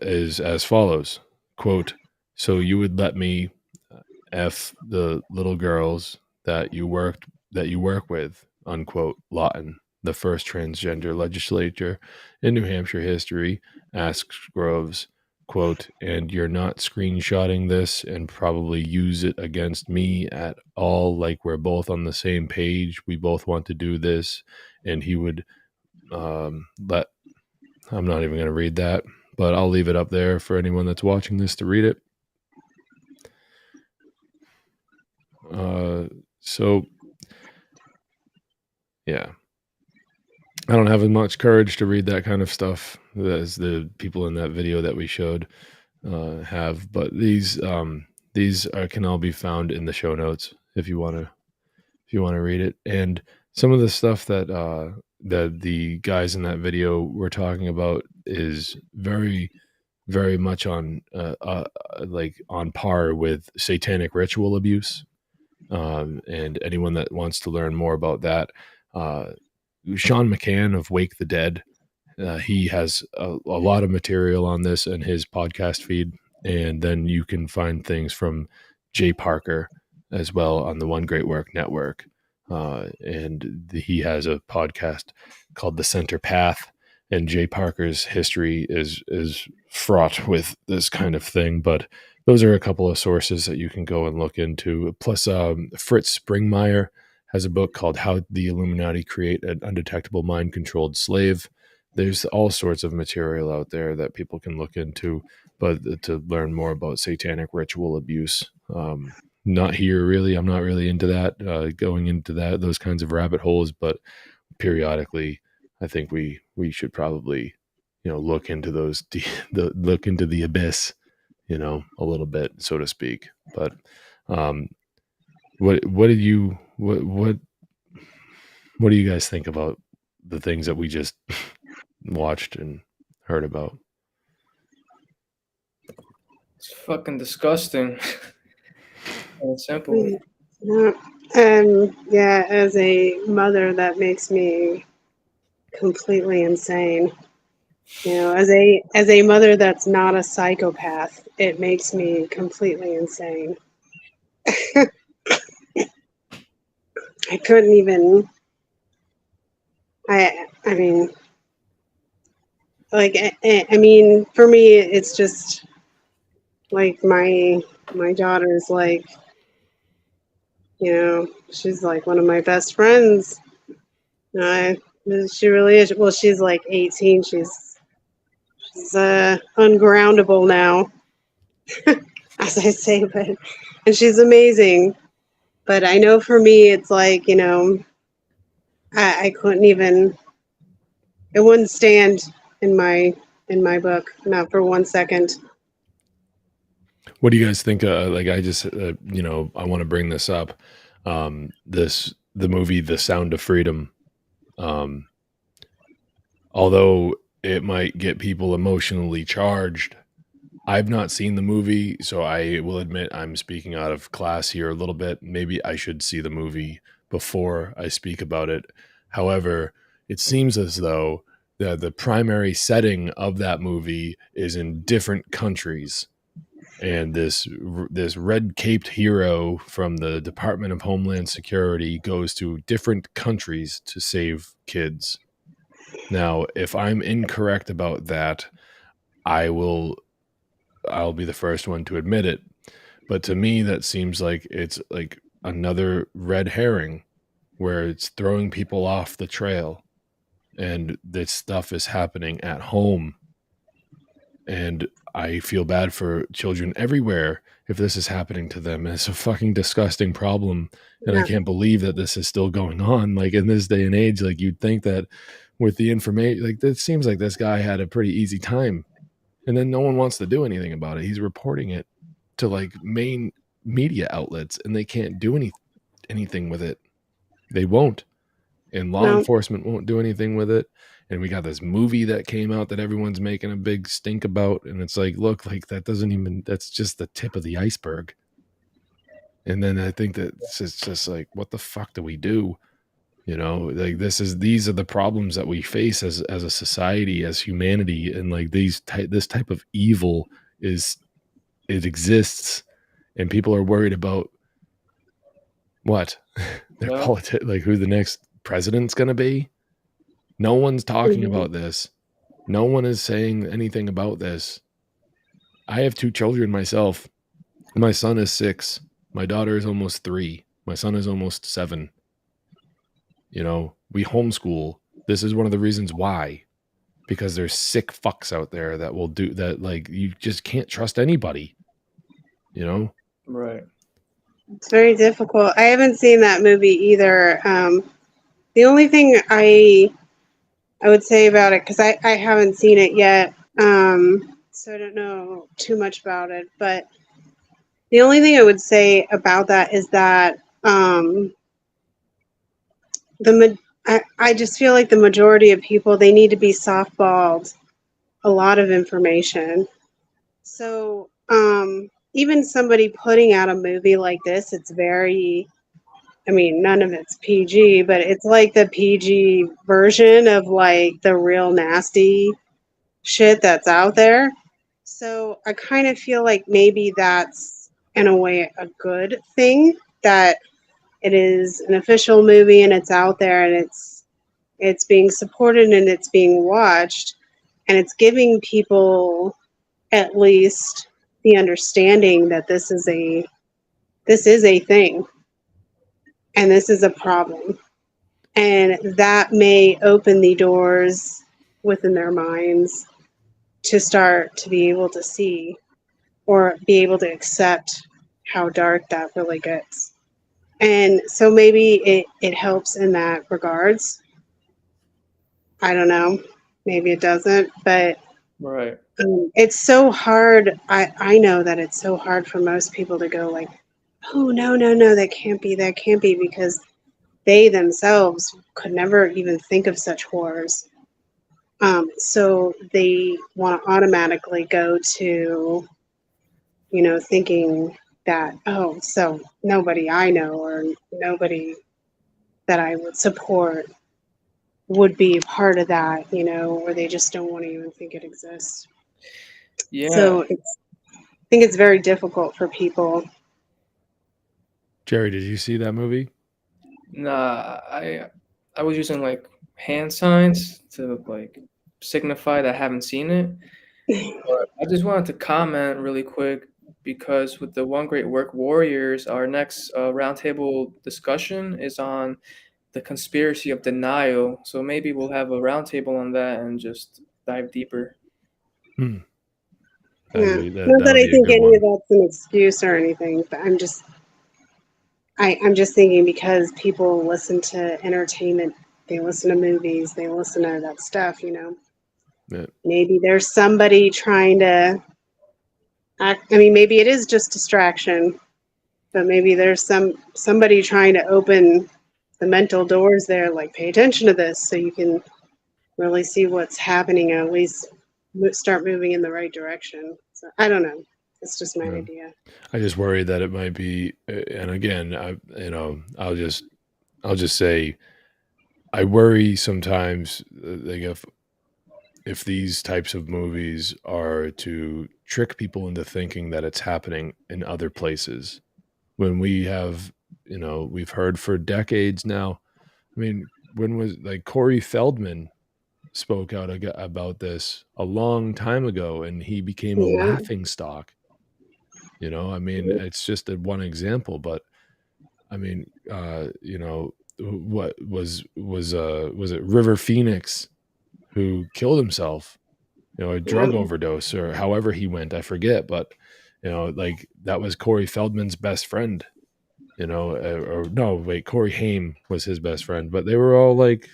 is as follows, quote, "So you would let me F the little girls that you work with, unquote. Lawton, the first transgender legislature in New Hampshire history, asks Groves, quote, and you're not screenshotting this and probably use it against me at all, like we're both on the same page, we both want to do this. And he would I'm not even going to read that, but I'll leave it up there for anyone that's watching this to read it. So yeah, I don't have as much courage to read that kind of stuff as the people in that video that we showed have, but these can all be found in the show notes if you want to read it. And some of the stuff that the guys in that video were talking about is very, very much on like on par with satanic ritual abuse. And anyone that wants to learn more about that, Sean McCann of Wake the Dead, he has a lot of material on this in his podcast feed. And then you can find things from Jay Parker as well on the One Great Work Network. And he has a podcast called The Center Path. And Jay Parker's history is fraught with this kind of thing. But those are a couple of sources that you can go and look into. Plus, Fritz Springmeier has a book called How the Illuminati Create an Undetectable Mind-Controlled Slave. There's all sorts of material out there that people can look into, but to learn more about satanic ritual abuse. Not here, really. I'm not really into that, going into those kinds of rabbit holes, but periodically, I think we should probably, look into look into the abyss, a little bit, so to speak. But what do you guys think about the things that we just watched and heard about? It's fucking disgusting. It's simple. Yeah, as a mother, that makes me completely insane. As a mother that's not a psychopath, it makes me completely insane. I couldn't even. I mean, like, I mean, for me, it's just like my daughter's like, she's like one of my best friends. She really is. Well, she's like 18. She's ungroundable now, as I say, and she's amazing. But I know for me, it's like, I couldn't even. It wouldn't stand in my book, not for 1 second. What do you guys think? Like, I just, I want to bring this up. The movie, The Sound of Freedom. Although it might get people emotionally charged, I've not seen the movie, so I will admit I'm speaking out of class here a little bit. Maybe I should see the movie before I speak about it. However, it seems as though the primary setting of that movie is in different countries. And this red-caped hero from the Department of Homeland Security goes to different countries to save kids. Now, if I'm incorrect about that, I'll be the first one to admit it. But to me, that seems like it's like another red herring where it's throwing people off the trail. And this stuff is happening at home. And I feel bad for children everywhere if this is happening to them. It's a fucking disgusting problem. And I can't believe that this is still going on. Like, in this day and age, like, you'd think that with the information, like, it seems like this guy had a pretty easy time. And then no one wants to do anything about it. He's reporting it to like main media outlets, and they can't do anything with it. They won't. And law enforcement won't do anything with it. And we got this movie that came out that everyone's making a big stink about. And it's like, look, like that's just the tip of the iceberg. And then I think that it's just like, what the fuck do we do? Like these are the problems that we face as a society, as humanity. And like this type of evil it exists. and people are worried about what their Yeah. like who the next president's going to be. No one's talking about this. No one is saying anything about this. I have 2 children myself. My son is 6. My daughter is almost 3. My son is almost 7. You know, we homeschool. This is one of the reasons why, because there's sick fucks out there that will do that. Like, you just can't trust anybody, you know? Right. It's very difficult. I haven't seen that movie either. The only thing I would say about it, because I haven't seen it yet, so I don't know too much about it, but the only thing I would say about that is that I just feel like the majority of people, they need to be softballed a lot of information. So even somebody putting out a movie like this, it's very, I mean, none of it's PG, but it's like the PG version of like the real nasty shit that's out there. So I kind of feel like maybe that's in a way a good thing, that it is an official movie and it's out there and it's being supported and it's being watched, and it's giving people at least the understanding that this is a thing and this is a problem, and that may open the doors within their minds to start to be able to see or be able to accept how dark that really gets. And so maybe it helps in that regards. I don't know. Maybe it doesn't, but Right. it's so hard. I know that it's so hard for most people to go like, oh, no, that can't be, because they themselves could never even think of such horrors. So they want to automatically go to, thinking that, oh, so nobody I know or nobody that I would support would be part of that, or they just don't want to even think it exists. Yeah. So I think it's very difficult for people. Jerry, did you see that movie? Nah, I was using like hand signs to like signify that I haven't seen it. But I just wanted to comment really quick, because with the One Great Work Warriors, our next roundtable discussion is on the conspiracy of denial. So maybe we'll have a roundtable on that and just dive deeper. Yeah. Not that I think any of that's an excuse or anything, but I'm just thinking, because people listen to entertainment, they listen to movies, they listen to that stuff, Yeah. Maybe there's somebody trying to act. I mean, maybe it is just distraction, but maybe there's somebody trying to open the mental doors there, like, pay attention to this so you can really see what's happening, and at least start moving in the right direction. So I don't know. It's just my idea. I just worry that it might be, and again, I'll just say, I worry sometimes, like, if these types of movies are to trick people into thinking that it's happening in other places, when we have, we've heard for decades now. I mean, when was, like, Corey Feldman spoke out about this a long time ago, and he became a laughing stock. I mean, it's just one example, but I mean, what was it River Phoenix who killed himself, a drug overdose, or however he went, I forget, but like, that was Corey Feldman's best friend, or no, wait, Corey Haim was his best friend, but they were all like,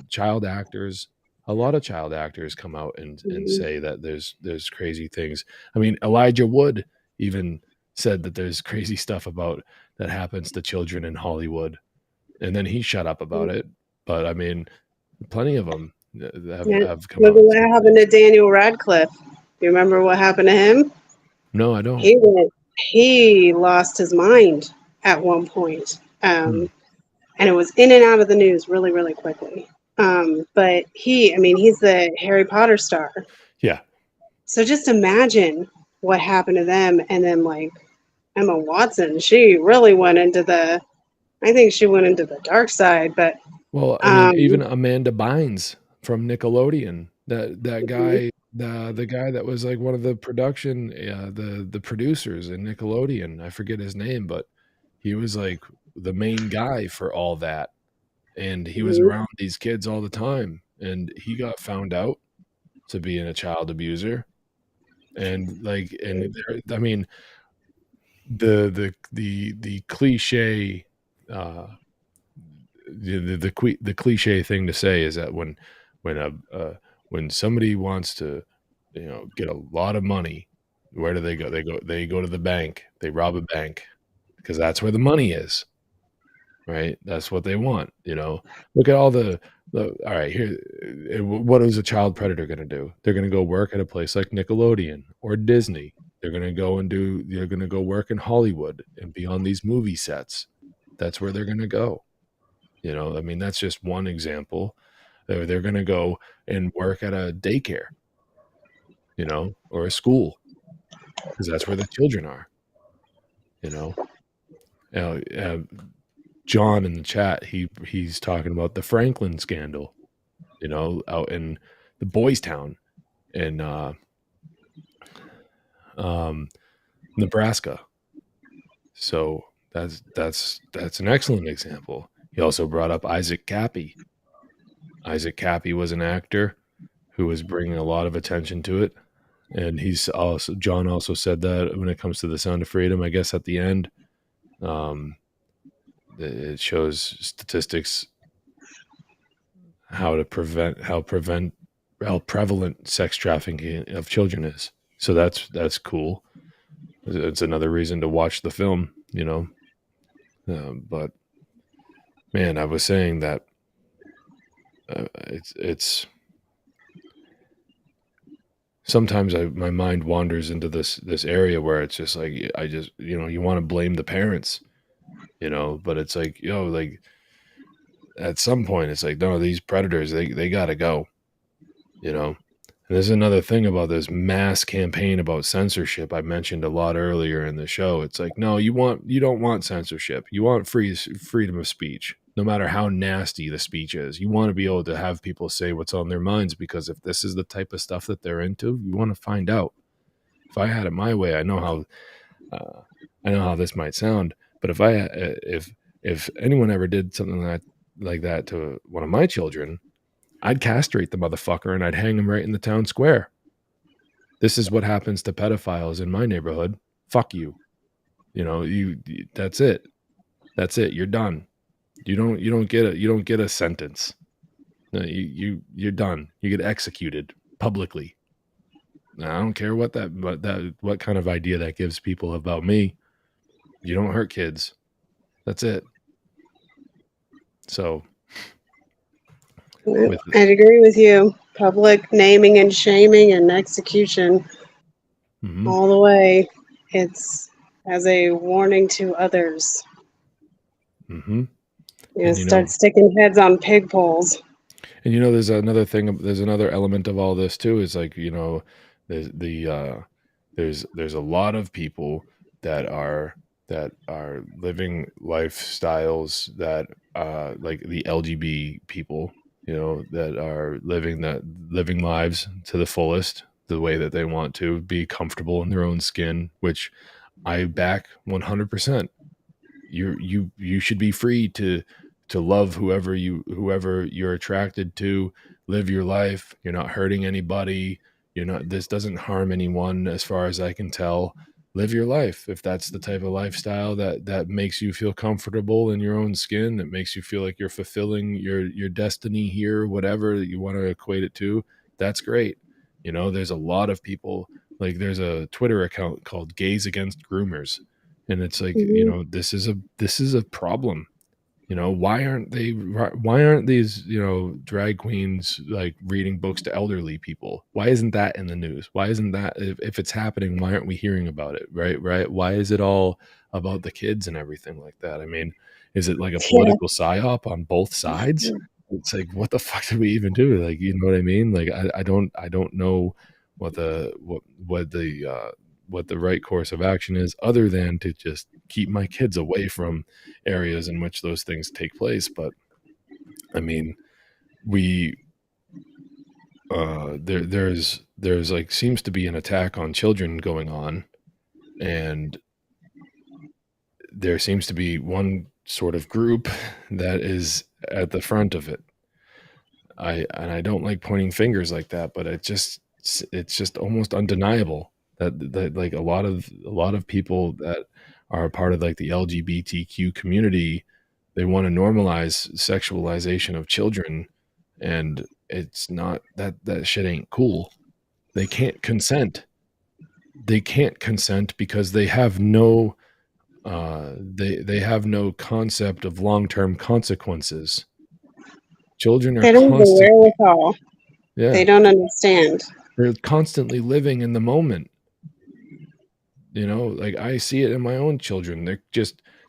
child actors. A lot of child actors come out and say that there's crazy things. I mean, Elijah Wood even said that there's crazy stuff about that happens to children in Hollywood, and then he shut up about it. But I mean, plenty of them have come Look out. at what happened to Daniel Radcliffe. Do you remember what happened to him? No, I don't. He lost his mind at one point, and it was in and out of the news really, really quickly. But he's the Harry Potter star. Yeah. So just imagine what happened to them, and then, like, Emma Watson, she really went into the, I think she went into the dark side, but Well, I mean, even Amanda Bynes from Nickelodeon, that guy, the guy that was like one of the production, the producers in Nickelodeon. I forget his name, but he was like the main guy for all that, and he was around these kids all the time, and he got found out to being a child abuser, and like, and I mean, the cliche. The cliche thing to say is that when when somebody wants to get a lot of money, where do they go? They go to the bank. They rob a bank because that's where the money is, right? That's what they want. Look at all the all right here. What is a child predator going to do? They're going to go work at a place like Nickelodeon or Disney. They're going to go they're going to go work in Hollywood and be on these movie sets. That's where they're going to go. I mean, that's just one example. They're going to go and work at a daycare, or a school, because that's where the children are. John in the chat, he's talking about the Franklin scandal, out in the Boys Town in Nebraska. So that's an excellent example. He also brought up Isaac Cappy. Isaac Cappy was an actor who was bringing a lot of attention to it. And John also said that when it comes to the Sound of Freedom, I guess at the end, it shows statistics how prevalent sex trafficking of children is. So that's cool. It's another reason to watch the film, but man, I was saying that it's sometimes my mind wanders into this area where it's just like you want to blame the parents, but it's like like at some point it's like, no, these predators they gotta go, and there's another thing about this mass campaign about censorship I mentioned a lot earlier in the show. It's like, no, you don't want censorship. You want freedom of speech. No matter how nasty the speech is, you want to be able to have people say what's on their minds, because if this is the type of stuff that they're into, you want to find out. If I had it my way, I know how this might sound, but if anyone ever did something like that to one of my children, I'd castrate the motherfucker and I'd hang him right in the town square. This is what happens to pedophiles in my neighborhood. Fuck you. That's it. That's it. You're done. You don't get a sentence. No, you're done. You get executed publicly. Now, I don't care what kind of idea that gives people about me. You don't hurt kids. That's it. So I'd agree with you. Public naming and shaming and execution all the way. It's as a warning to others. Start sticking heads on pig poles. And there's another thing. There's another element of all this too. Is like there's a lot of people that are living lifestyles that like the LGBT people, that are living lives to the fullest, the way that they want to be comfortable in their own skin, which I back 100%. You should be free to love whoever you're attracted to, live your life. You're not hurting anybody. This doesn't harm anyone as far as I can tell. Live your life. If that's the type of lifestyle that makes you feel comfortable in your own skin, that makes you feel like you're fulfilling your destiny here, whatever you want to equate it to, that's great. There's a lot of people, like there's a Twitter account called Gays Against Groomers. And it's like, this is a problem. Why aren't these, drag queens like reading books to elderly people? Why isn't that in the news? Why isn't that, if it's happening, why aren't we hearing about it? Right. Why is it all about the kids and everything like that? I mean, is it like a political psyop on both sides? It's like, what the fuck did we even do? Like, you know what I mean? Like, I don't know what the what the right course of action is, other than to just keep my kids away from areas in which those things take place. But I mean, there's like seems to be an attack on children going on, and there seems to be one sort of group that is at the front of it. I don't like pointing fingers like that, but it's just almost undeniable that like a lot of people that are a part of like the LGBTQ community, they want to normalize sexualization of children, and it's not that shit ain't cool. They can't consent. They can't consent because they have no they have no concept of long-term consequences. Children are They don't have the constantly, wherewithal. yeah, They don't understand. they're constantly living in the moment. You know, like I see it in my own children.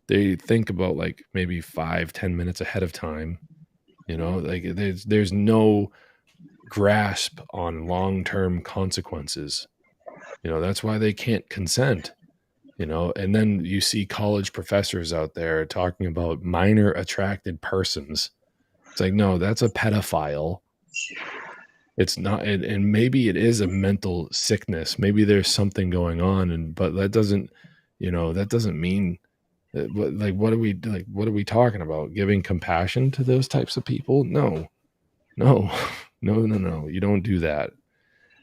They think about like maybe 5-10 minutes ahead of time. You know, like there's no grasp on long-term consequences. You know, that's why they can't consent. You know, and then you see college professors out there talking about minor attracted persons. It's like, no, that's a pedophile. It's not, and maybe it is a mental sickness. Maybe there's something going on, but that doesn't, that doesn't mean like what are we talking about? Giving compassion to those types of people? No. You don't do that.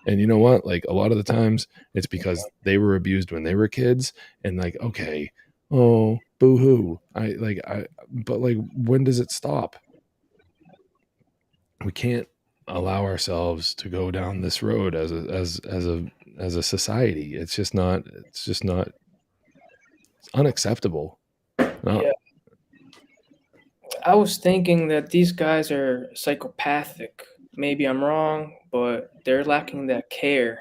And you know what? Like a lot of the times it's because they were abused when they were kids, and like, okay, oh, boo-hoo. But like, when does it stop? We can't allow ourselves to go down this road as a society. It's unacceptable. No. Yeah. I was thinking that these guys are psychopathic. Maybe I'm wrong, but they're lacking that care.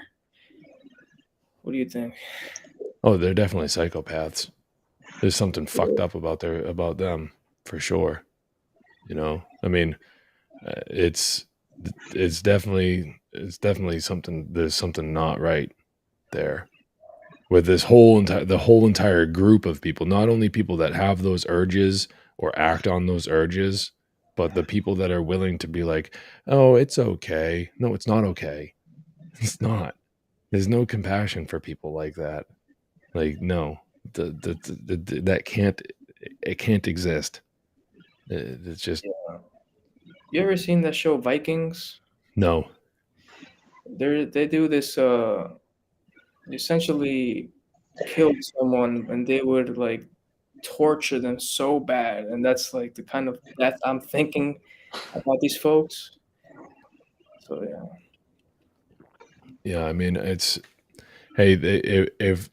What do you think? Oh, they're definitely psychopaths. There's something fucked up about them for sure. You know, I mean, it's definitely something. There's something not right there with the whole entire group of people. Not only people that have those urges or act on those urges, but the people that are willing to be like, oh, it's okay. No, it's not okay. It's not. There's no compassion for people like that. Like, no, that can't exist. It's just. Yeah. You ever seen that show Vikings? No. They do this. Essentially, killed someone, and they would like torture them so bad, and that's like the kind of death I'm thinking about these folks. So Yeah, I mean, it's, hey, if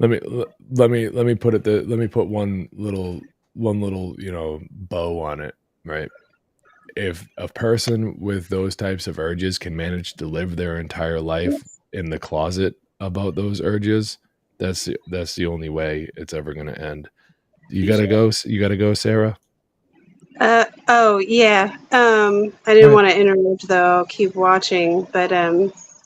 let me put one little bow on it, right? If a person with those types of urges can manage to live their entire life in the closet about those urges, that's the only way it's ever going to end. You gotta go, Sarah. Oh yeah. I didn't want to interrupt though. I'll keep watching, but it's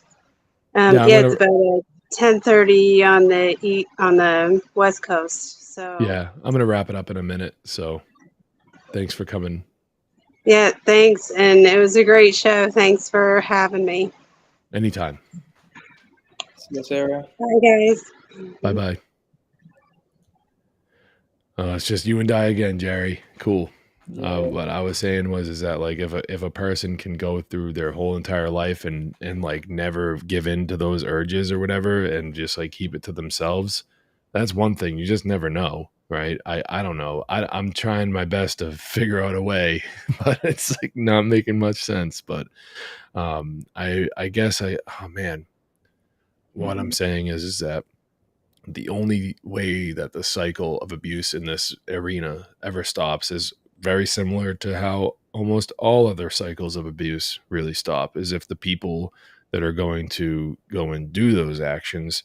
about 10:30 on the West Coast. So yeah, I'm gonna wrap it up in a minute. So thanks for coming. Yeah, thanks, and it was a great show. Thanks for having me. Anytime. See you, Sarah. Bye, guys. Bye. It's just you and I again, Jerry. Cool. What I was saying is that like if a person can go through their whole entire life and like never give in to those urges or whatever, and just like keep it to themselves, that's one thing. You just never know, right? I don't know. I'm trying my best to figure out a way, but it's like not making much sense. But I guess what I'm saying is that the only way that the cycle of abuse in this arena ever stops is very similar to how almost all other cycles of abuse really stop, is if the people that are going to go and do those actions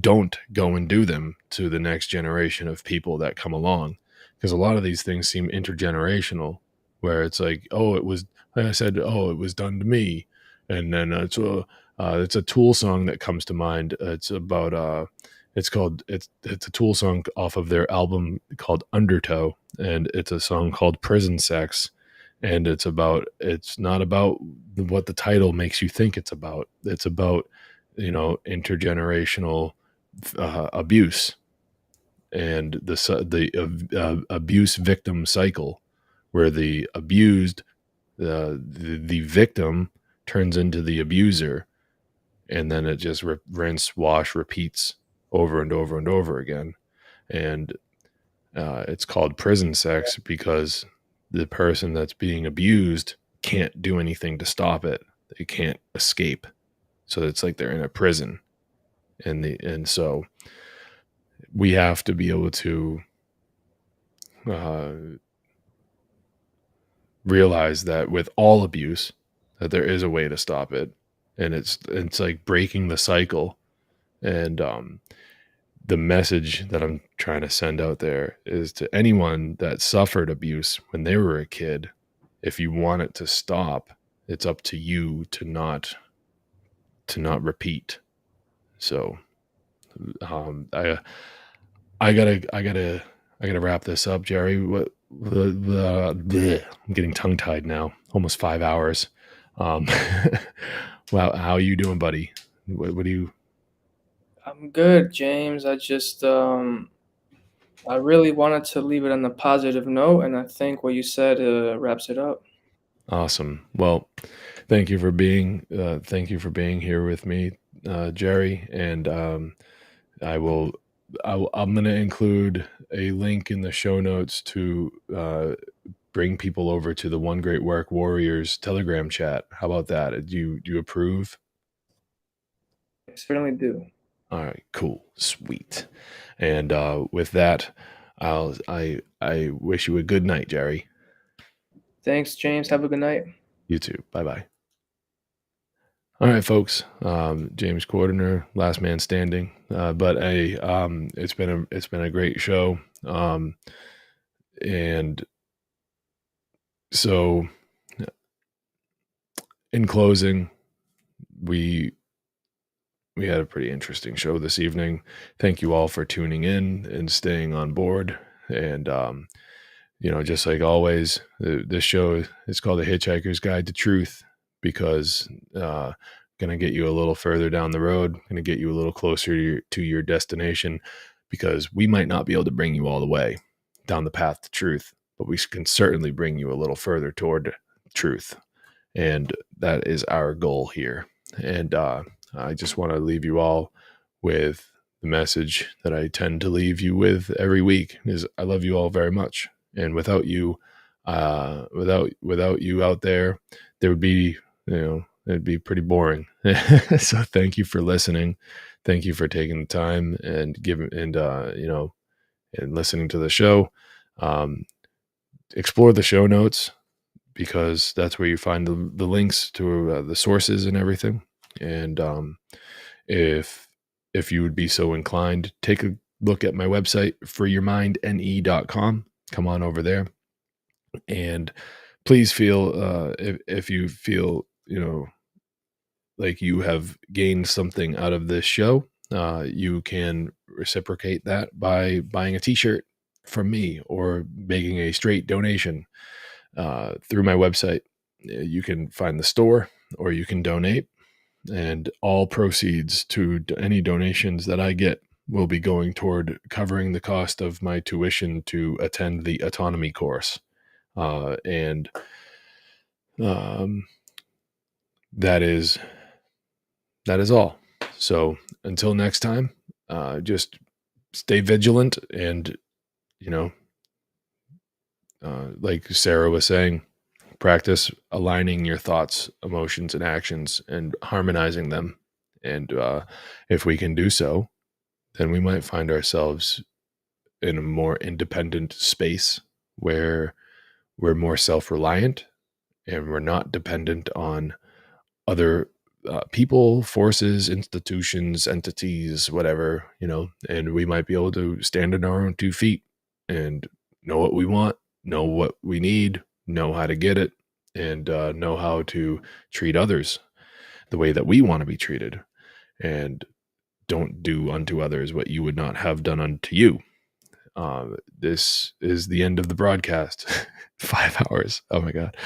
don't go and do them to the next generation of people that come along. Because a lot of these things seem intergenerational, where it's like, it was done to me. And then it's a Tool song that comes to mind. It's about it's a Tool song off of their album called Undertow, and it's a song called Prison Sex. And it's not about what the title makes you think it's about. It's about, intergenerational abuse and the abuse victim cycle, where the abused, the victim turns into the abuser, and then it just rinse, wash, repeats over and over and over again. And it's called prison sex because the person that's being abused can't do anything to stop it. They can't escape. So it's like they're in a prison. And so we have to be able to realize that with all abuse, that there is a way to stop it. And it's like breaking the cycle. And the message that I'm trying to send out there is to anyone that suffered abuse when they were a kid. If you want it to stop, it's up to you to not repeat. So I gotta wrap this up, Jerry. I'm getting tongue tied now. Almost 5 hours. Wow, how are you doing, buddy? What do you? I'm good, James. I just I really wanted to leave it on a positive note, and I think what you said wraps it up. Awesome. Well, thank you for being here with me, Jerry. And I'm going to include a link in the show notes to bring people over to the One Great Work Warriors Telegram chat. How about that? Do you approve? I certainly do. All right, cool, sweet. And with that, I wish you a good night, Jerry. Thanks, James. Have a good night. You too. Bye-bye. All right, folks. James Cordiner, last man standing. But it's been a great show. And so in closing, we had a pretty interesting show this evening. Thank you all for tuning in and staying on board. And just like always, this show is called The Hitchhiker's Guide to Truth, because going to get you a little further down the road, going to get you a little closer to your destination, because we might not be able to bring you all the way down the path to truth, but we can certainly bring you a little further toward truth. And that is our goal here. And I just want to leave you all with the message that I tend to leave you with every week is I love you all very much. And without you, without you out there would be, it'd be pretty boring. So thank you for listening. Thank you for taking the time and and listening to the show. Explore the show notes, because that's where you find the links to the sources and everything. And if you would be so inclined, take a look at my website, freeyourmindne.com. Come on over there, and please feel if you feel like you have gained something out of this show, you can reciprocate that by buying a t-shirt from me or making a straight donation through my website. You can find the store, or you can donate, and all proceeds to any donations that I get will be going toward covering the cost of my tuition to attend the autonomy course. And that is all. So until next time, just stay vigilant, and like Sarah was saying, practice aligning your thoughts, emotions, and actions and harmonizing them. And if we can do so, then we might find ourselves in a more independent space where we're more self-reliant and we're not dependent on other people, forces, institutions, entities, whatever, and we might be able to stand on our own 2 feet and know what we want, know what we need, know how to get it, and know how to treat others the way that we want to be treated. And don't do unto others what you would not have done unto you. This is the end of the broadcast. 5 hours. Oh my God.